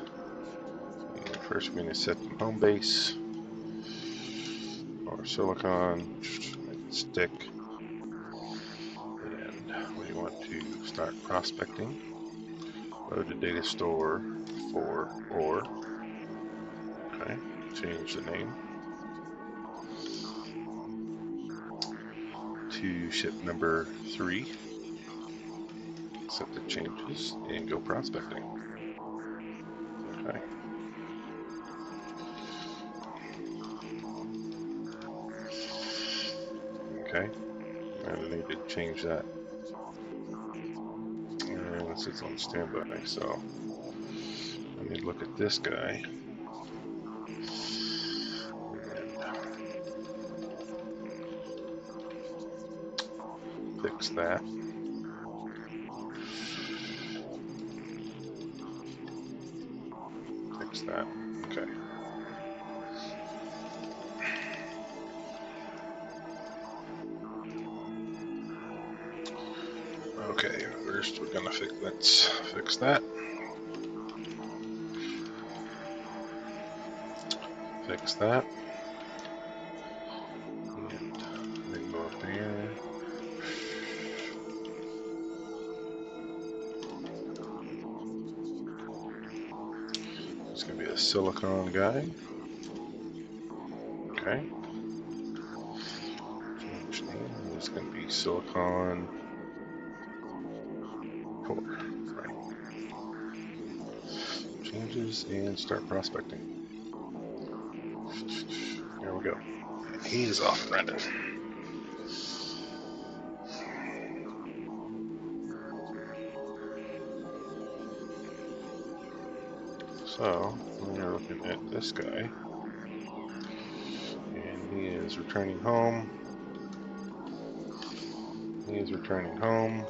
And first we're going to set them home base. Or silicon. Make it stick. And we want to start prospecting. Load the data store for ore. Okay, change the name to ship number 3. Accept the changes and go prospecting. Okay. Okay. I need to change that. And this is on standby, so let me look at this guy. And fix that. that. Okay. Okay, first we're gonna let's fix that. Fix that. And then go up there. It's gonna be a silicone guy. Okay. Change name. It's gonna be silicone 4. Right. Changes and start prospecting. There we go. And he is off and running. So we're looking at this guy, and he is returning home. He is returning home.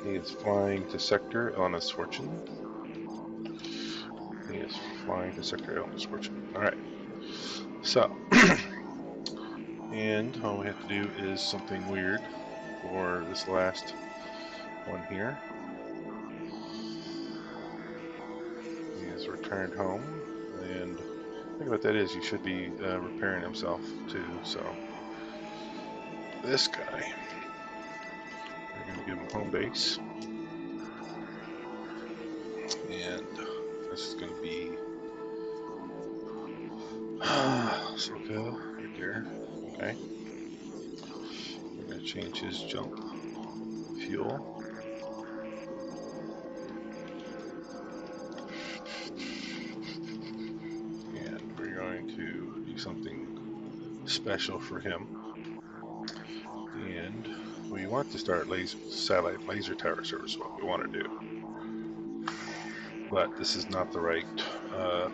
He is flying to sector illness fortune. He is flying to sector illness fortune. All right. So, and all we have to do is something weird for this last one here. He has returned home, and the thing about that is you should be repairing himself too. So this guy, we're going to give him home base, and this is going to be Soka right there. Okay, we're going to change his jump fuel. And we're going to do something special for him. And we want to start satellite laser tower service, what we want to do. But this is not the right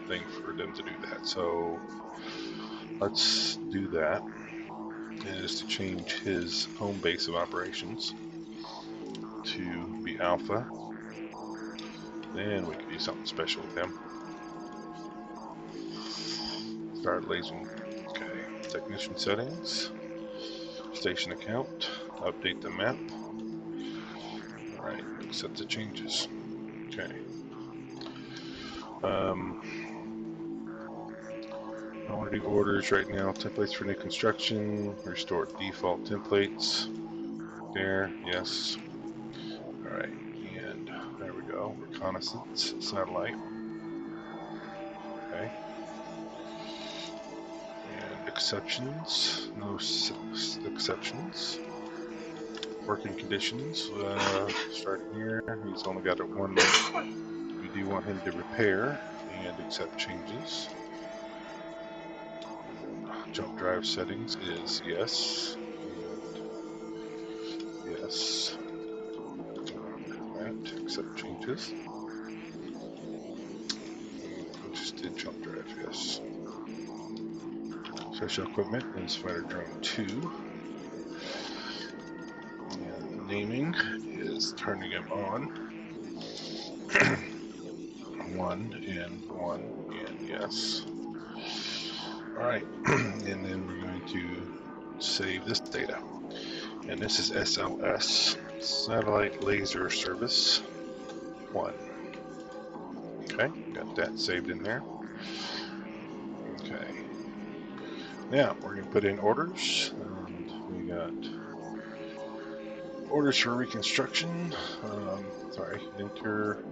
thing for them to do that. So let's do that. It is to change his home base of operations to be Alpha. Then we can do something special with him. Start lasering. Okay. Technician settings. Station account. Update the map. Alright, accept the changes. Okay. I want to do orders right now. Templates for new construction. Restore default templates. There, yes. Alright, and there we go. Reconnaissance satellite. Okay. And exceptions. No exceptions. Working conditions. Starting here. He's only got it 1 minute. We do want him to repair and accept changes. Jump drive settings is yes. And yes. Right, accept changes. We just did jump drive, yes. Special equipment is fighter drone 2. And naming is turning him on. 1 and yes. Alright, and then we're going to save this data. And this is SLS, Satellite Laser Service 1. Okay, got that saved in there. Okay. Now, we're going to put in orders. And we got orders for reconstruction. Enter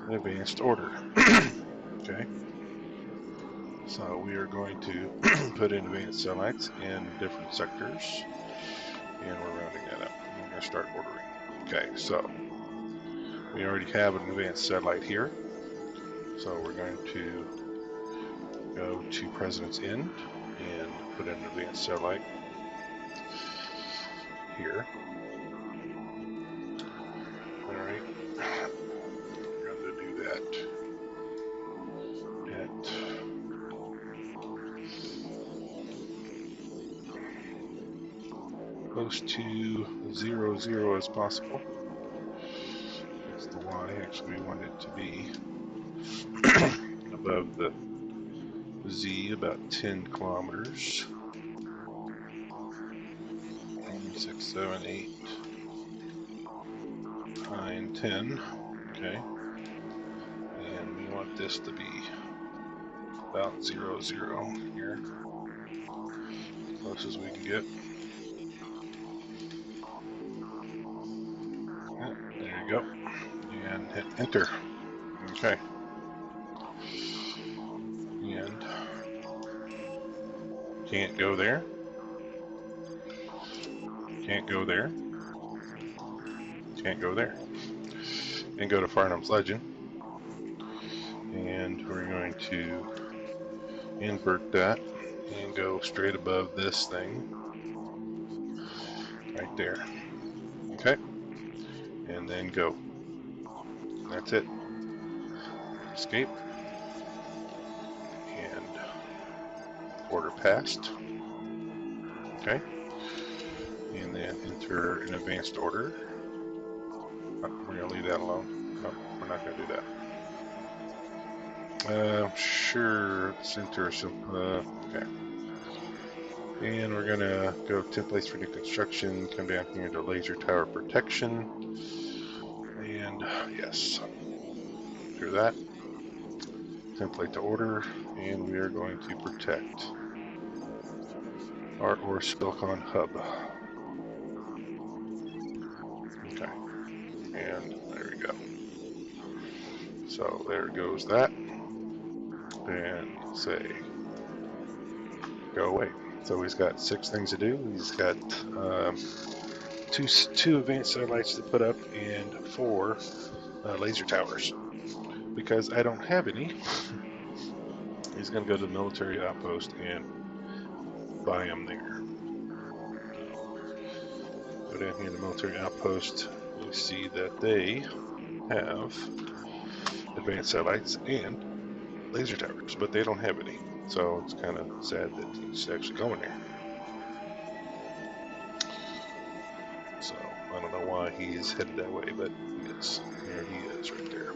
advanced order. Okay. So we are going to put in advanced satellites in different sectors, and we're rounding that up. We're going to start ordering. Okay, so we already have an advanced satellite here, so we're going to go to President's End and put in an advanced satellite here. All right, we're going to do that at close to 00 as possible. That's the Y actually we want it to be. above the Z about 10 kilometers. 6, 7, 8, 9, 10. Okay. And we want this to be about 0, 0 here. As close as we can get. Yeah, there you go. And hit enter. Okay. And can't go there. Can't go there. Can't go there. And go to Farnham's Legend. And we're going to invert that and go straight above this thing right there. Okay. And then go. That's it. Escape. And order passed. Okay. And then enter an advanced order. Oh, we're going to leave that alone. No, we're not going to do that. Sure, let's enter some. Okay. And we're going to go templates for new construction. Come down here to laser tower protection. And yes, do that. Template to order. And we are going to protect our ore silicon hub. Okay. And there we go. So there goes that. And say go away. So he's got 6 things to do. He's got two advanced satellites to put up and 4 laser towers. Because I don't have any, he's going to go to the military outpost and buy them there. Go down here to the military outpost. You see that they have advanced satellites and laser towers, but they don't have any. So it's kind of sad that he's actually going there. So I don't know why he's headed that way, but he is. There he is right there.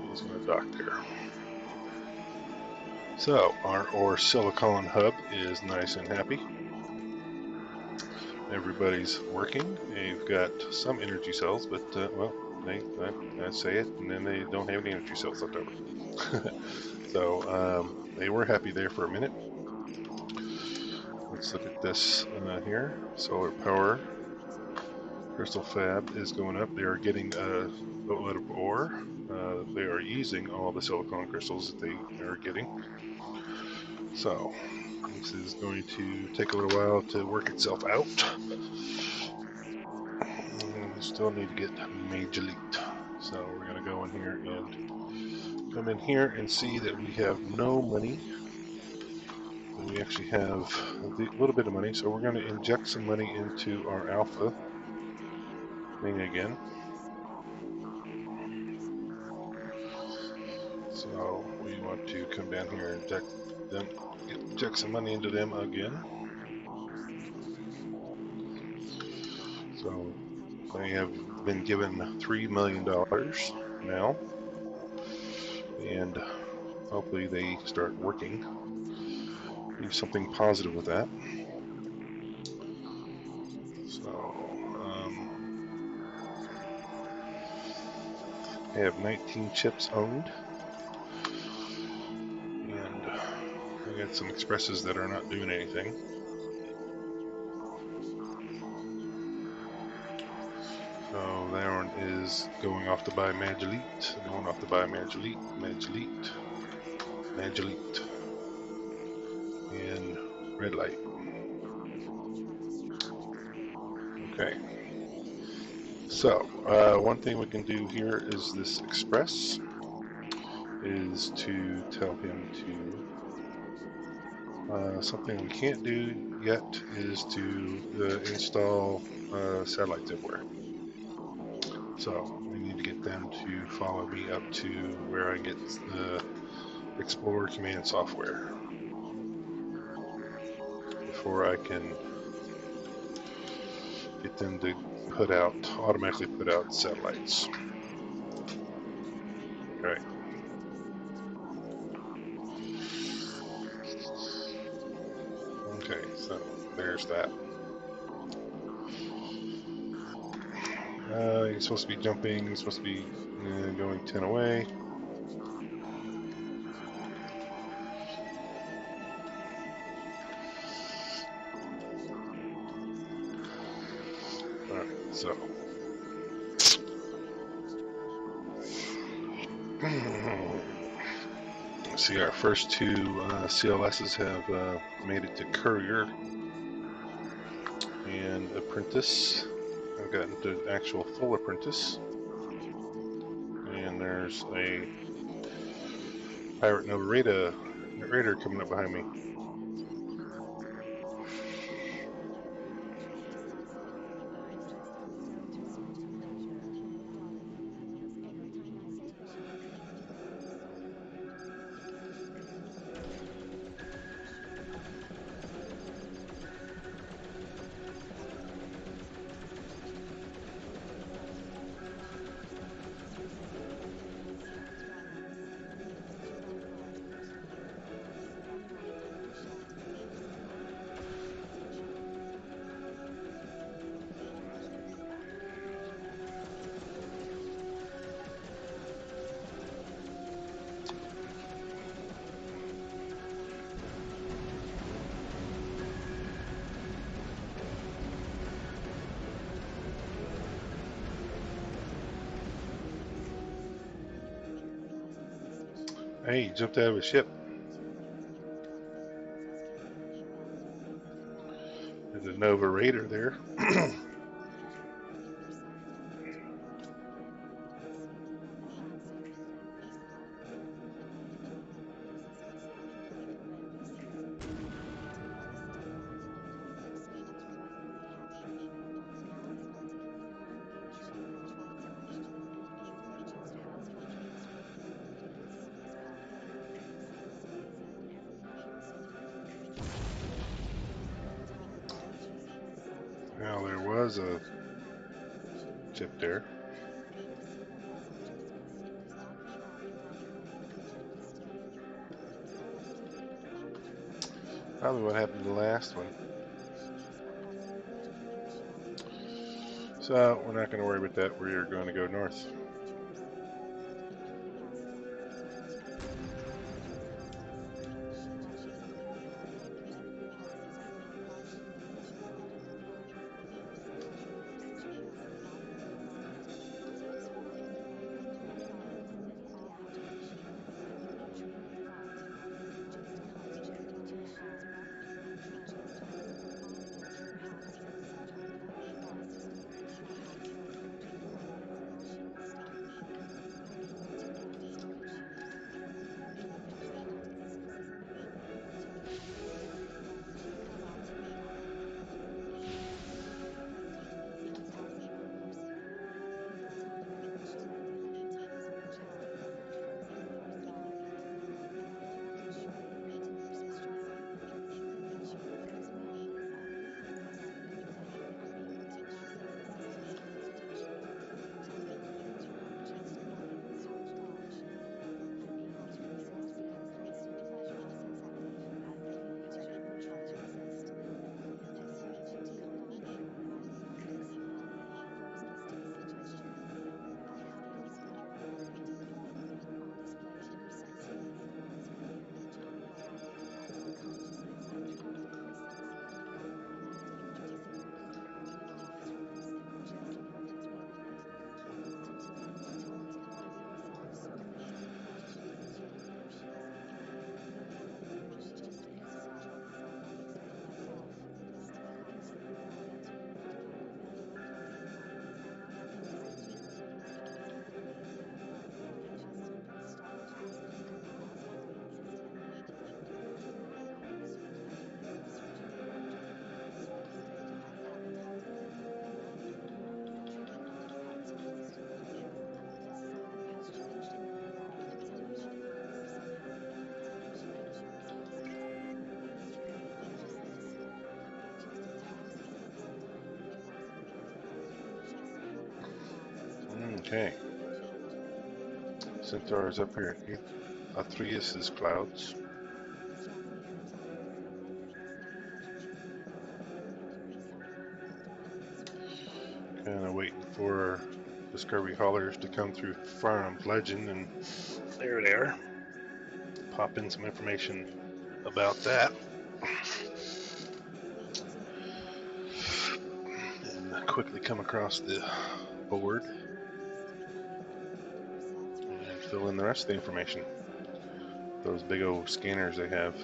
He's going to dock there. So our ore silicon hub is nice and happy. Everybody's working. They've got some energy cells, but well, they say it, and then they don't have any energy cells left over. So they were happy there for a minute. Let's look at this here. Solar power. Crystal fab is going up. They are getting a boatload of ore. They are using all the silicon crystals that they are getting. So this is going to take a little while to work itself out. And we still need to get Major Elite. So we're going to go in here and come in here and see that we have no money. We actually have a little bit of money, so we're going to inject some money into our alpha thing again. So we want to come down here and inject some money into them again. So they have been given $3 million now, and hopefully they start working. Do something positive with that. So they have 19 chips owned, and we got some expresses that are not doing anything. So that one is going off to buy Magilite, going off to buy Magilite, and red light. Okay. So one thing we can do here is this express is to tell him to something we can't do yet is to install satellites everywhere. So we need to get them to follow me up to where I get the Explorer command software before I can get them to automatically put out satellites. Okay. Okay, so there's that. He's supposed to be jumping. He's supposed to be going 10 away. All right, so see, our first two CLSs have made it to courier and apprentice. I've gotten to actual full apprentice, and there's a pirate narrator coming up behind me. Hey, he jumped out of his ship. There's a Nova Raider there. Now there was a ship there. Probably what happened to the last one. So we're not going to worry about that. We're going to go north. Okay. Centaur's up here. Atreus's clouds. Kind of waiting for Discovery haulers to come through Farnham's legend, and there they are. Pop in some information about that. And quickly come across the board and fill in the rest of the information. Those big old scanners they have.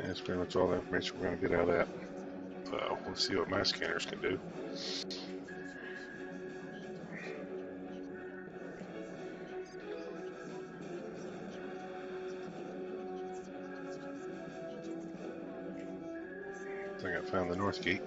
And that's pretty much all the information we're going to get out of that. So we'll see what my scanners can do. I think I found the north gate.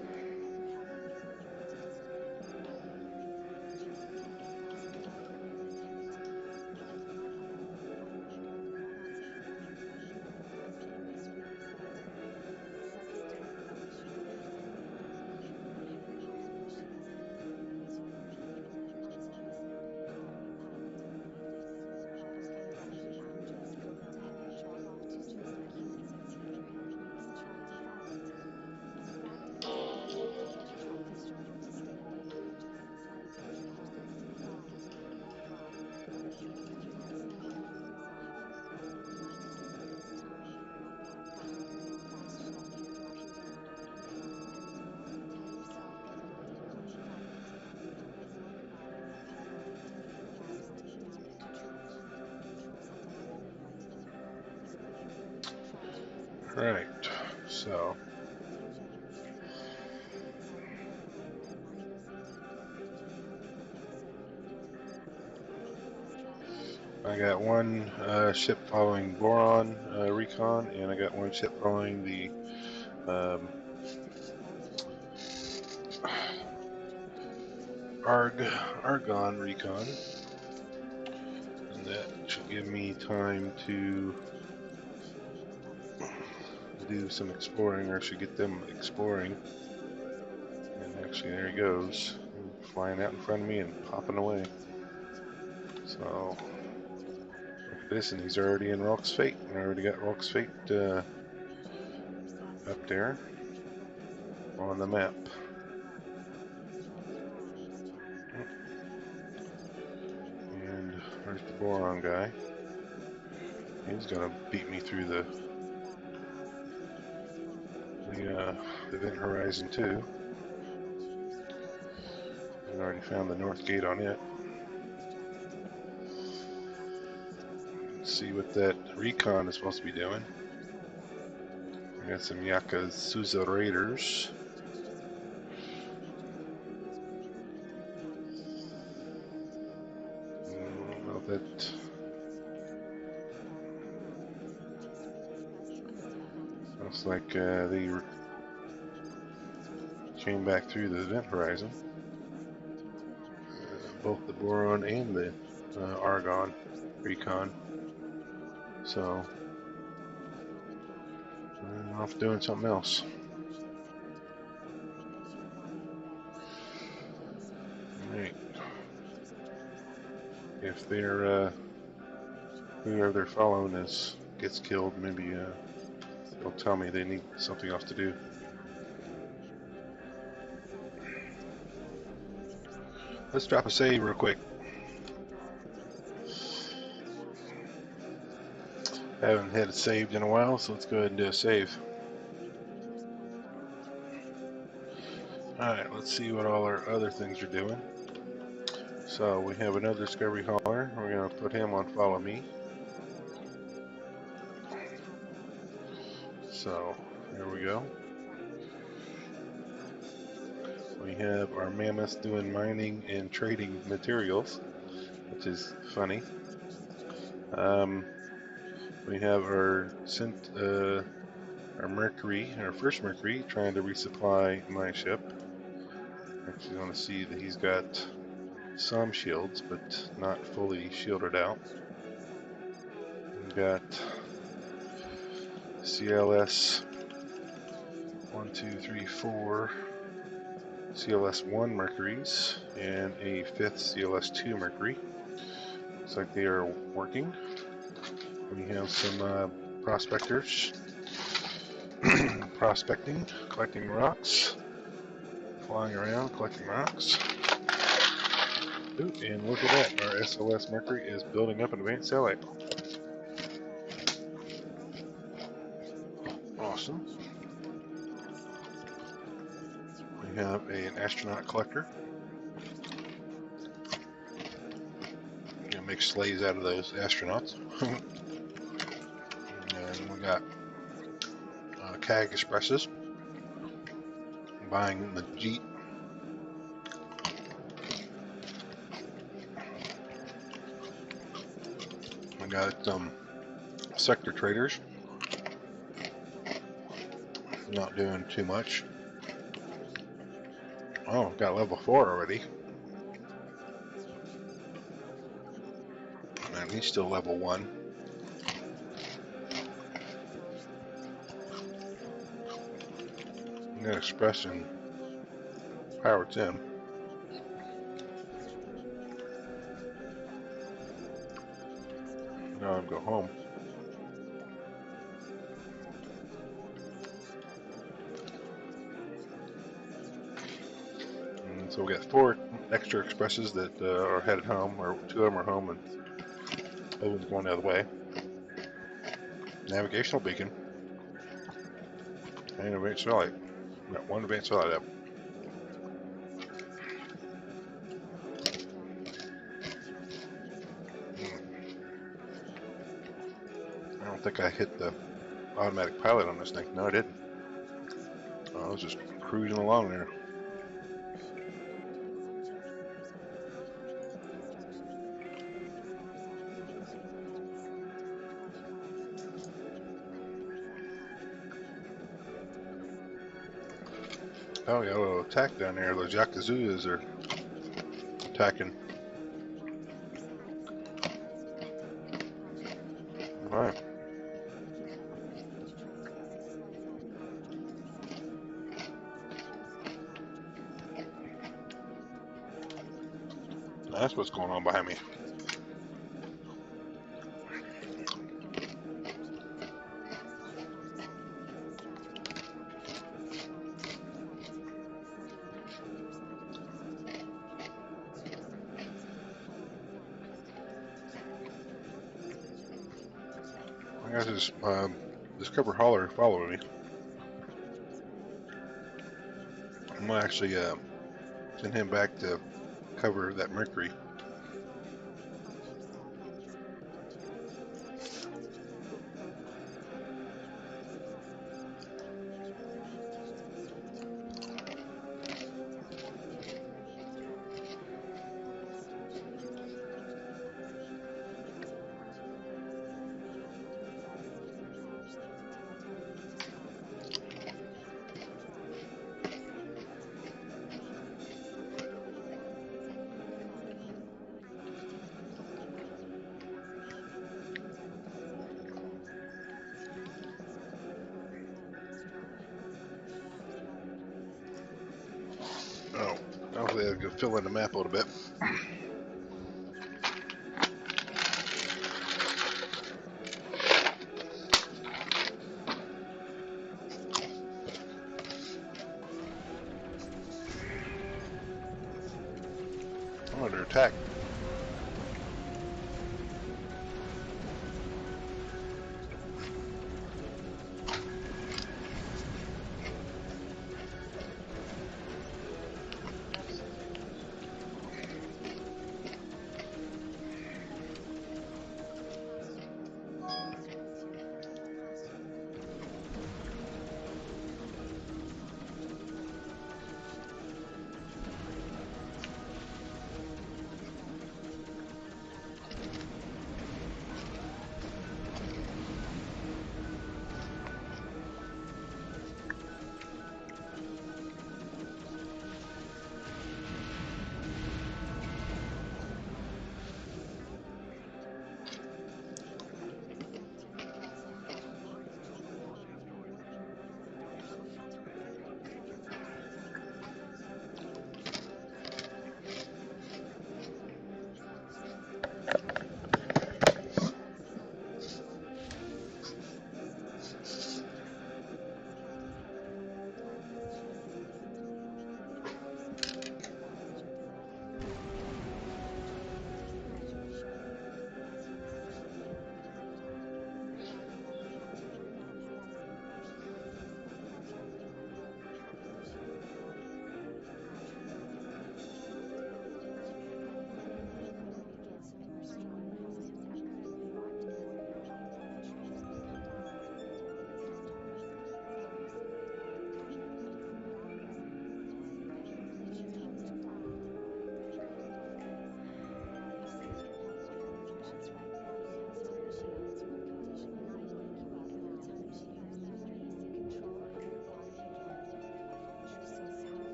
Right, so I got one ship following boron recon, and I got one ship following the argon recon, and that should give me time to do some exploring, or should get them exploring. And actually, there he goes, flying out in front of me and popping away. So look at this, and he's already in Rock's Fate. I already got Rock's Fate up there on the map. And there's the boron guy. He's gonna beat me through the event horizon too. I already found the north gate on it. Let's see what that recon is supposed to be doing. I got some Yakuza raiders. Well, that looks like they came back through the event horizon. Both the boron and the argon recon. So I'm off doing something else. Alright. If they're whoever they're following gets killed, maybe they'll tell me they need something else to do. Let's drop a save real quick. Haven't had it saved in a while, so let's go ahead and do a save. Alright, let's see what all our other things are doing. So we have another discovery hauler. We're going to put him on follow me. So there we go. We have our mammoth doing mining and trading materials, which is funny. We have our Mercury, our first Mercury, trying to resupply my ship. Actually, want to see that he's got some shields, but not fully shielded out. We've got CLS 1, 2, 3, 4 CLS 1 Mercuries and a 5th CLS 2 Mercury. Looks like they are working. We have some prospectors prospecting, collecting rocks, flying around, collecting rocks. Ooh, and look at that, our SOS Mercury is building up an advanced satellite. Awesome. We have an astronaut collector. Gonna make slaves out of those astronauts. And we got CAG Expresses buying the Jeep. We got sector traders not doing too much. Oh, got level 4 already. And he's still level 1. We got Express and Power 10. Now I'm go home. And so we got 4 extra expresses that are headed home, or 2 of them are home, and the other one's going the other way. Navigational beacon. And advanced satellite. We got 1 advanced satellite up. I don't think I hit the automatic pilot on this thing. No, I didn't. I was just cruising along there. Oh, yeah, a little attack down there. Those Yakuzas are attacking. Alright. That's what's going on behind me. I got this Discover Hauler following me. I'm gonna actually send him back to cover that Mercury. basically, I'll go fill in the map a little bit. I'm under attack.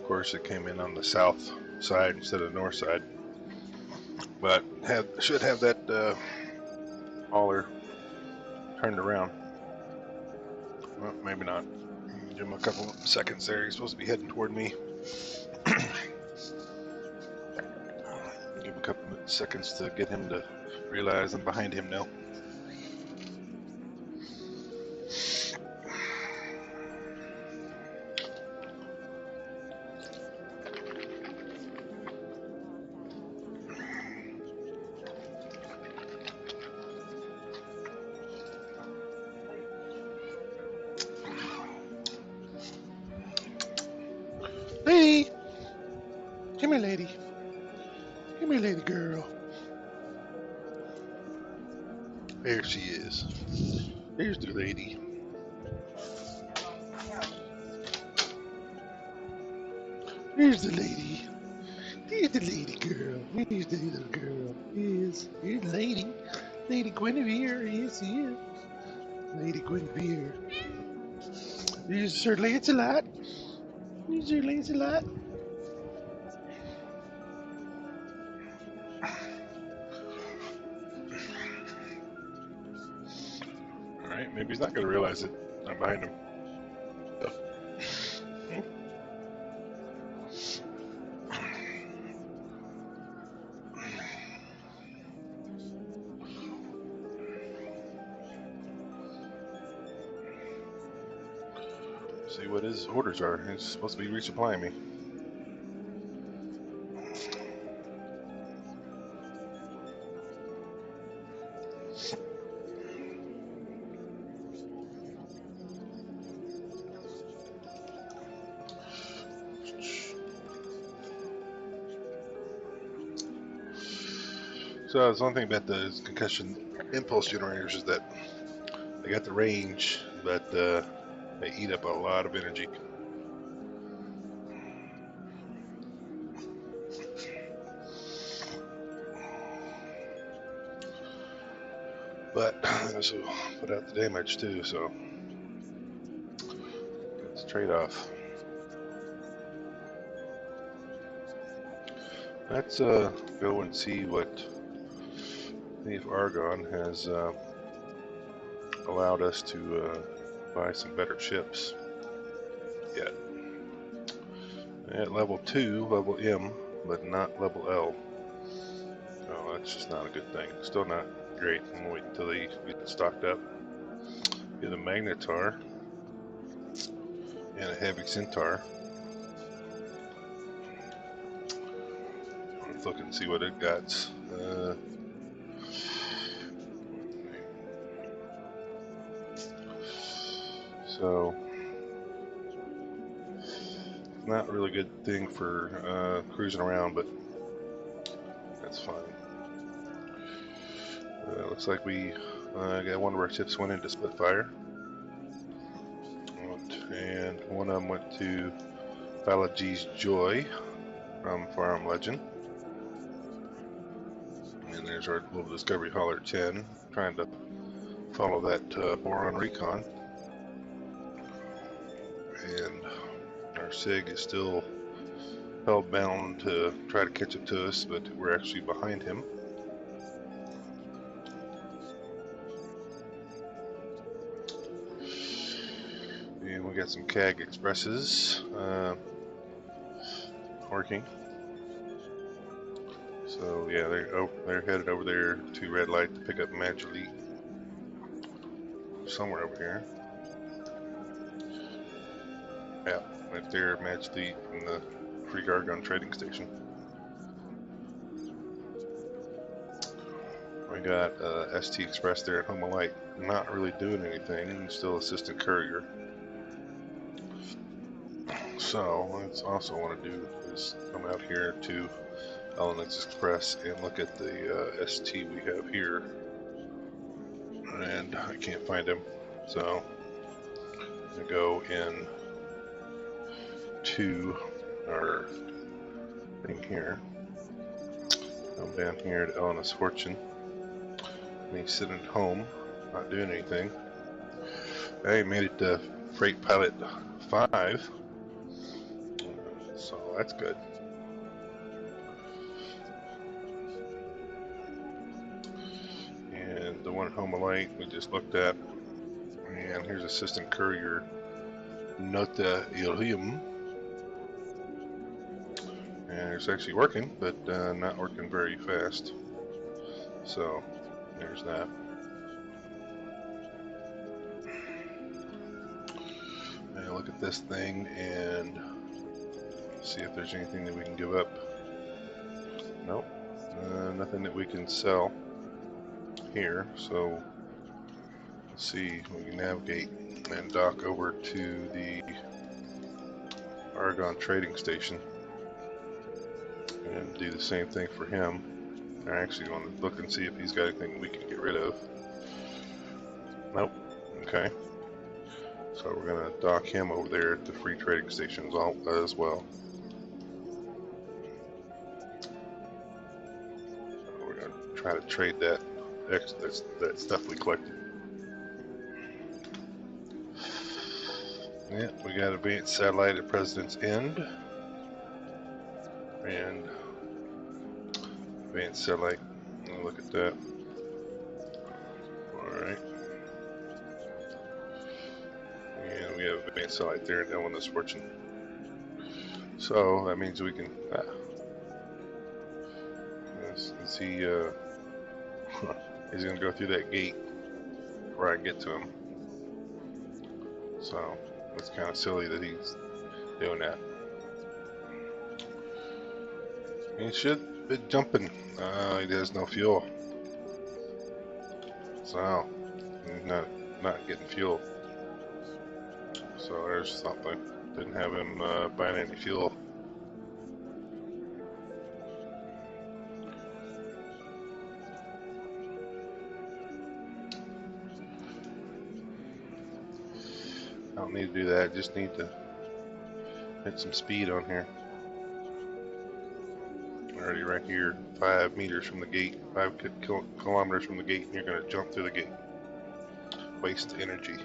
course, it came in on the south side instead of the north side. But should have that hauler turned around. Well, maybe not. Give him a couple seconds there. He's supposed to be heading toward me. Give him a couple seconds to get him to realize I'm behind him now. Lady! Come here, lady. Come here, lady girl. There she is. There's the lady. There's the lady. There's the lady girl. There's the little girl. Here's the lady. Lady Guinevere. Yes, yes. Lady Guinevere. There's Sir Lancelot. There's Sir Lancelot. Alright, maybe he's not going to realize it. I'm behind him. See what his orders are. He's supposed to be resupplying me. So that's one thing about the concussion impulse generators is that they got the range, but they eat up a lot of energy. But this will put out the damage too, so it's a trade-off. Let's go and see if Argon has allowed us to buy some better ships yet. At level 2, level M, but not level L. So that's just not a good thing. Still not great. I'm gonna wait until they get stocked up. Get a Magnetar and a Heavy Centaur. Let's look and see what it got. So, not really good thing for cruising around, but that's fine. Looks like we got one of our ships went into Spitfire, and one of them went to Balaji's Joy from Farm Legend. And there's our little Discovery Hauler 10, trying to follow that Boron Recon. And our SIG is still held bound to try to catch up to us, but we're actually behind him. And we got some CAG Expresses working. So yeah, they're headed over there to Red Light to pick up Magically somewhere over here. Yeah, right there, Magically from the Free Argon trading station. We got ST Express there at Home Light, not really doing anything, still assistant courier. So what I also want to do is come out here to Linux Express and look at the ST we have here, and I can't find him, so I'm gonna go in to our thing here. I'm down here at Elena's Fortune, and he's sitting at home, not doing anything. I made it to Freight Pilot 5, so that's good. And the one at Home Light we just looked at. And here's Assistant Courier Nota Ilium. And it's actually working, but not working very fast. So there's that. And look at this thing and see if there's anything that we can give up. Nope, nothing that we can sell here. So let's see, we can navigate and dock over to the Argon trading station and do the same thing for him. I actually want to look and see if he's got anything we can get rid of. Nope. Okay. So we're going to dock him over there at the free trading stations as well. So we're going to try to trade that stuff we collected. Yeah, we got advanced satellite at President's End and advanced satellite. Look at that. All right. And we have advanced satellite there in Illinois Fortune. So that means we can. Is he? He's gonna go through that gate before I can get to him. So it's kind of silly that he's doing that. He should be jumping. He has no fuel, so he's not getting fuel. So there's something. Didn't have him buying any fuel. I don't need to do that. Just need to hit some speed on here. Already right here, 5 meters from the gate, 5 kilometers from the gate, and you're going to jump through the gate. Waste energy.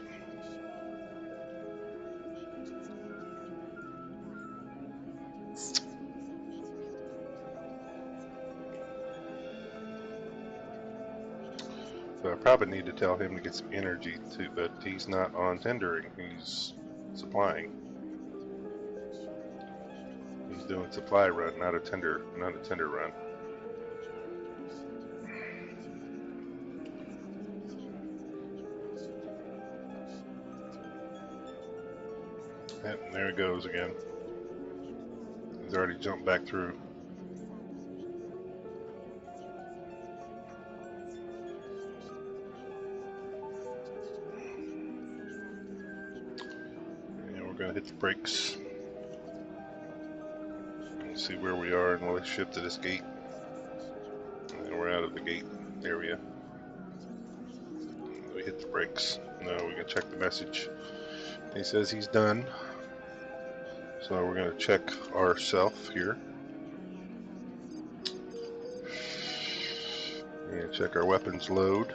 So I probably need to tell him to get some energy too, but he's not on tendering, he's supplying. He's doing supply run, not a tender run. Yep, and there it goes again. He's already jumped back through. And we're gonna hit the brakes. And see where we are in relationship to this gate. And we're out of the gate area. We hit the brakes. Now we can check the message. He says he's done. So we're going to check ourself here. And check our weapons load.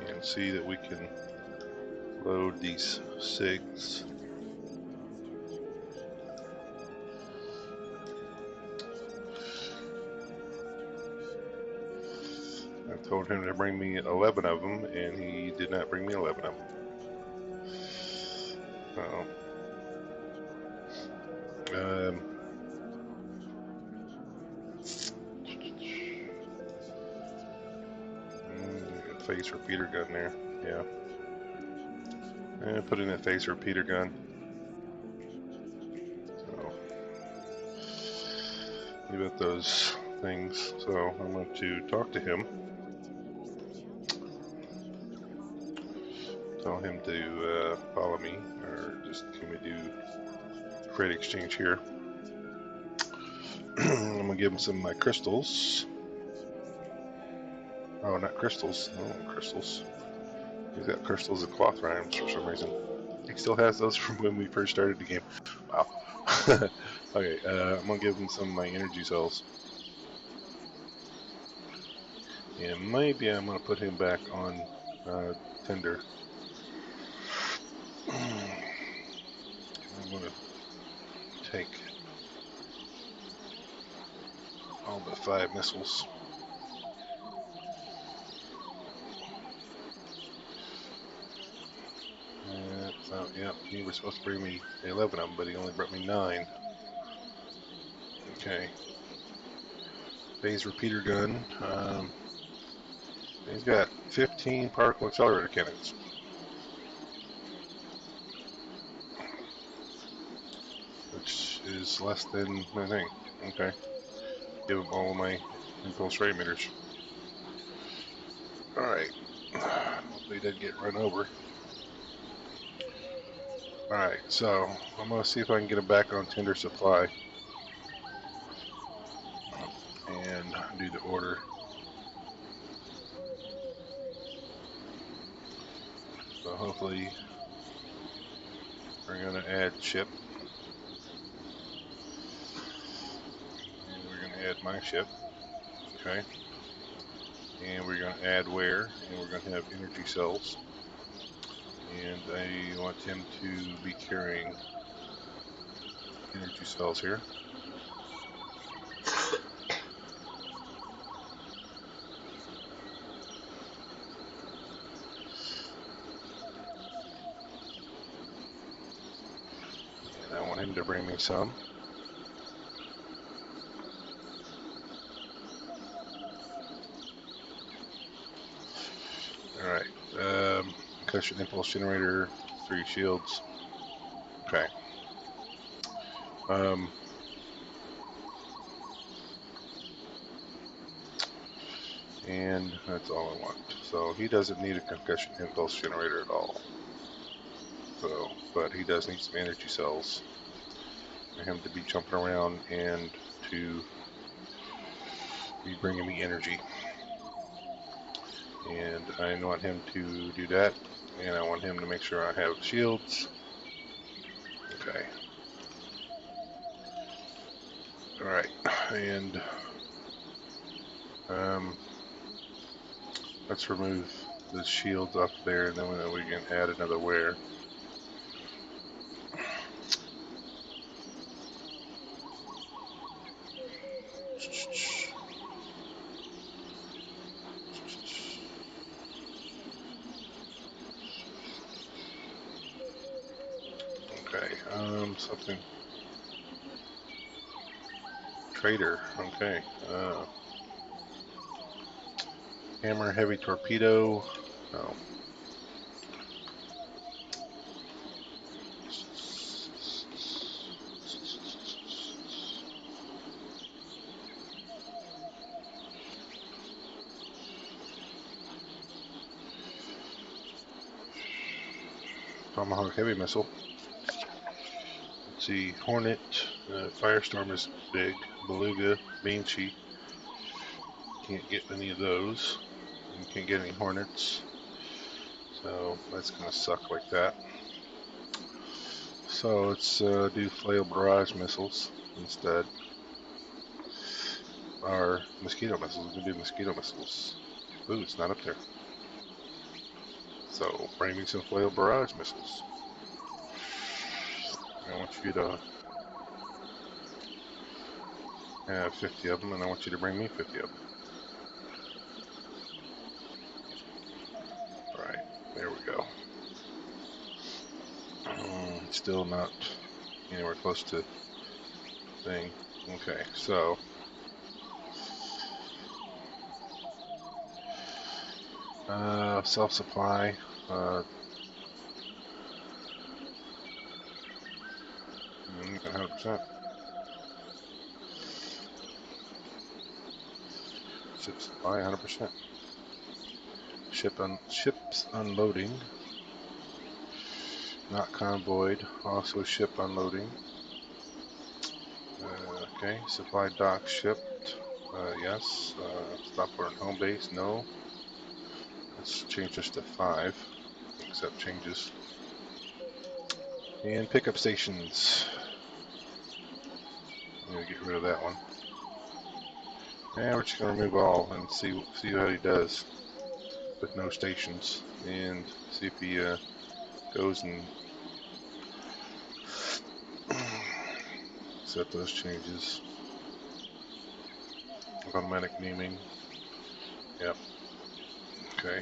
And see that we can load these SIGs. I told him to bring me 11 of them, and he did not bring me 11 of them. Phase repeater gun there, yeah. And put in a phase repeater gun. So, leave out those things. So I'm going to talk to him. Tell him to follow me, or just can we do freight exchange here. I'm going to give him some of my crystals. Oh, not crystals. Oh, crystals. He's got crystals and cloth rhymes for some reason. He still has those from when we first started the game. Wow. Okay, I'm going to give him some of my energy cells. And maybe I'm going to put him back on tender. I'm going to take All but 5 missiles. So, yeah, he was supposed to bring me 11 of them, but he only brought me 9. Okay. Phase repeater gun. He's got 15 particle accelerator cannons. Which is less than my thing. Okay. Give him all of my impulse ray emitters. Alright. Hopefully he doesn't get run over. Alright, so I'm going to see if I can get him back on tender supply. And do the order. So hopefully we're going to add ship. And we're going to add my ship. Okay. And we're going to add wear. And we're going to have energy cells. And I want him to be carrying energy cells here. And I want him to bring me some. Alright. Concussion impulse generator, 3 shields. Okay. And that's all I want. So he doesn't need a concussion impulse generator at all. So, but he does need some energy cells for him to be jumping around and to be bringing me energy. And I want him to do that. And I want him to make sure I have shields. Okay. Alright. And let's remove the shields up there, and then we can add another wear. Okay, something. Trader, okay. Hammer, heavy torpedo. No. Tomahawk heavy missile. Let's see, Hornet, Firestorm is big. Beluga, Banshee. Can't get any of those. You can't get any Hornets. So that's gonna suck like that. So let's do flail barrage missiles instead. Or mosquito missiles. We can do mosquito missiles. Ooh, it's not up there. So bring me some flail barrage missiles. I want you to have 50 of them, and I want you to bring me 50 of them. Alright, there we go. Still not anywhere close to thing. Okay, so self-supply. 100%. Ship supply, 100%. Ships unloading. Not convoyed. Also ship unloading. Okay, supply dock shipped. Yes. Stop port and home base. No. Let's change this to 5. Accept changes. And pickup stations. I'm gonna get rid of that one. And we're just gonna remove all and see how he does with no stations, and see if he goes and set those changes. automatic naming. Yep. Okay.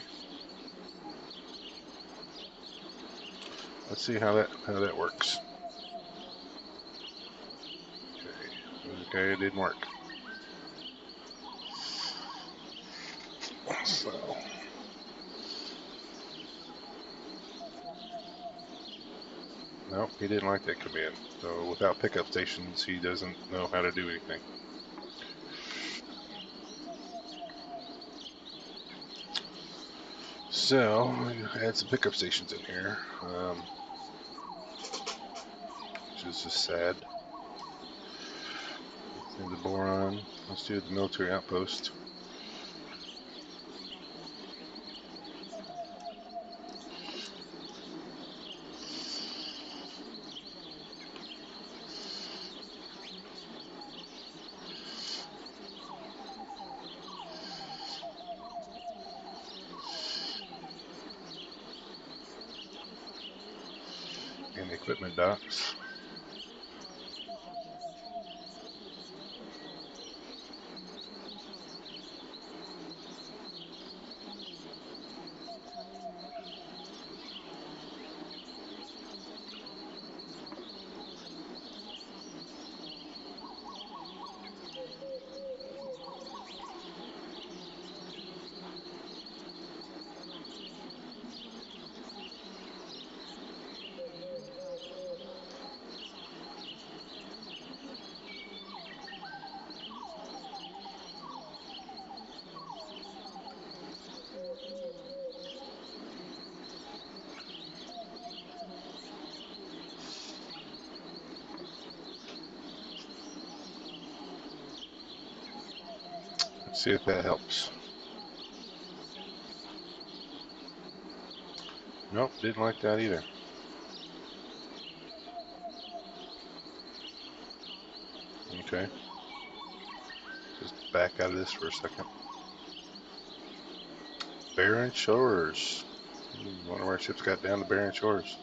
Let's see how that works. Okay, it didn't work. So nope, he didn't like that command. So without pickup stations, he doesn't know how to do anything. So I'm gonna add some pickup stations in here, which is just sad. And the boron. Let's do the military outpost. And equipment docks. Let's see if that helps. Nope, didn't like that either. Okay. Just back out of this for a second. Barren Shores. One of our ships got down to Barren Shores.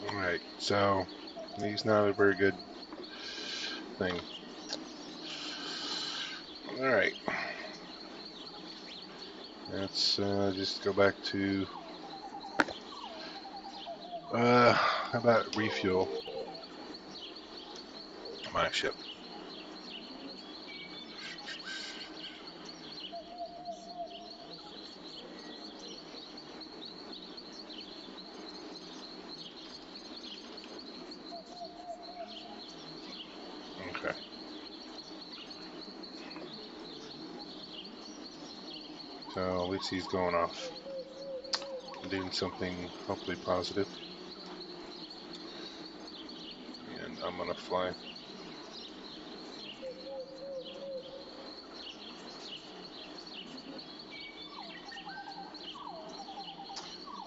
Alright, so he's not a very good thing. Alright. Let's just go back to how about refuel my ship? Okay. So at least he's going off. Doing something hopefully positive. And I'm gonna fly.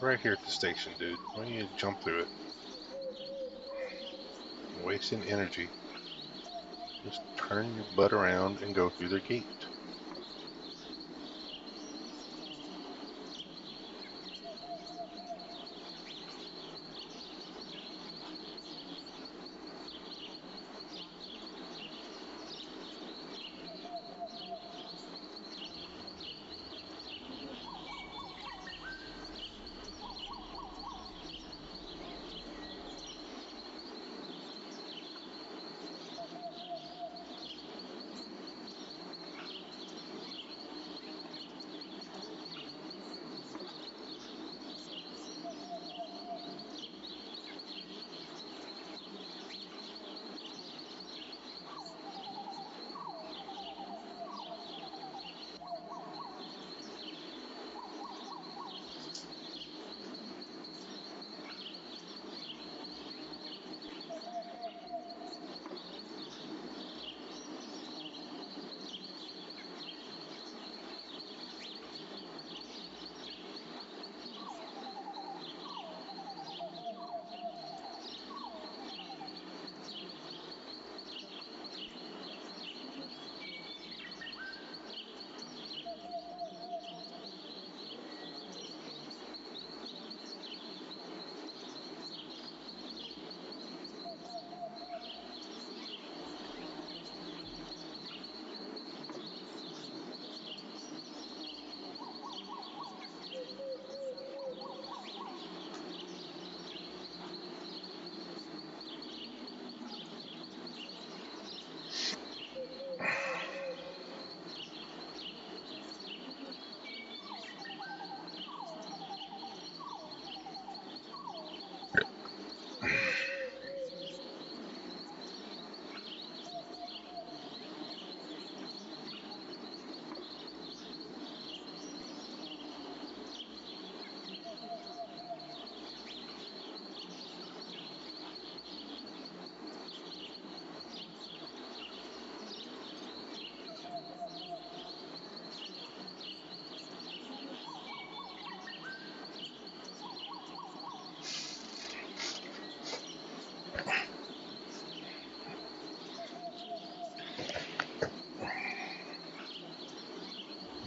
Right here at the station, dude. Why don't you jump through it? Wasting energy. Just turn your butt around and go through the gate.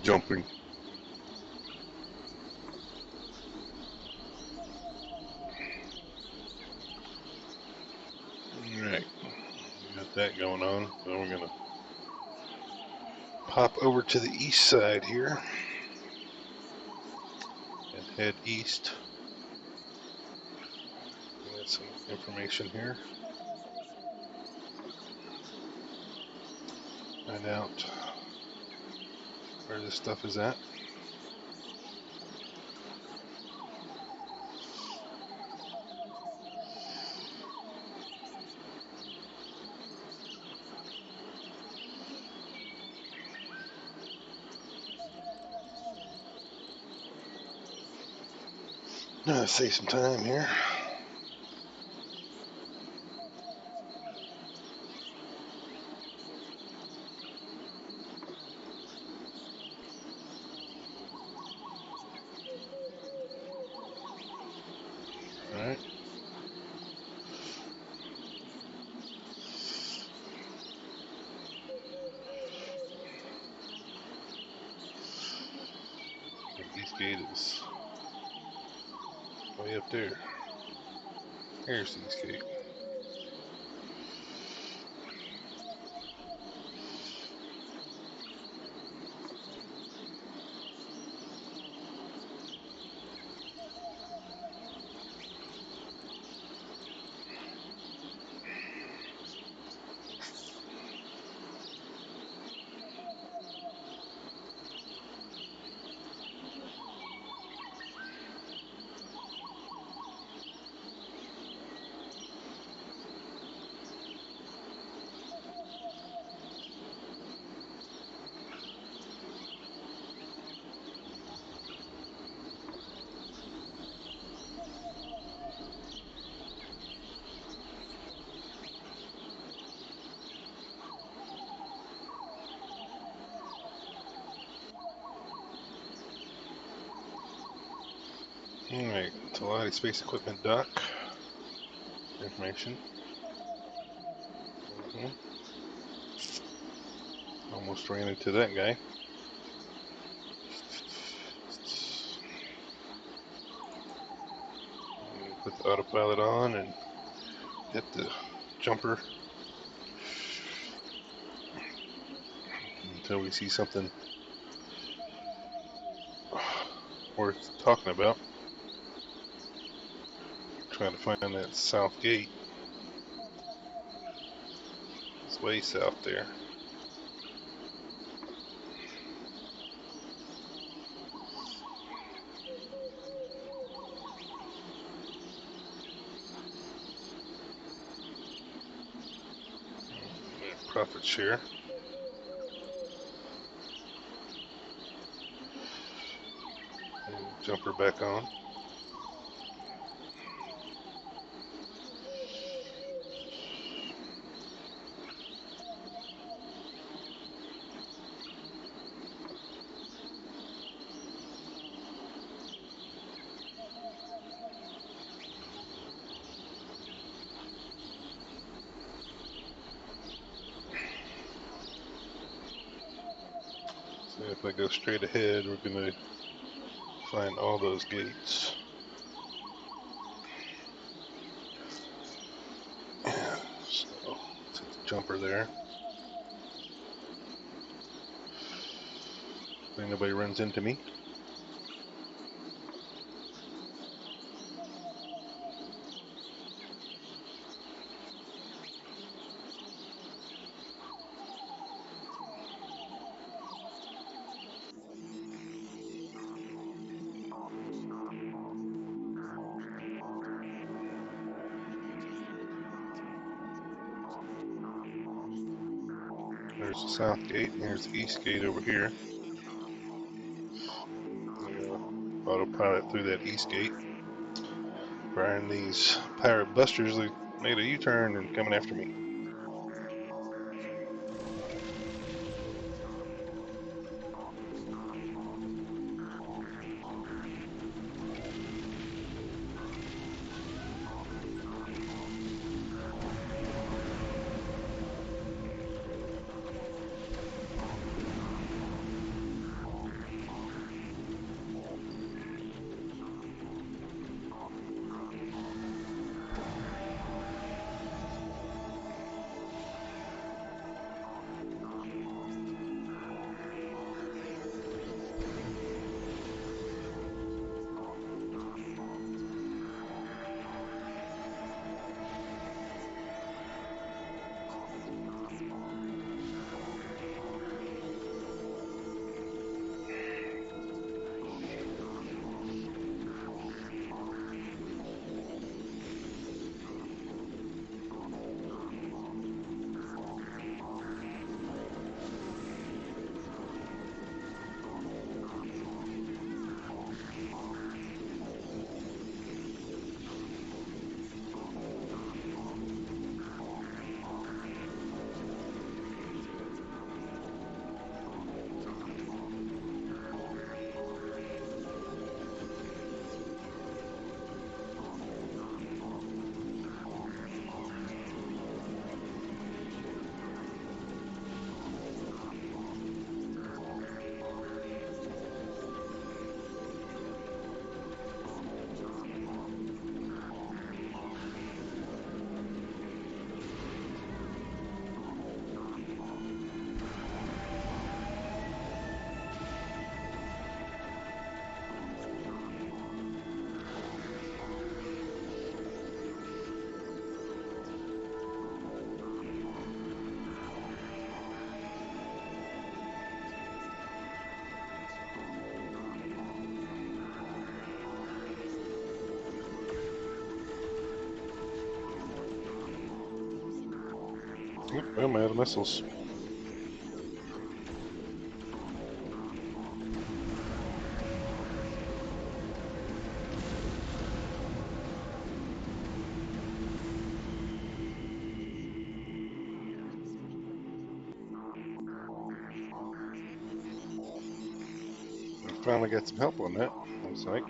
jumping. Alright, got that going on. So we're gonna pop over to the east side here and head east. Get some information here. Find out where this stuff is at. Save some time here. Alright. The east gate is way up there. Here's the east gate. Alright, Talati Space Equipment Dock. Information. Almost ran into that guy. Put the autopilot on and hit the jumper until we see something worth talking about. Trying to find that south gate. It's way south there. Profit share. And jumper back on. So if I go straight ahead, we're going to find all those gates. So let's hit the jumper there. Hopefully nobody runs into me. There's the south gate, and here's the east gate over here. Autopilot through that east gate. Brian, these pirate busters, they made a U-turn and coming after me. Yep, I'm out of missiles. I finally got some help on that. Looks like.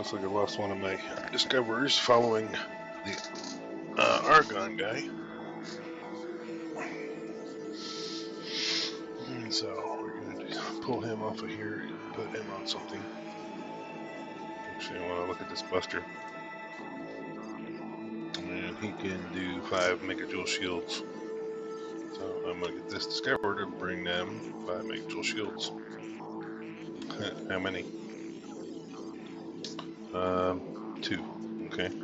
Looks like I lost one of my discoverers following the Argon guy. And so we're going to pull him off of here and put him on something. Actually, I want to look at this Buster. And he can do 5 megajoule shields. So I'm going to get this discoverer to bring them 5 megajoule shields. How many? 2. Okay. And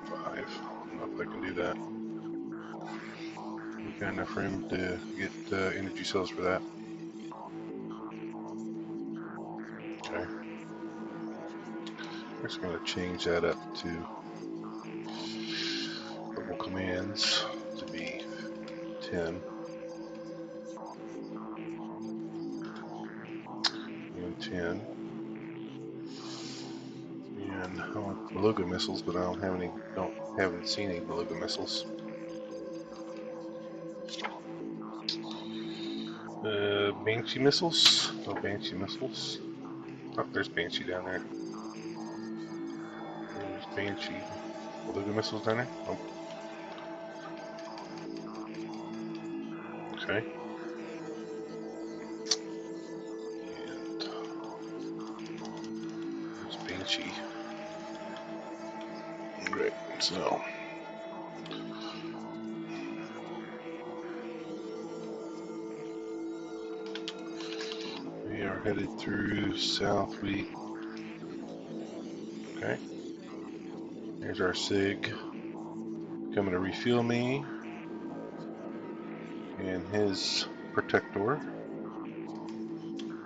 5. I don't know if I can do that. We got enough room to get energy cells for that. Okay. We're just going to change that up to global commands to be 10 and 10. And I want beluga missiles, but I haven't seen any beluga missiles. Banshee missiles? No Banshee missiles. Oh, there's Banshee down there. There's Banshee. Beluga missiles down there? Oh. Okay. And there's Banshee. Great. So we are headed through South Wheat. Okay. Here's our SIG coming to refuel me and his protector.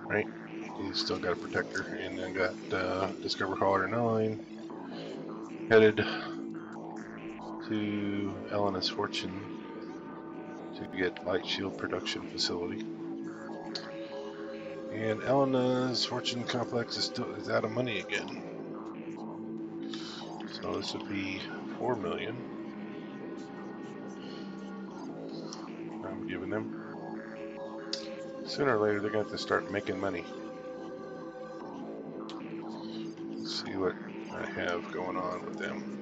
Right? He's still got a protector, and then got Discover Hauler 9 headed to Elena's Fortune to get light shield production facility. And Elena's Fortune complex is out of money again. So this would be 4 million. I'm giving them. Sooner or later, they're going to have to start making money. Let's see what I have going on with them.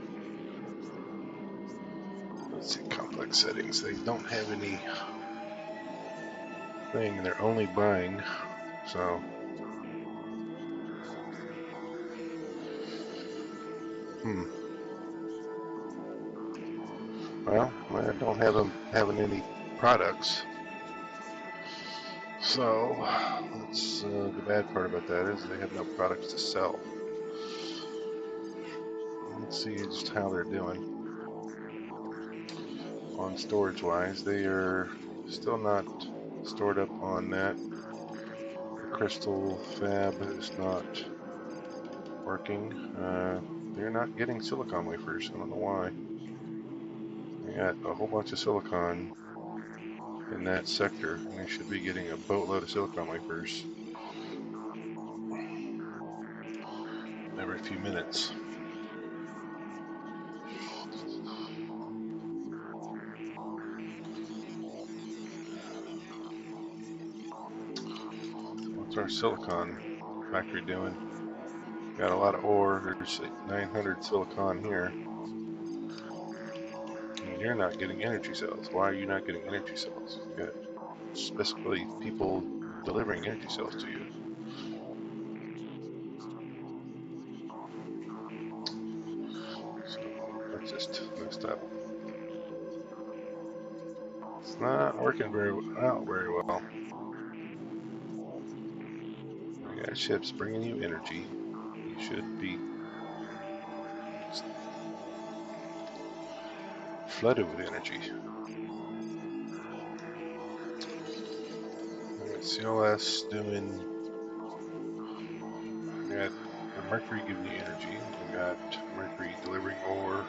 Let's see, complex settings. They don't have any thing, and they're only buying. So, well, I don't have them having any products. So, that's the bad part about that is they have no products to sell. Let's see just how they're doing. On storage wise, they are still not stored up on that. The crystal fab is not working. They're not getting silicon wafers. I don't know why. They got a whole bunch of silicon in that sector, and they should be getting a boatload of silicon wafers every few minutes. What's our silicon factory doing? Got a lot of ore. There's 900 silicon here. And you're not getting energy cells. Why are you not getting energy cells? You got specifically people delivering energy cells to you. So that's just messed up. It's not working out very well. You got ships bringing you energy. You should be flooded with energy. CLS doing. We got the Mercury giving you energy. We got Mercury delivering ore.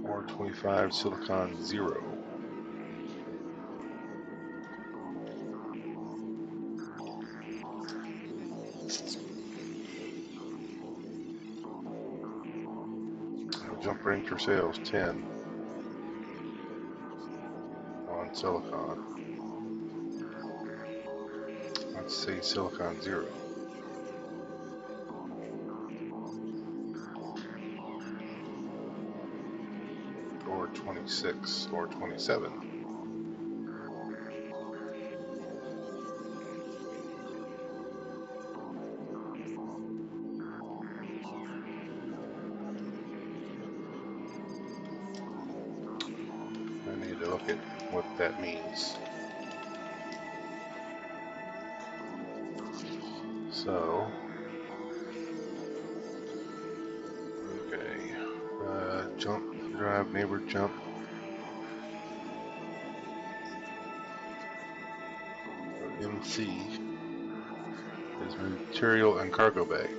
Or 25 silicon 0. Jump range for sales 10 on silicon. Let's say silicon 0. Or 26 or 27. I need to look at what that means. So, okay, jump, drive, neighbor, jump. MC is material and cargo bay.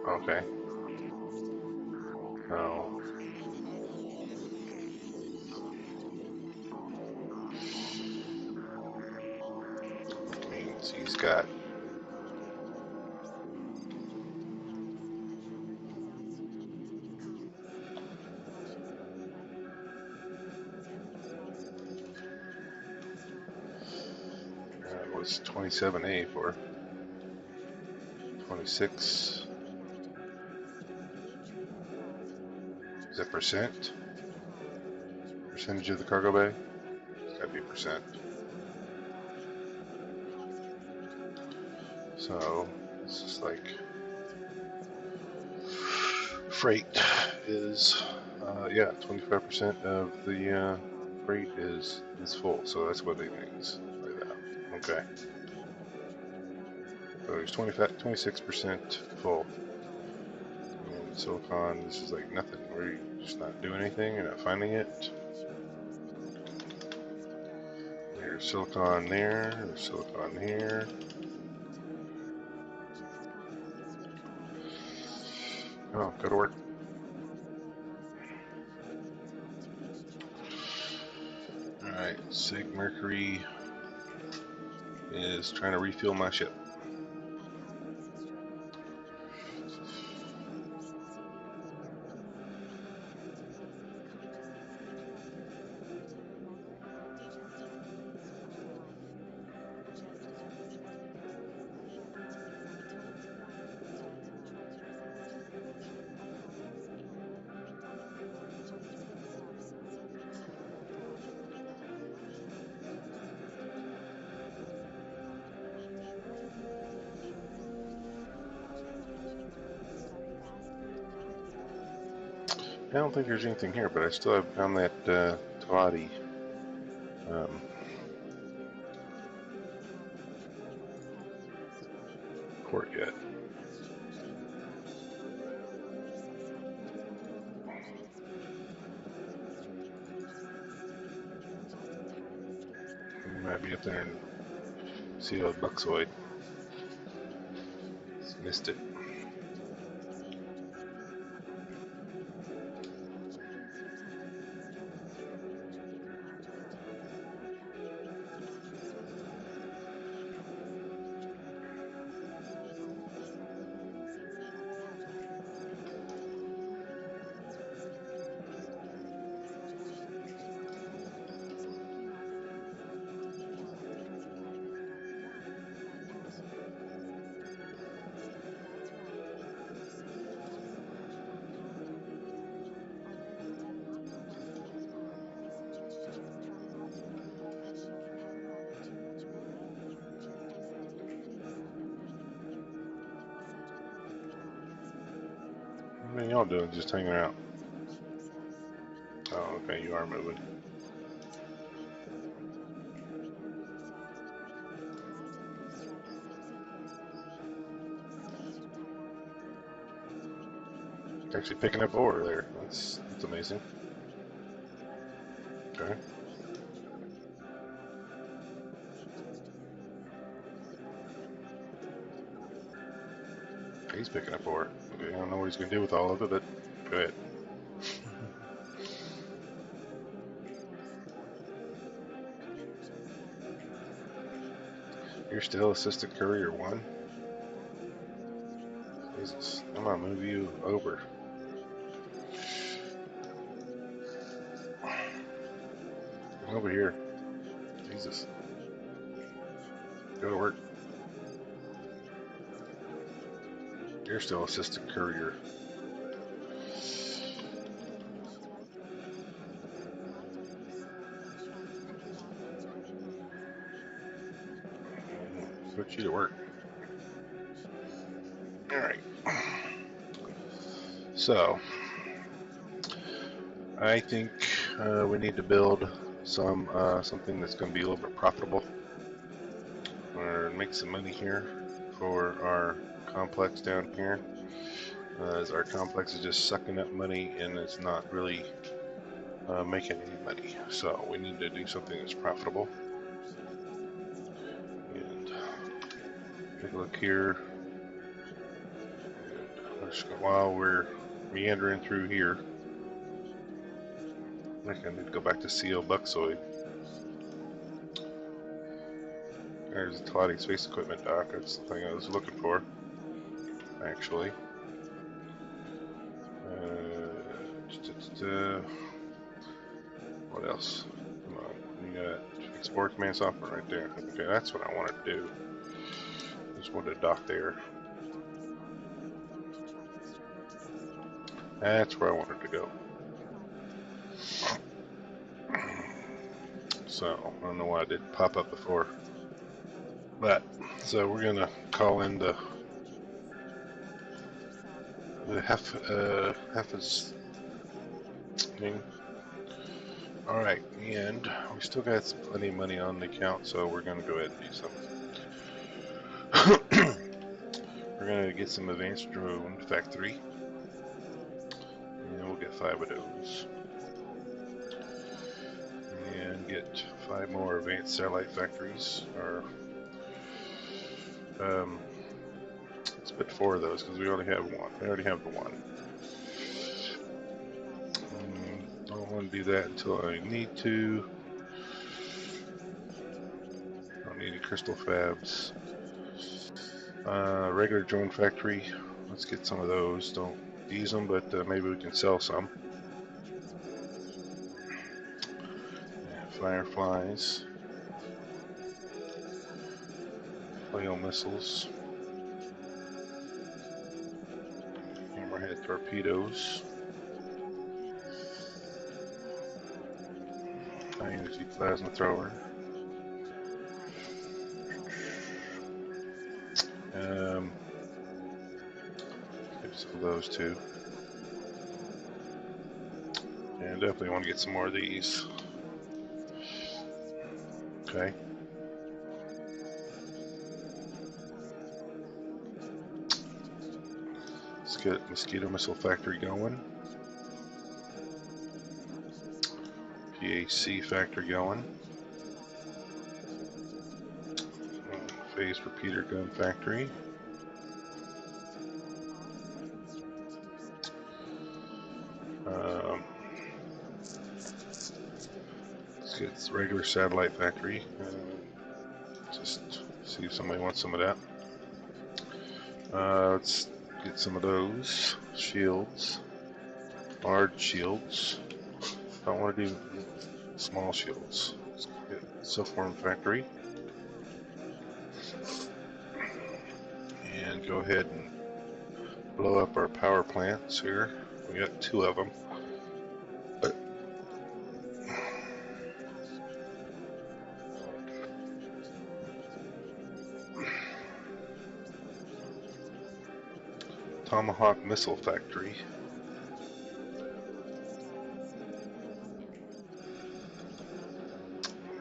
Okay. Oh, which means he's got. It was 27A for 26. Is that percent? Percentage of the cargo bay? It's gotta be percent. So it's just like freight is, yeah, 25% of the freight is full. So that's what it means by that. Okay. So there's 26% full. And silicon, this is like nothing. We're just not doing anything. You're not finding it. There's silicon there. There's silicon here. Oh, go to work. Alright, Sig Mercury is trying to refuel my ship. I don't think there's anything here, but I still haven't found that Tawadi port yet. We might be up there and see old Buxoid. Missed it. What are y'all doing? Just hanging out. Oh, okay, you are moving. Actually picking up ore there. That's amazing. Okay. He's picking up ore. Okay, I don't know what he's gonna do with all of it, but go ahead. You're still assistant courier 1? Jesus, I'm gonna move you over. Get over here. Jesus. Go to work. You're still assistant courier. Put you to work. Alright. So, I think we need to build something that's going to be a little bit profitable, or make some money here for our complex down here. As our complex is just sucking up money and it's not really making any money. So we need to do something that's profitable. And take a look here. And while we're meandering through here, I think I need to go back to CO Buxoid. There's the Talati Space Equipment dock. That's the thing I was looking for, actually. What else? Come on, you got export command software right there. Okay, that's what I wanted to do. Just wanted to dock there. That's where I wanted to go. So I don't know why it didn't pop up before. But so we're gonna call in the half his thing. All right, and we still got plenty of money on the account, so we're gonna go ahead and do something. We're gonna get some advanced drone factory, and we'll get 5 of those, and get 5 more advanced satellite factories. Or let's put 4 of those because we already have one. We already have the one. I don't want to do that until I need to. I don't need any crystal fabs. Regular drone factory. Let's get some of those. Don't use them, but maybe we can sell some. Fireflies. Flail missiles. Hammerhead torpedoes. High energy plasma thrower. Get some of those too. And definitely want to get some more of these. Okay. Let's get mosquito missile factory going. PAC factory going. Phase repeater gun factory. Let's get regular satellite factory. Just see if somebody wants some of that. Let's get some of those shields, large shields. Don't want to do small shields. Let's get silkworm factory, and go ahead and blow up our power plants here. We got 2 of them. Tomahawk missile factory.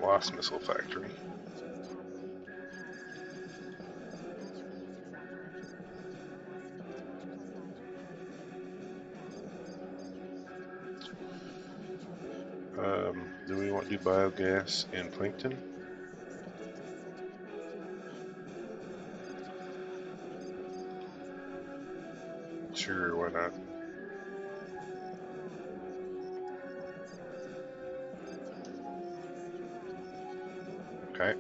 Wasp missile factory. Do we want to do biogas and plankton? Sure, why not? Okay.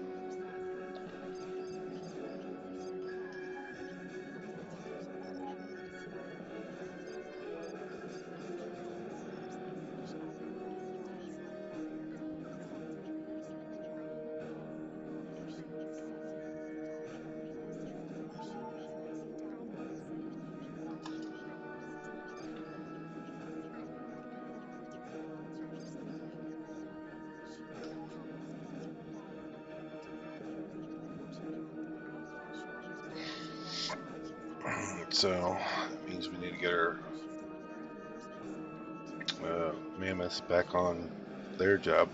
So that means we need to get our mammoths back on their job.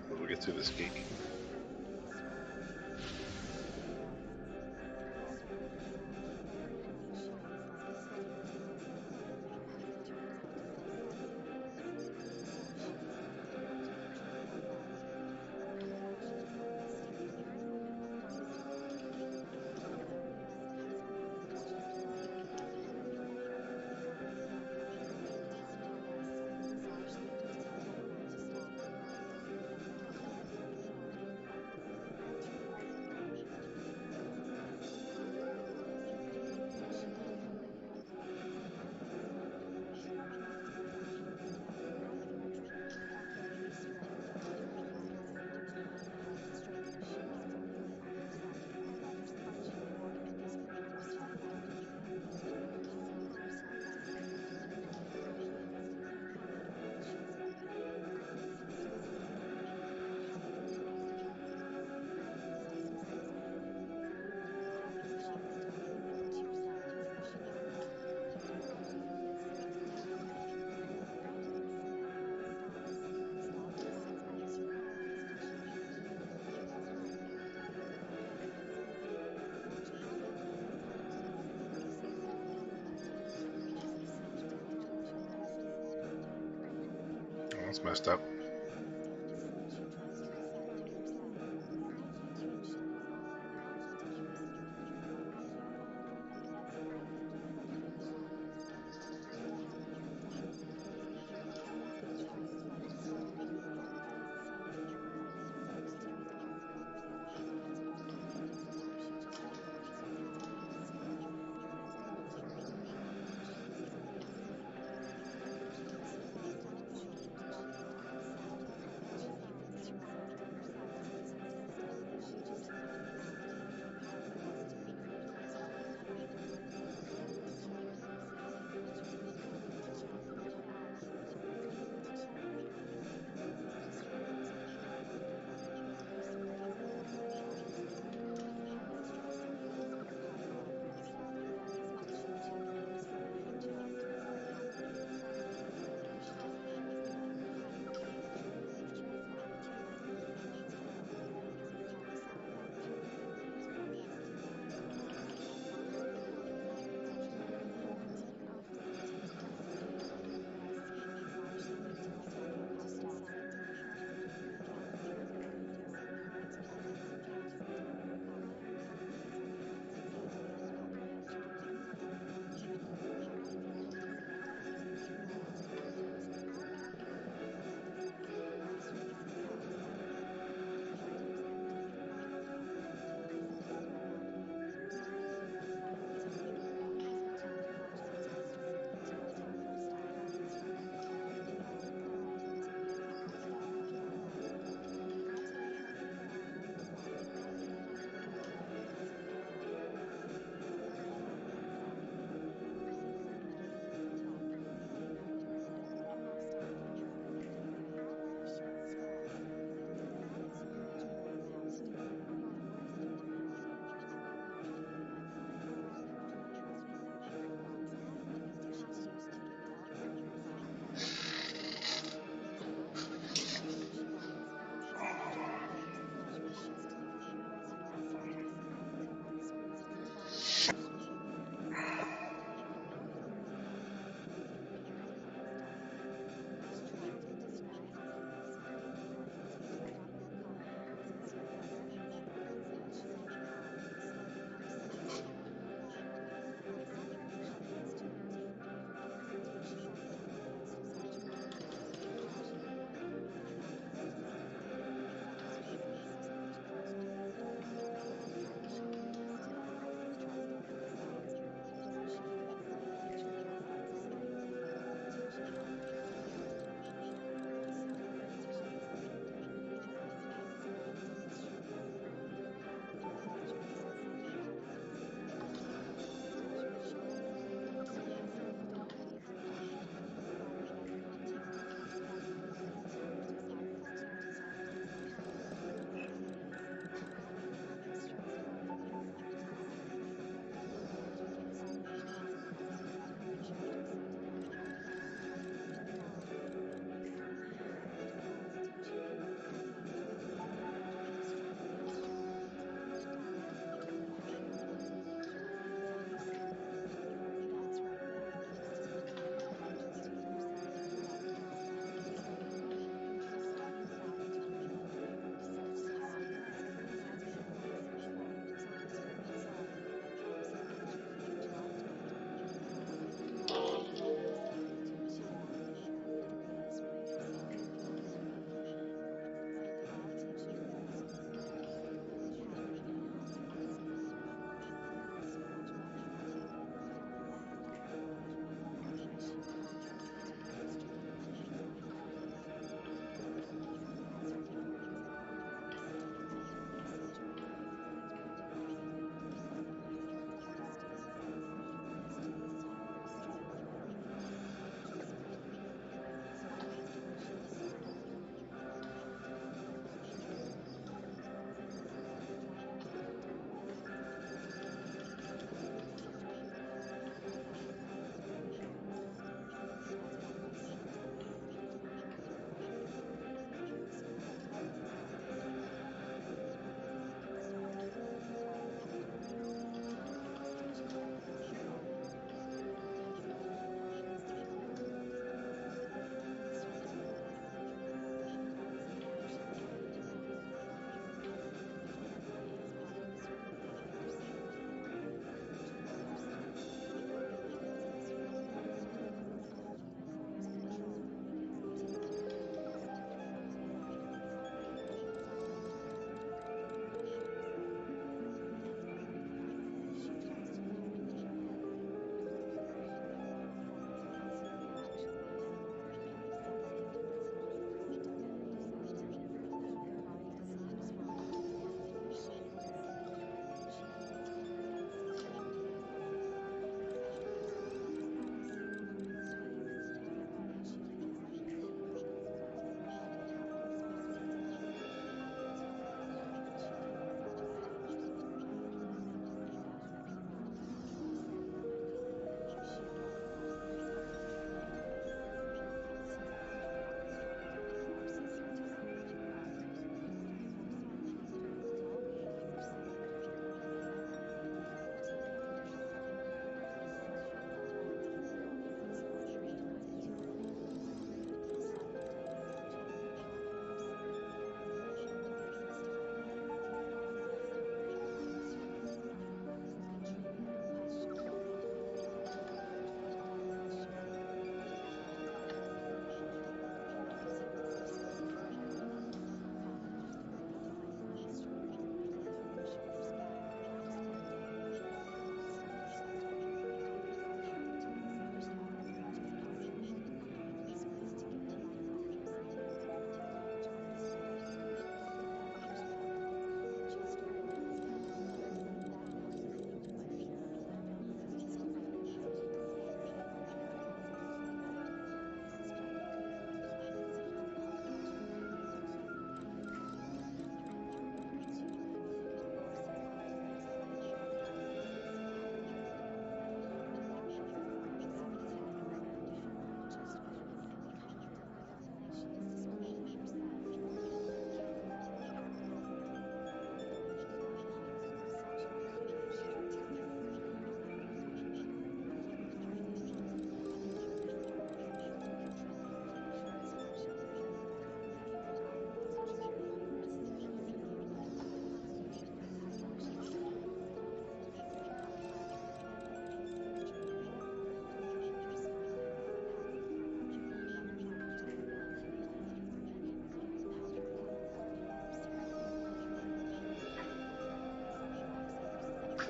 We'll get through this gate. Oh, that's messed up.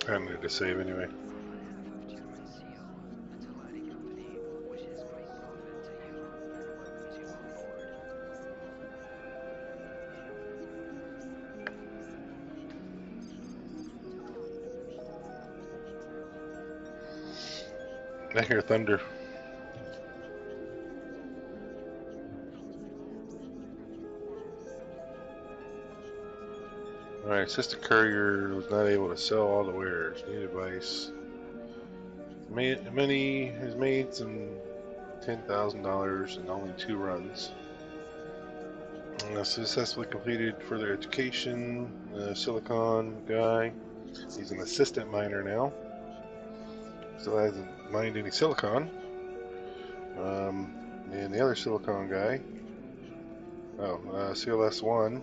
I need to save anyway. I hear thunder. Alright, assistant courier was not able to sell all the wares. Need advice. Many has made some $10,000 in only 2 runs. Successfully completed further education. Silicon guy. He's an assistant miner now. Still hasn't mined any silicon. And the other silicon guy. CLS1.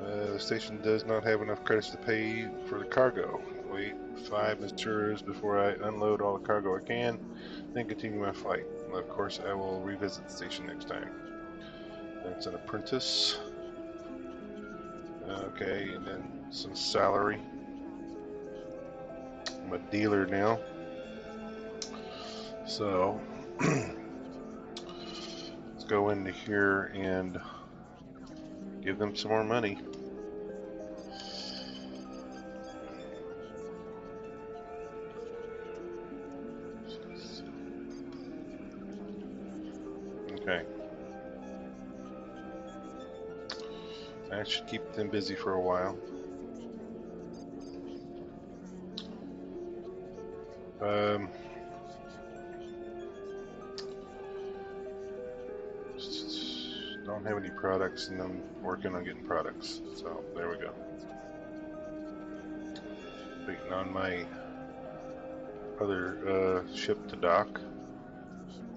The station does not have enough credits to pay for the cargo. Wait 5 matures before I unload all the cargo I can, then continue my flight. Of course, I will revisit the station next time. That's an apprentice. Okay, and then some salary. I'm a dealer now. So, let's go into here and give them some more money. Okay. That should keep them busy for a while. Don't have any products, and I'm working on getting products. So there we go. Waiting on my other ship to dock.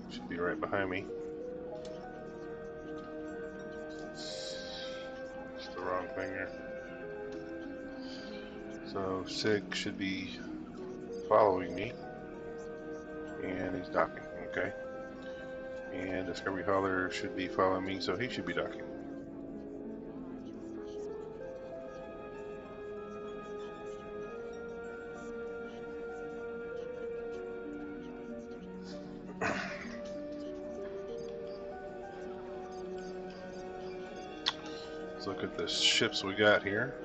Should be right behind me. It's the wrong thing here. So Sig should be following me, and he's docking. Okay. And Discovery Hauler should be following me, so he should be docking. Let's look at the ships we got here.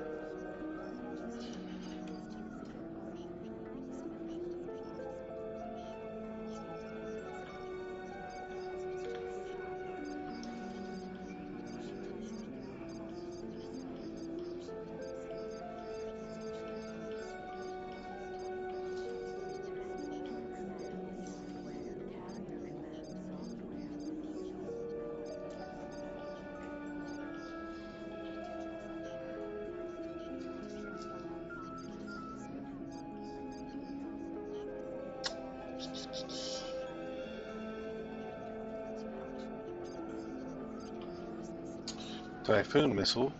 Typhoon missile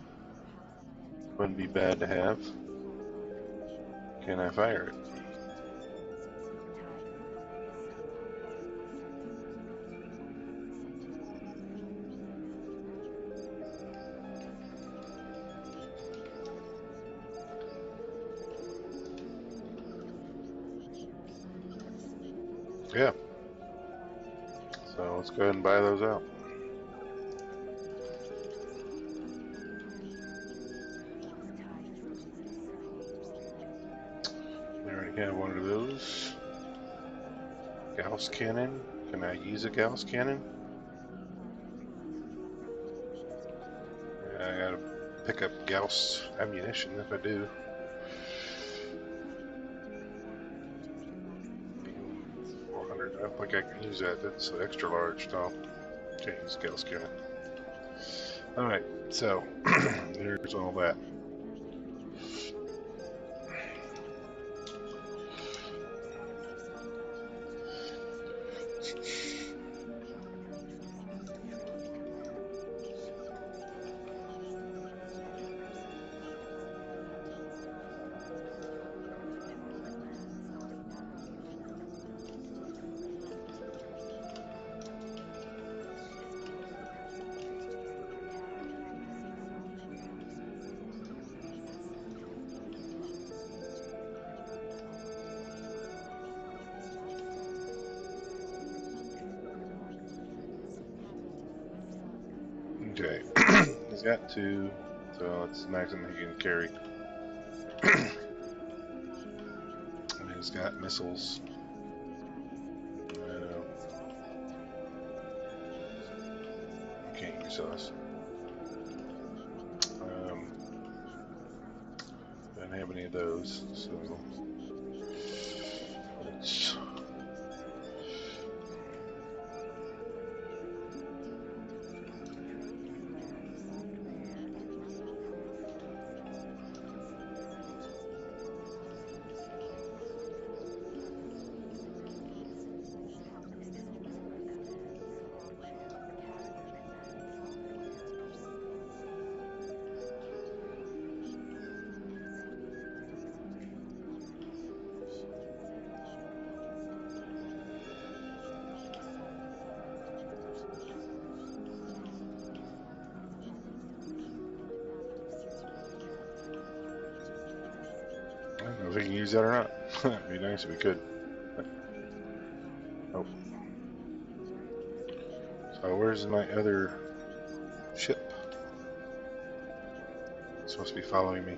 wouldn't be bad to have. Can I fire it? Yeah. So let's go ahead and buy those out. We already have one of those. Gauss cannon. Can I use a Gauss cannon? Yeah, I gotta pick up Gauss ammunition if I do. I don't think I can use that. That's extra large. No, can't use Gauss cannon. Alright, so there's all that. Okay. He's got 2, so it's the maximum he can carry. And he's got missiles. Uh, you can't use those. Doesn't have any of those, so let's. I don't know if we can use that or not. It'd be nice if we could. But, oh. So where's my other ship? It's supposed to be following me.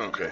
Okay.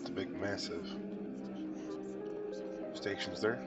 Lots of big, massive stations there.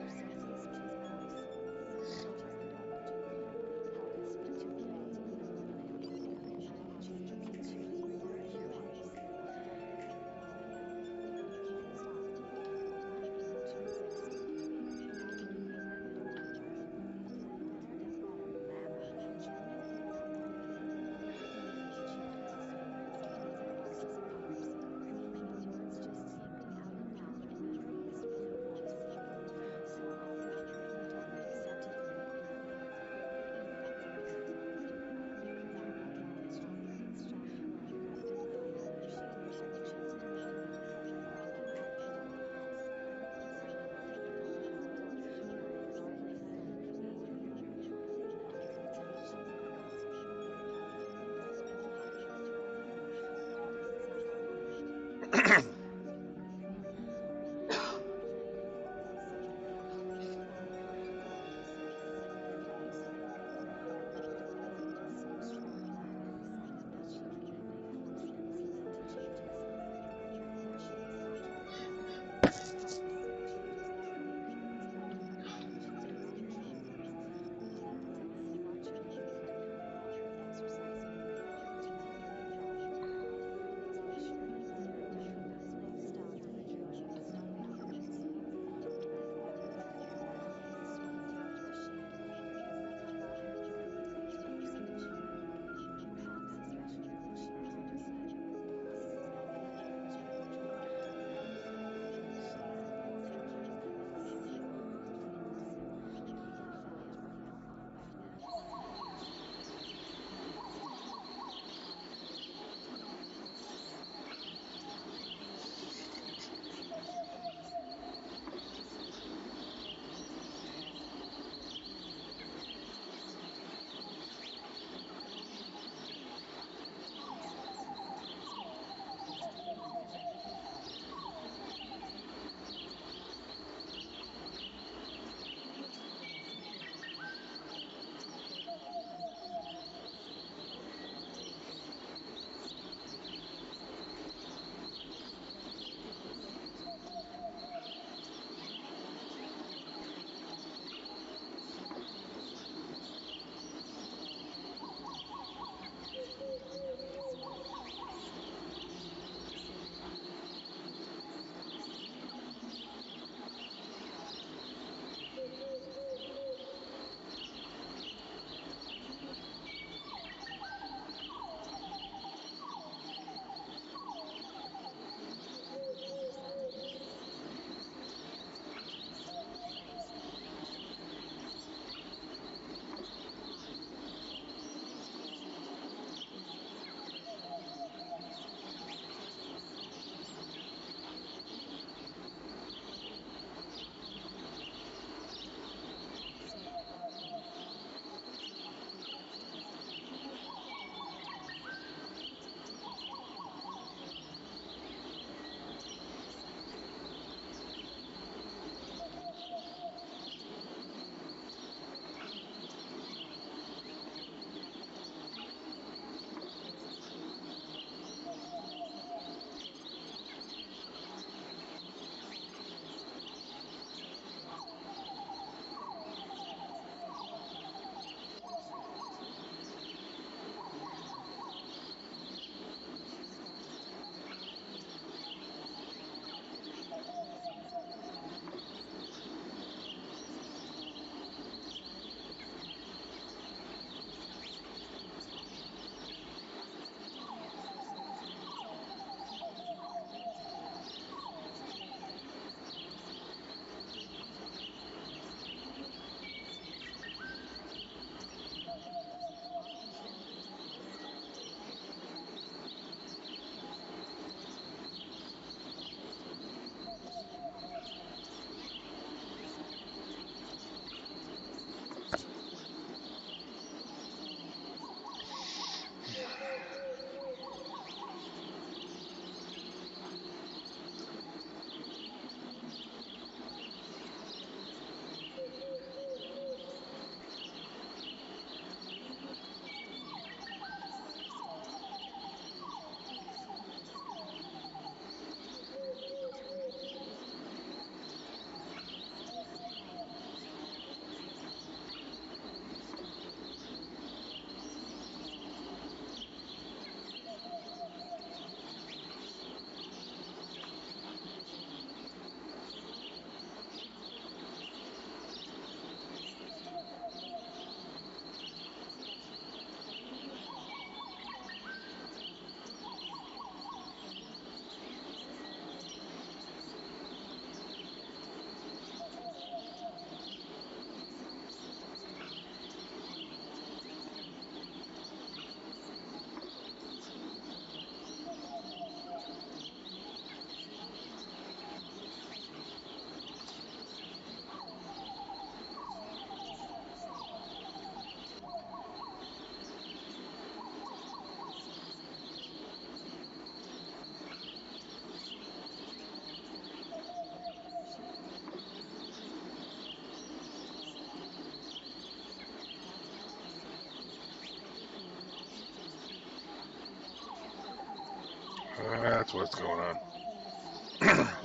That's what's going on.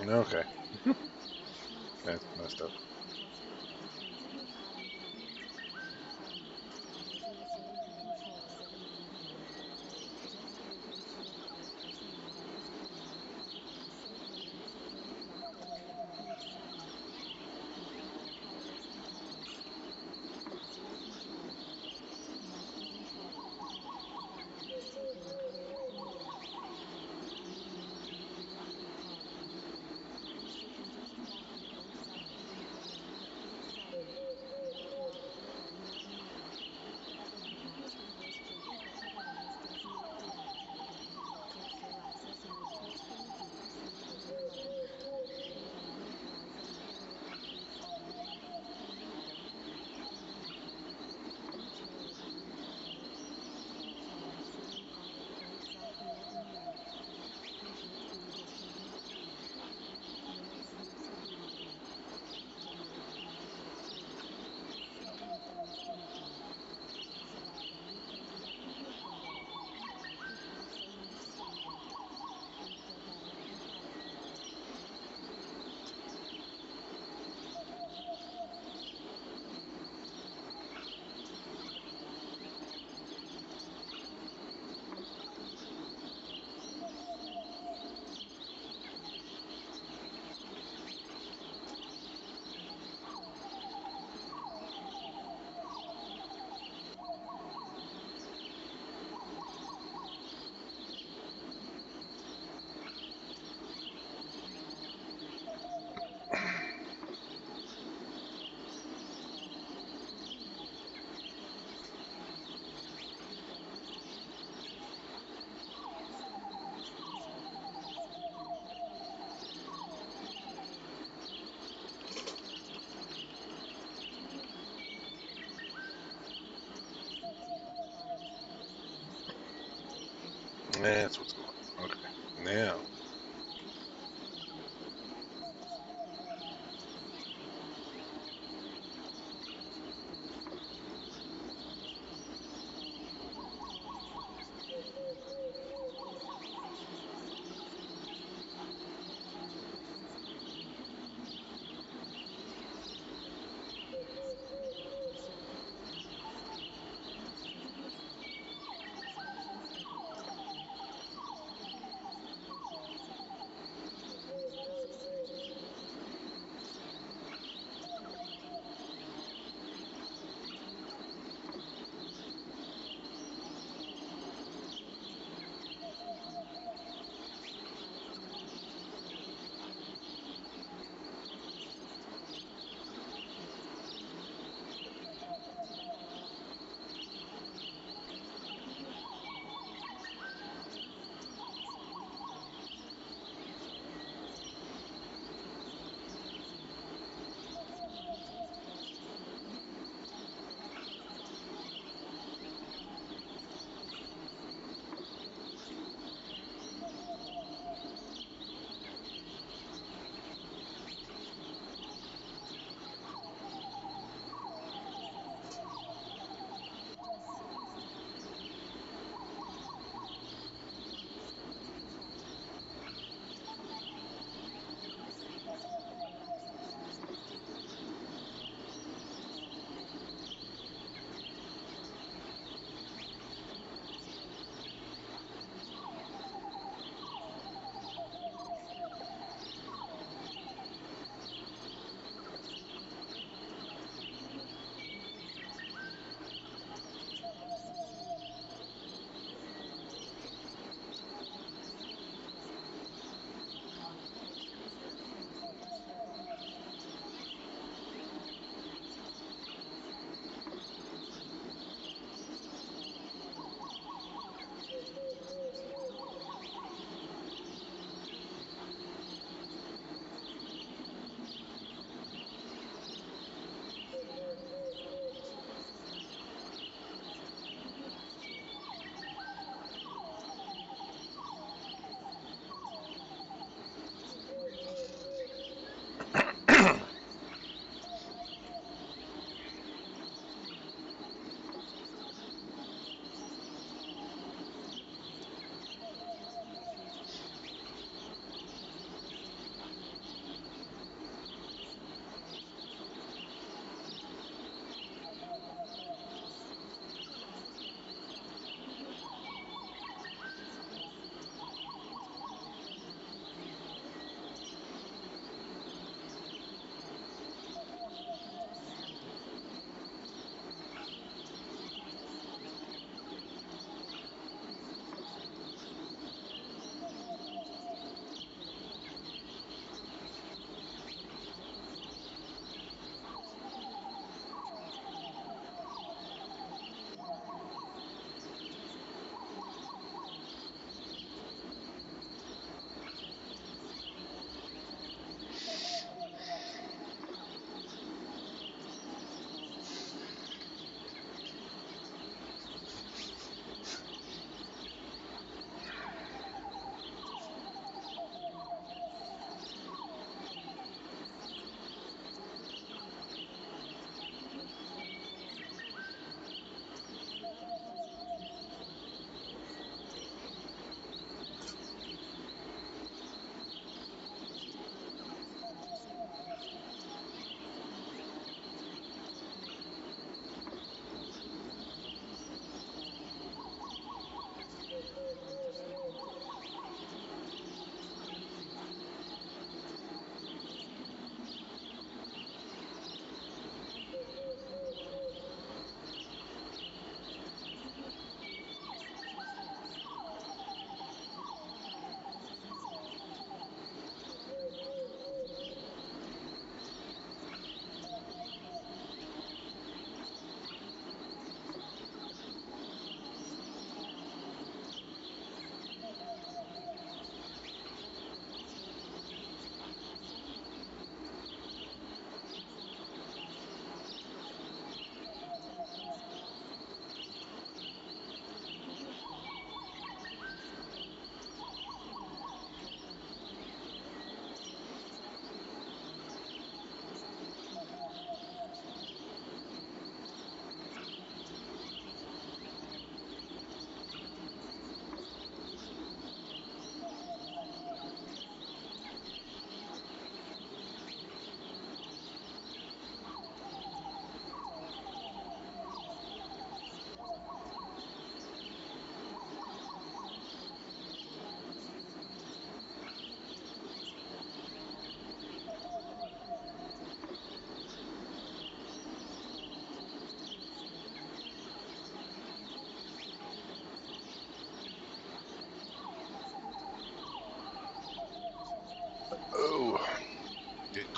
Okay, that's messed up. That's what's going on. Okay, now.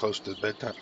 close to bedtime.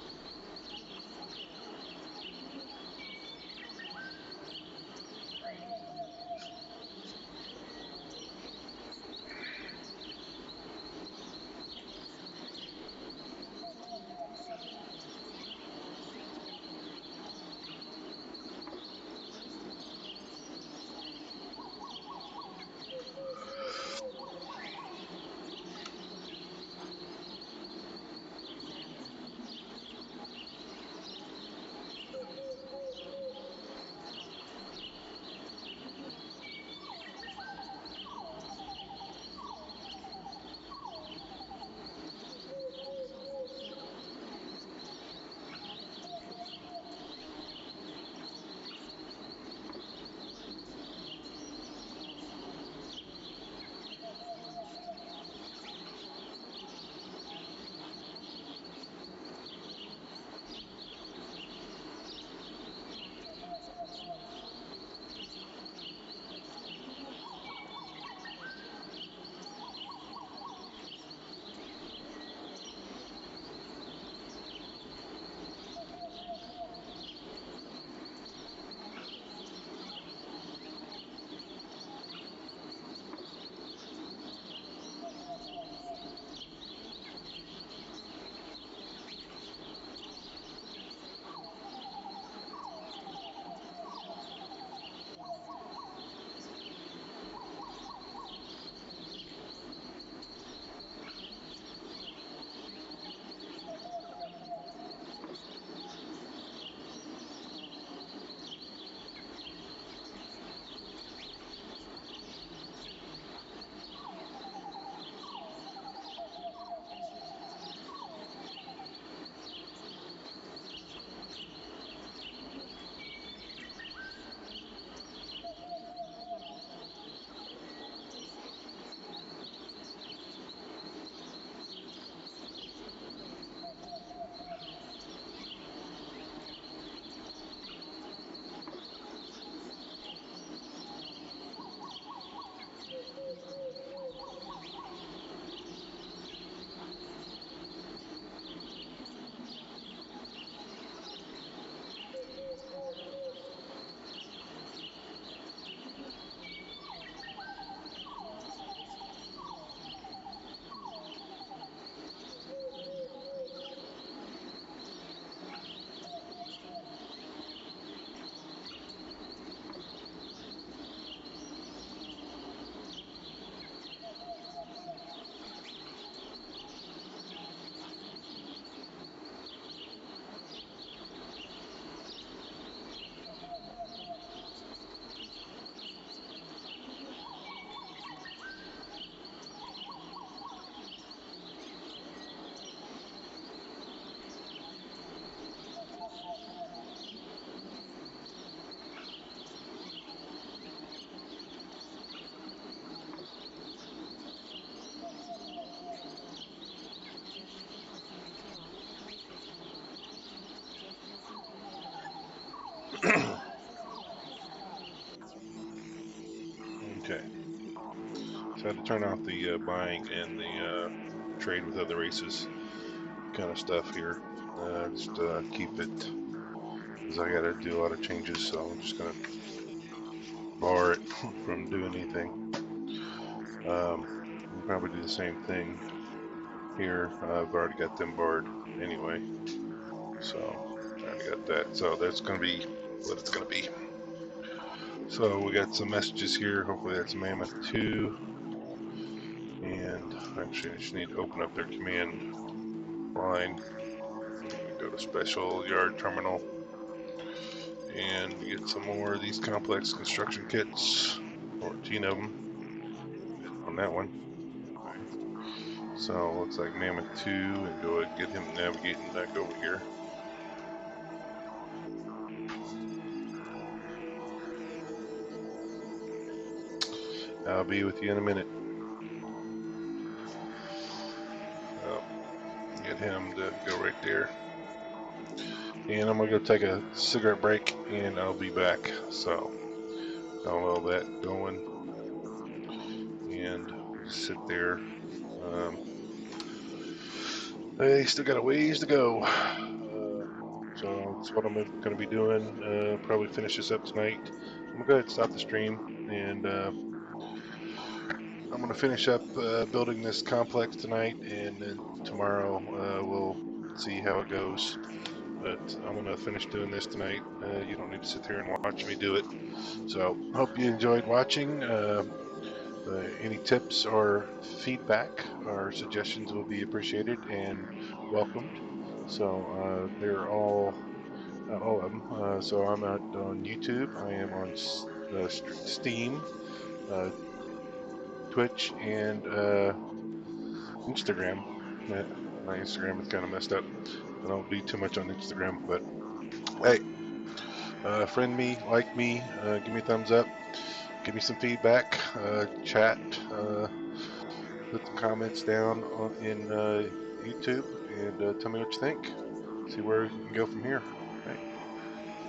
Okay, so I had to turn off the buying and the trade with other races kind of stuff here. Just keep it because I got to do a lot of changes, so I'm just gonna bar it from doing anything. We'll probably do the same thing here. I've already got them barred anyway, so I already got that. So that's gonna be what it's gonna be. So we got some messages here. Hopefully that's Mammoth 2. And actually I just need to open up their command line. Go to special yard terminal and get some more of these complex construction kits, 14 of them on that one. So looks like Mammoth 2, and go ahead and get him navigating back over here. I'll be with you in a minute. Get him to go right there. And I'm gonna go take a cigarette break and I'll be back. So got a little bit going and we'll just sit there. Um, Hey, still got a ways to go. So that's what I'm going to be doing. Probably finish this up tonight. I'm going to go ahead and stop the stream, and I'm going to finish up building this complex tonight, and then tomorrow we'll see how it goes. But I'm going to finish doing this tonight. You don't need to sit there and watch me do it. So hope you enjoyed watching. Any tips or feedback or suggestions will be appreciated and welcomed. So they're all not all of them. So I'm out on YouTube. I am on Steam, uh, Twitch, and Instagram. Uh, My Instagram is kind of messed up. I don't do too much on Instagram, but hey, friend me, like me, give me a thumbs up, give me some feedback, chat, put some comments down in YouTube, and tell me what you think. See where we can go from here.